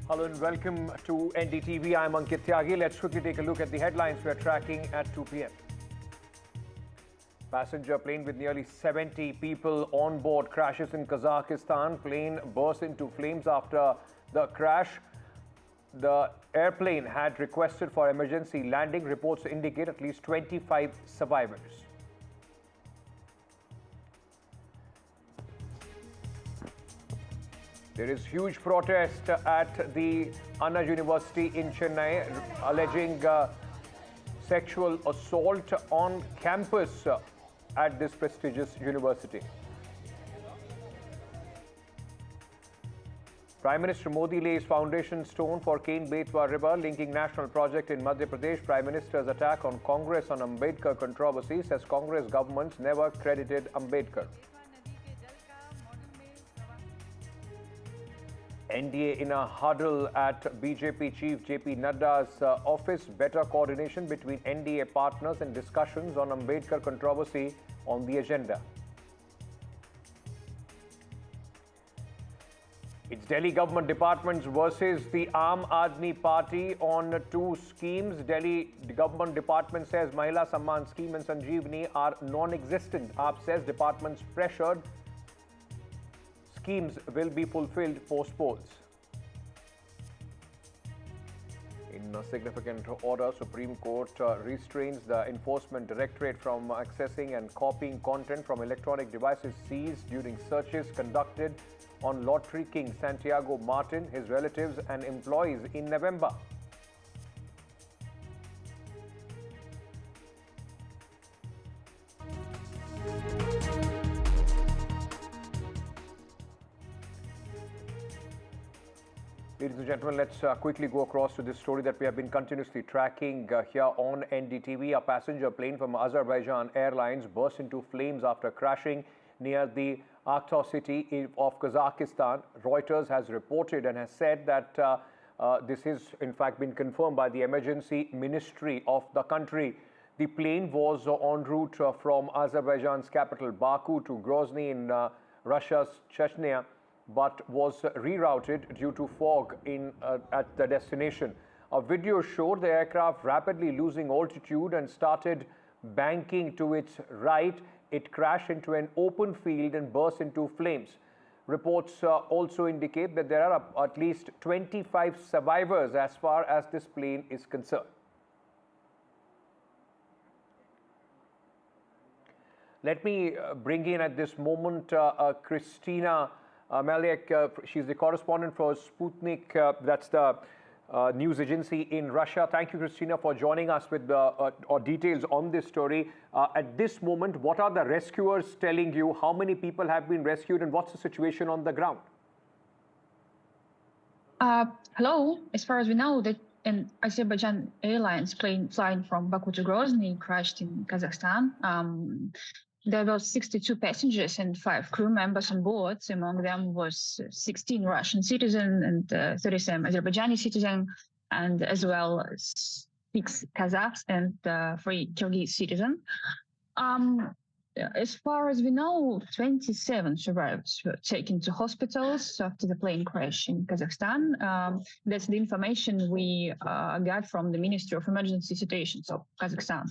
Hello and welcome to NDTV. I'm Ankit Tyagi. Let's quickly take a look at the headlines we're tracking at 2 p.m. Passenger plane with nearly 70 people on board crashes in Kazakhstan. Plane burst into flames after the crash. The airplane had requested for emergency landing. Reports indicate at least 25 survivors. There is huge protest at the Anna University in Chennai alleging sexual assault on campus at this prestigious university. Prime Minister Modi lays foundation stone for Ken-Betwa River linking national project in Madhya Pradesh. Prime Minister's attack on Congress on Ambedkar controversy says Congress governments never credited Ambedkar. NDA in a huddle at BJP Chief JP Nadda's office. Better coordination between NDA partners and discussions on Ambedkar controversy on the agenda. It's Delhi government departments versus the Aam Aadmi Party on two schemes. Delhi government department says Mahila Samman scheme and Sanjeevani are non-existent. AAP says departments pressured. Schemes will be fulfilled post polls. In a significant order, Supreme Court restrains the Enforcement Directorate from accessing and copying content from electronic devices seized during searches conducted on Lottery King Santiago Martin, his relatives and employees in November. Ladies and gentlemen, let's quickly go across to this story that we have been continuously tracking here on NDTV. A passenger plane from Azerbaijan Airlines burst into flames after crashing near the Aktau city of Kazakhstan. Reuters has reported and has said that this has in fact been confirmed by the emergency ministry of the country. The plane was en route from Azerbaijan's capital Baku to Grozny in Russia's Chechnya, but was rerouted due to fog at the destination. A video showed the aircraft rapidly losing altitude and started banking to its right. It crashed into an open field and burst into flames. Reports also indicate that there are at least 25 survivors as far as this plane is concerned. Let me bring in at this moment Christina Maliak. She's the correspondent for Sputnik, that's the news agency in Russia. Thank you, Christina, for joining us with details on this story. At this moment, what are the rescuers telling you? How many people have been rescued and what's the situation on the ground? Hello. As far as we know, that an Azerbaijan Airlines plane flying from Baku to Grozny crashed in Kazakhstan. there were 62 passengers and 5 crew members on board. Among them was 16 Russian citizens and 37 Azerbaijani citizens, and as well as 6 Kazakhs and 3 Kyrgyz citizens. As far as we know, 27 survivors were taken to hospitals after the plane crash in Kazakhstan. That's the information we got from the Ministry of Emergency Situations of Kazakhstan.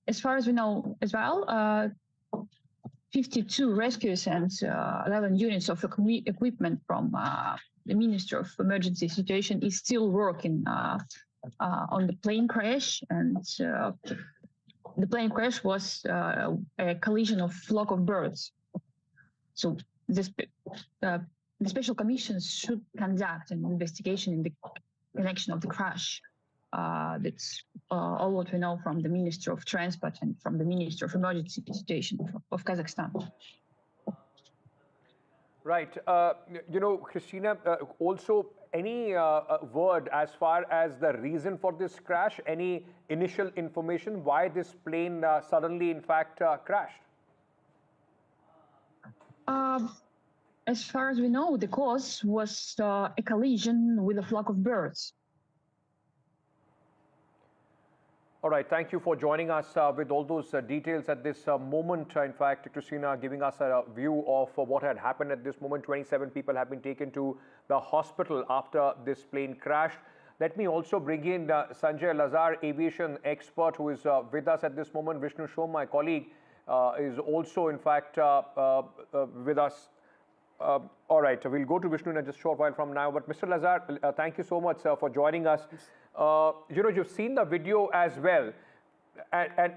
As far as we know as well, 52 rescues and 11 units of equipment from the Ministry of Emergency Situation is still working on the plane crash, and the plane crash was a collision of flock of birds. So the special commissions should conduct an investigation in the connection of the crash. That's all what we know from the Minister of Transport and from the Minister of Emergency Situation of Kazakhstan. Right. Christina, also any word as far as the reason for this crash, any initial information why this plane suddenly, in fact, crashed? As far as we know, the cause was a collision with a flock of birds. All right, thank you for joining us with all those details at this moment. In fact, Christina giving us a view of what had happened at this moment. 27 people have been taken to the hospital after this plane crashed. Let me also bring in Sanjay Lazar, aviation expert, who is with us at this moment. Vishnu Shom, my colleague, is also, in fact, with us. All right, we'll go to Vishnu in just a short while from now. But Mr. Lazar, thank you so much for joining us. You've seen the video as well, and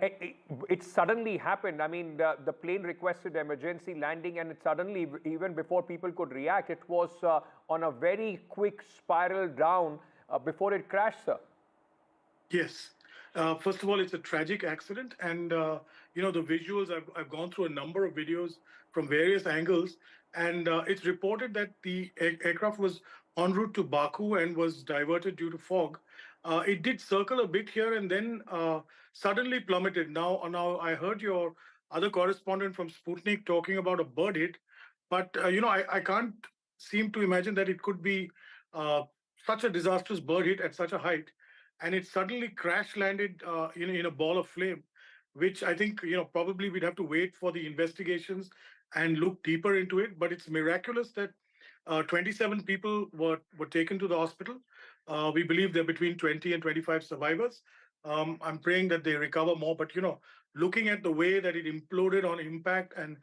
it suddenly happened. I mean, the plane requested emergency landing, and it suddenly, even before people could react, it was on a very quick spiral down before it crashed, sir. Yes. First of all, it's a tragic accident, and the visuals, I've gone through a number of videos from various angles, and it's reported that the aircraft was en route to Baku and was diverted due to fog. It did circle a bit here and then suddenly plummeted. Now I heard your other correspondent from Sputnik talking about a bird hit, but I can't seem to imagine that it could be such a disastrous bird hit at such a height, and it suddenly crash landed in a ball of flame, which I think probably we'd have to wait for the investigations and look deeper into it. But it's miraculous that 27 people were taken to the hospital. We believe there are between 20 and 25 survivors. I'm praying that they recover more. But looking at the way that it imploded on impact and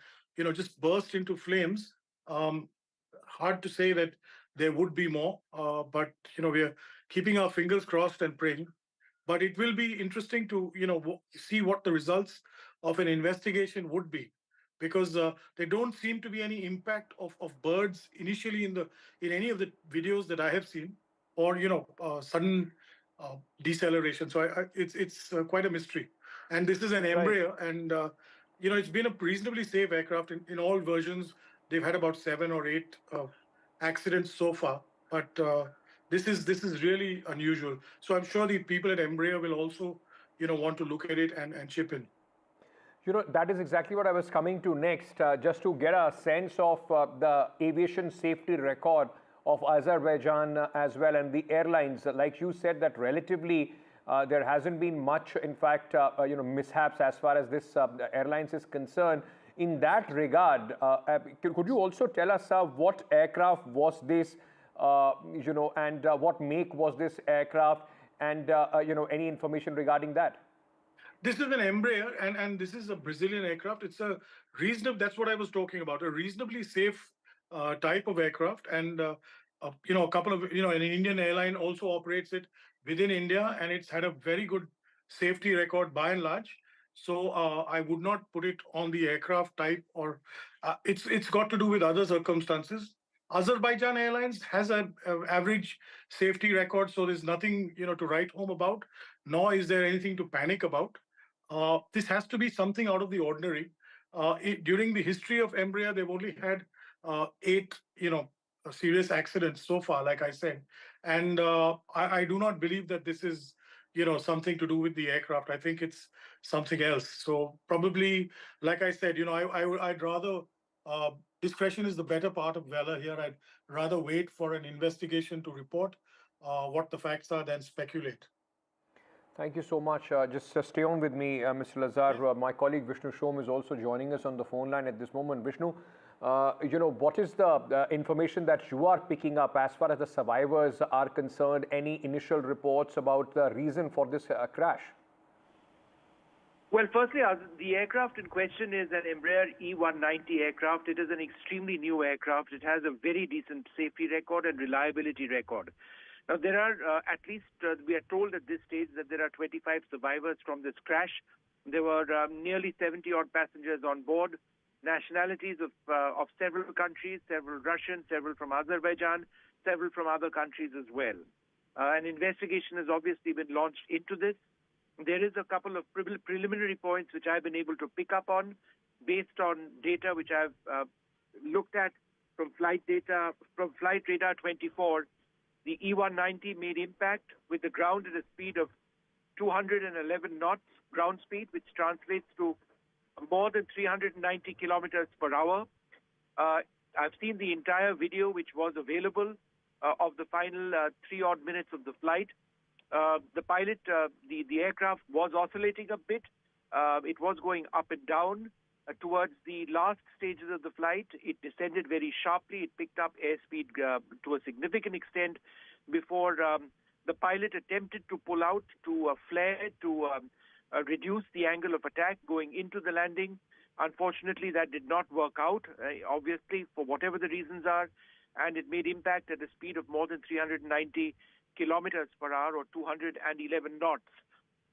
just burst into flames, hard to say that there would be more. But we are keeping our fingers crossed and praying. But it will be interesting to see what the results of an investigation would be, because there don't seem to be any impact of birds initially in any of the videos that I have seen, or sudden deceleration. So it's quite a mystery. And this is an Embraer, and it's been a reasonably safe aircraft in all versions. They've had about 7 or 8 accidents so far, but this is really unusual. So I'm sure the people at Embraer will also want to look at it and chip in. That is exactly what I was coming to next, just to get a sense of the aviation safety record of Azerbaijan as well, and the airlines. Like you said, that relatively there hasn't been much, in fact, mishaps as far as this airlines is concerned. In that regard, could you also tell us what aircraft was this, and what make was this aircraft, and any information regarding that? This is an Embraer, and this is a Brazilian aircraft. It's a reasonable, that's what I was talking about, a reasonably safe type of aircraft. And, a couple of, an Indian airline also operates it within India, and it's had a very good safety record by and large. So I would not put it on the aircraft type, or it's got to do with other circumstances. Azerbaijan Airlines has an average safety record, so there's nothing to write home about, nor is there anything to panic about. This has to be something out of the ordinary. During the history of Embraer, they've only had 8, serious accidents so far, like I said. And I do not believe that this is, something to do with the aircraft. I think it's something else. So probably, like I said, I'd rather discretion is the better part of valor here. I'd rather wait for an investigation to report what the facts are than speculate. Thank you so much. Just stay on with me, Mr. Lazar. My colleague Vishnu Shom is also joining us on the phone line at this moment. Vishnu, what is the information that you are picking up as far as the survivors are concerned? Any initial reports about the reason for this crash? Well, firstly, the aircraft in question is an Embraer E190 aircraft. It is an extremely new aircraft. It has a very decent safety record and reliability record. Now, there are at least, we are told at this stage that there are 25 survivors from this crash. There were nearly 70-odd passengers on board, nationalities of several countries, several Russian, several from Azerbaijan, several from other countries as well. An investigation has obviously been launched into this. There is a couple of preliminary points which I've been able to pick up on based on data which I've looked at from flight data, from Flight Radar 24. The E190 made impact with the ground at a speed of 211 knots ground speed, which translates to more than 390 kilometers per hour. I've seen the entire video which was available of the final 3-odd minutes of the flight. The pilot, the aircraft was oscillating a bit. It was going up and down. Towards the last stages of the flight, it descended very sharply. It picked up airspeed to a significant extent before the pilot attempted to pull out to flare to reduce the angle of attack going into the landing. Unfortunately, that did not work out, obviously, for whatever the reasons are, and it made impact at a speed of more than 390 kilometers per hour or 211 knots.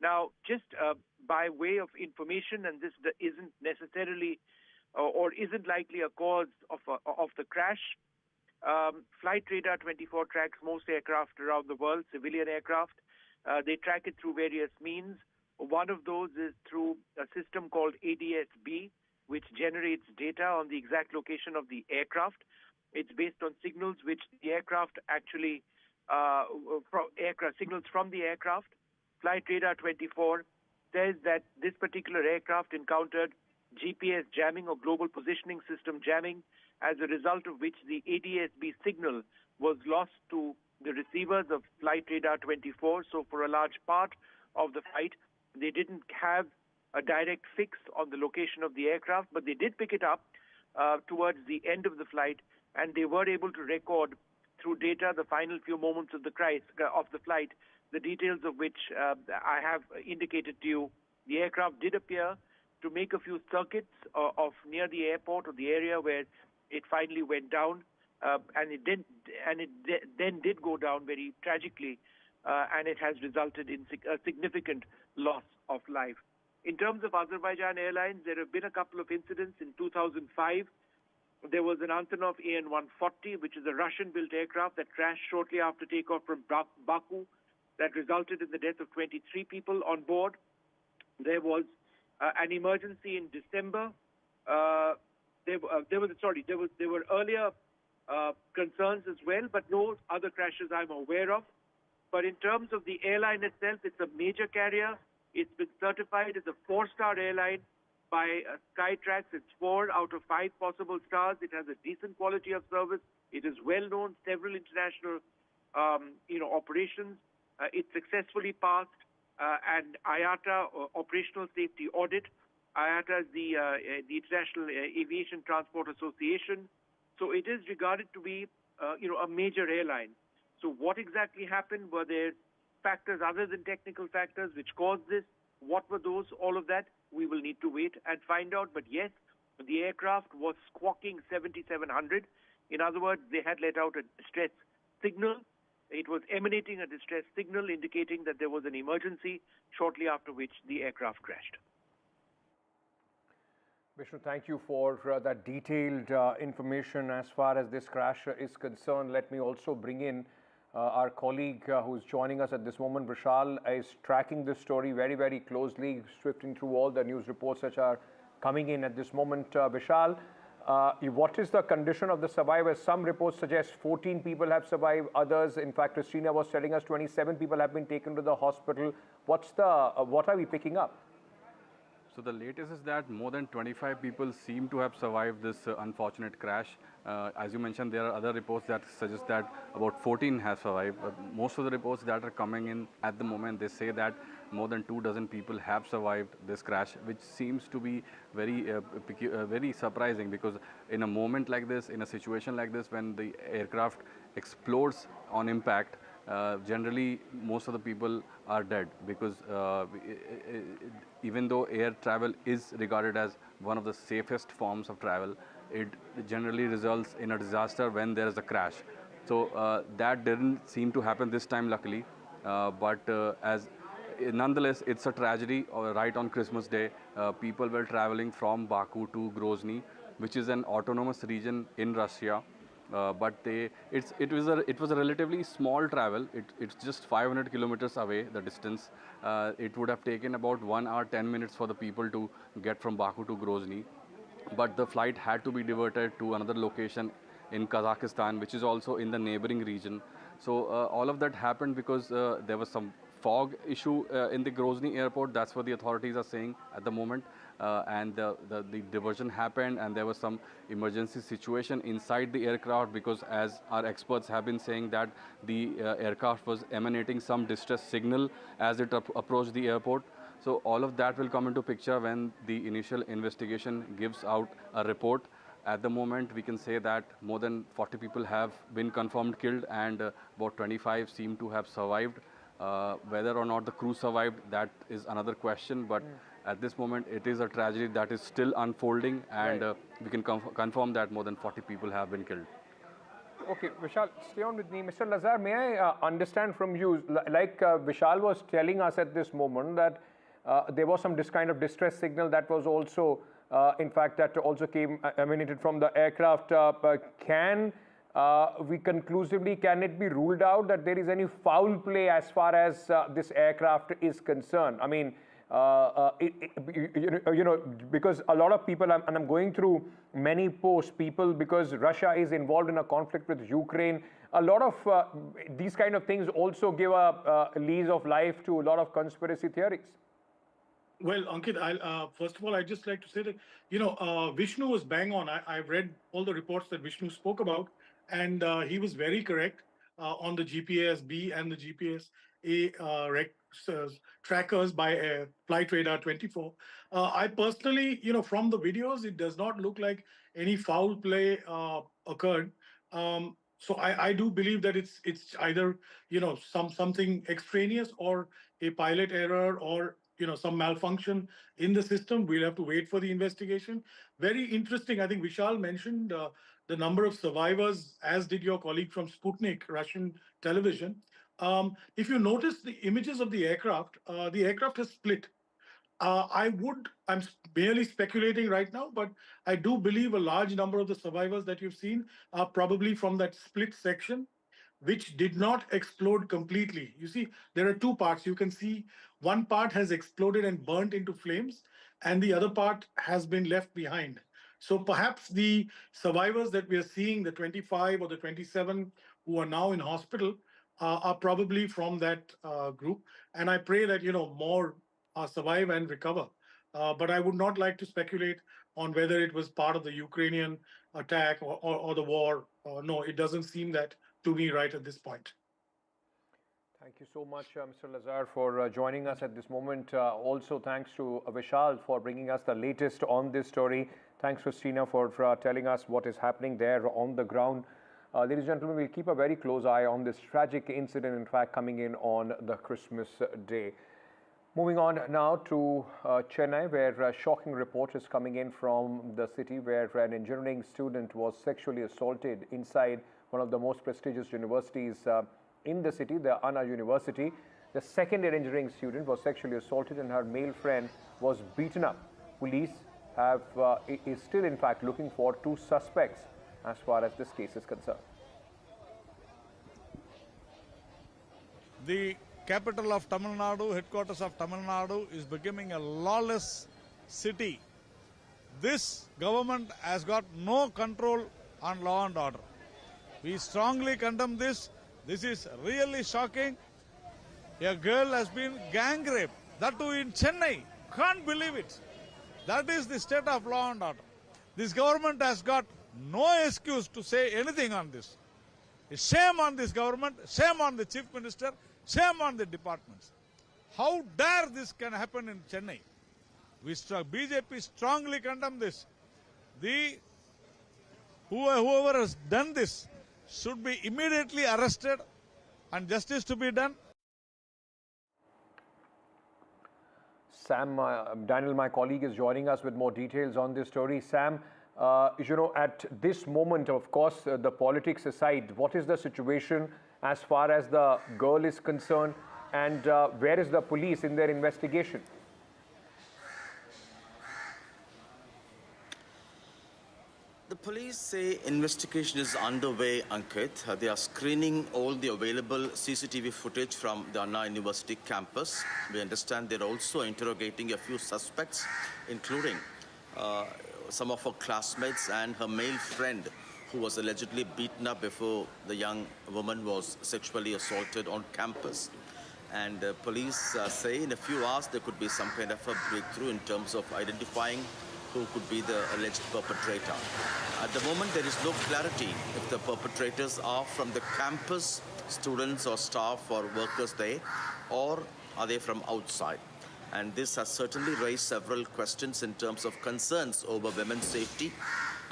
Now, just by way of information, and this isn't necessarily or isn't likely a cause of the crash, Flight Radar 24 tracks most aircraft around the world, civilian aircraft. They track it through various means. One of those is through a system called ADS-B, which generates data on the exact location of the aircraft. It's based on signals which the aircraft actually, signals from the aircraft. Flight Radar 24 says that this particular aircraft encountered GPS jamming or global positioning system jamming, as a result of which the ADS-B signal was lost to the receivers of Flight Radar 24. So for a large part of the flight, they didn't have a direct fix on the location of the aircraft, but they did pick it up towards the end of the flight, and they were able to record through data the final few moments of the flight, the details of which I have indicated to you. The aircraft did appear to make a few circuits of near the airport or the area where it finally went down, and it then did go down very tragically, and it has resulted in a significant loss of life. In terms of Azerbaijan Airlines, there have been a couple of incidents. In 2005, there was an Antonov AN-140, which is a Russian-built aircraft that crashed shortly after takeoff from Baku. That resulted in the death of 23 people on board. There was an emergency in December. There were earlier concerns as well, but no other crashes I'm aware of. But in terms of the airline itself, it's a major carrier. It's been certified as a 4-star airline by Skytrax. It's 4 out of 5 possible stars. It has a decent quality of service. It is well known, several international operations. It successfully passed an IATA operational safety audit. IATA is the International Aviation Transport Association. So it is regarded to be a major airline. So what exactly happened? Were there factors other than technical factors which caused this? What were those? All of that we will need to wait and find out. But yes, the aircraft was squawking 7700. In other words, they had let out a distress signal. It was emanating a distress signal indicating that there was an emergency, shortly after which the aircraft crashed. Vishnu, thank you for that detailed information as far as this crash is concerned. Let me also bring in our colleague who's joining us at this moment. Vishal is tracking this story very, very closely, sifting through all the news reports that are coming in at this moment. Vishal, what is the condition of the survivors? Some reports suggest 14 people have survived. Others, in fact, Christina was telling us 27 people have been taken to the hospital. What are we picking up? So the latest is that more than 25 people seem to have survived this unfortunate crash. As you mentioned, there are other reports that suggest that about 14 have survived. Most of the reports that are coming in at the moment, they say that more than 24 people have survived this crash, which seems to be very surprising, because in a moment like this, in a situation like this, when the aircraft explodes on impact, generally most of the people are dead, because even though air travel is regarded as one of the safest forms of travel, it generally results in a disaster when there is a crash. So that didn't seem to happen this time, luckily, nonetheless, it's a tragedy. Right on Christmas Day, people were traveling from Baku to Grozny, which is an autonomous region in Russia. It was a relatively small travel. It's just 500 kilometers away, the distance. It would have taken about 1 hour 10 minutes for the people to get from Baku to Grozny, but the flight had to be diverted to another location in Kazakhstan, which is also in the neighboring region. So all of that happened because there was some fog issue in the Grozny airport. That's what the authorities are saying at the moment. And the diversion happened, and there was some emergency situation inside the aircraft, because as our experts have been saying, that the aircraft was emanating some distress signal as it approached the airport. So all of that will come into picture when the initial investigation gives out a report. At the moment, we can say that more than 40 people have been confirmed killed, and about 25 seem to have survived. Whether or not the crew survived, that is another question, but at this moment, it is a tragedy that is still unfolding, and we can confirm that more than 40 people have been killed. Okay, Vishal, stay on with me. Mr. Lazar, may I understand from you, like Vishal was telling us at this moment, that there was some kind of distress signal that was also, in fact, that also emanated from the aircraft. Can it be ruled out that there is any foul play as far as this aircraft is concerned? I mean, because a lot of people, and I'm going through many posts, because Russia is involved in a conflict with Ukraine, a lot of these kind of things also give a lease of life to a lot of conspiracy theories. Well, Ankit, first of all, I'd just like to say that, Vishnu was bang on. I've read all the reports that Vishnu spoke about, and he was very correct on the GPS-B and the GPS-A trackers by Flight Radar 24. I personally, from the videos, it does not look like any foul play occurred. So I do believe that it's either, something extraneous, or a pilot error, or some malfunction in the system. We'll have to wait for the investigation. Very interesting. I think Vishal mentioned the number of survivors, as did your colleague from Sputnik, Russian television. If you notice the images of the aircraft has split. I'm barely speculating right now, but I do believe a large number of the survivors that you've seen are probably from that split section, which did not explode completely. You see, there are two parts. You can see one part has exploded and burnt into flames, and the other part has been left behind. So perhaps the survivors that we are seeing, the 25 or the 27 who are now in hospital, are probably from that group. And I pray that, more survive and recover. But I would not like to speculate on whether it was part of the Ukrainian attack or the war. No, it doesn't seem that to me right at this point. Thank you so much, Mr. Lazar, for joining us at this moment. Also, thanks to Vishal for bringing us the latest on this story. Thanks, Christina, for telling us what is happening there on the ground. Ladies and gentlemen, we'll keep a very close eye on this tragic incident, in fact, coming in on the Christmas day. Moving on now to Chennai, where a shocking report is coming in from the city, where an engineering student was sexually assaulted inside one of the most prestigious universities in the city, the Anna University. The second-year engineering student was sexually assaulted, and her male friend was beaten up. Police is still, in fact, looking for 2 suspects as far as this case is concerned. The capital of Tamil Nadu, headquarters of Tamil Nadu, is becoming a lawless city. This government has got no control on law and order. We strongly condemn this. This is really shocking. A girl has been gang raped, that too in Chennai. Can't believe it. That is the state of law and order. This government has got no excuse to say anything on this. Shame on this government, shame on the chief minister, shame on the departments. How dare this can happen in Chennai? BJP strongly condemn this. Whoever has done this should be immediately arrested and justice to be done. Sam, Daniel, my colleague, is joining us with more details on this story. Sam, at this moment, of course, the politics aside, what is the situation as far as the girl is concerned, and where is the police in their investigation? The police say investigation is underway, Ankit. They are screening all the available CCTV footage from the Anna University campus. We understand they're also interrogating a few suspects, including some of her classmates and her male friend who was allegedly beaten up before the young woman was sexually assaulted on campus. And police say in a few hours there could be some kind of a breakthrough in terms of identifying who could be the alleged perpetrator. At the moment, there is no clarity if the perpetrators are from the campus, students or staff or workers there, or are they from outside. And this has certainly raised several questions in terms of concerns over women's safety.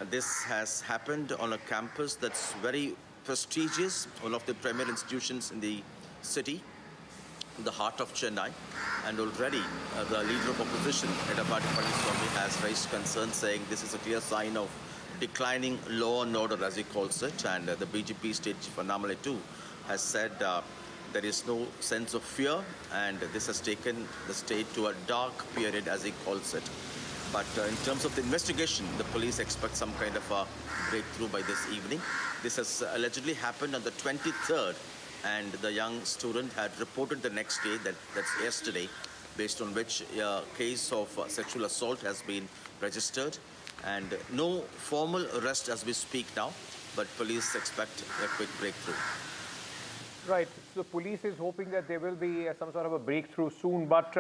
This has happened on a campus that's very prestigious, one of the premier institutions in the city, the heart of Chennai, and already the leader of opposition, Edapadi Palaniswamy, has raised concerns saying this is a clear sign of declining law and order, as he calls it, and the BJP state chief Annamalai too has said there is no sense of fear, and this has taken the state to a dark period, as he calls it. But in terms of the investigation, the police expect some kind of a breakthrough by this evening. This has allegedly happened on the 23rd, and the young student had reported the next day, that's yesterday, based on which a case of sexual assault has been registered, and no formal arrest as we speak now, but police expect a quick breakthrough. Right, so police is hoping that there will be some sort of a breakthrough soon, but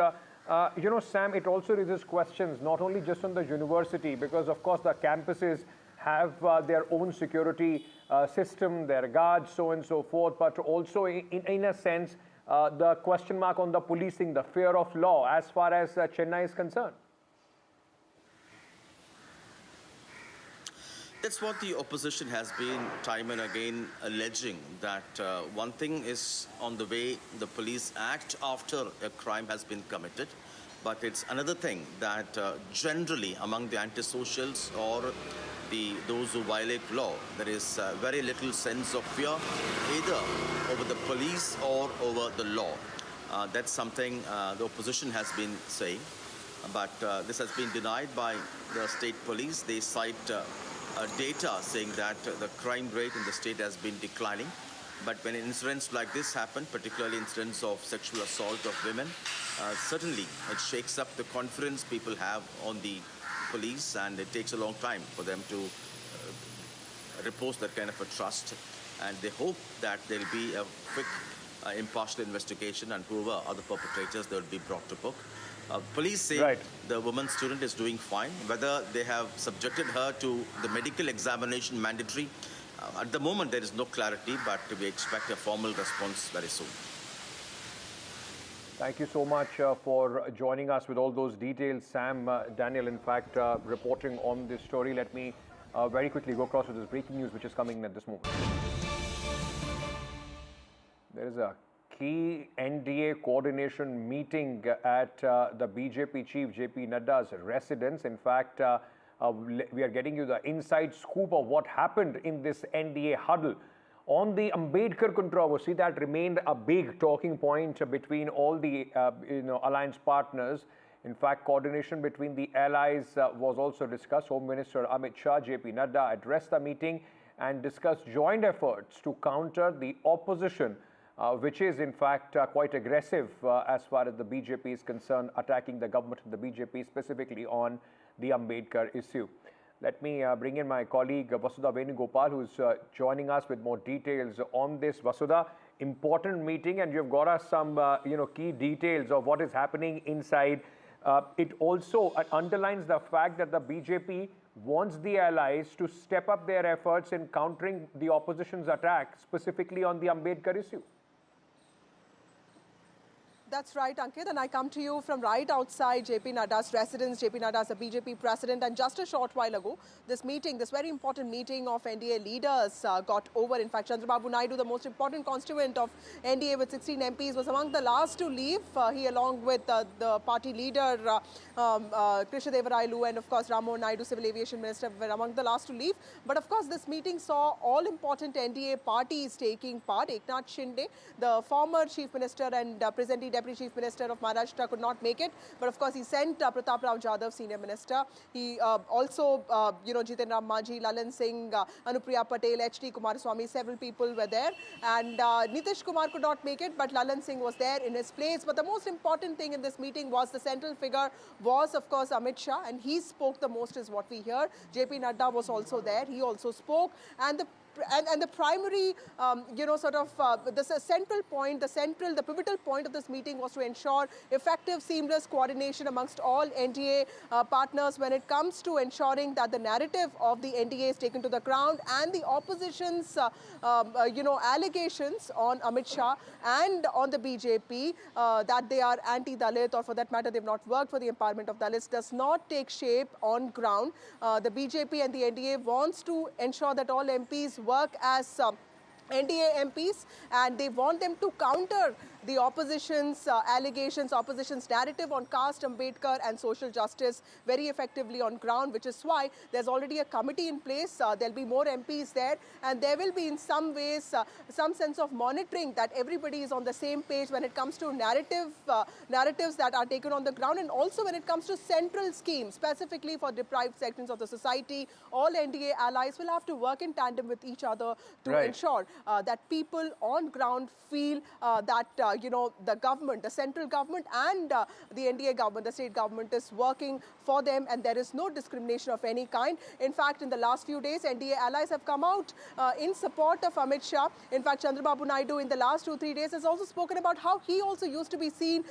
Sam, it also raises questions not only just on the university, because of course the campuses have their own security system, their guards, so on and so forth, but also in a sense, the question mark on the policing, the fear of law as far as Chennai is concerned. That's what the opposition has been time and again alleging, that one thing is on the way the police act after a crime has been committed, but it's another thing that generally among the antisocials or those who violate law, there is very little sense of fear either over the police or over the law. That's something the opposition has been saying, but this has been denied by the state police. They cite data saying that the crime rate in the state has been declining. But when incidents like this happen, particularly incidents of sexual assault of women, certainly it shakes up the confidence people have on the police, and it takes a long time for them to repose that kind of a trust. And they hope that there will be a quick, impartial investigation, and whoever are the perpetrators, they will be brought to book. Police say the woman student is doing fine. Whether they have subjected her to the medical examination mandatory, at the moment there is no clarity, but we expect a formal response very soon. Thank you so much for joining us with all those details, Sam. Daniel, in fact, reporting on this story. Let me very quickly go across to this breaking news which is coming in at this moment. There is a key NDA coordination meeting at the BJP chief JP Nadda's residence. In fact, we are getting you the inside scoop of what happened in this NDA huddle. On the Ambedkar controversy, that remained a big talking point between all the alliance partners. In fact, coordination between the allies was also discussed. Home Minister Amit Shah, JP Nadda addressed the meeting and discussed joint efforts to counter the opposition, which is in fact quite aggressive as far as the BJP is concerned, attacking the government and the BJP specifically on the Ambedkar issue. Let me bring in my colleague Vasudha Venugopal, who is joining us with more details on this. Vasudha, important meeting, and you've got us some key details of what is happening inside. it also underlines the fact that the BJP wants the allies to step up their efforts in countering the opposition's attack, specifically on the Ambedkar issue. That's right, Ankit, and I come to you from right outside JP Nadda's residence. JP Nadda is the BJP president, and just a short while ago, this very important meeting of NDA leaders got over. In fact, Chandrababu Naidu, the most important constituent of NDA with 16 MPs, was among the last to leave. He, along with the party leader, Krishna Devarailu, and of course, Ramo Naidu, Civil Aviation Minister, were among the last to leave. But of course, this meeting saw all important NDA parties taking part. Eknath Shinde, the former Chief Minister and presently Deputy Chief Minister of Maharashtra, could not make it, but of course he sent Pratap Rao Jadhav, Senior Minister. He also, Jiten Ram Majhi, Lalan Singh, Anupriya Patel, H.D. Kumaraswamy, several people were there, and Nitish Kumar could not make it, but Lalan Singh was there in his place. But the most important thing in this meeting was the central figure was, of course, Amit Shah, and he spoke the most, is what we hear. JP Nadda was also there. He also spoke, and the primary, the central point, the pivotal point of this meeting was to ensure effective, seamless coordination amongst all NDA partners when it comes to ensuring that the narrative of the NDA is taken to the ground, and the opposition's, allegations on Amit Shah and on the BJP that they are anti-Dalit, or for that matter, they've not worked for the empowerment of Dalits, does not take shape on ground. The BJP and the NDA wants to ensure that all MPs work as NDA MPs, and they want them to counter the opposition's allegations, opposition's narrative on caste, Ambedkar and social justice very effectively on ground, which is why there's already a committee in place. There'll be more MPs there, and there will be in some ways some sense of monitoring that everybody is on the same page when it comes to narratives that are taken on the ground, and also when it comes to central schemes, specifically for deprived sections of the society. All NDA allies will have to work in tandem with each other to ensure that people on ground feel that the government, the central government and the NDA government, the state government is working for them, and there is no discrimination of any kind. In fact, in the last few days, NDA allies have come out in support of Amit Shah. In fact, Chandrababu Naidu in the last 2-3 days has also spoken about how he also used to be seen,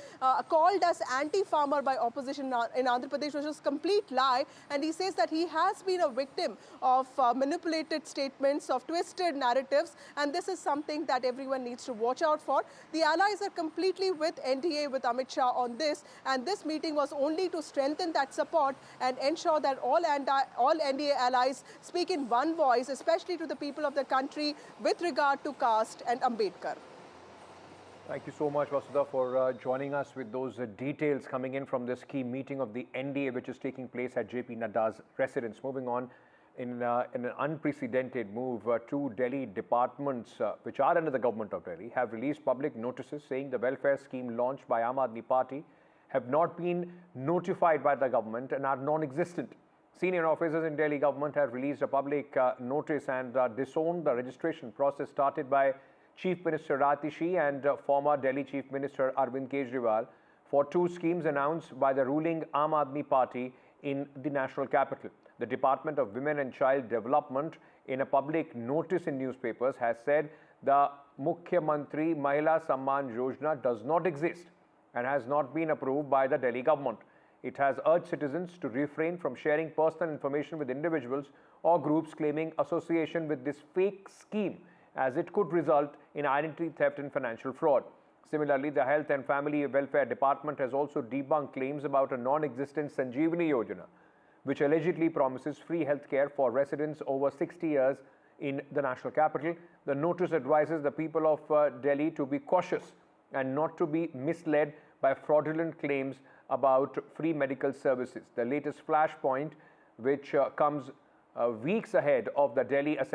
called as anti-farmer by opposition in Andhra Pradesh, which is a complete lie. And he says that he has been a victim of manipulated statements, of twisted narratives, and this is something that everyone needs to watch out for. The allies are completely with NDA, with Amit Shah on this, and this meeting was only to strengthen that support and ensure that all NDA allies speak in one voice, especially to the people of the country with regard to caste and Ambedkar. Thank you so much, Vasudha, for joining us with those details coming in from this key meeting of the NDA, which is taking place at JP Nadda's residence. Moving on, in an unprecedented move, two Delhi departments, which are under the government of Delhi, have released public notices saying the welfare scheme launched by Aam Aadmi Party have not been notified by the government and are non-existent. Senior officers in Delhi government have released a public notice and disowned the registration process started by Chief Minister Ratishi and former Delhi Chief Minister Arvind Kejriwal for two schemes announced by the ruling Aam Aadmi Party in the national capital. The Department of Women and Child Development, in a public notice in newspapers, has said the Mukhyamantri Mahila Samman Yojana does not exist and has not been approved by the Delhi government. It has urged citizens to refrain from sharing personal information with individuals or groups claiming association with this fake scheme, as it could result in identity theft and financial fraud. Similarly, the Health and Family Welfare Department has also debunked claims about a non-existent Sanjeevani Yojana, which allegedly promises free healthcare for residents over 60 years in the national capital. The notice advises the people of Delhi to be cautious and not to be misled by fraudulent claims about free medical services. The latest flashpoint, which comes weeks ahead of the Delhi Assembly